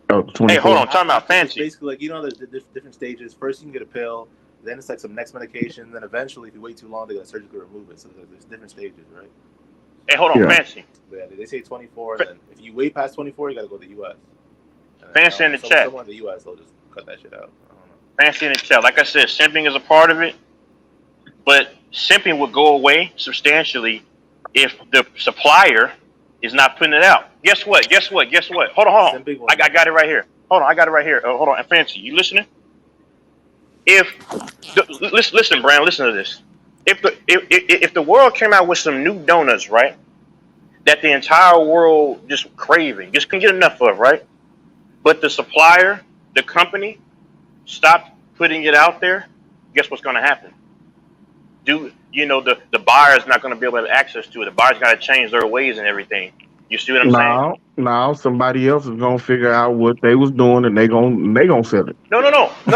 Oh, 24. Hey, hold on, time out, fancy. It's basically like there's different stages. First you can get a pill, then it's like some next medication, then eventually if you wait too long they're gonna surgically remove it. So there's different stages, right? Hey, hold on, fancy. But yeah, they say 24, and then if you wait past 24, you gotta go to the US. Fancy in the chat. Someone in the US, they'll just cut that shit out. I don't know. Fancy in the chat. Like I said, simping is a part of it, but simping would go away substantially if the supplier is not putting it out. Guess what? Hold on. I got it right here. Hold on. Fancy, you listening? Listen, Brown, listen to this. If the world came out with some new donuts, right, that the entire world just craving, just couldn't get enough of, right? But the supplier, the company, stopped putting it out there, guess what's going to happen? The buyer's not going to be able to have access to it. The buyer's got to change their ways and everything. You see what I'm saying? No, somebody else is gonna figure out what they was doing and they gonna sell it. No. That's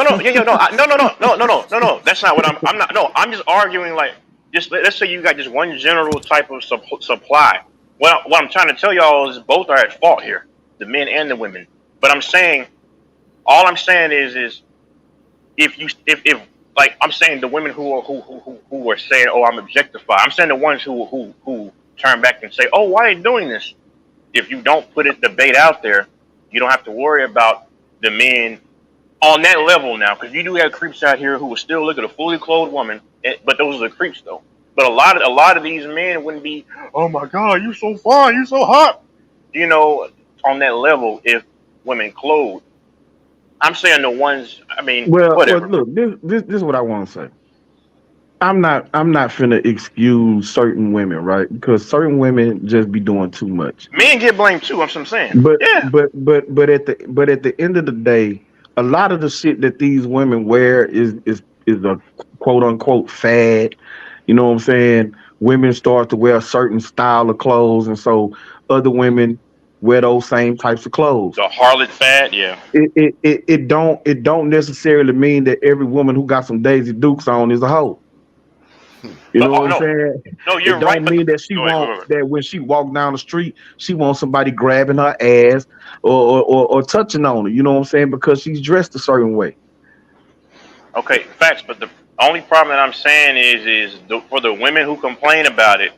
not what I'm not. No, I'm just arguing like let's say you got just one general type of supply. What I'm trying to tell y'all is both are at fault here, the men and the women. But all I'm saying is if like I'm saying the women who are saying, oh, I'm objectified. I'm saying the ones who turn back and say, oh, why are you doing this? If you don't put the bait out there, you don't have to worry about the men on that level now. Because you do have creeps out here who will still look at a fully clothed woman But those are the creeps though. But a lot of these men wouldn't be, oh my God, you so fine, you so hot, on that level if women clothed. I'm saying the ones. I mean, Well, whatever. look, this is what I want to say. I'm not finna excuse certain women, right? Because certain women just be doing too much. Men get blamed too. That's what I'm saying. But Yeah. at the end of the day, a lot of the shit that these women wear is a quote unquote fad. You know what I'm saying? Women start to wear a certain style of clothes, and so other women wear those same types of clothes. The harlot fad. Yeah. It don't necessarily mean that every woman who got some Daisy Dukes on is a hoe. You know what I'm saying? No, you're it don't right. mean that she wants that when she walk down the street, she wants somebody grabbing her ass or touching on her. You know what I'm saying? Because she's dressed a certain way. Okay, facts. But the only problem that I'm saying is for the women who complain about it,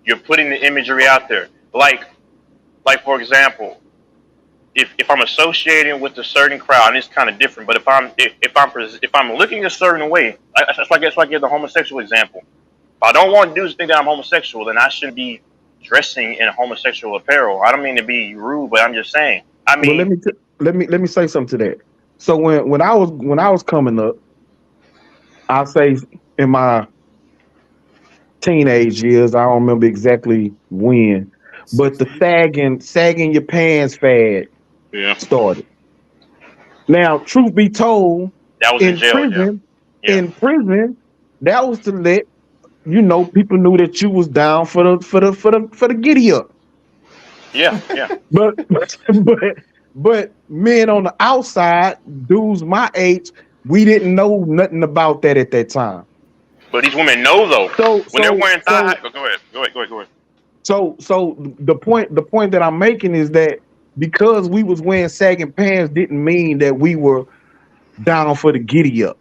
you're putting the imagery out there. Like for example, if I'm associating with a certain crowd, and it's kind of different. But if I'm looking a certain way, that's like the homosexual example. If I don't want dudes to think that I'm homosexual, then I shouldn't be dressing in homosexual apparel. I don't mean to be rude, but I'm just saying. I mean, well, let me say something to that. So when I was coming up, I'll say in my teenage years, I don't remember exactly when, but the sagging your pants fad started. Now, truth be told, that was in jail, prison, in prison, that was to let people knew that you was down for the giddy up. Yeah, yeah. But men on the outside, dudes my age, we didn't know nothing about that at that time. But these women know though. When they're wearing thigh, go ahead. So the point that I'm making is that because we was wearing sagging pants didn't mean that we were down for the giddy up.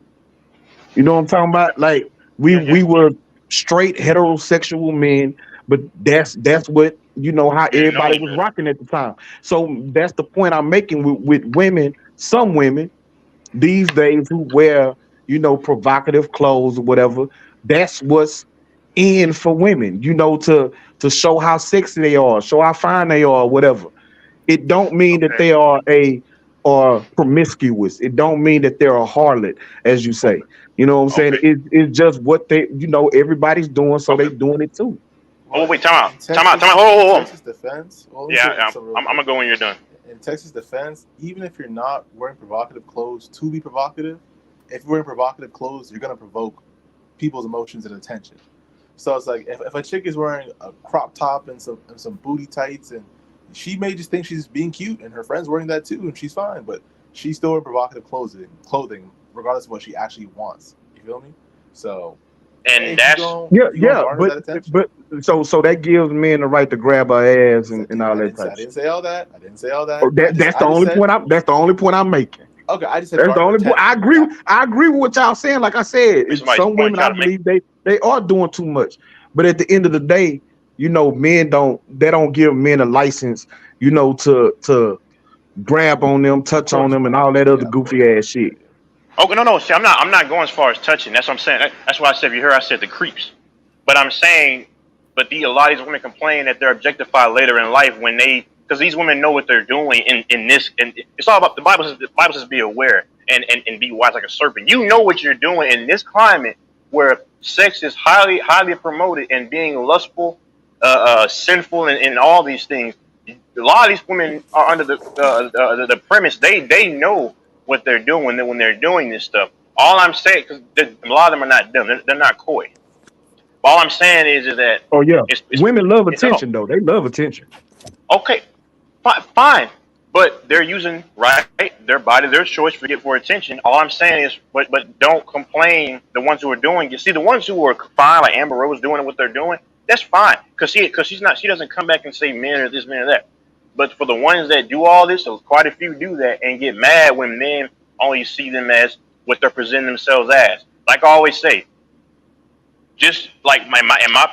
You know what I'm talking about? Like we were straight heterosexual men, but that's what how everybody was rocking at the time. So that's the point I'm making with women. Some women these days who wear provocative clothes or whatever. That's what's in for women. To show how sexy they are, show how fine they are, whatever. It don't mean that they are promiscuous. It don't mean that they're a harlot, as you say. You know what I'm saying? It's just what they, everybody's doing, so they doing it too. Oh wait, time out. Hold on. Texas defense. Yeah, I'm gonna go when you're done. In Texas defense, even if you're not wearing provocative clothes to be provocative, if you're wearing provocative clothes, you're gonna provoke people's emotions and attention. So it's like if a chick is wearing a crop top and some booty tights, and she may just think she's being cute, and her friend's wearing that too, and she's fine, but she's still wearing provocative clothing, regardless of what she actually wants. You feel me? So, and that's but so that gives men the right to grab her ass and all that type. I didn't say all that. That's the only point I'm making. Okay, I just said that's the only point. I agree with what y'all saying. Like I said, some women I believe they are doing too much, but at the end of the day, men don't give men a license, to grab on them, touch on them, and all that other goofy ass shit. Okay, no. See, I'm not going as far as touching. That's what I'm saying. That's why I said, if you heard, I said the creeps. But I'm saying, a lot of these women complain that they're objectified later in life because these women know what they're doing in this, and it's all about the Bible says be aware and be wise like a serpent. You know what you're doing in this climate where sex is highly promoted and being lustful, sinful, and all these things. A lot of these women are under the premise they know what they're doing when they're doing this stuff. All I'm saying, because a lot of them are not dumb, they're not coy. All I'm saying is that women love attention though. They love attention. Okay, fine, but they're using their body, their choice for attention. All I'm saying is, but don't complain. The ones who are doing it, see, the ones who are fine, like Amber Rose doing what they're doing, that's fine, because she doesn't come back and say men or this, men or that. But for the ones that do all this, so quite a few do that and get mad when men only see them as what they're presenting themselves as. Like I always say, just like my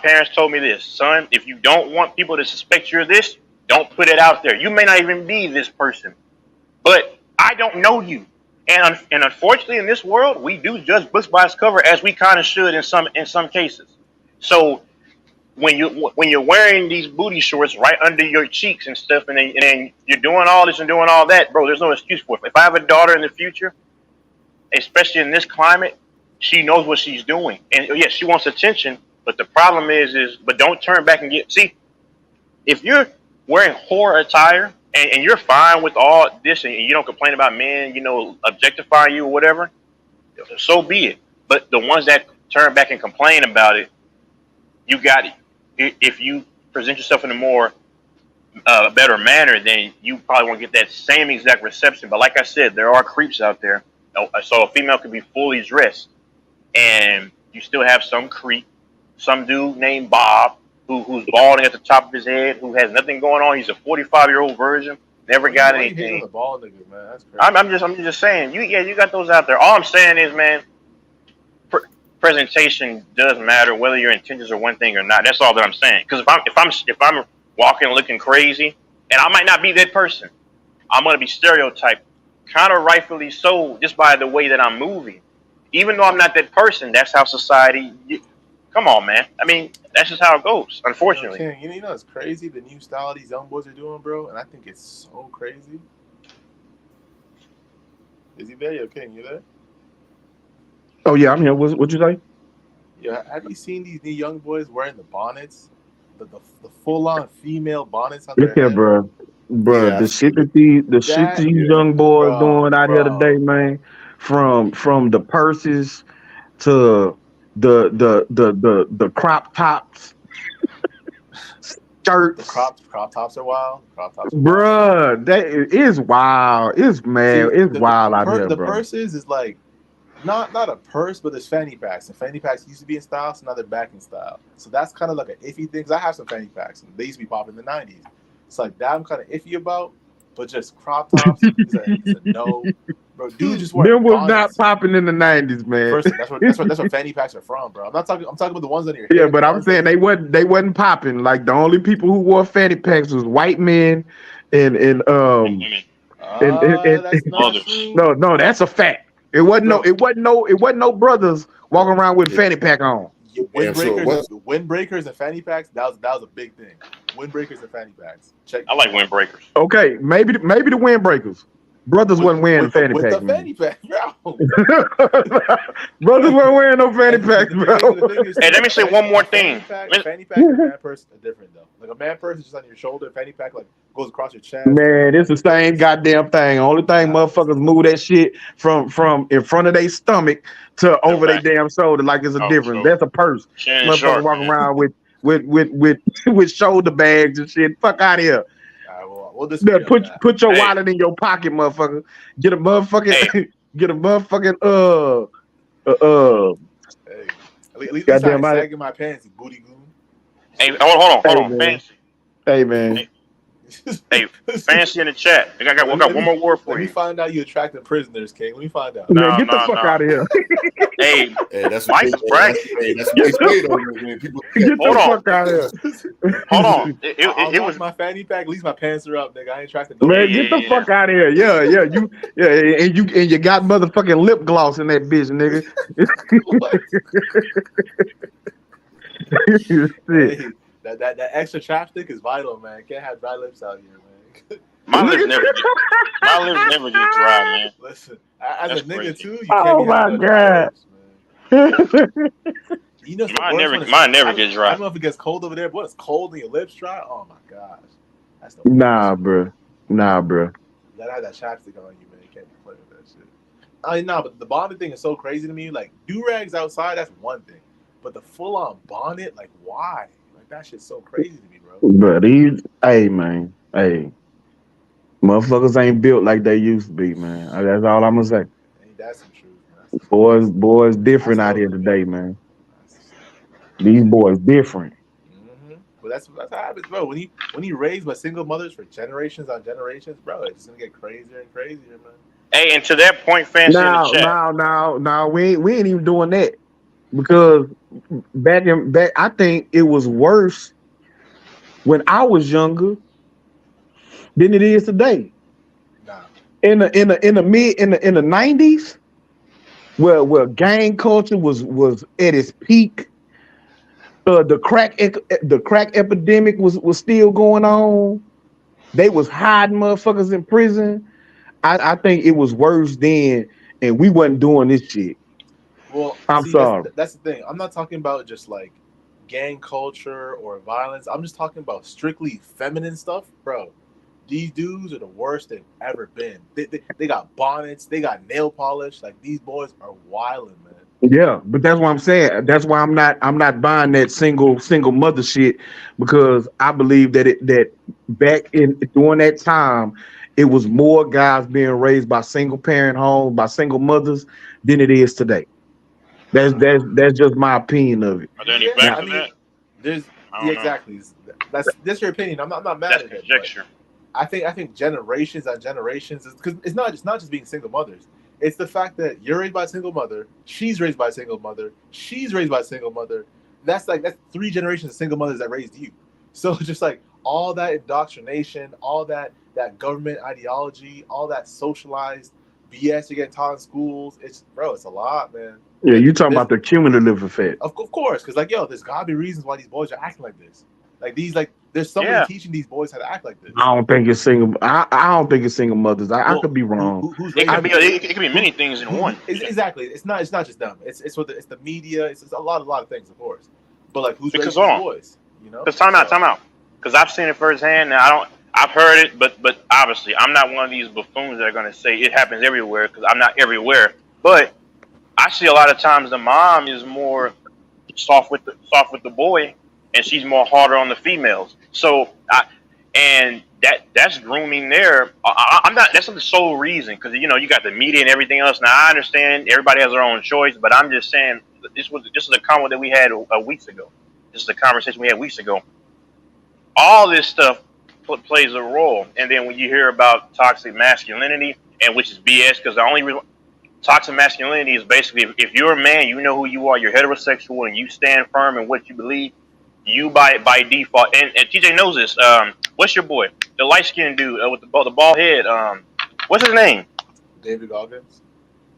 parents told me this, son, if you don't want people to suspect you're this, don't put it out there. You may not even be this person, but I don't know you. And unfortunately, in this world, we do judge books by its cover, as we kind of should in some cases. So when you're wearing these booty shorts right under your cheeks and stuff, and then you're doing all this and doing all that, bro, there's no excuse for it. If I have a daughter in the future, especially in this climate, she knows what she's doing, and yes, she wants attention. But the problem is, but don't turn back and see, if you're wearing whore attire and you're fine with all this and you don't complain about men, objectifying you or whatever, so be it. But the ones that turn back and complain about it, you got it. If you present yourself in a more better manner, then you probably won't get that same exact reception. But like I said, there are creeps out there. So a female could be fully dressed, and you still have some creep, some dude named Bob who's balding at the top of his head, who has nothing going on. He's a 45-year-old virgin, never got anything. The ball niggas, man. That's crazy. I'm just saying, you got those out there. All I'm saying is, man, presentation does matter, whether your intentions are one thing or not. That's all that I'm saying. Because if I'm walking looking crazy, and I might not be that person, I'm gonna be stereotyped, kind of rightfully so, just by the way that I'm moving. Even though I'm not that person, that's how society. Come on, man. I mean, that's just how it goes. Unfortunately. You know, it's crazy the new style these young boys are doing, bro, and I think it's so crazy. Is he there? Yo, King, you there? Oh yeah, I'm here. What'd you say? Yeah, have you seen these new young boys wearing the bonnets, the full on female bonnets on Look their at, head? bro. Yeah, The shit that these young boys doing out here today, man. From the purses to the crop tops, shirts. The crop tops are wild. Bruh, that is wild. It's mad. It's wild out here, The bro. purses is like not a purse, but there's fanny packs, and fanny packs used to be in style, so now they're back in style. So that's kind of like an iffy thing. Cause I have some fanny packs, and they used to be popping in the '90s. It's like that I'm kind of iffy about, but just crop tops is a no. Bro, dude just wearing Them was bonnets. not popping in the '90s, man. First, that's what fanny packs are from, bro. I'm talking about the ones on your head. Yeah, but I'm saying they wasn't popping. Like the only people who wore fanny packs was white men and women. That's not true. no, that's a fact. It wasn't no brothers walking around with fanny pack on. Windbreakers and fanny packs, that was a big thing. Windbreakers and fanny packs. Check. I like windbreakers. Okay, maybe the windbreakers. Brothers wasn't wearing fanny packs. With the fanny pack, bro. Brothers weren't wearing no fanny packs, bro. Hey, let me say one more thing. Fanny pack and man purse are different though. Like a man purse is just on your shoulder. A fanny pack like goes across your chest. Man, it's the same goddamn thing. Only thing motherfuckers move that shit from in front of their stomach to over their damn shoulder like it's a difference. That's a purse. Motherfuckers walking around with shoulder bags and shit. Fuck out of here. We'll put your wallet in your pocket, motherfucker. Get a motherfucking At least I'm sagging my pants, booty glue. Hey, hold on, man. Fancy. Hey, man. Hey, Fancy in the chat. I got one more word for Let you. me find out you attracting prisoners, King. Let me find out. Man, get the fuck out of here. Hey, that's Mike's bragging. That's what they say, though, man. People Get the fuck out of here. Hold on. It was my fanny pack. At least my pants are up, nigga. I ain't attracting. Man, get the fuck out of here. Yeah. And you got motherfucking lip gloss in that bitch, nigga. Hey, that extra chapstick is vital, man. Can't have dry lips out here, man. My lips never get dry, man. Listen, as That's a nigga crazy. too, you Oh can't be my having no dry god. lips, man. You know, Mine never gets I dry. don't know if it gets cold over there, but when it's cold and your lips dry, oh my gosh, that's the Nah, bro. You gotta have that chapstick on you, man. You can't be playing with that shit. I mean, nah, but the bonnet thing is so crazy to me. Like do rags outside, that's one thing, but the full on bonnet, like why? Like that shit's so crazy to me, bro. But hey, man. Hey. Motherfuckers ain't built like they used to be, man. That's all I'm gonna say. Ain't that some truth, man? Boys different out here today, man. These boys different. But that's what happens, bro. When you raised by single mothers for generations on generations, bro, it's just gonna get crazier and crazier, man. Hey, and to that point, Fancy in the chat. No, we ain't even doing that because back I think it was worse when I was younger than it is today. Nah, in the 90s, where gang culture was at its peak. The crack epidemic was still going on. They was hiding motherfuckers in prison. I think it was worse then, and we wasn't doing this shit. Well, I'm see, sorry. that's the thing. I'm not talking about just like gang culture or violence. I'm just talking about strictly feminine stuff, bro. These dudes are the worst they've ever been. They got bonnets, they got nail polish. Like these boys are wilding, man. Yeah, but that's what I'm saying. That's why I'm not buying that single mother shit, because I believe that back in during that time, it was more guys being raised by single parent homes, by single mothers, than it is today. That's just my opinion of it. Are there any Yeah, facts I of mean, that? there's I don't know. exactly. That's your opinion. I'm not mad That's at it. But conjecture. I think generations and generations, because it's not just being single mothers. It's the fact that you're raised by a single mother, she's raised by a single mother, she's raised by a single mother. That's 3 generations of single mothers that raised you. So just like all that indoctrination, all that government ideology, all that socialized BS you get taught in schools, it's a lot, man. Yeah, you talking about the cumulative effect. Of course, because there's gotta be reasons why these boys are acting like this. There's somebody Yeah. teaching these boys how to act like this. I don't think it's single. I don't think it's single mothers. I could be wrong. It could be many things in one. Exactly. It's not just them. It's the media. It's a lot of things, of course. But like, who's Because raising hold these on. boys? You know. Because time out. Because I've seen it firsthand. Now I've heard it, but obviously I'm not one of these buffoons that are going to say it happens everywhere, because I'm not everywhere. But I see a lot of times the mom is more soft with the boy, and she's more harder on the females. So that's grooming there. I'm not. That's not the sole reason, because you got the media and everything else. Now I understand everybody has their own choice, but I'm just saying this is a comment that we had weeks ago. This is a conversation we had weeks ago. All this stuff plays a role, and then when you hear about toxic masculinity, and which is BS, because the only reason toxic masculinity is basically if you're a man, you know who you are, you're heterosexual, and you stand firm in what you believe. You by default, and TJ knows this. What's your boy, the light skinned dude with the bald head? What's his name? David Goggins.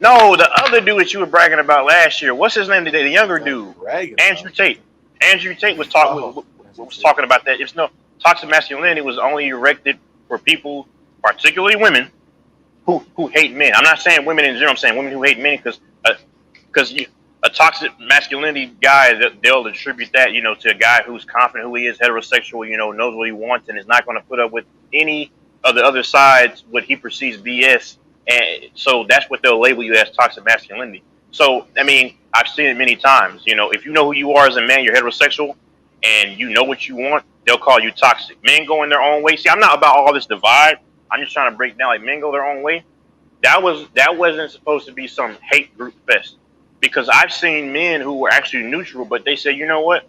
No, the other dude that you were bragging about last year. What's his name today? The younger dude, Andrew Tate. Andrew Tate was talking about that. It's no toxic masculinity was only erected for people, particularly women, who hate men. I'm not saying women in general. I'm saying women who hate men, because a toxic masculinity guy, they'll attribute that to a guy who's confident who he is, heterosexual, knows what he wants, and is not going to put up with any of the other sides what he perceives BS. And so that's what they'll label you as, toxic masculinity. So I mean, I've seen it many times. If you know who you are as a man, you're heterosexual, and you know what you want, they'll call you toxic. Men going their own way. See, I'm not about all this divide. I'm just trying to break down, like, men go their own way. That wasn't supposed to be some hate group fest, because I've seen men who were actually neutral, but they say, you know what,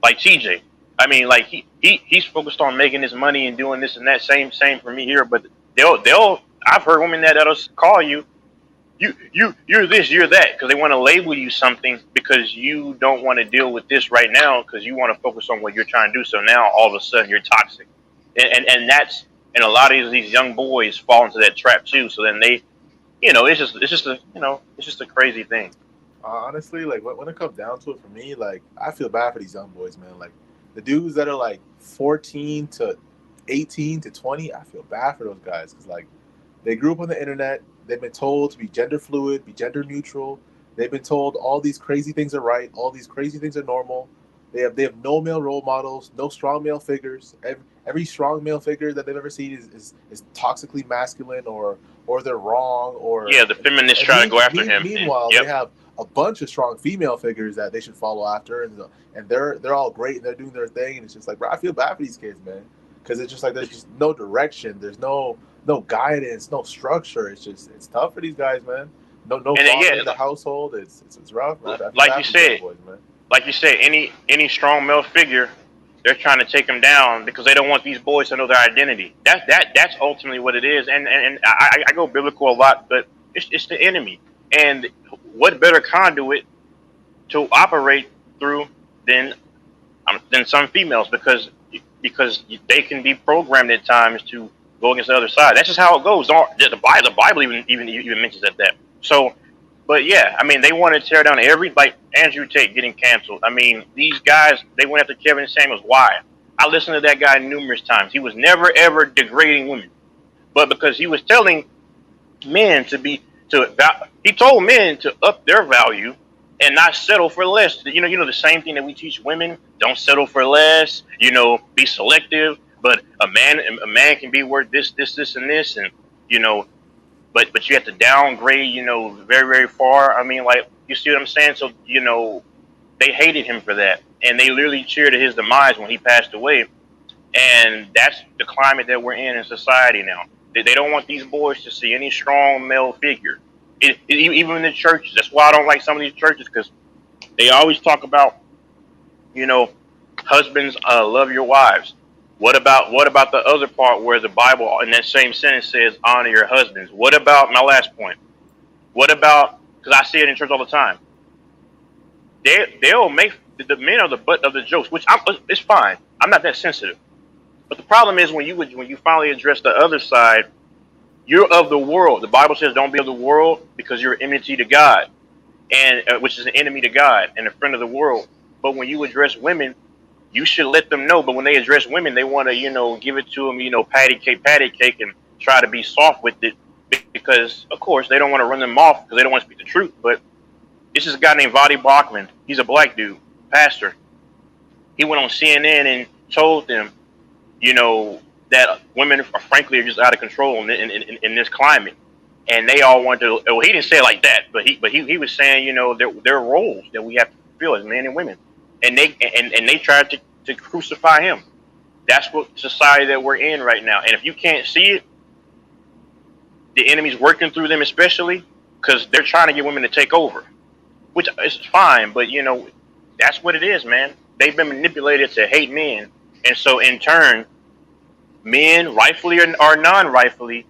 like TJ. I mean, like he's focused on making his money and doing this and that. Same for me here, but they'll. I've heard women that'll call you're this, you're that, because they want to label you something, because you don't want to deal with this right now, because you want to focus on what you're trying to do. So now all of a sudden you're toxic, and that's, and a lot of these young boys fall into that trap too. So then they, it's just a crazy thing. Honestly, like when it comes down to it, for me, like I feel bad for these young boys, man. Like the dudes that are like 14 to 18 to 20, I feel bad for those guys, because like they grew up on the internet. They've been told to be gender fluid, be gender neutral. They've been told all these crazy things are right, all these crazy things are normal. They have no male role models, no strong male figures. Every strong male figure that they've ever seen is toxically masculine, or they're wrong, or yeah, the feminists try to go after him. Meanwhile, Yep. they have a bunch of strong female figures that they should follow after, and they're all great and they're doing their thing, and it's just like, bro, I feel bad for these kids, man, because it's just like there's just no direction, there's no guidance, no structure. It's tough for these guys, man. No father in the household. It's rough, man. Like you said, any strong male figure, they're trying to take them down because they don't want these boys to know their identity. That's ultimately what it is. And I go biblical a lot, but it's the enemy. And what better conduit to operate through than some females, because they can be programmed at times to go against the other side. That's just how it goes. The Bible even mentions that. So, but yeah, I mean, they want to tear down like Andrew Tate getting canceled. I mean, these guys, they went after Kevin Samuels. Why? I listened to that guy numerous times. He was never ever degrading women, but because he was telling men he told men to up their value and not settle for less. You know the same thing that we teach women: don't settle for less. Be selective. But a man can be worth this, and this, and but you have to downgrade, very, very far. I mean, like, you see what I'm saying? So, they hated him for that, and they literally cheered at his demise when he passed away. And that's the climate that we're in society now. They don't want these boys to see any strong male figure, even in the churches. That's why I don't like some of these churches, because they always talk about, husbands, love your wives. What about the other part where the Bible in that same sentence says honor your husbands? What about my last point? What about, because I see it in church all the time, they'll make the men are the butt of the jokes, which it's fine. I'm not that sensitive. But the problem is when you finally address the other side, you're of the world. The Bible says don't be of the world because you're enmity to God, and which is an enemy to God and a friend of the world. But when you address women, you should let them know. But when they address women, they want to, give it to them, patty cake, and try to be soft with it because, of course, they don't want to run them off because they don't want to speak the truth. But this is a guy named Vadi Bachman. He's a black dude, pastor. He went on CNN and told them, that women are frankly just out of control in this climate. And they all wanted to, well, he didn't say it like that, but he was saying, there are roles that we have to fulfill as men and women. And they tried to crucify him. That's what society that we're in right now. And if you can't see it, the enemy's working through them, especially because they're trying to get women to take over, which is fine. But that's what it is, man. They've been manipulated to hate men, and so in turn, men, rightfully or non-rightfully,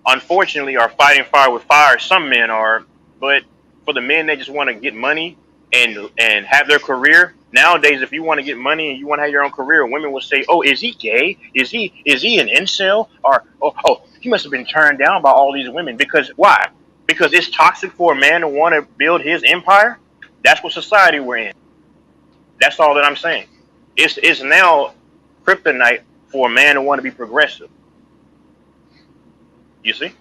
unfortunately, are fighting fire with fire. Some men are, but for the men that just want to get money and have their career. Nowadays, if you want to get money and you want to have your own career, women will say, "Oh, is he gay? Is he an incel? Or oh, he must have been turned down by all these women." Because why? Because it's toxic for a man to want to build his empire. That's what society we're in. That's all that I'm saying. It's now kryptonite for a man to want to be progressive. You see?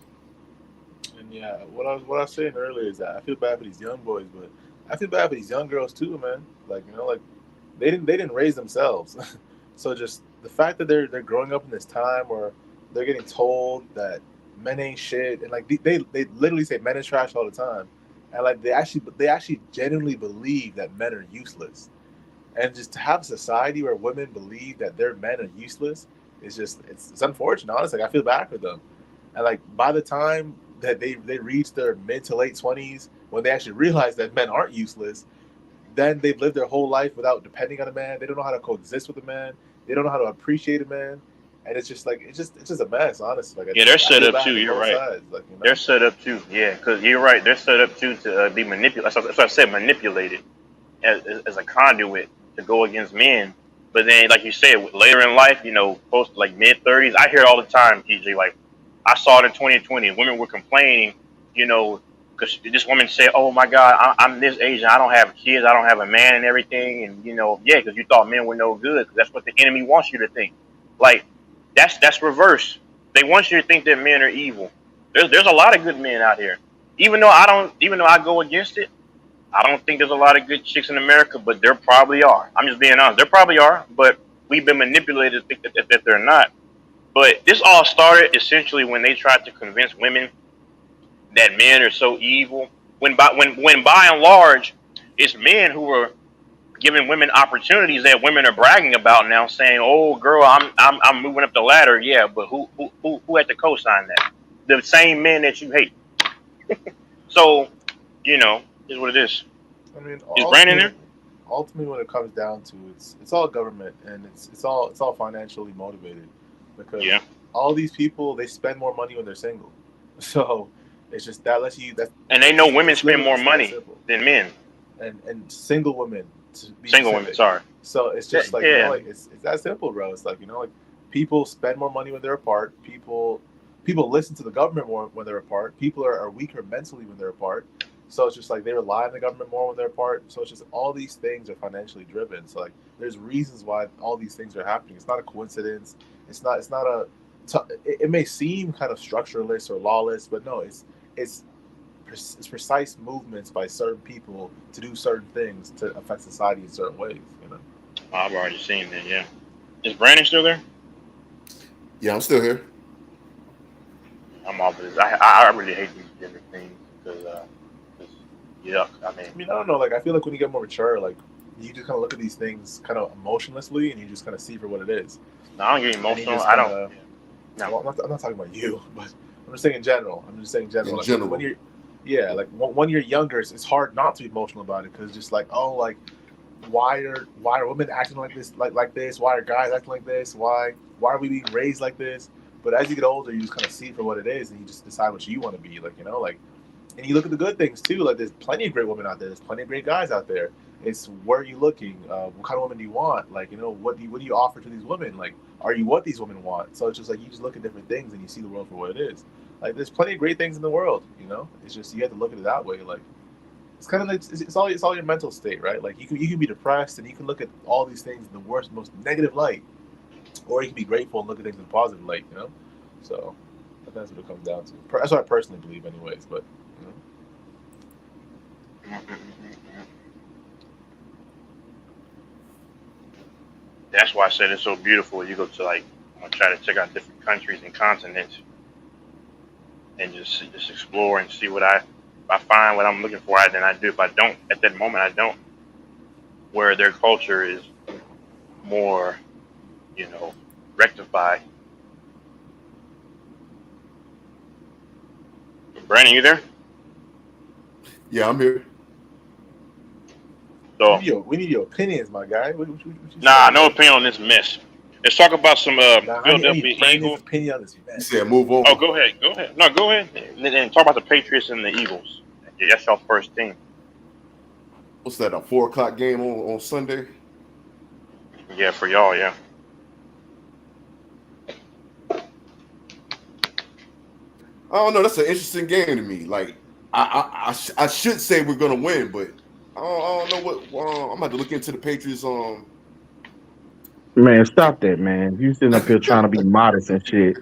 And yeah, what I was saying earlier is that I feel bad for these young boys, but I feel bad for these young girls too, man. Like, they didn't raise themselves. So just the fact that they're growing up in this time where they're getting told that men ain't shit, and like they literally say men is trash all the time, and like they actually genuinely believe that men are useless. And just to have a society where women believe that their men are useless is just it's unfortunate. Honestly, I feel bad for them. And like by the time that they reach their mid to late 20s, when they actually realize that men aren't useless, then they've lived their whole life without depending on a man. They don't know how to coexist with a man. They don't know how to appreciate a man. And it's just like it's just a mess, honestly. Like, yeah, they're set up too. You're right. Sides. Like, They're set up too. Yeah, because you're right. They're set up too to be manipulated. That's what I said, manipulated as a conduit to go against men. But then, like you said, later in life, post like mid 30s, I hear it all the time, TJ. Like I saw it in 2020. Women were complaining, because this woman said, "Oh my God, I'm this age and I don't have kids, I don't have a man and everything." And because you thought men were no good, because that's what the enemy wants you to think. Like that's reverse. They want you to think that men are evil. There's a lot of good men out here. Even though I go against it, I don't think there's a lot of good chicks in America, but there probably are. I'm just being honest. There probably are, but we've been manipulated to think that they're not. But this all started essentially when they tried to convince women that men are so evil. When by and large, it's men who are giving women opportunities that women are bragging about now, saying, "Oh, girl, I'm moving up the ladder." Yeah, but who had to co-sign that? The same men that you hate. So, is what it is. I mean, is Brandon there? Ultimately, when it comes down to it's all government and it's all financially motivated, because all these people, they spend more money when they're single. So it's just that lets you and they know women spend more money than men, and single women. Single women, sorry. So it's just like it's that simple, bro. It's like like people spend more money when they're apart. People listen to the government more when they're apart. People are weaker mentally when they're apart. So it's just like they rely on the government more when they're apart. So it's just all these things are financially driven. So like there's reasons why all these things are happening. It's not a coincidence. It's not a. It may seem kind of structureless or lawless, but no, it's precise movements by certain people to do certain things to affect society in certain ways. You know. I've already seen that. Yeah. Is Brandon still there? Yeah, I'm still here. I'm off of this. I really hate these gender things because yuck. I mean, I don't know. Like, I feel like when you get more mature, like, you just kind of look at these things kind of emotionlessly, and you just kind of see for what it is. no, I don't get emotional. I don't. No, I'm not talking about you, but I'm just saying in general. In Like, general. when you're, like when you're younger, it's hard not to be emotional about it because just like, oh, like, why are women acting like this, like this? Why are guys acting like this? Why are we being raised like this? But as you get older, you just kind of see it for what it is, and you just decide what you want to be. Like, you know, like. And you look at the good things too. Like, there's plenty of great women out there. There's plenty of great guys out there. It's where are you looking? What kind of women do you want? Like, you know, what do you offer to these women? Like, are you what these women want? So it's just like you just look at different things and you see the world for what it is. Like, there's plenty of great things in the world. You know, it's just you have to look at it that way. Like, it's kind of like it's all your mental state, right? Like, you can be depressed and you can look at all these things in the worst, most negative light, or you can be grateful and look at things in a positive light. You know, so that's what it comes down to. That's what I personally believe, anyways. But that's why I said it's so beautiful. You go to like, try to check out different countries and continents, and just explore and see what I find what I'm looking for. Then I do. If I don't at that moment, I don't. Where their culture is more, rectified. Brandon, you there? Yeah, I'm here. So we need your opinions, my guy. What nah, no opinion on this mess. Let's talk about some Philadelphia Eagles. Opinion on this mess. You said move on. Oh, go ahead. No, go ahead. And talk about the Patriots and the Eagles. That's your first team. What's that? A 4:00 game on Sunday? Yeah, for y'all, yeah. I don't know. That's an interesting game to me. Like, I should say we're gonna win, but I don't know what. I'm about to look into the Patriots. Man, stop that, man. You sitting up here trying to be modest and shit.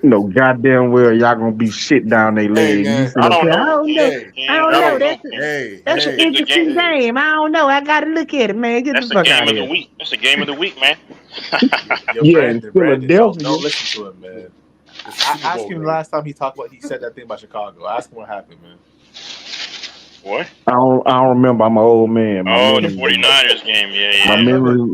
You know, goddamn well y'all gonna be shit down their legs. man, I don't know. That's an interesting game. I don't know. I gotta look at it, man. Get That's the the fuck out game of of the here. week. That's the game of the week, man. Yeah, in Philadelphia. Don't listen to him, man. I asked him last time he said that thing about Chicago. Ask him what happened, man. What? I don't remember. I'm an old man. Oh, the 49ers game. Yeah.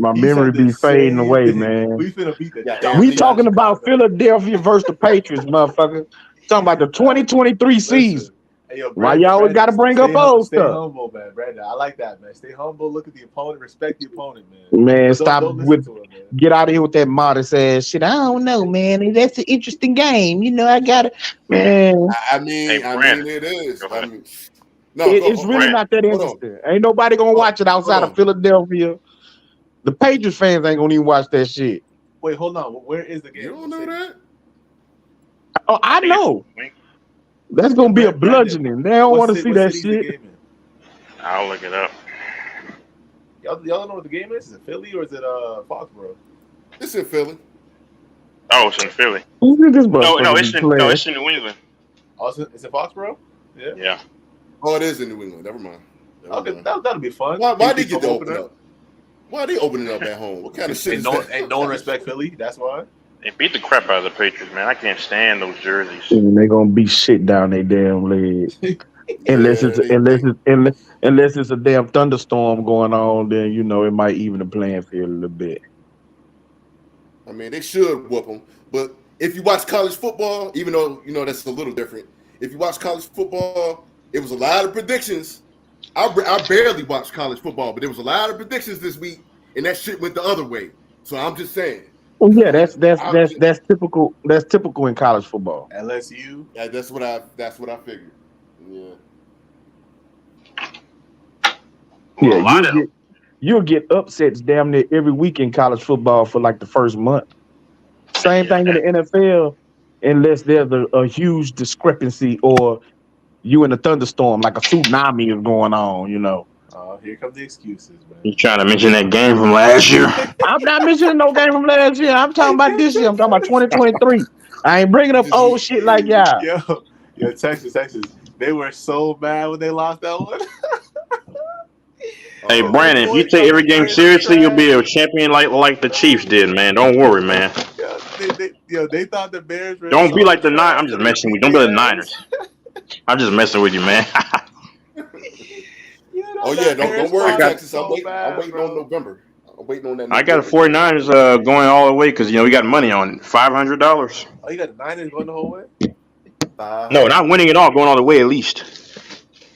My memory be fading away, man. We finna beat the We talking about Philadelphia versus the Patriots, motherfucker. Talking about the 2023 season. Hey, yo, Why y'all always gotta bring up old Stay stuff? humble, man, Brandon. I like that, man. Stay humble. Look at the opponent. Respect the opponent, man. Man, But stop don't listen with to him, man. get out of here with that modest ass shit. I don't know, man. That's an interesting game. You know, I gotta, man. I mean, it is. I mean, It's really not that interesting. Ain't nobody gonna watch it outside of Philadelphia. The Patriots fans ain't gonna even watch that shit. Wait, hold on. Where is the game? You don't know that? Oh, I know. That's gonna be a bludgeoning. They don't want to see that shit. I'll look it up. Y'all don't know what the game is? Is it Philly or is it Foxborough? It's in Philly. Oh, it's in Philly. No, it's in New England. Oh, is it Foxborough? Yeah. Yeah. Oh, it is in New England. Never mind. Okay, that'll be fun. Why they get to open up? Why are they opening up at home? What kind of shit is that? Ain't no one respect Philly. That's why. They beat the crap out of the Patriots, man. I can't stand those jerseys. They gonna be shit down their damn legs. Unless it's a damn thunderstorm going on, then you know it might even the playing field a little bit. I mean, they should whoop them. But if you watch college football, even though you know that's a little different, if you watch college football, it was a lot of predictions. I barely watched college football, but there was a lot of predictions this week, and that shit went the other way. So I'm just saying. Well, yeah, that's typical. That's typical in college football. LSU. Yeah, that's what I figured. Yeah. Yeah, you'll get upsets damn near every week in college football for like the first month. Same thing in the NFL, unless there's a huge discrepancy or you in a thunderstorm, like a tsunami is going on, you know. Here come the excuses, man. You trying to mention that game from last year? I'm not mentioning no game from last year. I'm talking about this year. I'm talking about 2023. I ain't bringing up old shit like y'all. Yo, Texas. They were so mad when they lost that one. Hey, Brandon, if you take every game seriously, you'll be a champion like the Chiefs did, man. Don't worry, man. They thought the Bears were. Don't be like the Niners. I'm just messing with you. Don't be like the Niners. I'm just messing with you, man. Oh yeah, don't worry, Texas. I'm waiting on November. I'm waiting on that. I got the 49ers going all the way because we got money on it. $500. Oh, you got the Niners going the whole way? No, not winning it all, going all the way at least.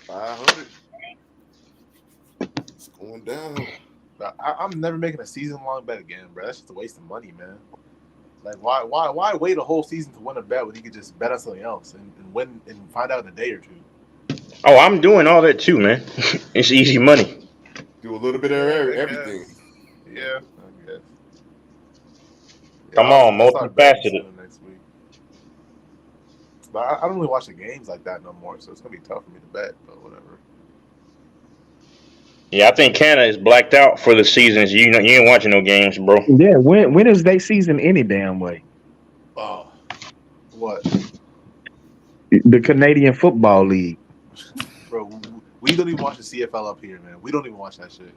500. It's going down. I'm never making a season-long bet again, bro. That's just a waste of money, man. Like, why wait a whole season to win a bet when you could just bet on something else and win and find out in a day or two? Oh, I'm doing all that too, man. It's easy money. Do a little bit of everything. Yeah, I guess. Come on, multifaceted. Next week. But I don't really watch the games like that no more, so it's gonna be tough for me to bet. But whatever. Yeah, I think Canada is blacked out for the seasons. You ain't watching no games, bro. Yeah, when is they season any damn way? Oh, what? The Canadian Football League. Bro, we don't even watch the CFL up here, man. We don't even watch that shit.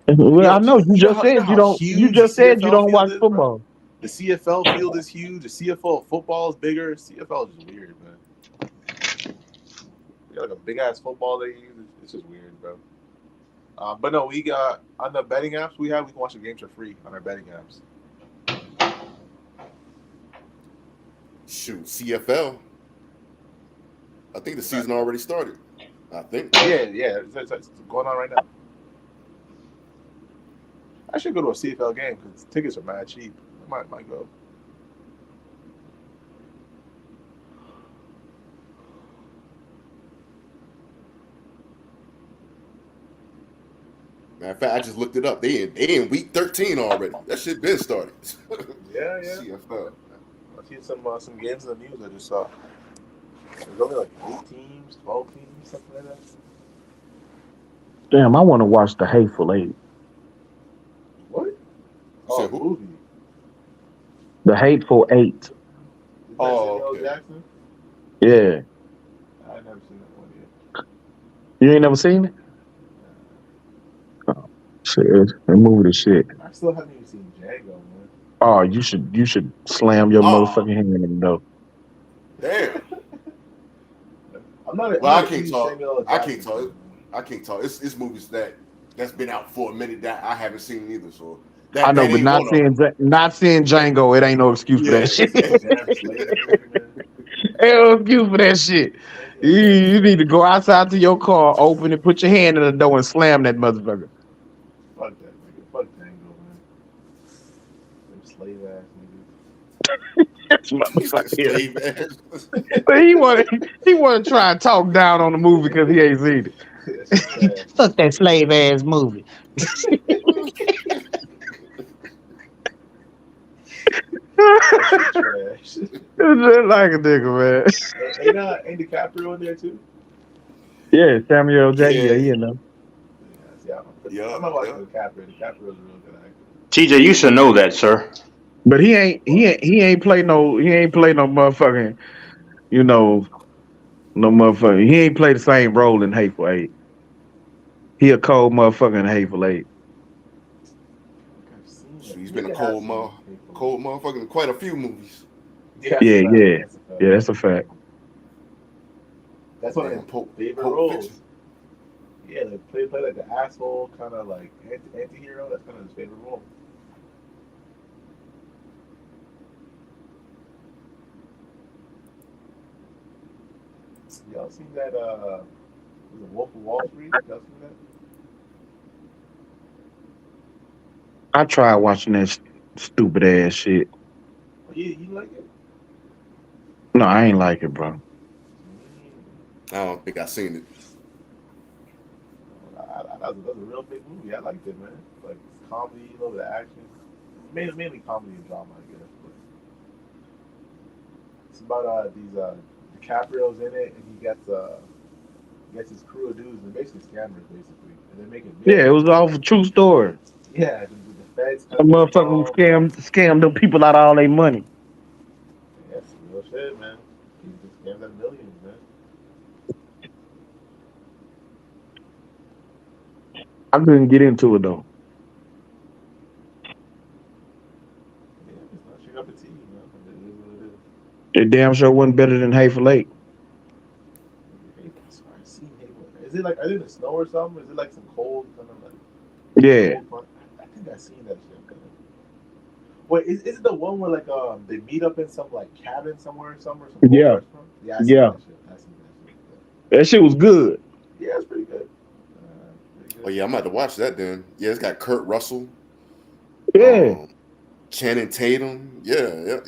Well, I know you just said you don't. You just said you don't watch football. The CFL field is huge. The CFL football is bigger. CFL is just weird, man. They got like a big ass football they use. It's just weird, bro. But no, we got on the betting apps we can watch the games for free on our betting apps. Shoot, CFL. I think the season already started. I think. Yeah, it's going on right now. I should go to a CFL game because tickets are mad cheap. I might go. Matter of fact, I just looked it up. They in week 13 already. That shit been started. Yeah. CFL. I see some games in the news I just saw. There's only like 8 teams, 12 teams, something like that. Damn, I want to watch The Hateful Eight. What? Oh, movie. The Hateful Eight. Oh, okay. Jackson? Yeah. I've never seen that one yet. You ain't never seen it? Oh, shit. That movie the shit. I still haven't even seen Django, man. Oh, you should slam your motherfucking hand in the door. Damn. I'm not. Well, I can't talk. I can't talk. It's movies that's been out for a minute that I haven't seen either. So that, I know, but not seeing Django, it ain't no excuse for that shit. Ain't no excuse for that shit. You need to go outside to your car, open it, put your hand in the door, and slam that motherfucker. Fuck that nigga. Fuck Django, man. Them slave ass niggas. But he want to try and talk down on the movie because he ain't seen it. Fuck that slave ass movie. It's just like a nigga, man. Ain't DiCaprio in there too? Yeah, Samuel L. Jackson. Yeah, you know. I'm not watching DiCaprio. DiCaprio's a real good actor. TJ, you should know that, sir. But he ain't play no motherfucking, no motherfucking. He ain't play the same role in Hateful Eight. He a cold motherfucker in Hateful Eight. He's been a cold motherfucker in quite a few movies. Yeah, that's a fact. That's one of his favorite roles. Yeah, they play like the asshole, kind of like anti-hero. That's kind of his favorite role. Y'all seen that? Was it Wolf of Wall Street? Y'all seen that? I tried watching that stupid ass shit. You like it? No, I ain't like it, bro. I don't think I seen it. That was a real big movie. I liked it, man. Like comedy, the action. mainly comedy and drama, I guess. But it's about these DiCaprio's in it, and he gets his crew of dudes, and basically scammers, basically, and they're making Yeah, it millions. was off a true story. Yeah, the feds. A motherfucker who scammed them people out of all their money. That's real shit, man. He just scammed them millions, man. I couldn't get into it though. Yeah, it's not shit up a team, man. It is what it is. It damn sure wasn't better than Hateful Eight. Is it like, are they in the snow or something? Is it like some cold kind of like? Yeah. Cold, I think I've seen that shit. Wait, is it the one where like they meet up in some like cabin somewhere or something? Yeah. Yeah. I seen Yeah. that shit. I seen that shit. That shit was good. Yeah, it's pretty good. Oh yeah, I'm about to watch that then. Yeah, it's got Kurt Russell, Yeah. Channing Tatum. Yeah.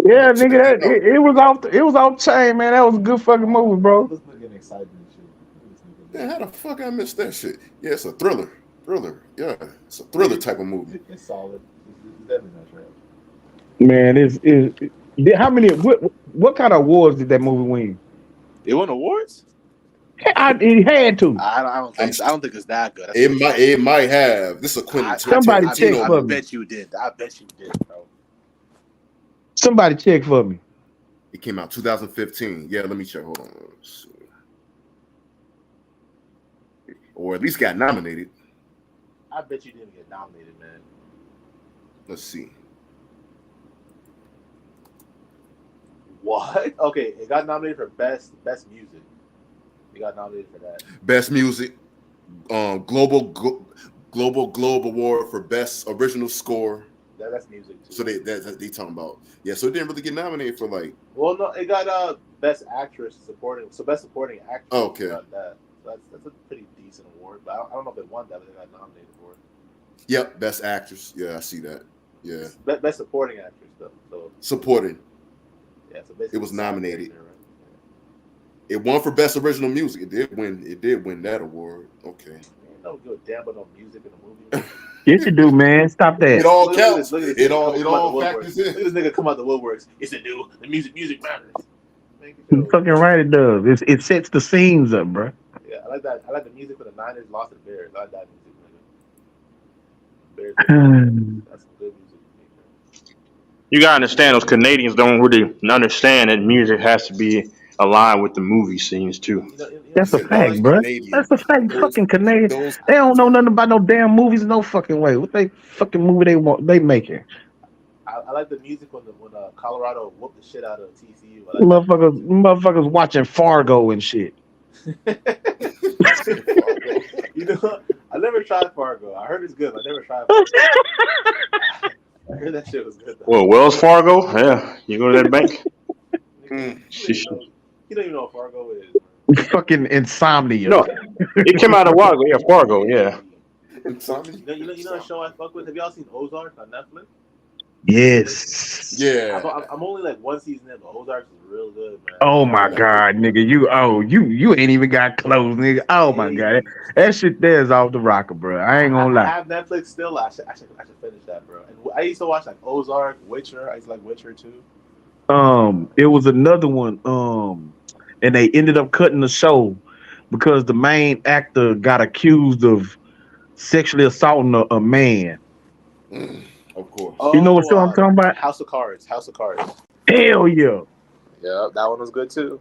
Yeah, nigga, it was off chain, man. That was a good fucking movie, bro. This nigga getting excited and shit. Man, how the fuck I missed that shit? Yeah, it's a thriller. Yeah, it's a thriller type of movie. It's solid. It's definitely not trash. Man, how many? What kind of awards did that movie win? It won awards. It had to. I don't think it's that good. It might have. This is a Quentin Somebody check Tarantino for movie. me. I bet you did, bro. Somebody check for me. It came out 2015. Yeah, let me check. Hold on. Let's see. Or at least got nominated. I bet you didn't get nominated, man. Let's see. What? Okay, it got nominated for best music. It got nominated for that. Best music, global Globe Award for best original score. That's music too. So they talking about. Yeah, so it didn't really get nominated for like. Well, no, it got best actress supporting. So best supporting actress. Oh, okay. Got that. So that's a pretty decent award, but I don't know if it won that, but they got nominated for it. Yep, best actress. Yeah, I see that. Yeah. Best supporting actress though. So Supporting. yeah, so basically It was nominated. Right? It won for best original music. It did win that award. Okay. Man, don't give a damn about no music in the movie. Yes, you do, man. Stop that. It all Look at counts. this, look at this It nigga all come out the factors woodworks. in. Look at this nigga come out the woodworks. It's the new. The music matters. You fucking right, it does. It sets the scenes up, bro. Yeah, I like that. I like the music for the Niners lost to the Bears. I like that music, nigga. Bears. That's some good music. You gotta understand those Canadians don't really understand that music has to be aligned with the movie scenes too. That's a fact, bro. That's a fact. Fucking Canadians. They don't know nothing about no damn movies, no fucking way. What they fucking movie they making? I like the music when Colorado whooped the shit out of TCU. Motherfuckers watching Fargo and shit. You know what? I never tried Fargo. I heard it's good. I never tried Fargo. I heard that shit was good though. Well, Wells Fargo, yeah. You go to that bank. You don't even know what Fargo is. Fucking Insomnia. No, it came out a while ago. Yeah, Fargo. Yeah. You know a show I fuck with? Have y'all seen Ozark on Netflix? Yes. Yeah. I'm only like one season in, but Ozark is real good, man. Oh my god, nigga. You ain't even got clothes, nigga. Oh my god. That shit there is off the rocker, bro. I ain't gonna I lie. have Netflix still. I should finish that, bro. And I used to watch like Ozark, Witcher. I used to like Witcher too. It was another one. And they ended up cutting the show because the main actor got accused of sexually assaulting a man. Of course. You know what show I'm talking about? House of Cards. Hell yeah. Yeah, that one was good too.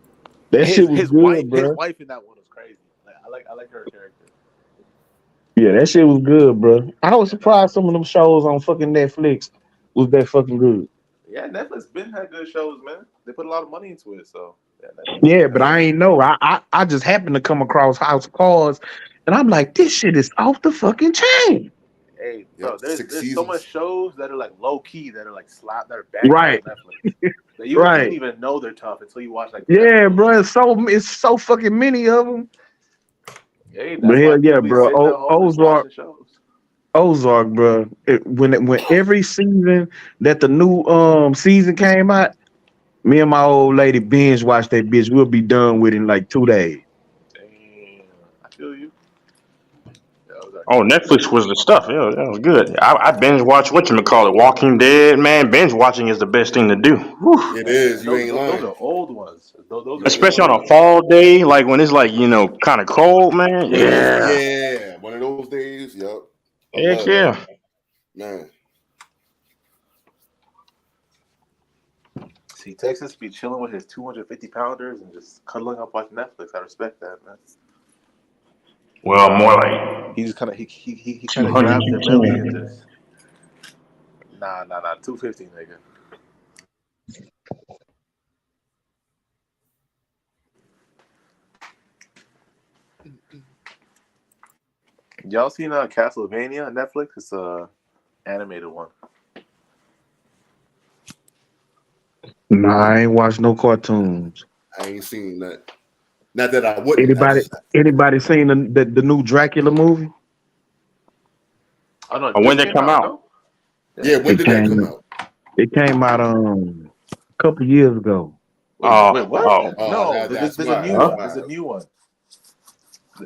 That shit was good, bro. His wife in that one was crazy. Like, I like her character. Yeah, that shit was good, bro. I was surprised some of them shows on fucking Netflix was that fucking good. Yeah, Netflix been had good shows, man. They put a lot of money into it, so Yeah, but I ain't know. I just happened to come across House of Cards, and I'm like, this shit is off the fucking chain. Hey, bro, there's so seasons. much shows that are like low key, that are like that are bad Right. on Netflix. That you Right. don't even know they're tough until you watch like. Yeah, bro. It's so fucking many of them. Hey, that's But why hell yeah, people be bro. sitting at home just watching shows. Ozark, bro. When every season that the new season came out, me and my old lady binge watched that bitch. We'll be done with it in like 2 days. Damn, I feel you. Yeah, Oh, Netflix was the stuff. Yeah, that was good. I binge watched whatchamacallit, Walking Dead. Man, binge watching is the best thing to do. Whew. It is. You ain't Those lying. are old ones. Those You are ain't Especially old on lying. a fall day, like when it's like, kind of cold, man. One of those, Yeah. yeah, one of those days. Yep. I Heck love yeah. that, man. See, Texas be chilling with his 250 pounders and just cuddling up watching Netflix. I respect that, man. Well, more like He just kind of he kind of grabs their belly and just nah 250, nigga. Y'all seen Castlevania on Netflix? It's a animated one. Nah, I ain't watched no cartoons. I ain't seen that. Not that I wouldn't. Anybody seen the new Dracula movie? Oh no, when did it come out? No? Yeah, when did that come out? It came out a couple years ago. Wait, what? Oh. No, there's a new one. There's a new one.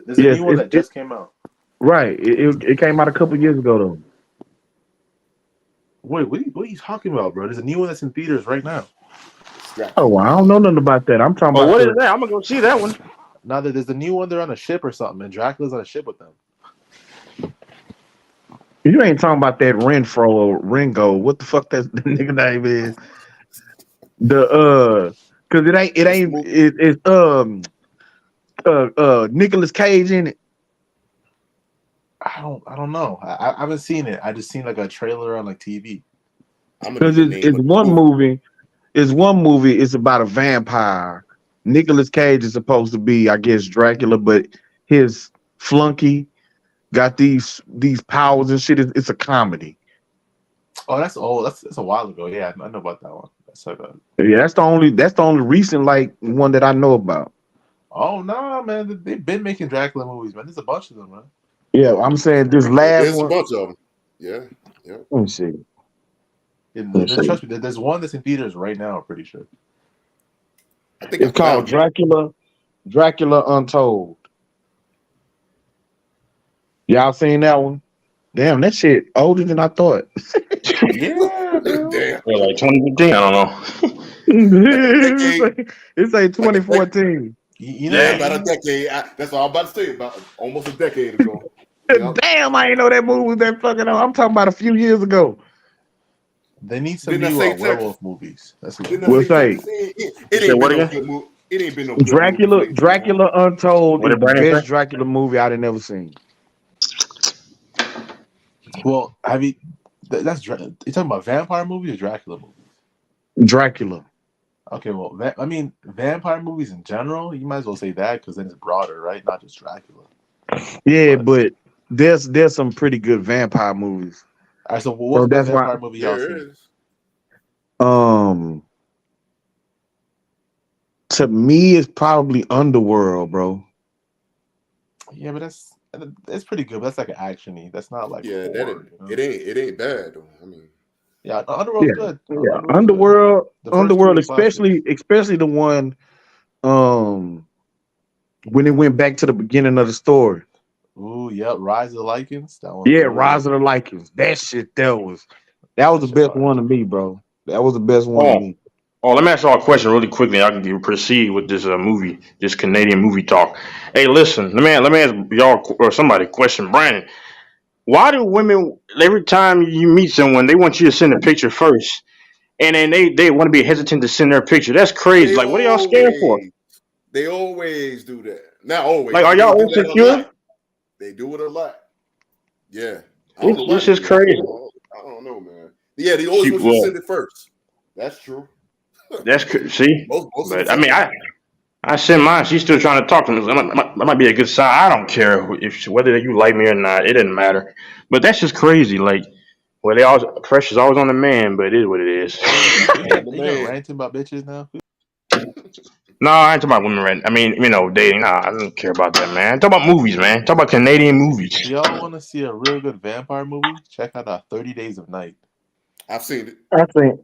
There's a Yes, new one that just came out. Right. It came out a couple years ago though. Wait, what are you talking about, bro? There's a new one that's in theaters right now. Oh, I don't know nothing about that. I'm talking Oh, about what is that? I'm gonna go see that one. Now there's a new one. They're on a ship or something, and Dracula's on a ship with them. You ain't talking about that Renfro or Ringo. What the fuck that the nigga name is? Cause it's Nicolas Cage in it. I don't know. I haven't seen it. I just seen like a trailer on like TV. Because it's one movie. It's one movie. It's about a vampire. Nicolas Cage is supposed to be, I guess, Dracula, but his flunky got these powers and shit. It's a comedy. Oh, that's old. That's a while ago. Yeah, I know about that one. That's like a... Yeah, that's the only recent like one that I know about. Oh no, man! They've been making Dracula movies, man. There's a bunch of them, man. Yeah, I'm saying this last There's one. a bunch of them. Yeah. Let me see. Trust me, there's one that's in theaters right now. I'm pretty sure. I think It's called Dracula Untold. Y'all seen that one? Damn, that shit older than I thought. Yeah, damn. Yeah, like 2015. I don't know. It's like 2014. Yeah, about a decade. That's all I'm about to say. About almost a decade ago. Yep. Damn, I ain't know that movie was that fucking old. I'm talking about a few years ago. They need some Didn't I new say werewolf movies. That's what We'll say. It ain't been no good movie. It ain't been no good movie. Dracula Untold What is did the Brandon best say? Dracula movie I'd never seen. Well, have you? You talking about vampire movies or Dracula movies? Dracula. Okay, well, I mean, vampire movies in general, you might as well say that because then it's broader, right? Not just Dracula. Yeah, but there's some pretty good vampire movies. All right, so what's the vampire movie y'all seen? To me, it's probably Underworld, bro. Yeah, but that's pretty good. But that's like an action-y. That's not like horror, it ain't bad though. I mean, yeah, Underworld's good. Yeah, Underworld, two especially the one when it went back to the beginning of the story. Ooh, yep, Rise of the Lycans. That one. Yeah, Rise of the Lycans. That shit, that was the best one to me, bro. That was the best one to me. Oh, let me ask y'all a question really quickly. I can proceed with this movie, this Canadian movie talk. Hey, listen, let me ask y'all or somebody a question. Brandon, why do women every time you meet someone they want you to send a picture first, and then they want to be hesitant to send their picture? That's crazy. Like, what are y'all scared for? They always do that. Not always. Like, are y'all insecure? They do it a lot. Yeah. This is crazy. I don't know, man. Yeah, they always want you to send it first. That's true. That's see, most but I mean, I sent mine. She's still trying to talk to me. That might be a good sign. I don't care whether you like me or not. It doesn't matter. But that's just crazy. Like, well, pressure's always on the man, but it is what it is. You ranting about bitches now? No, I ain't talking about women. I mean, dating. Nah, I don't care about that, man. Talk about movies, man. Talk about Canadian movies. If y'all want to see a real good vampire movie, check out 30 Days of Night. I've seen it.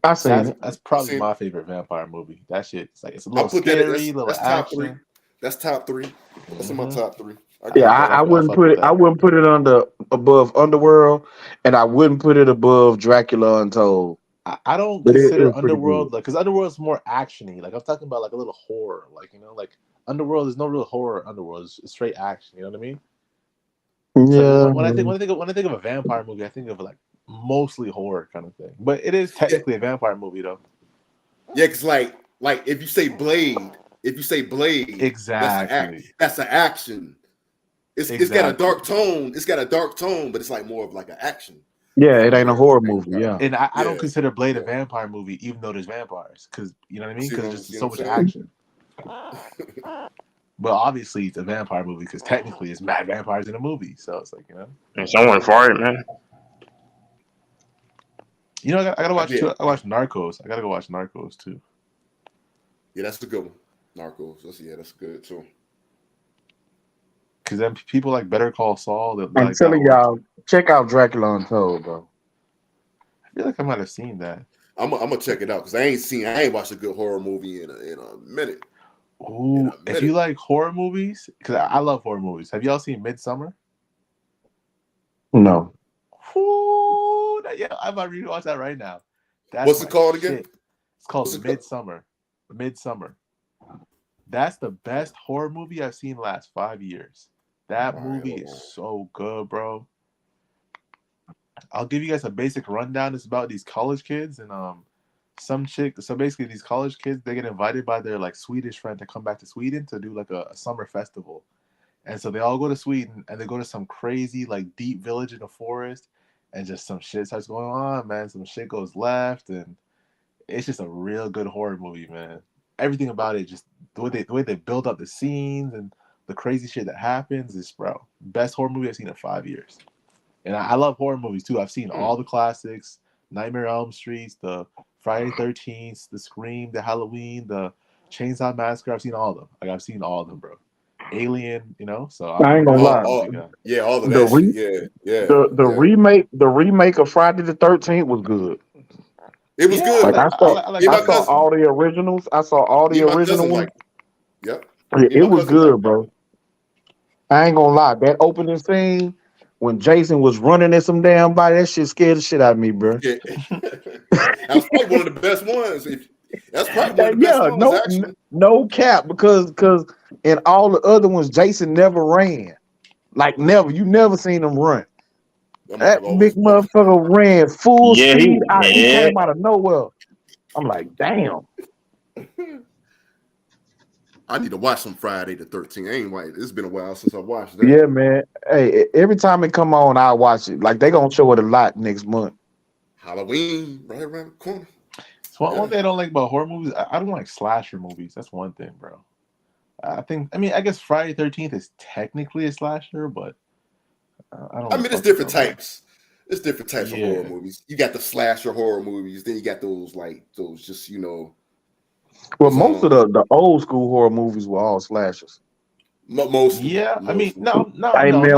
I seen it. That's probably my favorite vampire movie. That shit, it's a little scary, little that's action. Top 3. That's top 3. That's in my top 3. I Yeah, give you that. I wouldn't fuck put with it. I that. wouldn't put it above Underworld, and I wouldn't put it above Dracula Untold. I don't But it consider was pretty good. Underworld because Underworld's more actiony. Like I'm talking about like a little horror. Like like Underworld is no real horror. Underworld is straight action. You know what I mean? So Yeah. when I think of a vampire movie, I think of like mostly horror kind of thing. But it is technically a vampire movie though. Yeah, because like if you say Blade, Exactly. that's an action. It's got a dark tone. It's got a dark tone, but it's like more of like an action. Yeah, it ain't a horror movie. Yeah. And I don't consider Blade a vampire movie, even though there's vampires, because you know what I mean. See Because what- there's see just so what much I'm action. But obviously, it's a vampire movie because technically, it's mad vampires in a movie. So it's like And someone fired, man. I gotta watch. Yeah. I watch Narcos. I gotta go watch Narcos too. Yeah, that's a good one. Narcos. That's good too. Because then people like Better Call Saul. That I'm like telling y'all, check out Dracula Untold, bro. I feel like I might have seen that. I'm gonna check it out because I ain't watched a good horror movie in a minute. Ooh, if you like horror movies, because I love horror movies. Have y'all seen Midsummer? No. Ooh, yeah, I might rewatch that right now. What's it called again? It's called Midsummer. Midsummer. That's the best horror movie I've seen in the last 5 years. That movie is so good, bro. I'll give you guys a basic rundown. It's about these college kids and some chick. So basically, these college kids, they get invited by their like Swedish friend to come back to Sweden to do like a summer festival. And so they all go to Sweden and they go to some crazy like deep village in the forest, and just some shit starts going on, man. Some shit goes left, and it's just a real good horror movie, man. Everything about it, just the way they build up the scenes and the crazy shit that happens is, bro, best horror movie I've seen in 5 years. And I love horror movies too. I've seen all the classics: Nightmare on Elm Street, the Friday 13th, the Scream, the Halloween, the Chainsaw Massacre. I've seen all of them. Like I've seen all of them, bro. Alien, So I ain't gonna lie. All of The that re- shit. Yeah. The remake of Friday the 13th was good. It was good. Like I my saw cousin. all the originals. I saw all the My original cousin ones. Yep. It was good, bro. I ain't gonna lie. That opening scene when Jason was running at some damn body, that shit scared the shit out of me, bro. Yeah. That was probably one of the best ones. That's probably one of the best ones, actually. No cap, because in all the other ones, Jason never ran. Like never. You never seen him run. That big motherfucker ran full speed. He came out of nowhere. I'm like, damn. I need to watch some Friday the 13th. I ain't right. It's been a while since I watched that. Yeah, man. Hey, every time it come on, I watch it. Like they gonna show it a lot next month. Halloween right around the corner. So one thing I don't like about horror movies, I don't like slasher movies. That's one thing, bro. I guess Friday 13th is technically a slasher, but I don't. I mean, it's different types. It's different types of horror movies. You got the slasher horror movies. Then you got those just Well, most of the old school horror movies were all slashers. Most. Yeah, I mean, no. Nightmare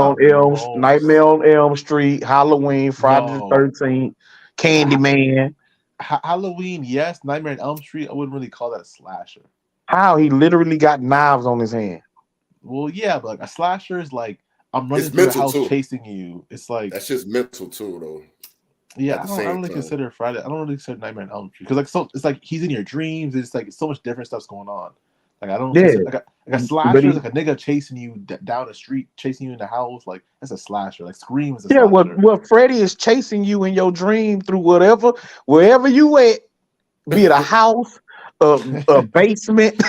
on Elm Street, Halloween, Friday the 13th, Candyman. Halloween, yes. Nightmare on Elm Street, I wouldn't really call that a slasher. How he literally got knives on his hand. Well, yeah, but like a slasher is like I'm running through the house chasing you. It's like that's just mental too, though. Yeah, I don't really consider Friday. I don't really consider Nightmare on Elm Street because it's like he's in your dreams. It's like so much different stuff's going on. Like I don't consider, like a slasher is like a nigga chasing you down the street, chasing you in the house. Like that's a slasher. Like Scream is a slasher. Well, Freddy is chasing you in your dream through wherever you at, be it a house, a basement.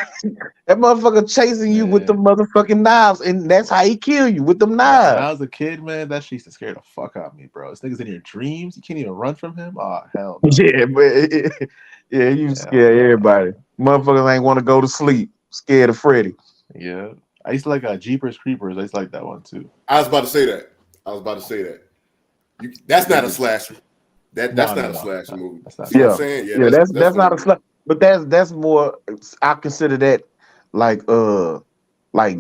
That motherfucker chasing you with the motherfucking knives, and that's how he kill you with them knives. When I was a kid, man, that shit used to scare the fuck out of me, bro. This nigga's in your dreams. You can't even run from him. Oh hell no. Yeah, but you scare everybody. Motherfuckers ain't want to go to sleep, scared of Freddy. Yeah, I used to like Jeepers Creepers. I used to like that one too. I was about to say that. That's not a slasher. That's not a slasher movie. That's What I'm saying. Yeah, that's not a slasher. But that's more. I consider that like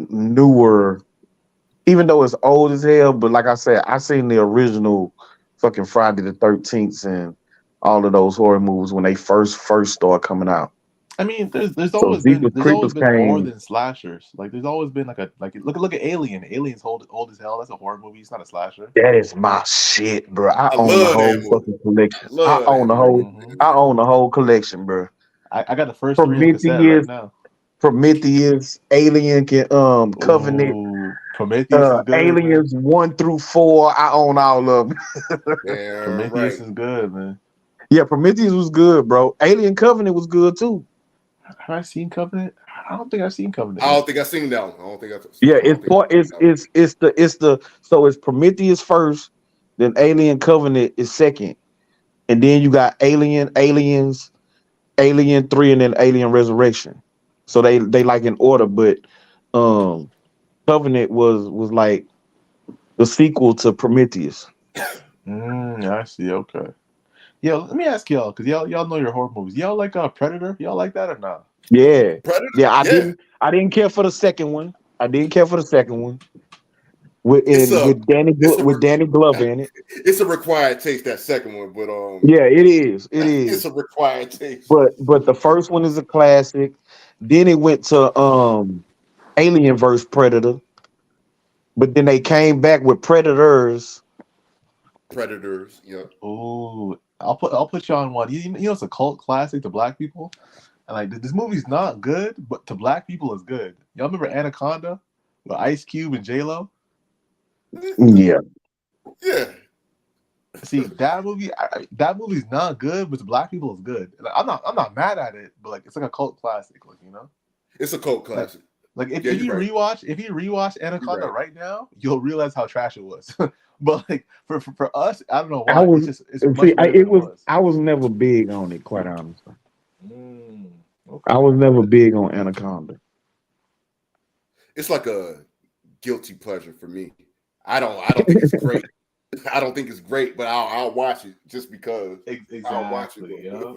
newer, even though it's old as hell. But like I said, I seen the original fucking Friday the 13th and all of those horror movies when they first started coming out. I mean, there's So always Jeepers been Creepers more came. than slashers. Like there's always been look at Alien. Alien's old as hell. That's a horror movie. It's not a slasher. That is my shit, bro. I I own the love whole that movie. fucking collection. I love that movie. I own the whole collection, bro. I got the first 3 on cassette right now. Prometheus, Alien, Covenant, Ooh, Prometheus is good. Aliens 1 through 4. I own all of them. Yeah, Prometheus is good, man. Yeah, Prometheus was good, bro. Alien Covenant was good too. Have I seen Covenant? I don't think I've seen Covenant. I don't think I've seen that one. I don't think I've. Yeah, it's Prometheus first, then Alien Covenant is second, and then you got Aliens, Alien 3, and then Alien Resurrection. So they like in order, but Covenant was like the sequel to Prometheus. I see. Okay. Yeah, let me ask y'all, because y'all know your horror movies. Y'all like Predator? Y'all like that or not? Yeah. Predator? Yeah, I didn't care for the second one. With Danny Glover in it. It's a required taste, that second one, but Yeah, it is. it's a required taste. But the first one is a classic. Then it went to Alien vs. Predator. But then they came back with Predators. Yeah. Ooh, I'll put you on one. You know it's a cult classic to black people. And like this movie's not good, but to black people it's good. Y'all remember Anaconda with Ice Cube and J-Lo? Yeah. Yeah. See, that movie's not good, but to black people it's good. Like, I'm not mad at it, but like it's like a cult classic, like, you know? It's a cult classic. Like if you rewatch Anaconda right now, you'll realize how trash it was. But like for us, I don't know why. I was never big on it, quite honestly. Okay. I was never big on Anaconda. It's like a guilty pleasure for me. I don't think it's great. I don't think it's great, but I'll watch it just because. Exactly. I'll watch it. Yeah.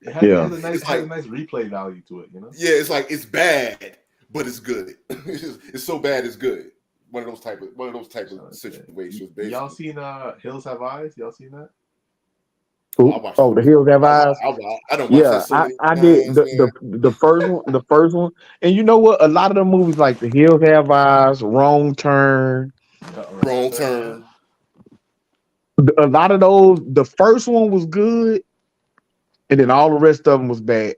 It has a nice replay value to it, you know? Yeah, it's like it's bad, but it's good. It's so bad it's good. One of those type of situations. Basically. Y'all seen Hills Have Eyes? Y'all seen that? The Hills Have Eyes. I don't watch that so many I times, did man. the first one. And you know what? A lot of the movies like The Hills Have Eyes, Wrong Turn. A lot of those, the first one was good, and then all the rest of them was bad.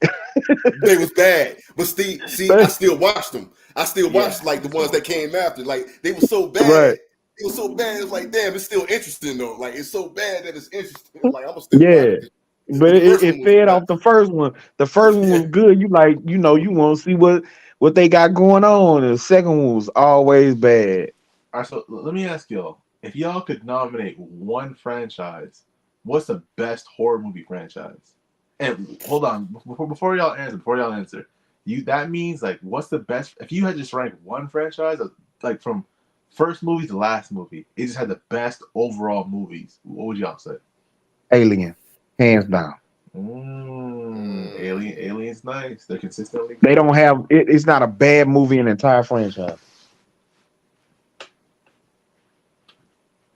They was bad, but see, I still watched them. I still watched like the ones that came after. Like they were so bad. Right. It was so bad. It's like, damn, it's still interesting though. Like it's so bad that it's interesting. Like I'm still watch it. But it fed off the first one. The first one was good. You like, you want to see what they got going on. And the second one was always bad. All right, so let me ask y'all: if y'all could nominate one franchise, what's the best horror movie franchise? And hold on, before y'all answer, that means like, what's the best? If you had just ranked one franchise, like from first movie to last movie, it just had the best overall movies, what would y'all say? Alien, hands down. Alien's nice. They're consistently good. They don't have it. It's not a bad movie in the entire franchise.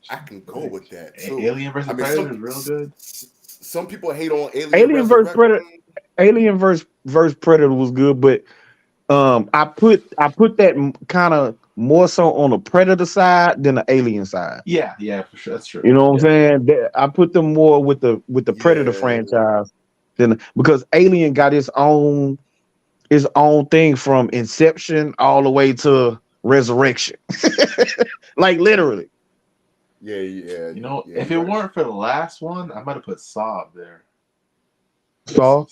I can go with that too. Alien vs. Predator is real good. Some people hate on Alien vs. Predator. Alien vs. Predator was good, but I put that kind of more so on the Predator side than the Alien side. Yeah, for sure. That's true. You know what I'm saying? I put them more with the Predator franchise because Alien got its own thing from Inception all the way to Resurrection. Like literally. Yeah. You know, if it weren't for the last one, I might have put Saw up there. Saw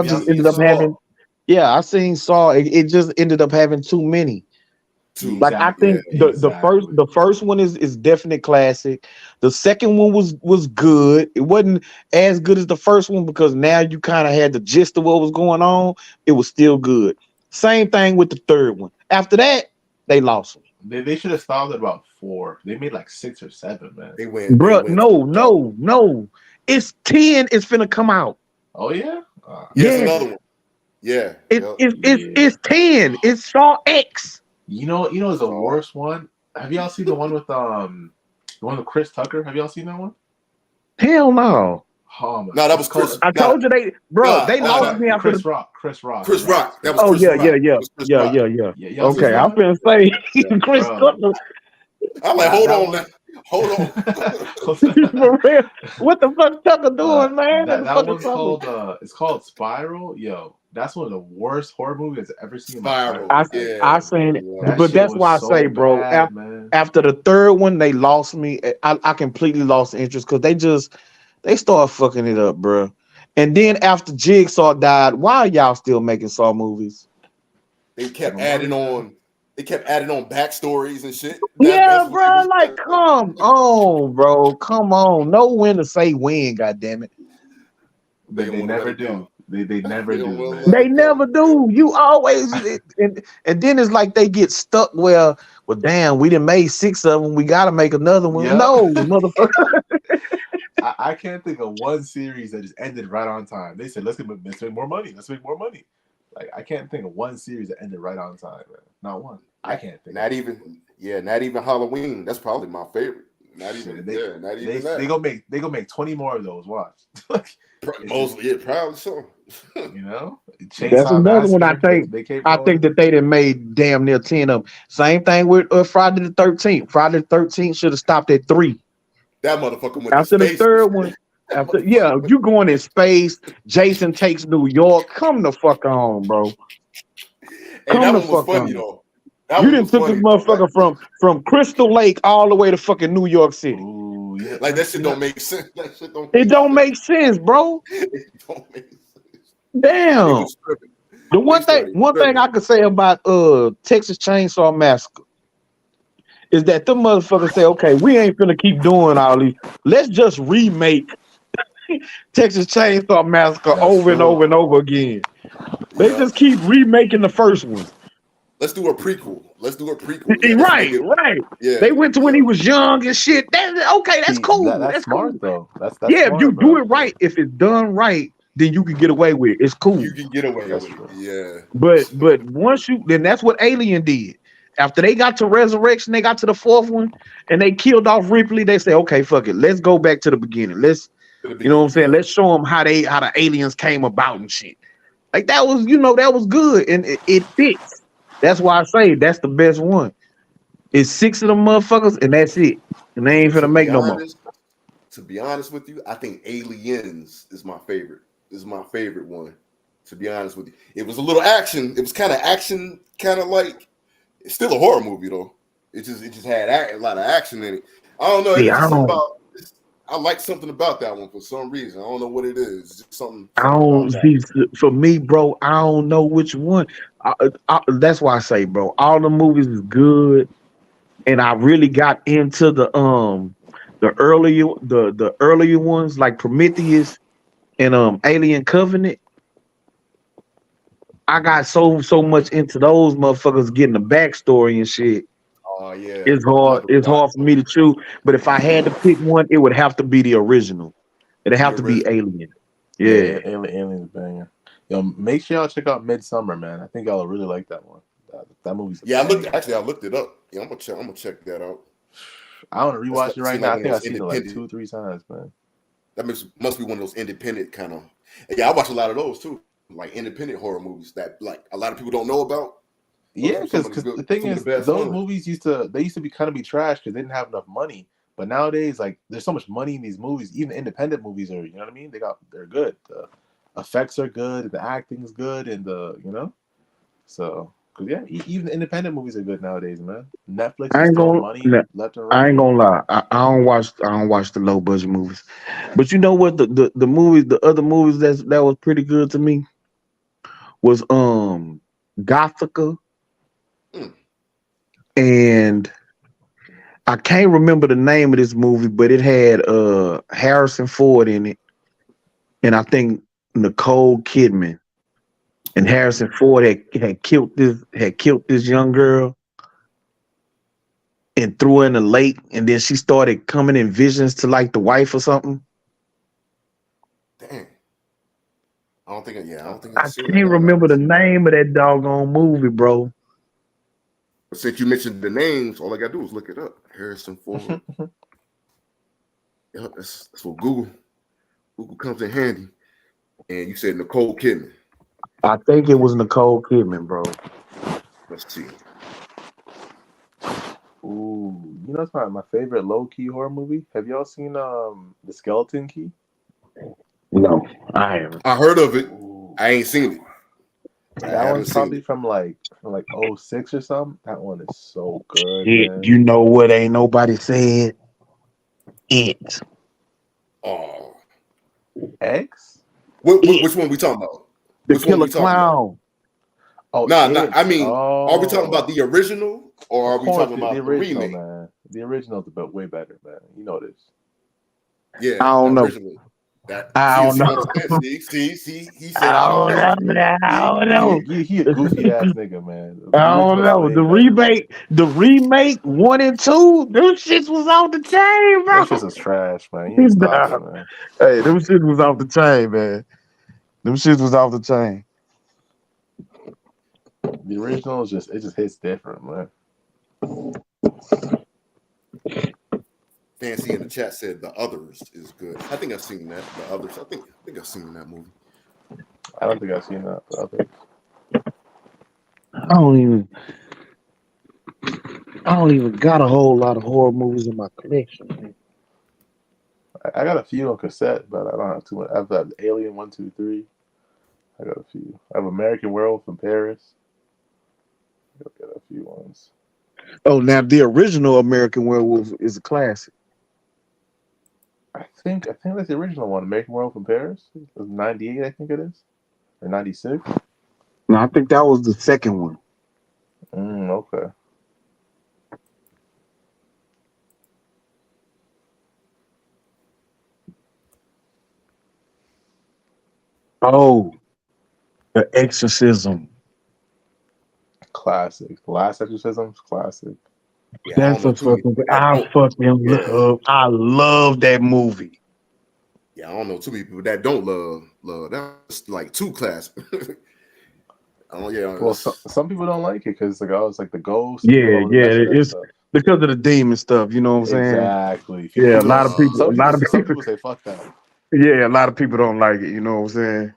just ended up having. Yeah, I seen Saw. It just ended up having too many. Like I think the first one is definite classic. The second one was good. It wasn't as good as the first one because now you kind of had the gist of what was going on. It was still good. Same thing with the third one. After that, they lost me. They should have stopped at about 4. They made like 6 or 7, man. They went. No. It's 10. It's finna come out. Oh yeah. Another one. Yeah. It's 10. It's Saw X. You know, it's the worst one. Have y'all seen the one with Chris Tucker? Have y'all seen that one? Hell no. Oh, No, that was Chris. I told you they lost me after Chris the. Rock. Chris Rock. That was Oh Chris yeah, Rock. yeah, yeah, That was Chris yeah, Rock. yeah, yeah. Yeah, y'all Okay, I'm Rock? gonna say Yeah, Chris bro. Cutler. I'm like, hold on one, now. Hold on. For real. What the fuck Tucker doing, man? that one's called it's called Spiral. Yo, that's one of the worst horror movies I've ever seen in my Spiral. life. I seen it, That but shit that's was why I so say, bro. bad, man. After the third one, they lost me. I completely lost interest because they started fucking it up, bro. And then after Jigsaw died, why are y'all still making Saw movies? They kept adding on backstories and shit. Yeah, bro. Like, come on, bro. Come on. Know when to say when, goddammit. But they never do. They never do, man. They never do. You always and then it's like they get stuck well, damn, we done made 6 of them. We gotta make another one. Yep. No, motherfucker. I can't think of one series that just ended right on time. They said, let's make more money. Let's make more money. Like, I can't think of one series that ended right on time, man. Not one. I can't think. Not even Halloween. That's probably my favorite. Not even that. They gonna make 20 more of those. Watch. Mostly, probably so. You know, That's another one I think. I think that they done made damn near 10 of them. Same thing with Friday the 13th. Friday the 13th should have stopped at 3. That motherfucker went After to the space. third one. You going in space. Jason takes New York. Come the fuck on, bro. Hey, that one was funny though. You didn't took this motherfucker from Crystal Lake all the way to fucking New York City. Ooh, yeah. Like that shit don't make sense. That shit don't. It don't make sense, bro. It don't make sense. Damn. The one thing I could say about Texas Chainsaw Massacre is that the motherfuckers say, okay, we ain't gonna keep doing all these. Let's just remake Texas Chainsaw Massacre over and over and over again. They just keep remaking the first one. Let's do a prequel. Right. Yeah. They went to when he was young and shit. That's cool. That's smart, cool. though. That's yeah, smart, if you bro. do it right, if it's done right, then you can get away with it. It's cool. You can get away with it. Yeah. But once then that's what Alien did. After they got to Resurrection, they got to the 4th one, and they killed off Ripley. They say, okay, fuck it. Let's go back to the beginning. You know what I'm saying? Let's show them how the aliens came about and shit. Like that was good, and it fits. That's why I say that's the best one. It's 6 of them motherfuckers, and that's it. And they ain't finna make no more. To be honest with you, I think Aliens is my favorite. This is my favorite one. To be honest with you, it was a little action. It was kind of action, kind of like. It's still a horror movie though. It just had a lot of action in it. I don't know. I like something about that one for some reason. I don't know what it is. It's just something. I don't see for me, bro. I don't know which one. That's why I say, bro, all the movies is good, and I really got into the earlier ones like Prometheus and Alien Covenant. I got so much into those motherfuckers getting the backstory and shit. Oh yeah, it's hard for me to choose. But if I had to pick one, it would have to be the original. It'd have to be Alien. Yeah. Alien's banger. Yo, make sure y'all check out Midsummer, man. I think y'all will really like that one. That movie's I looked it up. Yeah, I'm gonna check that out. I want to rewatch it right now. I think I've seen it like 2-3 times, man. That must be one of those independent kind of. Yeah, I watch a lot of those too, like independent horror movies that like a lot of people don't know about. Yeah, because the thing is, those movies used to be kind of trash because they didn't have enough money. But nowadays, like, there's so much money in these movies. Even independent movies are, you know what I mean? They're good. The effects are good, the acting is good, and so. Cause yeah, even the independent movies are good nowadays, man. Netflix is throwing money left and right. I ain't gonna lie. I don't watch the low budget movies. But you know what? The movies, the other movies that was pretty good to me was Gothica. And I can't remember the name of this movie, but it had Harrison Ford in it, and I think Nicole Kidman. And Harrison Ford had killed this young girl and threw her in the lake, and then she started coming in visions to like the wife or something. Damn. I can't remember the name of that doggone movie, bro. Since you mentioned the names, all I gotta do is look it up. Harrison Ford. Yeah, that's what Google who comes in handy. And you said Nicole Kidman. I think it was Nicole Kidman, bro. Let's see. Ooh, you know, it's my favorite low key horror movie. Have y'all seen The Skeleton Key? No, I haven't. I heard of it. I ain't seen it. That one's probably from like 06 or something. That one is so good, man. You know what? Ain't nobody said it. Oh, X? Which one we talking about? The Which one Killer we talking about? Clown. Oh, Nah. It. I mean, are we talking about the original or are Of we course, talking about the the original, remake? man. The original's about way better, man. You know this. Yeah, I don't know. original. I don't See what know. I'm saying? See, he said I don't know. I don't know. He a goofy ass nigga, man. The I don't original's know. way The better. remake 1 and 2, them shits was off the chain, bro. That shit was trash, man. You need to stop it, man. Hey, them shits was off the chain, man. Them shits was off the chain. The original just hits different, man. Fancy in the chat said The Others is good. I think I've seen that. The Others. I think I've seen that movie. I don't think I've seen that. But I think I don't even got a whole lot of horror movies in my collection, man. I got a few on cassette, but I don't have too much. I've got Alien 1, 2, 3. I got a few. I have American Werewolf in Paris. I got a few ones. Oh, now the original American Werewolf is a classic. I think that's the original one. American Werewolf in Paris. It was 98, I think it is, or 96. No, I think that was the second one. Okay. Oh, The Exorcism. Classic. The Last Exorcism, classic. Yeah, That's a fucking. I love that movie. Yeah, I don't know too many people that don't love. That's like too classic. Oh yeah. Well, some people don't like it because it's like the ghost. Yeah, it's because of the demon stuff. You know what I'm saying? Exactly. Yeah, a lot of people. Some people say fuck that. Yeah, a lot of people don't like it. You know what I'm saying?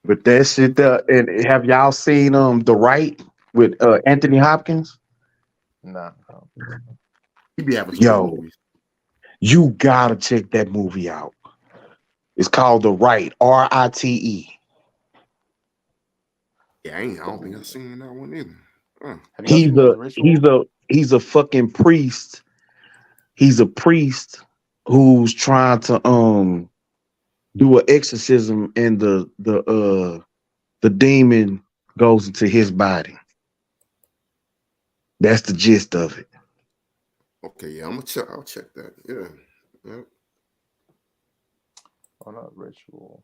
But that shit. And have y'all seen The Right with Anthony Hopkins? Nah. He be having Yo, you gotta check that movie out. It's called The Right, RITE. Yeah, I don't think I've seen that one either. He's a fucking priest. He's a priest who's trying to do an exorcism, and the demon goes into his body. That's the gist of it. Okay, yeah, I'll check that. Yeah. Yep. Oh, not Ritual.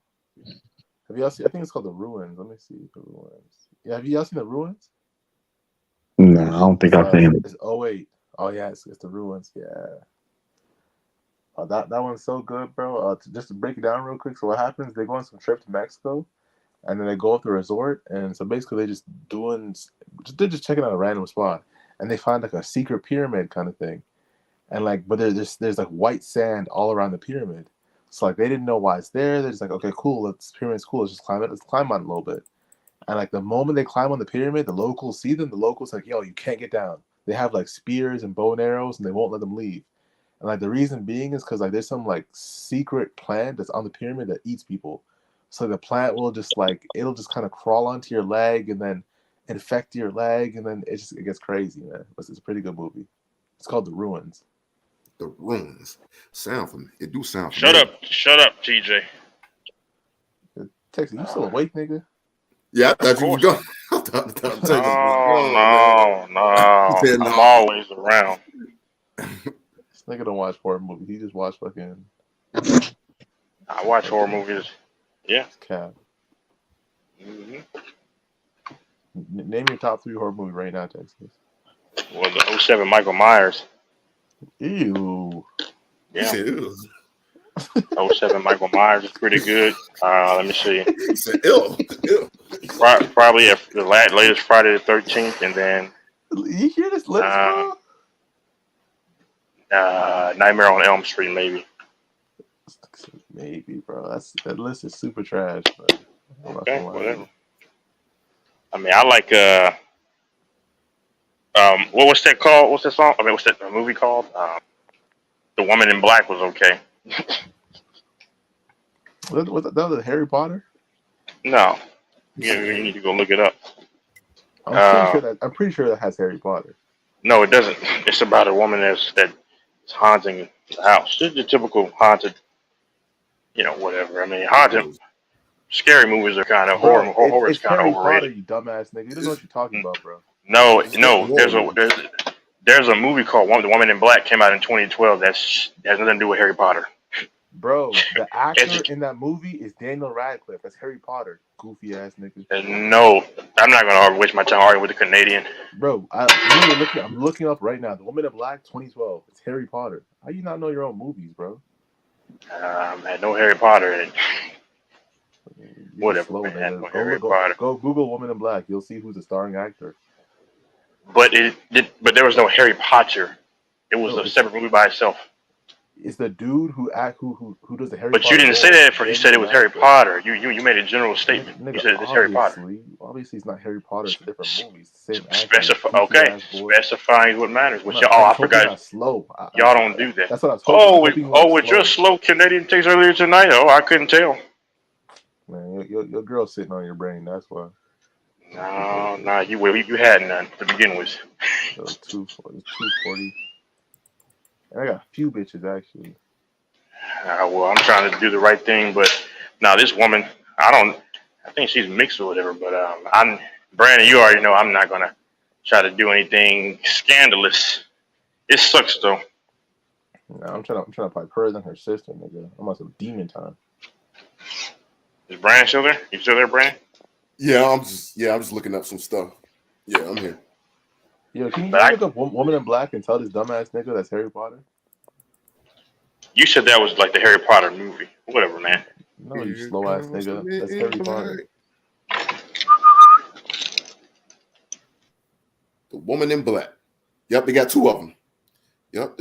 Have y'all seen? I think it's called The Ruins. Let me see The Ruins. Yeah, have y'all seen The Ruins? No, I don't think I've seen it. It's 08. Oh yeah, it's The Ruins. Yeah. That one's so good, bro. Just to break it down real quick. So what happens? They go on some trip to Mexico, and then they go up to a resort, and so basically they're just checking out a random spot, and they find like a secret pyramid kind of thing, and but there's like white sand all around the pyramid. So like they didn't know why it's there. They're just like, okay, cool. This pyramid's cool. Let's just climb it. Let's climb on it a little bit. And like the moment they climb on the pyramid, the locals see them. The locals like, yo, you can't get down. They have like spears and bow and arrows, and they won't let them leave. And like the reason being is because like there's some like secret plant that's on the pyramid that eats people. So the plant will just it'll just kind of crawl onto your leg and then infect your leg, and then it gets crazy, man. It's a pretty good movie. It's called The Ruins. The Ruins. It do sound. Shut up, TJ. Texas, you still awake, nigga? Yeah, I thought you was going. No. I'm always around. This nigga don't watch horror movies. He just watch fucking. I watch horror movies. Yeah. Cap. Mm-hmm. Name your top 3 horror movie right now, Texas. Well, the 07 Michael Myers. Ew. Yeah. 07 Michael Myers is pretty good. Let me see. He said, ew. Probably the latest Friday the 13th, and then you hear this list, bro? Nightmare on Elm Street, maybe. Maybe, bro. That list is super trash. But I'm not Okay, gonna lie to whatever. you. I mean, I like what's that called? What's that song? I mean, what's that movie called? The Woman in Black was okay. Was that Harry Potter? No, you need to go look it up. I'm pretty sure that has Harry Potter. No, it doesn't. It's about a woman that's haunting the house. Just the typical haunted, whatever. I mean, haunted, scary movies are kind of Bro, horror is it's kind of Harry Potter, overrated. you dumbass nigga. You don't know what you're talking about, bro. No, It's not horror. there's a movie called The Woman in Black, came out in 2012. That has nothing to do with Harry Potter. Bro, the actor in that movie is Daniel Radcliffe. That's Harry Potter. Goofy ass nigga. No, I'm not gonna waste my time arguing with the Canadian. Bro, I'm looking up right now. The Woman in Black, 2012. It's Harry Potter. How you not know your own movies, bro? Man, no Harry Potter in it. Whatever, Slow, man. nigga. No Harry Potter. Go Google Woman in Black. You'll see who's the starring actor. But there was no Harry Potter. It was a separate movie by itself. It's the dude who does the Harry But Potter. you didn't say that you said it was Harry Potter. You made a general statement. Nigga, You said it's Harry Potter. Obviously, it's not Harry Potter. It's a different movie. It's the same actor. Specifying what matters. Which I forgot. slow. Y'all don't do that. That's what I was hoping. Was your slow Canadian takes earlier tonight? Oh, I couldn't tell. Man, your girl's sitting on your brain. That's why. No, you had none to begin with. So 240. And I got a few bitches actually. Well, I'm trying to do the right thing, but now this woman, I think she's mixed or whatever. But Brandon, you already know I'm not gonna try to do anything scandalous. It sucks though. Nah, I'm trying to pipe her than her sister, nigga. I'm on some demon time. Is Brandon still there? You still there, Brandon? Yeah, I'm just looking up some stuff. Yeah, I'm here. Yo, can you look up Woman in Black and tell this dumbass nigga that's Harry Potter? You said that was like the Harry Potter movie. Whatever, man. No, you slow ass nigga. That's Harry Potter. The Woman in Black. Yep, they got two of them. Yep,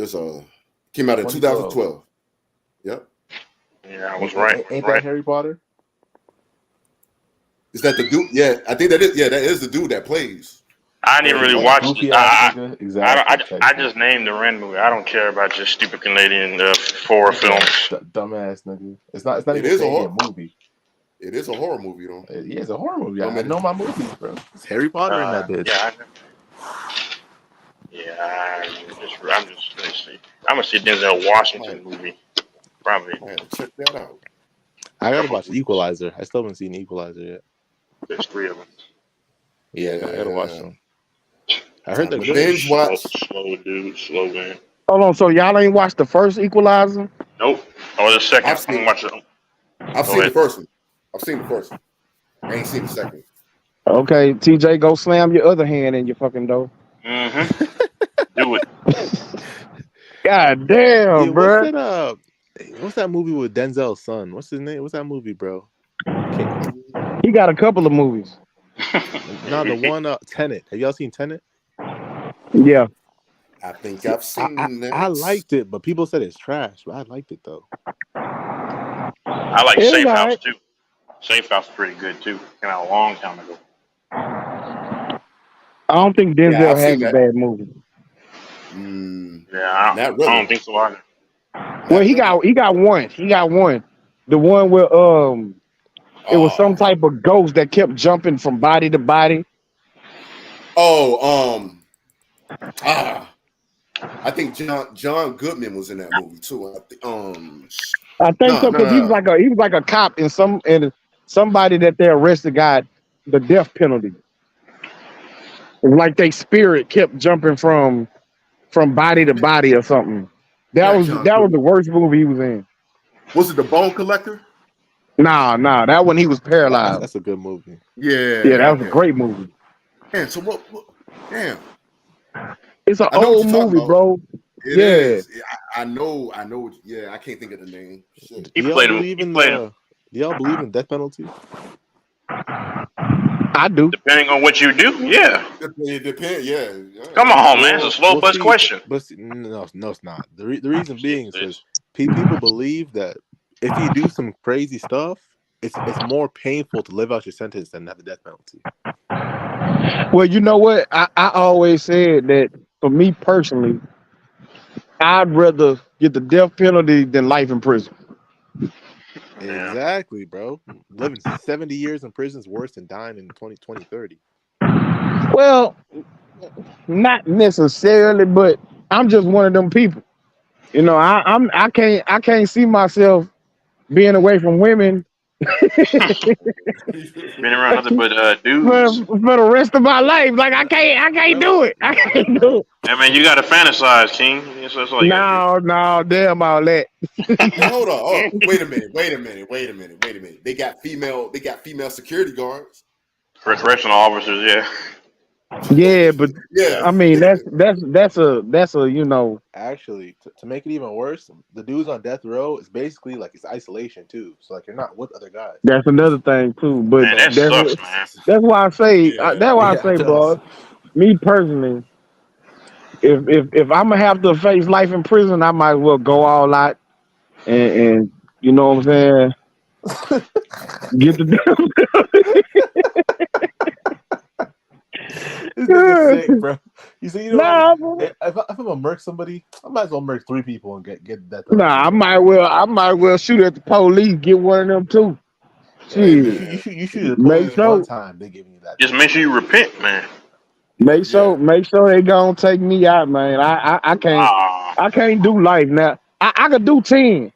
came out in 2012. Yep. Yeah, I was right. Ain't that Harry Potter? Is that the dude? Yeah, I think that is. Yeah, that is the dude that plays. I didn't really watch. Exactly. I just named the Ren movie. I don't care about your stupid Canadian horror films. Dumbass nigga. It's not even a horror movie. It is a horror movie though. Yeah, it's a horror movie. I know my movies, bro. It's Harry Potter in that bitch. I'm just let's see. I'm gonna see Denzel Washington movie. Probably. Check that out. I gotta watch Equalizer. I still haven't seen Equalizer yet. There's 3 of them. Yeah, I gotta watch them. I heard that binge watch. Slow dude, slow man. Hold on, so y'all ain't watched the first Equalizer? Nope. Oh, the second. I've seen the first one. I've seen the first one. I ain't seen the second. Okay, TJ, go slam your other hand in your fucking door. Mm-hmm. Do it. God damn, bro. What's that movie with Denzel's son? What's his name? What's that movie, bro? He got a couple of movies. No, the one Tenet. Have y'all seen Tenet? Yeah. I think I've seen that. I liked it, but people said it's trash. But I liked it though. I like Safe House too. Safe House is pretty good too. Came out a long time ago. I don't think Denzel has a bad movie. Yeah, I don't think so either. Well, he got one. He got one. The one where it was some type of ghost that kept jumping from body to body. I think John Goodman was in that movie too. I think so because he was like a cop and somebody that they arrested got the death penalty. Like their spirit kept jumping from body to body or something. That was the worst movie he was in. Was it The Bone Collector? Nah, that one he was paralyzed. That's a good movie. Yeah, that was a great movie. Man, so what? Damn, it's an old movie, bro. It is. I know. Yeah, I can't think of the name. Shit. Do y'all believe in death penalty? I do. Depending on what you do, yeah. It depends. Yeah. Come on, man. It's a slow buzz question. But no, it's not. The reason being is because people believe that if you do some crazy stuff, it's more painful to live out your sentence than have the death penalty. Well, you know what? I always said that for me personally, I'd rather get the death penalty than life in prison. Exactly, bro. Living 70 years in prison is worse than dying in 2030. Well, not necessarily, but I'm just one of them people. You know, I can't see myself being away from women Been around nothing but for dudes. the rest of my life. Like I can't do it. I can't do it. I mean, you got to fantasize, King. That's all you got to do. No, damn all that. Hold on. Oh, wait a minute. They got female security guards. Correctional officers, yeah. Yeah, but Yeah. I mean that's a you know. Actually, to make it even worse, the dudes on death row is basically like it's isolation too. So like you're not with other guys. That's another thing too. But Man, that sucks, man. that's why I say it bro. does. Me personally, if I'm gonna have to face life in prison, I might as well go all out and you know what I'm saying. Get the This nigga's sick, bro. You see, you know, Nah, if I'm gonna murk somebody, I might as well murk 3 people and get that. I might well shoot at the police, get one of them too. You shoot at the police one time, they giving you that. Just make sure you repent, man. Make sure they gonna take me out, man. I can't do life now. I could do 10.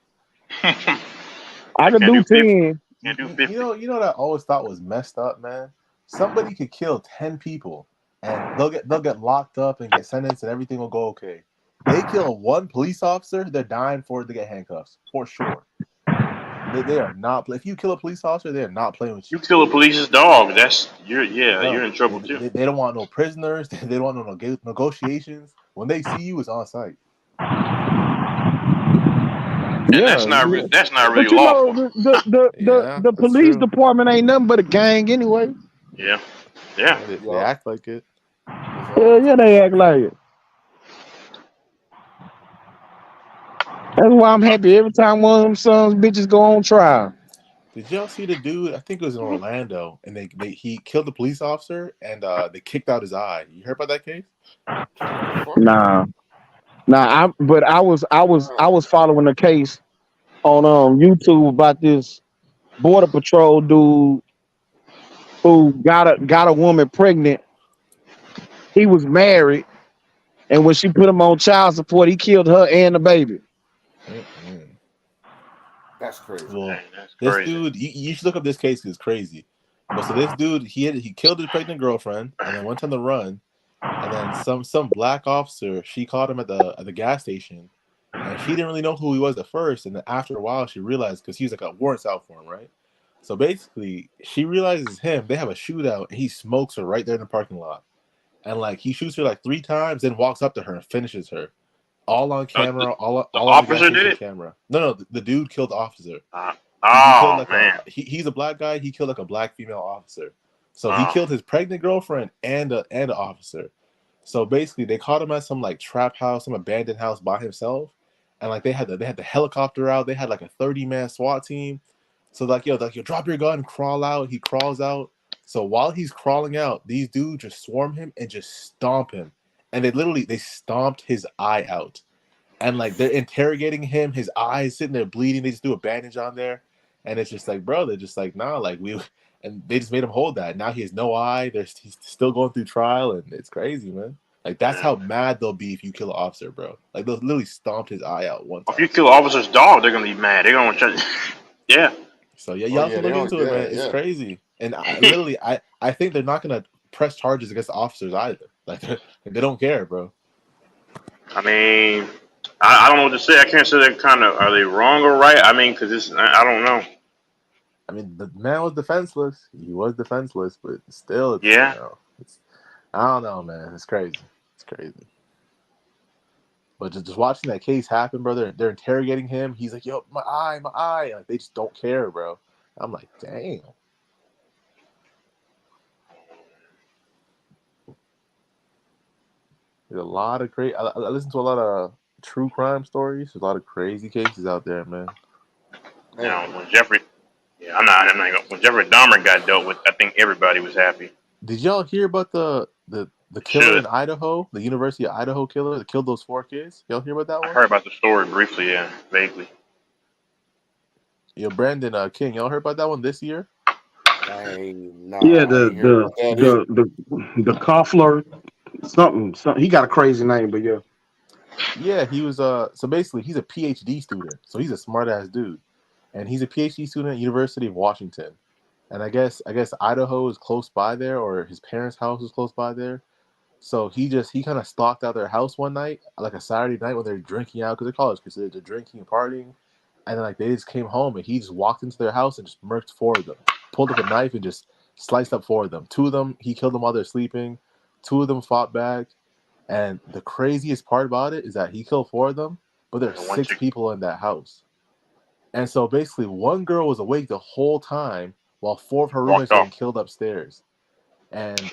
I could do 10. Can't do 50. You know what I always thought was messed up, man? Somebody could kill 10 people and they'll get locked up and get sentenced and everything will go okay. They kill 1 police officer, they're dying for it to get handcuffs for sure. They are not. If you kill a police officer, they are not playing with you. You kill a police's dog, you're in trouble too. They don't want no prisoners. They don't want no negotiations. When they see you, it's on site. And that's not really But you lawful. know, the police department ain't nothing but a gang anyway. Yeah. They act like it. Yeah, they act like it. That's why I'm happy every time one of them sons bitches go on trial. Did y'all see the dude? I think it was in Orlando, and he killed the police officer, and they kicked out his eye. You heard about that case? Nah. But I was following a case on YouTube about this border patrol dude who got a woman pregnant. He was married, and when she put him on child support, he killed her and the baby. That's crazy. Well, this dude, you should look up this case because it's crazy. But so this dude, he killed his pregnant girlfriend and then went on the run. And then some black officer, she caught him at the gas station, and she didn't really know who he was at first. And then after a while, she realized because he was like a warrants out for him, right? So basically, she realizes him. They have a shootout, and he smokes her right there in the parking lot. And like he shoots her like 3 times, then walks up to her and finishes her, all on camera. All officer did it? Camera. No, the dude killed the officer. Man. He's a black guy. He killed like a black female officer. So he killed his pregnant girlfriend and an officer. So basically, they caught him at some like trap house, some abandoned house by himself, and like they had the helicopter out. They had like a 30-man SWAT team. So like yo, drop your gun, crawl out. He crawls out. So while he's crawling out, these dudes just swarm him and just stomp him, and they stomped his eye out, and like they're interrogating him. His eye is sitting there bleeding. They just do a bandage on there, and it's just like, bro, they're just like, nah, like and they just made him hold that. Now he has no eye. He's still going through trial, and it's crazy, man. Like that's how mad they'll be if you kill an officer, bro. Like they'll literally stomped his eye out one time. If you kill an officer's dog, they're gonna be mad. They're gonna try. Yeah. So y'all can look into it, man. It's crazy. And I think they're not gonna press charges against the officers either. Like they don't care, bro. I mean, I don't know what to say. I can't say that are they wrong or right? I mean, because I don't know. I mean, the man was defenseless. He was defenseless, but still, yeah. I don't know, man. It's crazy. It's crazy. But just watching that case happen, brother, they're interrogating him. He's like, yo, my eye. Like, they just don't care, bro. I'm like, damn. There's a lot of crazy. I listen to a lot of true crime stories. There's a lot of crazy cases out there, man. Now, when Jeffrey, yeah, I'm not even, when Jeffrey Dahmer got dealt with, I think everybody was happy. Did y'all hear about the killer in Idaho, the University of Idaho killer that killed those 4 kids? Y'all hear about that I one? heard about the story briefly, yeah, vaguely. Yo, Brandon King, y'all heard about that one this year? Yeah, the Koffler something. He got a crazy name, but yeah. Yeah, he was so basically he's a PhD student. So he's a smart ass dude. And he's a PhD student at University of Washington. And I guess Idaho is close by there, or his parents' house is close by there. So he kind of stalked out their house one night, like a Saturday night when they're drinking out, because they're college kids, they're drinking and partying. And then like they just came home and he just walked into their house and just murked 4 of them. Pulled up a knife and just sliced up 4 of them. 2 of them, he killed them while they're sleeping. 2 of them fought back. And the craziest part about it is that he killed 4 of them, but there's 6 people in that house. And so basically 1 girl was awake the whole time while 4 of her roommates were getting killed upstairs. And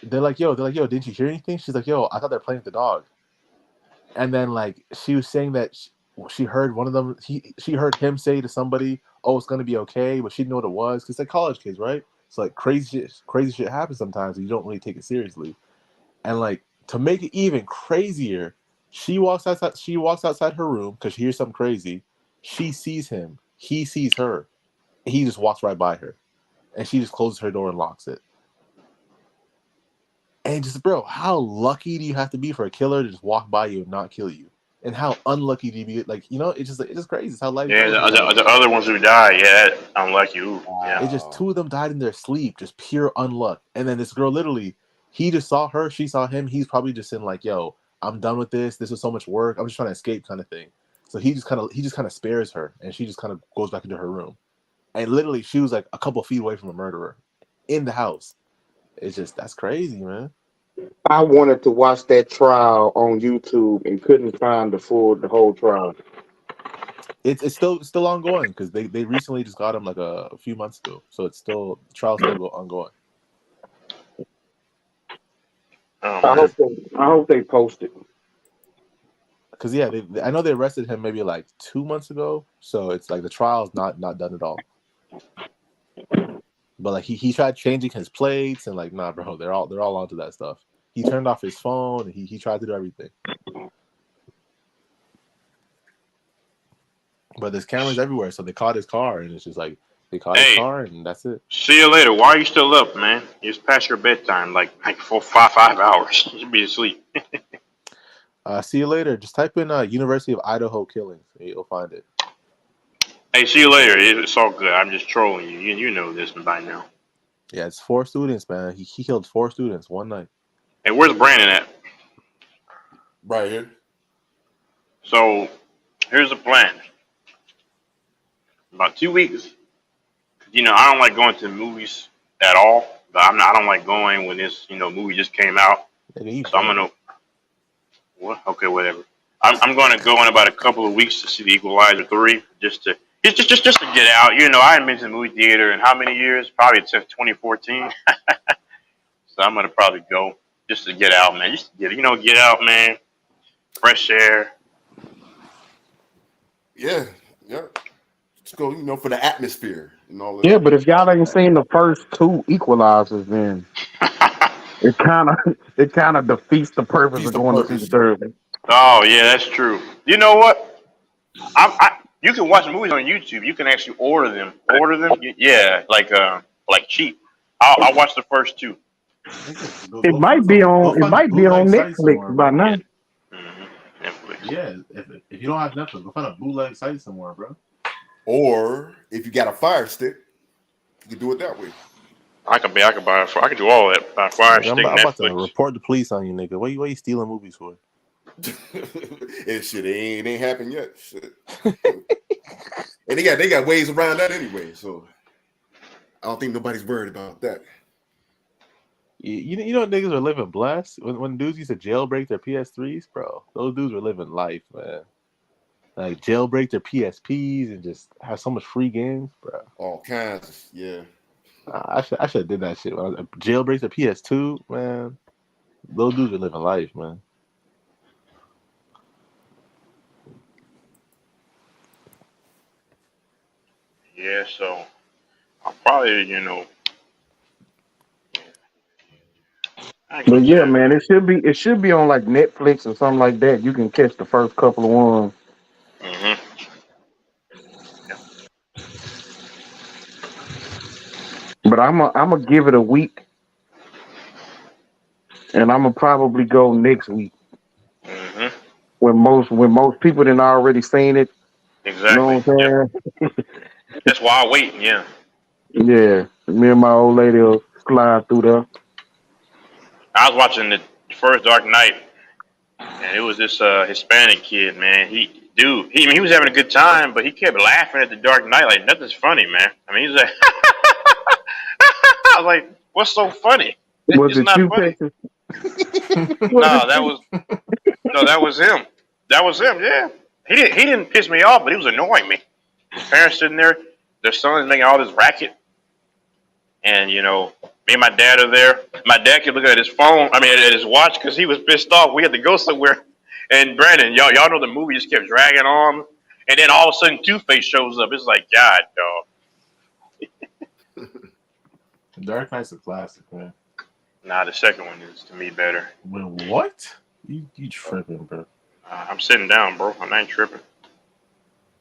they're like, yo, didn't you hear anything? She's like, yo, I thought they were playing with the dog. And then like she was saying that she heard one of them, she heard him say to somebody, oh, it's gonna be okay, but she didn't know what it was, because they're college kids, right? So like crazy shit happens sometimes and you don't really take it seriously. And like to make it even crazier, she walks outside her room because she hears something crazy. She sees him, he sees her, he just walks right by her, and she just closes her door and locks it. And just, bro, how lucky do you have to be for a killer to just walk by you and not kill you? And how unlucky do you be? Like, you know, it's just crazy. It's how life Yeah, goes. the other ones who died, yeah, unlucky. Ooh, yeah. It's just 2 of them died in their sleep, just pure unluck. And then this girl, literally, he just saw her, she saw him. He's probably just in like, yo, I'm done with this. This is so much work. I'm just trying to escape, kind of thing. So he just kind of spares her, and she just kind of goes back into her room. And literally, she was like a couple feet away from a murderer in the house. It's just, that's crazy, man. I wanted to watch that trial on YouTube and couldn't find the whole trial. It's still ongoing because they recently just got him like a few months ago, so it's still the trial's still ongoing. I hope they post it. Because yeah, I know they arrested him maybe like 2 months ago, so it's like the trial's not done at all. But like he tried changing his plates and like, nah, bro, they're all onto that stuff. He turned off his phone and he tried to do everything. But there's cameras everywhere, so they caught his car, and it's just like they caught his car, and that's it. See you later. Why are you still up, man? It's past your bedtime, like 5 hours. You should be asleep. See you later. Just type in University of Idaho killings, and you'll find it. Hey, see you later. It's all good. I'm just trolling you. You know this by now. Yeah, it's 4 students, man. He killed 4 students one night. Hey, where's Brandon at? Right here. So, here's the plan. About 2 weeks. You know, I don't like going to the movies at all. But I don't like going when this movie just came out. So I'm gonna. What? Okay, whatever. I'm going to go in about a couple of weeks to see The Equalizer 3, just to get out. You know, I haven't been to the movie theater in how many years? Probably since 2014. So I'm gonna probably go just to get out, man. Just to get out, man. Fresh air. Yeah. Just go, for the atmosphere and all of that. Yeah, but if y'all ain't seen the first 2 Equalizers, then it kind of defeats the purpose of going to see the third one. Oh yeah, that's true. You know what? You can watch movies on YouTube. You can actually order them. Yeah, like cheap. I'll watch the first 2. It might be on Netflix by now. Yeah, if you don't have Netflix, go find a bootleg site somewhere, bro. Or if you got a Fire Stick, you can do it that way. I can buy. I can do all that by Fire Stick. I'm about to report the police on you, nigga. What you stealing movies for? And shit, it ain't happened yet. Shit. And they got ways around that anyway. So I don't think nobody's worried about that. You know niggas are living blessed when dudes used to jailbreak their PS3s, bro. Those dudes were living life, man. Like jailbreak their PSPs and just have so much free games, bro. All kinds, yeah. I should have did that shit. Jailbreak their PS2, man. Those dudes are living life, man. Yeah, so I'll probably, I ain't But gonna yeah, lie. man, it should be on like Netflix or something like that. You can catch the first couple of ones. Mm-hmm. But I'm gonna give it a week, and I'm gonna probably go next week Mm-hmm. when most people done already seen it. You Exactly. know what Yep. I'm saying? That's why I wait. Yeah. Yeah, me and my old lady will slide through there. I was watching the first Dark Knight, and it was this Hispanic kid, man. He was having a good time, but he kept laughing at the Dark Knight like nothing's funny, man. I mean, he's like, I was like, what's so funny? Was It's it not you, funny. Texas? No, that was him. That was him. Yeah. He didn't piss me off, but he was annoying me. His parents sitting there, their son is making all this racket, and me and my dad are there. My dad kept looking at his phone. I mean, at his watch because he was pissed off. We had to go somewhere. And Brandon, y'all know the movie just kept dragging on, and then all of a sudden Two-Face shows up. It's like, God, dog. Dark Knight's a classic, man. Nah, the second one is to me better. Well, what? You tripping, bro? I'm sitting down, bro. I'm not tripping.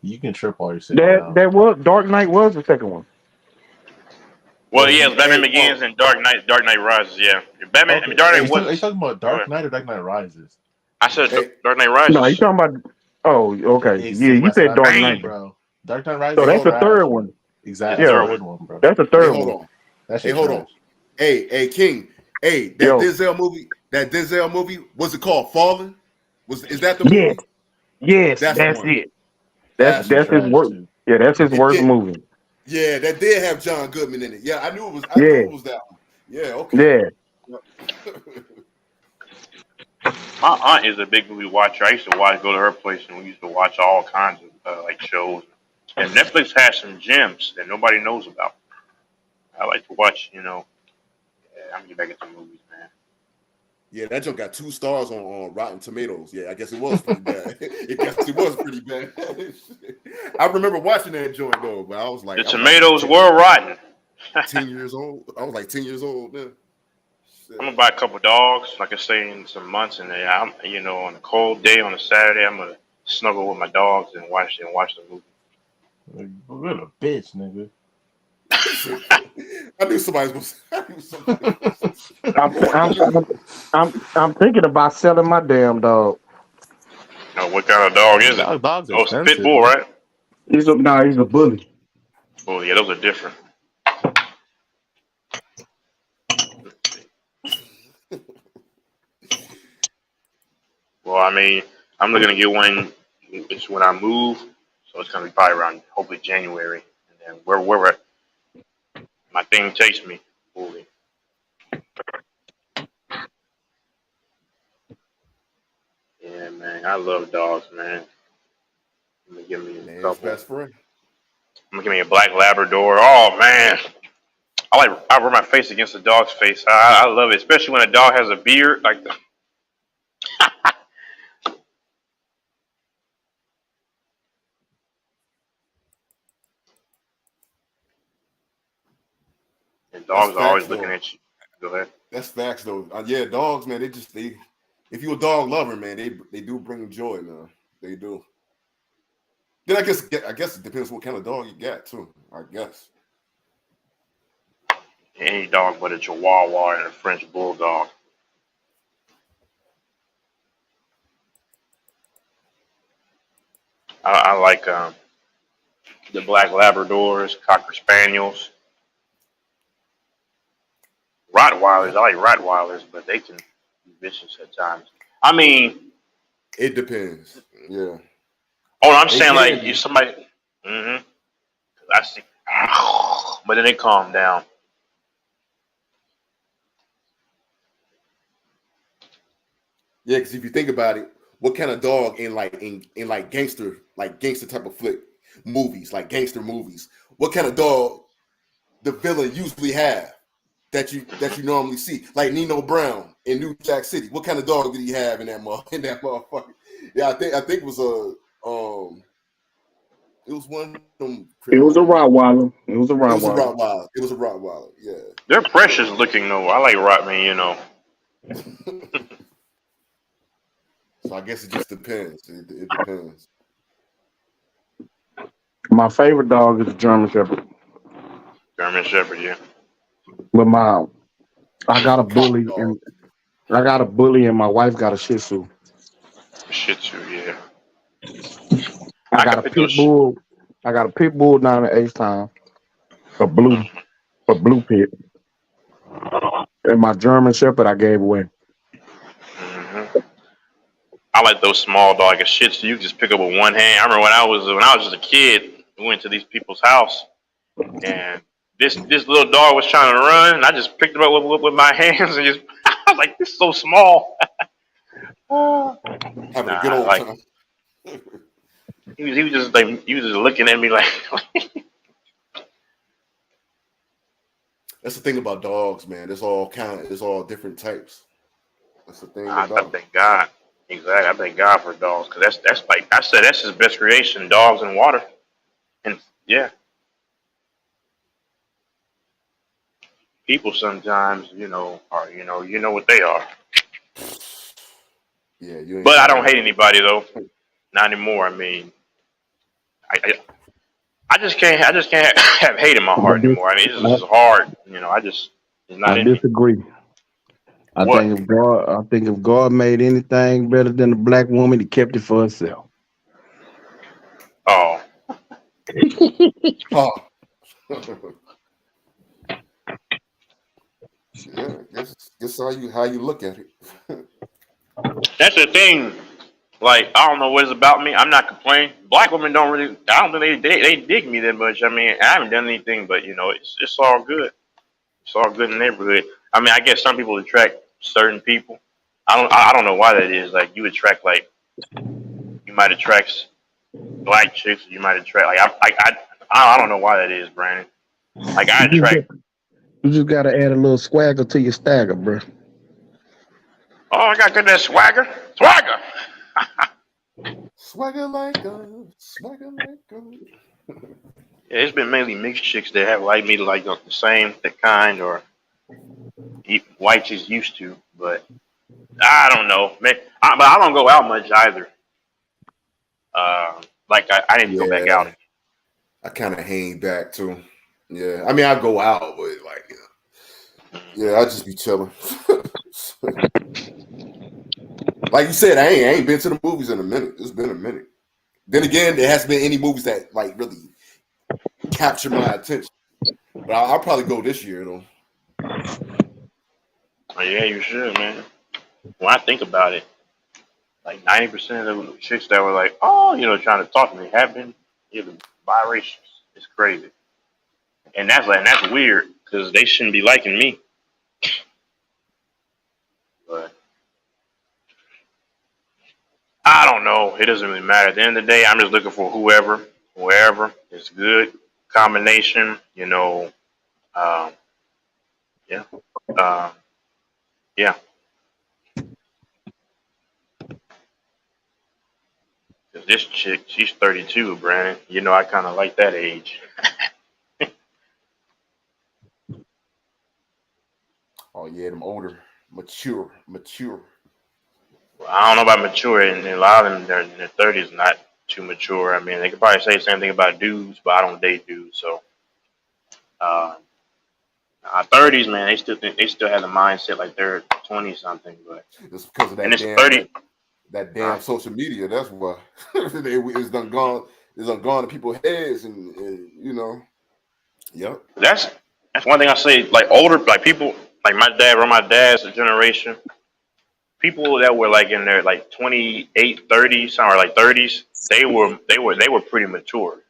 You can trip while you're sitting That down. that was Dark Knight was the second one. Well, yeah, it's Batman Begins and Dark Knight Rises. Yeah, Batman. Okay. I mean, Dark Knight Are you was. talking about Dark Knight or Dark Knight Rises? I said Dark Knight Rises. No, you talking about? Oh, okay. It's Yeah, you that's said what I Dark mean, Knight. bro. Dark Knight Rises. So that's the trash, third bro. one. Exactly. Yeah, That's the third one, bro. that's the Hey, third hold one. on. That Hey, shit hold trash. on. Hey, King. Hey, that Yo. Denzel movie, what's it called? Fallen? Is that the Yes, movie? yes, That's that's the one. it. That's That shit his trash worst. too. Yeah, that's his It worst did. movie. Yeah, that did have John Goodman in it. Yeah, I knew it was. I Yeah, knew it was that one. Yeah, okay. yeah. My aunt is a big movie watcher. I used to go to her place, and we used to watch all kinds of like shows. And Netflix has some gems that nobody knows about. I like to watch. I'm gonna get back into movies, man. Yeah, that joke got 2 stars on Rotten Tomatoes. Yeah, I guess it was pretty bad. I guess it was pretty bad. I remember watching that joint though, but I was like, The tomatoes were rotten. 10 years old. I was like 10 years old then. I'm gonna buy a couple dogs, like I say, in some months, and then on a cold day on a Saturday, I'm gonna snuggle with my dogs and watch the movie. What a bitch, nigga. I knew somebody was. I'm thinking about selling my damn dog. What kind of dog is it? Dogs Oh, it's a pit bull, right? He's a bully. Oh, yeah, those are different. Well, I mean, I'm looking to get one. It's when I move, so it's gonna be probably around hopefully January, and then where my thing takes me. Fully. Yeah, man, I love dogs, man. I'm gonna give me a Man's couple. best friend. I'm gonna give me a black Labrador. Oh man, I rub my face against the dog's face. I love it, especially when a dog has a beard like the. And dogs are always looking at you. Go ahead. That's facts though. Yeah, dogs, man. They if you're a dog lover, man, they do bring joy, man. They do. Then I guess it depends what kind of dog you got too. I guess. Any dog but a Chihuahua and a French Bulldog. I like the black Labradors, Cocker Spaniels, Rottweilers. I like Rottweilers, but they can be vicious at times. I mean, it depends. Yeah. Oh, I'm saying like if somebody. Mm-hmm. I see. But then they calm down. Yeah, because if you think about it, what kind of dog in gangster type of flick movies, like gangster movies, what kind of dog the villain usually have that you normally see? Like Nino Brown in New Jack City. What kind of dog did he have in that motherfucker? Yeah, I think it was It was one of them. It was a Rottweiler. It was a Rottweiler. It was a Rottweiler. Yeah. They're precious looking though. I like Rottman, you know. So I guess it just depends. It depends. My favorite dog is a German Shepherd. German Shepherd, yeah. But I got a bully and my wife got a Shih Tzu. Shih Tzu, yeah. I got a pit bull. I got a pit bull down in H-Town. A blue pit. And my German Shepherd I gave away. Mm-hmm. I like those small dogs, like a Shih Tzu. You can just pick up with one hand. I remember when I was just a kid, we went to these people's house, and this little dog was trying to run, and I just picked him up with my hands and just I was like, this is so small. Having a good old time. He was just looking at me like. That's the thing about dogs, man. There's all different types. That's the thing. I thank God. Exactly. I thank God for dogs because that's like I said, that's his best creation: dogs and water. And yeah, people sometimes, are you know what they are. Yeah, but I don't hate anybody though. Not anymore. I mean, I just can't have hate in my heart anymore. I mean, it's just hard. It's not in me. Disagree. I think if God made anything better than a black woman, he kept it for herself. Oh. Oh. Yeah, guess how you look at it. That's the thing. Like, I don't know what it's about me. I'm not complaining. Black women don't really. I don't think they dig me that much. I mean, I haven't done anything, but it's all good. It's all good in the neighborhood. I mean, I guess some people attract certain people. I don't know why that is. Like, you attract you might attract black chicks. You might attract I don't know why that is, Brandon. Like, I attract. You just gotta add a little swagger to your stagger, bro. Oh, I got good that swagger. Swagger. Swagger like a. Yeah, it's been mainly mixed chicks that have liked me like the same kind or white chicks used to, but I don't know, man. But I don't go out much either. I didn't go back out. I kind of hang back too. Yeah, I mean I go out, but I just be chilling. Like you said, I ain't been to the movies in a minute. It's been a minute. Then again, there hasn't been any movies that really capture my attention. But I'll probably go this year though. Oh, yeah, you should, man. When I think about it, like 90% of the chicks that were like, trying to talk to me have been either biracial. It's crazy, and that's weird because they shouldn't be liking me. But I don't know. It doesn't really matter. At the end of the day, I'm just looking for whoever is good combination. Yeah. Yeah. This chick, she's 32, Brandon. I kind of like that age. Oh yeah, them older, mature. Well, I don't know about mature, and a lot of them they're in their 30s, not too mature. I mean, they could probably say the same thing about dudes, but I don't date dudes, so. 30s, man, they still have the mindset like they're 20 something, but it's because of that. And it's 30. That damn social media. That's why it's done gone to people's heads, and Yep. That's one thing I say. Like older, like people, like my dad or my dad's generation, people that were like in their like 28, 30, some or like 30s, they were pretty mature.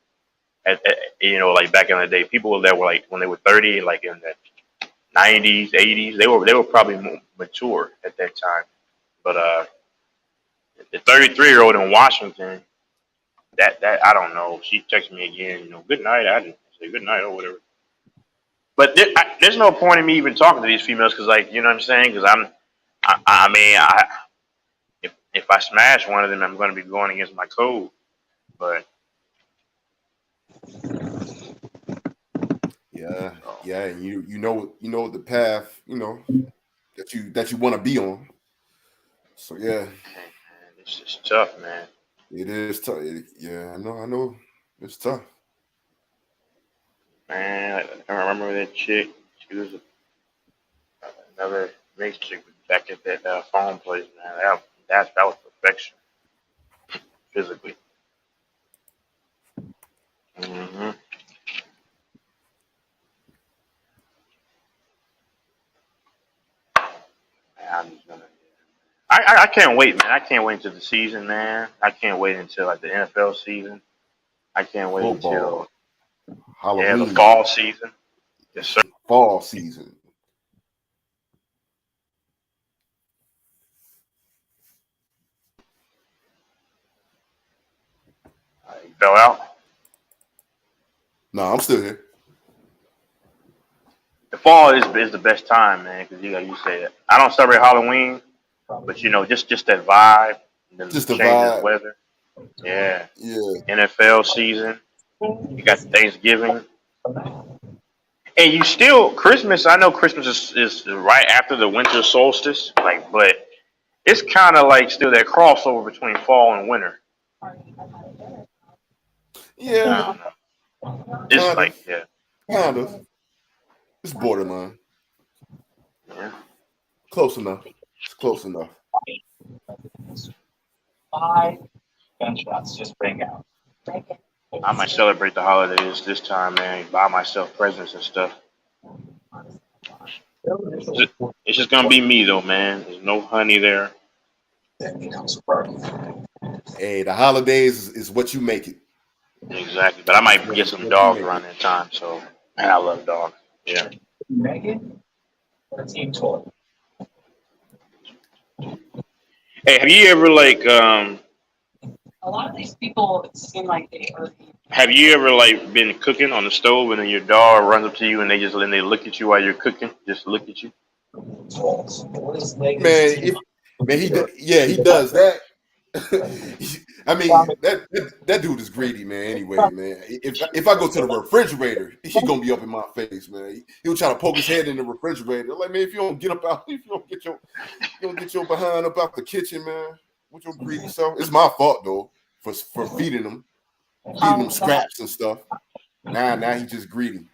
Like back in the day, people that were like when they were 30, like in the 90s, 80s, they were probably more mature at that time. But the 33-year-old in Washington, that I don't know. She texted me again, good night. I didn't say good night or whatever. But there's no point in me even talking to these females because, like, you know what I'm saying? Because if I smash one of them, I'm going to be going against my code. But Yeah, yeah, and you know the path, that you want to be on. So yeah, It's just tough, man. it is tough. Yeah, I know, it's tough. Man, I remember that chick. She was another mixed chick back at that phone place, man. That was perfection, physically. Hmm. I'm just gonna. I can't wait, man. I can't wait until the season, man. I can't wait until like the NFL season. I can't wait Football, until the Halloween, fall season. Yes, sir. fall season. You fell out. No, I'm still here. The fall is the best time, man, because you say it. I don't celebrate Halloween, but just that vibe, the Just the change in the vibe. weather. Yeah. Yeah. NFL season. You got Thanksgiving. And you still Christmas. I know Christmas is right after the winter solstice, but it's kind of like still that crossover between fall and winter. Yeah. It's Kind like of. Kind of. It's borderline. Yeah. Close enough. It's close enough. 5 gunshots just rang out. I might celebrate the holidays this time, man. Buy myself presents and stuff. It's just gonna be me though, man. There's no honey there. Hey, the holidays is what you make it. Exactly, but I might get some dogs around that time. So, and I love dogs. Yeah. Megan, or team toy. Hey, have you ever A lot of these people seem like they are. have you ever been cooking on the stove and then your dog runs up to you and they look at you while you're cooking, just look at you? Man, he does that. I mean, that dude is greedy, man. Anyway, man, if I go to the refrigerator, he gonna be up in my face, man. He'll try to poke his head in the refrigerator. Like, man, if you don't get up out, if you don't get your behind up out the kitchen, man, with your greedy self. It's my fault though for feeding him scraps and stuff. Now he just greedy.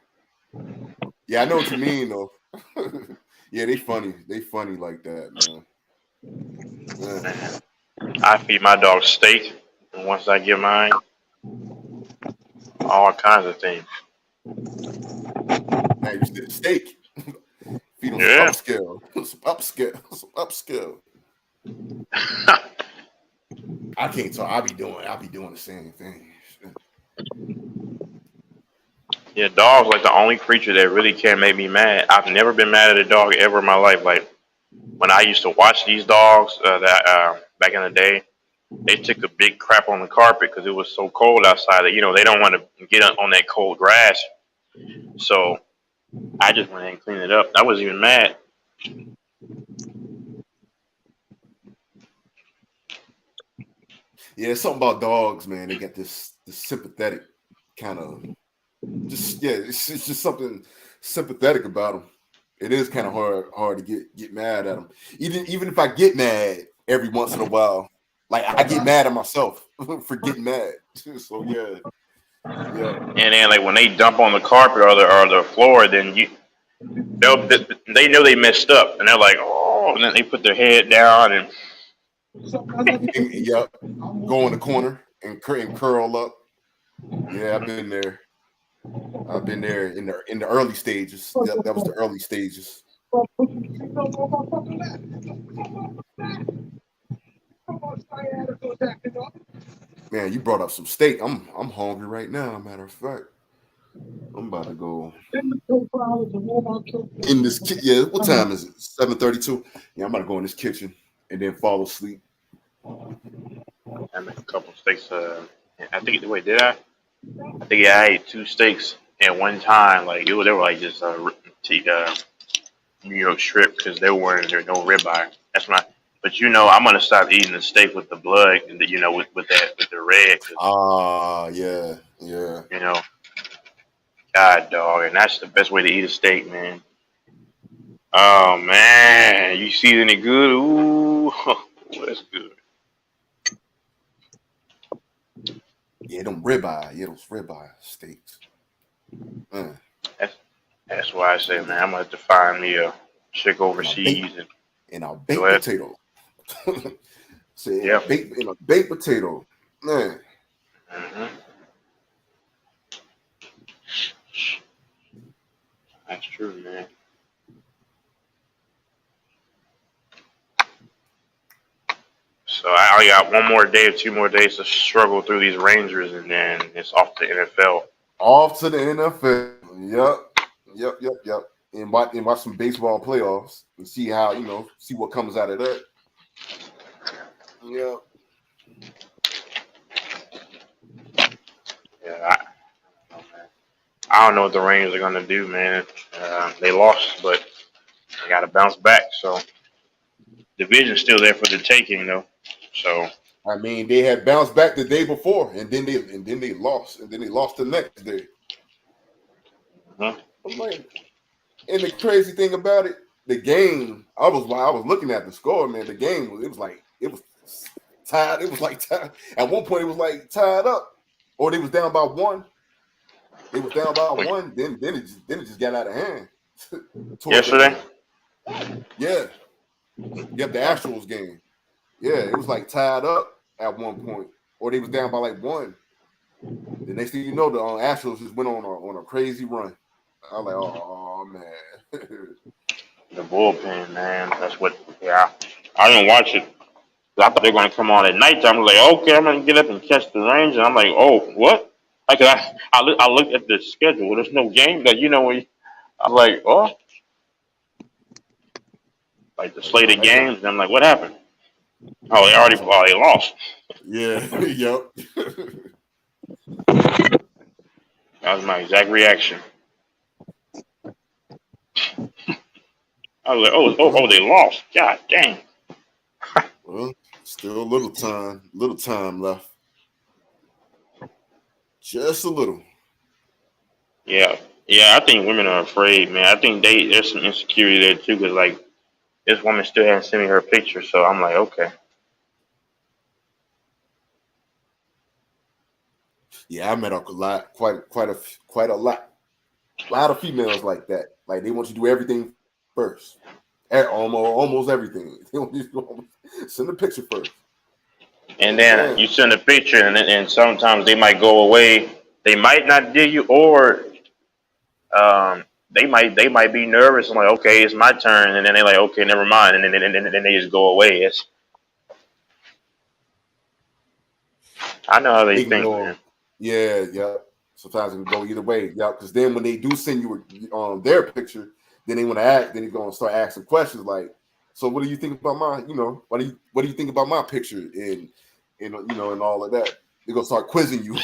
Yeah, I know what you mean though. Yeah, they funny like that, man. Yeah. I feed my dog steak, and once I get mine, all kinds of things. Man, you said steak. Feed them some upscale. I can't talk. I'll be doing the same thing. Yeah, dogs like the only creature that really can make me mad. I've never been mad at a dog ever in my life. Like when I used to watch these dogs back in the day, they took a big crap on the carpet because it was so cold outside that they don't want to get on that cold grass. So I just went and cleaned it up. I wasn't even mad. Yeah, it's something about dogs, man. They got this sympathetic kind of it's just something sympathetic about them. It is kind of hard to get mad at them. Even if I get mad every once in a while, like I get mad at myself for getting mad. So yeah. And then like when they dump on the carpet or the floor, then they know they messed up, and they're like, oh, and then they put their head down and Yep, go in the corner and curl up. Yeah, I've been there. In the early stages. Yep, that was the early stages. Man, you brought up some steak. I'm hungry right now. Matter of fact, I'm about to go in this kitchen. Yeah, what time is it? 7:32. Yeah, I'm about to go in this kitchen and then fall asleep. I make a couple steaks. I think. Wait, did I? I think I ate 2 steaks at one time. Like they were like just New York strip because there weren't no ribeye. That's my. But I'm gonna stop eating the steak with the blood and with the red. Yeah. God, dog, and that's the best way to eat a steak, man. Oh man, you season it good? Ooh, that's good. Yeah, them ribeye. Yeah, those ribeye steaks. Man. That's why I say, man, I'm gonna have to find me a chick overseas And our go baked ahead. potato. Say Yeah. in a baked potato. Man. Mm-hmm. That's true, man. So I only got one more day or 2 more days to struggle through these Rangers, and then it's off to NFL. Off to the NFL. Yep. And watch some baseball playoffs and see how, see what comes out of that. Yeah. Yeah, I don't know what the Rangers are gonna do, man. They lost, but they got to bounce back. So division's still there for the taking, though. So I mean, they had bounced back the day before, and then they lost, and then they lost the next day. I'm like, and the crazy thing about it, the game, I was looking at the score, man. The game it was tied. It was like tied. At one point, it was like tied up, or they was down by 1. They was down by 1. Then it just got out of hand. yesterday. Yeah. Yep, the Astros game. Yeah, it was like tied up at one point, or they was down by like 1. The next thing you know, the Astros just went on a crazy run. I was like, oh man. The bullpen, man. That's what. Yeah, I didn't watch it. I thought they were going to come on at nighttime. I was like, okay, I'm going to get up and catch the Rangers. And I'm like, oh, what? Like, I looked at the schedule. There's no game. That I was like, oh, like the slate of games. And I'm like, what happened? Oh, they lost. Yeah, yep. That was my exact reaction. I was like, oh, they lost. God dang. Well, still a little time left. Just a little. Yeah, I think women are afraid, man. I think there's some insecurity there too, because like this woman still hasn't sent me her picture, so I'm like, okay. Yeah, I met a lot, quite a lot of females like that. Like they want you to do everything first, almost everything. They want you to send the picture first. And then you send a picture, and sometimes they might go away. They might not dig you, or they might be nervous. I'm like, okay, it's my turn, and then they're like, okay, never mind, and then they just go away. I know how they think, man. Yeah. Sometimes it can go either way. Yeah, because then when they do send you their picture, then they want to act. Then they're gonna start asking questions like, "So what do you think about my? What do you think about my picture?" And and all of that. They're gonna start quizzing you,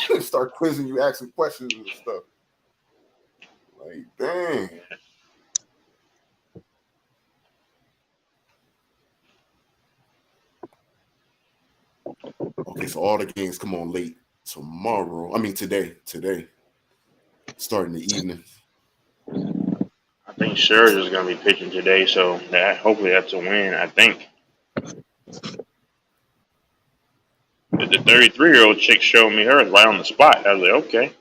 asking questions and stuff. Like, dang. Okay, so all the games come on late tomorrow. I mean today. Starting the evening. I think Scherzer's going to be pitching today, so hopefully that's a win. I think the 33-year-old chick showed me hers right on the spot. I was like, okay.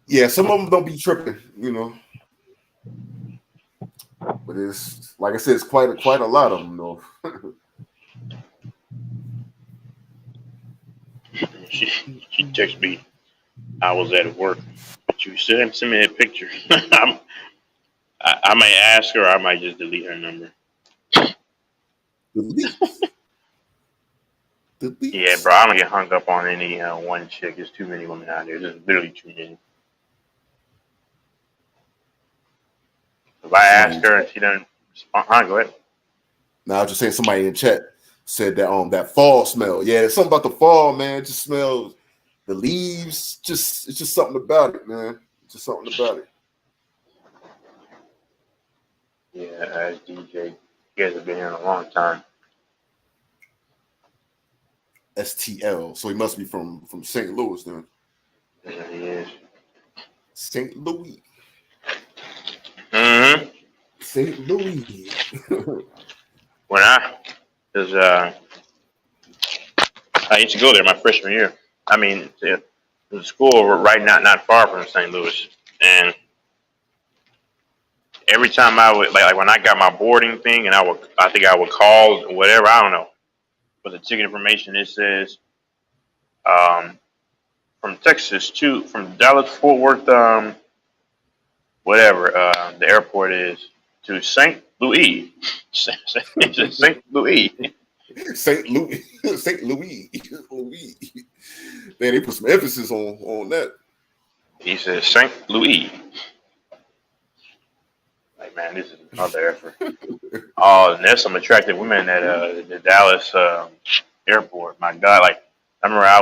Yeah, some of them don't be tripping, but it's like I said, it's quite a lot of them though. She texted me. I was at work. But you send me a picture. I might ask her. Or I might just delete her number. Delete. Yeah, bro. I don't get hung up on any one chick. There's too many women out there. There's literally too many. If I ask her and she doesn't respond, go ahead. Now I was just saying, somebody in chat said that that fall smell. Yeah, it's something about the fall, man. It just smells the leaves. It's just something about it, man. Just something about it. Yeah, as DJ, you guys have been here a long time. STL. So he must be from St. Louis then. Yeah, he is. St. Louis. Mm-hmm. St. Louis. When I used to go there my freshman year. I mean, the school right not far from St. Louis, and every time I would like when I got my boarding thing, and I think I would call or whatever, I don't know, but the ticket information it says from Texas to from Dallas Fort Worth whatever the airport is to St. Louis. St. Louis. St. Louis. St. Louis. Louis. Man, they put some emphasis on that. He says St. Louis. Like, man, this is another effort. Oh, and there's some attractive women at the Dallas airport. My God, like I remember I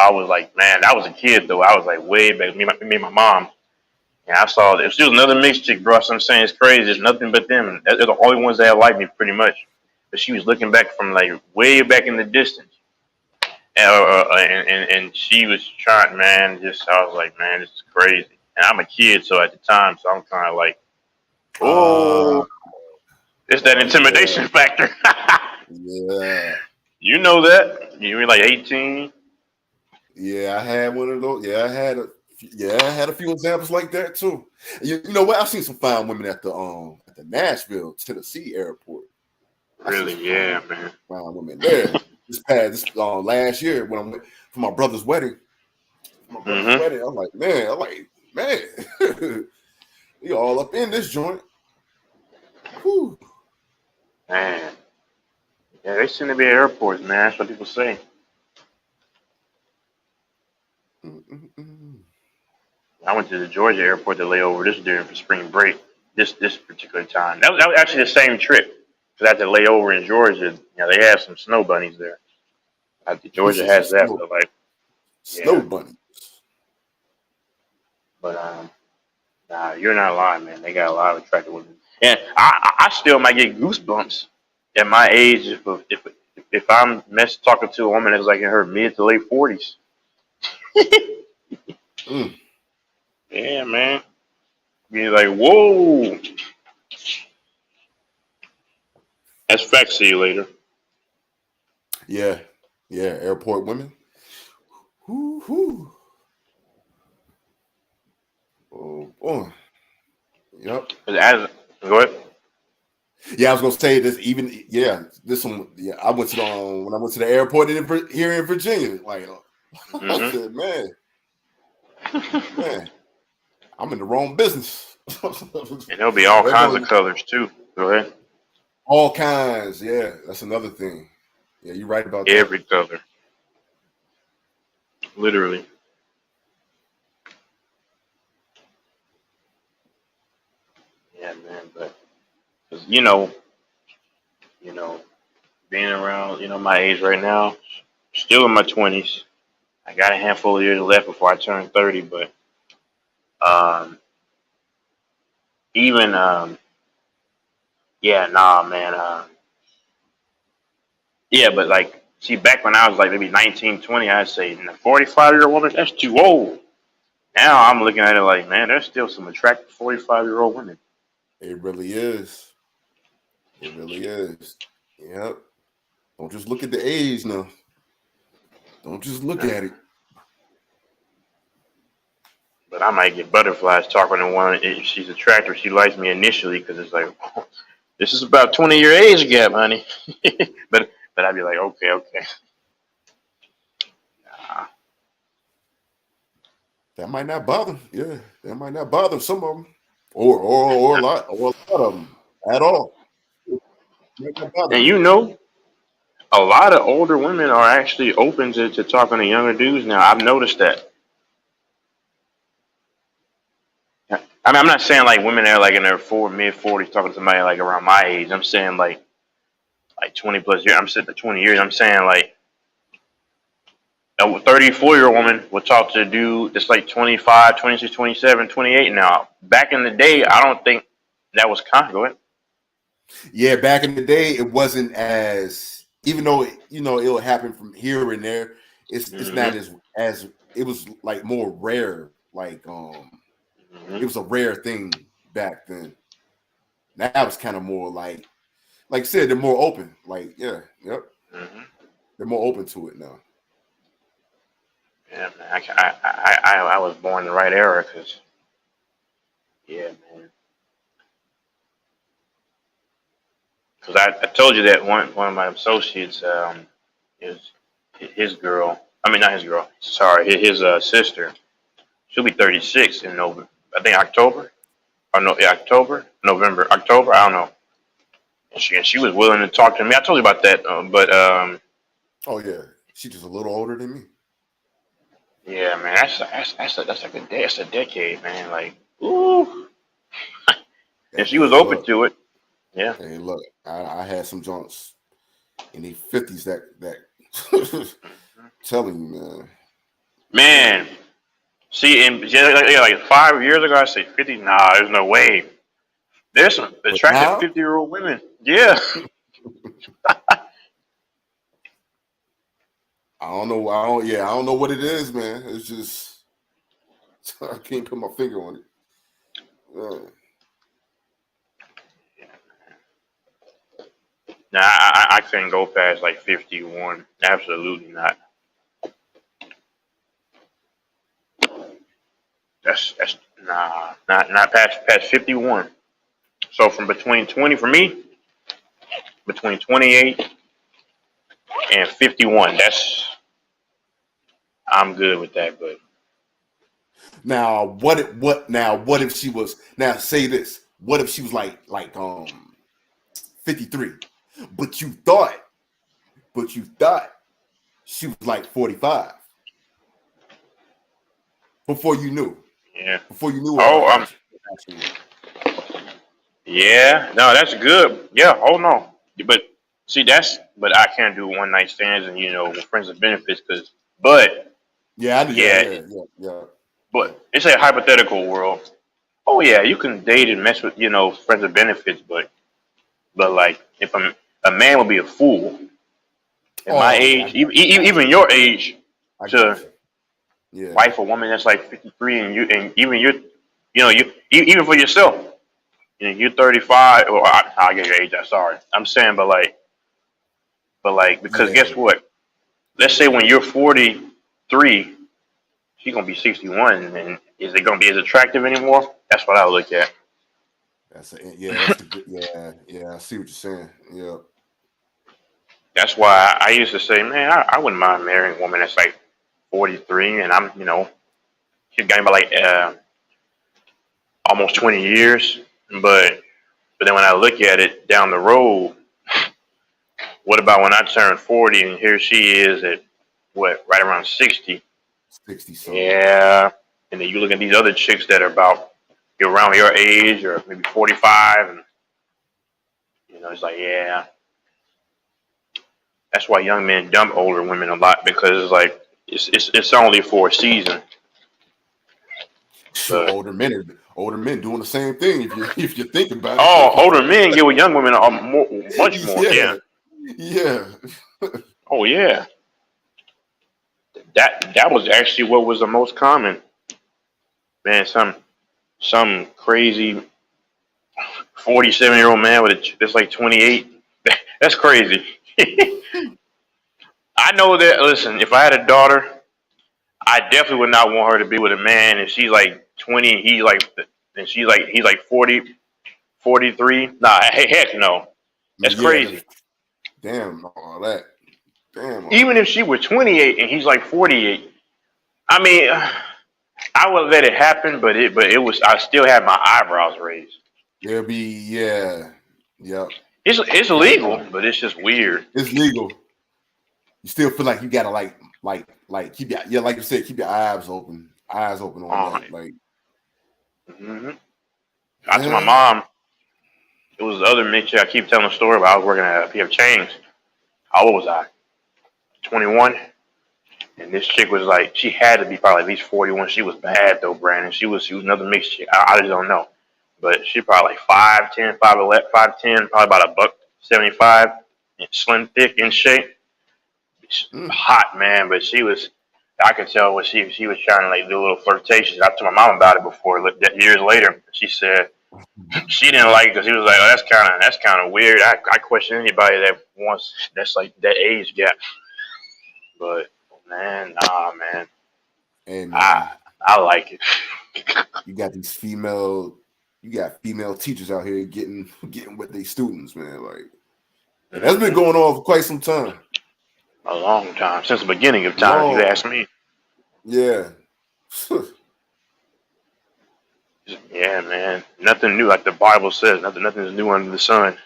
was like, man, I was a kid though. I was like way back. Me and my mom. And I saw that she was another mixed chick, bro. So I'm saying it's crazy. There's nothing but them. They're the only ones that like me, pretty much. But she was looking back from like way back in the distance, and she was trying, man. I was like, man, this is crazy. And I'm a kid, so at the time, so I'm kind of like, oh, it's that intimidation factor. Yeah. You know that. You were like 18. Yeah, I had one of those. I had a few examples like that too. You know what? I've seen some fine women at the Nashville, Tennessee airport. Really? Yeah, man. Fine women there. this last year when I went for my brother's wedding. I'm like, man, you all up in this joint. Whew. Man. Yeah, they seem to be at airports, man. That's what people say. I went to the Georgia airport to lay over this during for spring break. This particular time. That was actually the same trip. Because I had to lay over in Georgia. You know, they have some snow bunnies there. Georgia has that, but like snow bunnies. But nah, you're not lying, man. They got a lot of attractive women. And I still might get goosebumps at my age if I'm talking to a woman that's like in her mid to late 40s. Yeah, man. Be like, whoa. That's facts. See you later. Yeah, airport women. Whoo. Oh boy. Yep. Go ahead. Yeah, I was gonna say this. This one. Yeah, I went to when I went to the airport here in Virginia. Like, I said, man, I'm in the wrong business. And there'll be all kinds of colors too. Go ahead. All kinds. Yeah, that's another thing. Yeah, you're right about every color. Literally. Yeah, man. But you know, being around, my age right now, still in my 20s. I got a handful of years left before I turn 30, but but like, see, back when I was like maybe 19, 20, I'd say, a 45-year-old woman, that's too old. Now I'm looking at it like, man, there's still some attractive 45-year-old women. It really is. It really is. Yep. Don't just look at the age now. Don't just look at it. But I might get butterflies talking to one. If she's attractive, she likes me initially because it's like, oh, this is about 20-year age gap, honey. but I'd be like, okay. Nah. That might not bother. Yeah, that might not bother some of them, or a lot of them at all. And a lot of older women are actually open to talking to younger dudes now. I've noticed that. I mean, I'm not saying like women that are like in their mid-40s talking to somebody like around my age. I'm saying like 20 plus years. I'm saying 20 years. I'm saying like a 34-year-old woman will talk to a dude that's like 25, 26, 27, 28 now. Back in the day, I don't think that was common. Go ahead. Yeah, back in the day, it wasn't as even though it'll happen from here and there, it's not Mm-hmm. as it was like more rare. Like it was a rare thing back then. Now it's kind of more like I said, they're more open. Like yep, Mm-hmm. they're more open to it now. Yeah, man. I was born in the right era, cause yeah, man. Cause I told you that one of my associates is his girl. I mean, not his girl. Sorry, his sister. She'll be 36 in November. I think October. Or no, yeah, November, October. I don't know. And she was willing to talk to me. I told you about that, but Oh yeah, she's just a little older than me. yeah, man, that's like that's a decade, man. Like, ooh. And she was Hey, open look. to it. Yeah. Hey, look. I had some joints in the 50s that telling you, man. Man, see, like 5 years ago, I said 50. Nah, there's no way. There's some But attractive now, 50-year-old women. Yeah. I don't know. I don't know what it is, man. It's just I can't put my finger on it. Nah, I couldn't go past like 51. Absolutely not. That's nah, not past 51. So from between 20 for me, between 28 and 51. I'm good with that, but Now, what if she was, now say this, what if she was like 53, but you thought she was like 45 before you knew yeah. her Oh, actually. yeah. No, that's good. Yeah. Oh no. But see, but I can't do one night stands and with friends with benefits but Yeah. but it's a hypothetical world. Oh yeah, you can date and mess with friends with benefits, but like if a man would be a fool at my age, even your age, to wife a woman that's like 53, and even even for yourself, you're 35. Or I'll get your age. I'm sorry. I'm saying, but because guess what? Let's say when you're 43, she's gonna be 61, and is it gonna be as attractive anymore? That's what I look at. I see what you're saying. Yeah. That's why I used to say, man, I wouldn't mind marrying a woman that's like 43, and I'm, she's got me like almost 20 years. But then when I look at it down the road, what about when I turn 40 and here she is at right around 60? 60 something. Yeah. And then you look at these other chicks that are around your age or maybe 45, and it's like, yeah. That's why young men dump older women a lot, because it's like it's only for a season. But, older men doing the same thing if you think about it. Oh, older men get with young women much more. Yeah. Oh yeah. That was actually what was the most common. Man, some crazy 47-year-old man that's like 28. That's crazy. I know that. Listen, if I had a daughter, I definitely would not want her to be with a man and she's like 20, he's like 40, 43. Nah, heck no. That's crazy. Damn, all that. Damn. Even if she were 28 and he's like 48, I mean, I would let it happen, but it was, I still had my eyebrows raised. There'll be, yeah. It's illegal, but it's just weird. It's legal. You still feel like you gotta like keep your, like you said, keep your eyes open on that. Like, I told my mom, it was the other mixture I keep telling the story about. I was working at PF Chang's. How old was I? 21. And this chick was like, she had to be probably at least 41. She was bad though, Brandon. She was another mixed chick. I just don't know. But she probably like 5'10", 5'11", 5'10", probably about $175. slim, thick, in shape. Hot, man, but I could tell when she was trying to like do a little flirtation. I told my mom about it before, years later. She said she didn't like it because he was like, oh, that's kind of weird. I question anybody that wants that's like that age gap. But man, nah, man. And I like it. You got female teachers out here getting with their students, man. Like, and that's been going on for quite some time. A long time, since the beginning of time, if you ask me. Yeah. Yeah, man. Nothing new, like the Bible says. Nothing is new under the sun.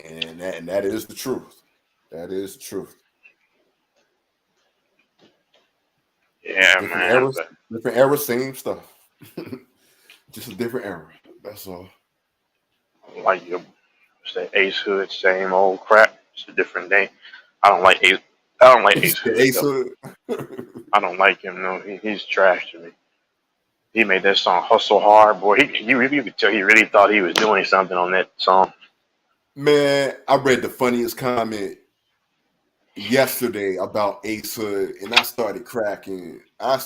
And that is the truth. That is the truth. Yeah, different era, same stuff. Just a different era. That's all. Like your Ace Hood, same old crap. It's a different day. I don't like Ace Hood. Ace Hood. I don't like him. No, he's trash to me. He made that song "Hustle Hard," boy. You could tell he really thought he was doing something on that song. Man, I read the funniest comment yesterday about Ace Hood, and I started cracking up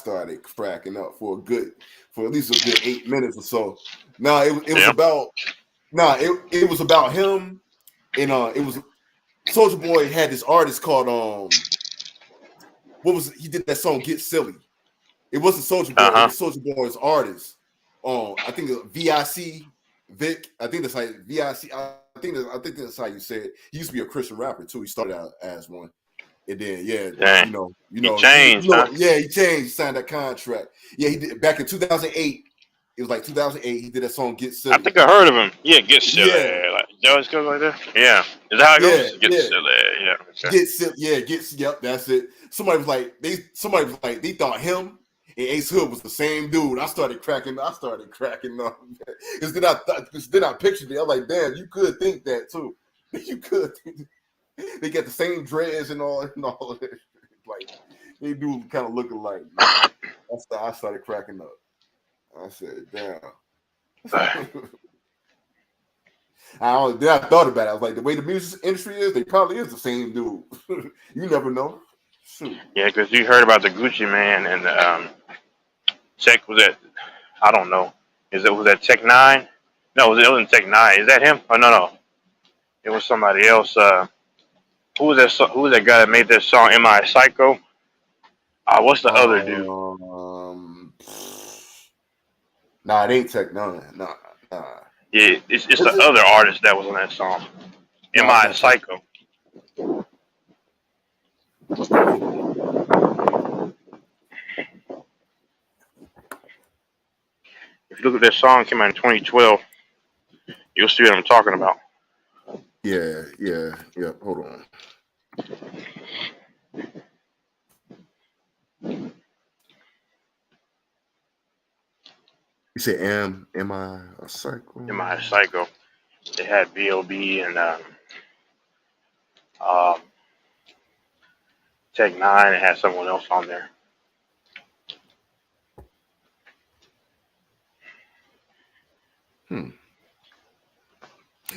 for at least a good 8 minutes or so. No, it was about him, and it was Soulja Boy had this artist called he did that song "Get Silly." It wasn't Soulja Boy, it was Soulja Boy's artist. I think it was Vic. I think that's how VIC. I think that's how you say it. He used to be a Christian rapper too. He started out as one, and then Dang. you know, he changed. Yeah, he changed. He signed that contract. Yeah, he did back in 2008. It was like 2008. He did that song "Get Silly." I think I heard of him. Yeah, Get Silly. Yeah. Like, does it go like that? Yeah. Is that how it goes? Get Silly. Yeah. Okay. Get Silly. Yep, that's it. Somebody was like, they thought him and Ace Hood was the same dude. I started cracking up. Because then I pictured it. I'm like, damn, you could think that too. You could think they got the same dreads and all of that. Like, they do kind of look alike. I started cracking up. I said, damn. I thought about it. I was like, the way the music industry is, they probably is the same dude. You never know. Shoot. Yeah, because you heard about the Gucci Man and the Tech was that? I don't know. Was that Tech 9? No, it wasn't Tech 9. Is that him? Oh no. It was somebody else. Who was that? Who was that guy that made that song? Am I a Psycho? What's the other dude? Nah, it ain't Tech 9. Nah. Yeah, it's the other artist that was on that song. Am I a Psycho? If you look at that song, it came out in 2012. You'll see what I'm talking about. Yeah. Hold on. You say, am I a Psycho? Am I a Psycho? They had B.O.B. and Tech 9 and had someone else on there.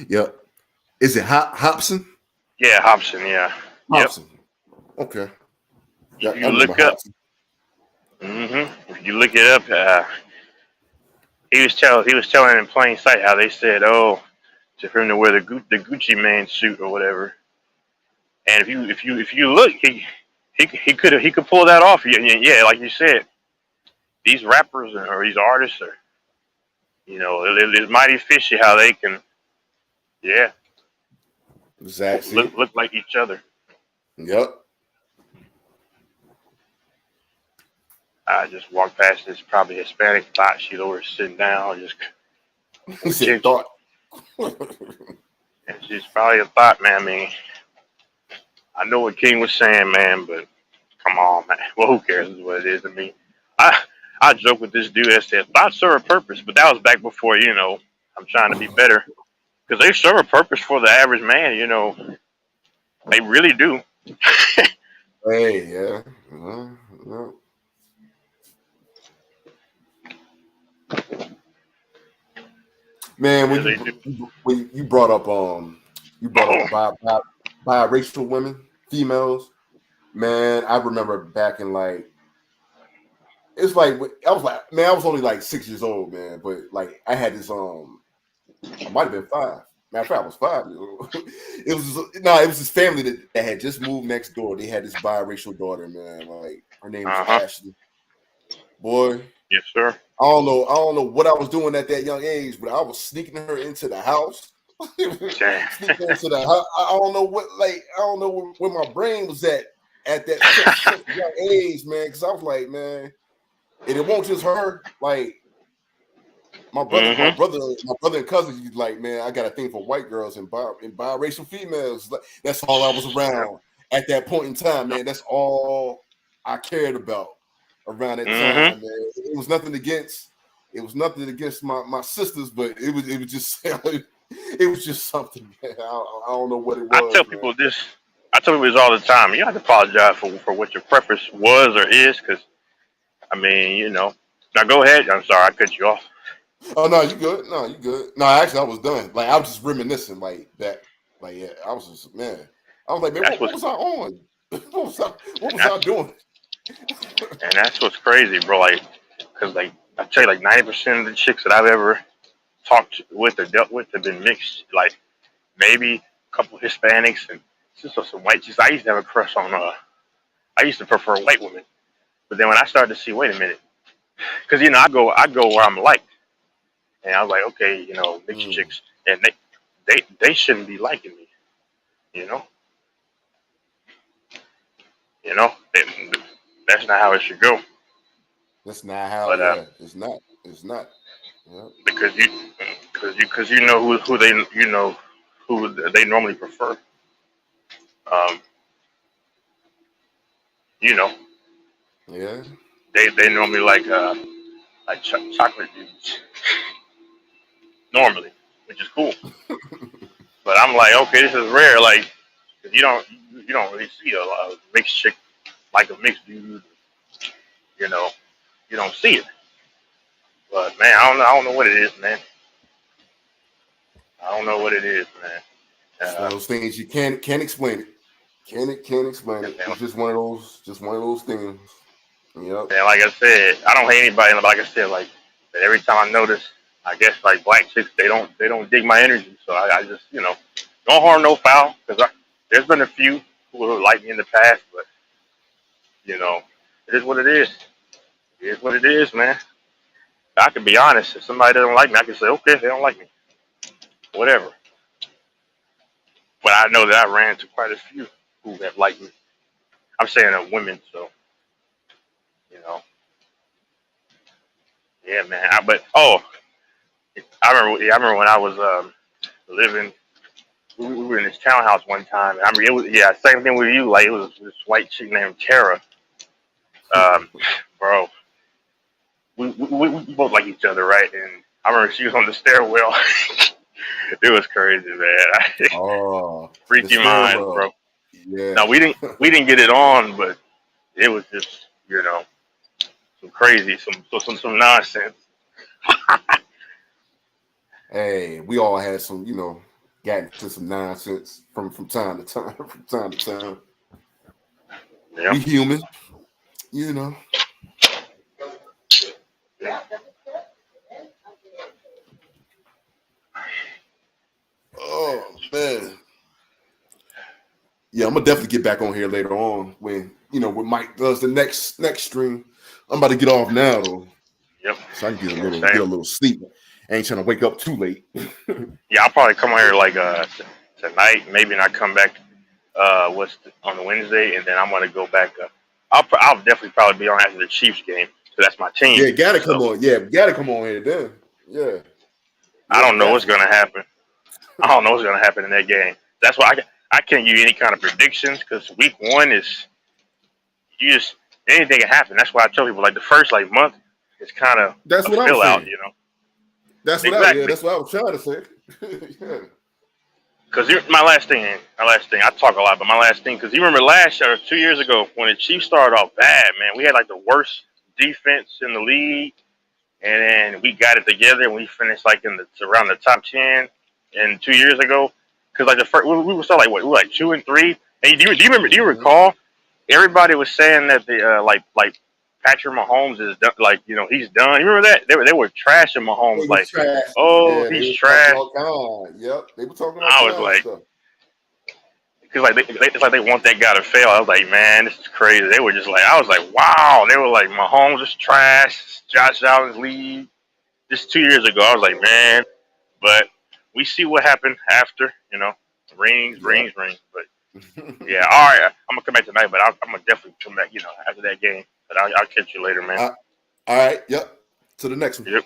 Yep. Is it Hopsin? Yeah, Hopsin. Yeah. Hopsin. Yep. Okay. Yeah, you look up. If you look it up, he was telling in plain sight how they said, "Oh, for him to wear the Gucci Man suit or whatever." And if you look, he could pull that off. Yeah, like you said, these rappers or these artists are, it's mighty fishy how they can, exactly look like each other. Yep. I just walked past this probably Hispanic thought she's over sitting down. She thought. And she's probably a thought, man. I mean, I know what King was saying, man, but come on, man. Well, who cares is what it is to me. I joke with this dude that said thoughts serve a purpose, but that was back before, I'm trying to be better. Because they serve a purpose for the average man, They really do. Hey, yeah. Man, when you brought up You brought up biracial women, females. Man, I remember back in like, it's like I was only like 6 years old, man. But like I had this I might have been 5. Matter of fact, I was 5 years old. It was this family that had just moved next door. They had this biracial daughter, man. Like her name was Ashley. Boy, yes, sir. I don't know what I was doing at that young age, but I was sneaking her into the house. Sneaking into the house. I don't know where my brain was at that young age, man. Because I was like, man, and it won't just her. Like my brother and cousins, like, man, I got a thing for white girls and biracial females. Like, that's all I was around at that point in time, man. That's all I cared about around that time, man. It was nothing against my sisters, but it was just it was just something, man. I don't know what it was. I tell people this all the time. You don't have to apologize for what your preference was or is, because I mean, you know. Now go ahead. I'm sorry, I cut you off. Oh no, you good? No, you good? No, actually, I was done. Like I was just reminiscing, like that. Like yeah, I was just man. I was like, man, what was I on? What was I doing? And that's what's crazy, bro. Like, cause like I tell you, like 90% of the chicks that I've ever talked with or dealt with have been mixed. Like maybe a couple Hispanics and just some white chicks. I used to have a crush on. I used to prefer white women, but then when I started to see, wait a minute, cause you know I go where I'm liked, and I was like, okay, you know, mixed chicks, and they shouldn't be liking me, you know. You know, that's not how it should go. That's not how. Yeah, it's not. It's not. Yeah. Because you know who they normally prefer. You know. Yeah. They normally like chocolate dudes. Normally, which is cool. But I'm like, okay, this is rare. Like, 'cause you don't really see a lot of mixed chick like a mixed dude. You know, you don't see it. But man, I don't know what it is, man. I don't know what it is, man. It's one of those things you can't explain it. Can't explain it. It's just one of those things. Yep. And like I said, I don't hate anybody. Like I said, like every time I notice, I guess like black chicks, they don't dig my energy. So I just, you know, no harm, no foul. Because there's been a few who like me in the past, but you know, it is what it is. It is what it is, man. I can be honest. If somebody doesn't like me, I can say, okay, they don't like me. Whatever. But I know that I ran into quite a few who have liked me. I'm saying women, so you know. Yeah, man. I remember when I was living. We were in this townhouse one time. And I mean, it was same thing with you. Like it was this white chick named Tara. Bro, we both like each other, right? And I remember she was on the stairwell. It was crazy, man. Oh, freaky minds, bro. Yeah. No, we didn't get it on, but it was just, you know, some crazy, some nonsense. Hey, we all had some, you know, got into some nonsense from time to time. Yep. We human, you know. Oh man. Yeah, I'm gonna definitely get back on here later on when Mike does the next stream. I'm about to get off now though. Yep. So I can get a little sleep. I ain't trying to wake up too late. Yeah, I'll probably come on here like tonight, maybe not come back on the Wednesday, and then I'm gonna go back. I'll definitely probably be on after the Chiefs game, so that's my team. Yeah, gotta come on. Yeah, gotta come on here then. Yeah. I don't know what's gonna happen. I don't know what's gonna happen in that game. That's why I can't give you any kind of predictions because week one is anything can happen. That's why I tell people like the first month is kind of that's what fill I'm out, saying. you know. That's what exactly. that's what I was trying to say. Yeah. Because my last thing, I talk a lot, but my last thing, because you remember last year or 2 years ago when the Chiefs started off bad, man, we had like the worst defense in the league, and then we got it together and we finished like around the top 10. And 2 years ago, because like the first we were still like what we were like 2-3. And do you remember? Do you recall? Everybody was saying that the like Patrick Mahomes is done, like he's done. You remember that they were trashing Mahomes He like, was trash. oh Yeah, they he's were trash. talking all kind. Yep, they were talking all I kind was of like, stuff. because like it's like they want that guy to fail. I was like, man, this is crazy. They were just like, I was like, wow. They were like, Mahomes is trash. Josh Allen's lead. Just 2 years ago, I was like, man. But we see what happened after. Rings. But yeah, all right. I'm gonna come back tonight, but I'm gonna definitely come back. After that game. But I'll catch you later, man. All right. Yep. To the next one. Yep.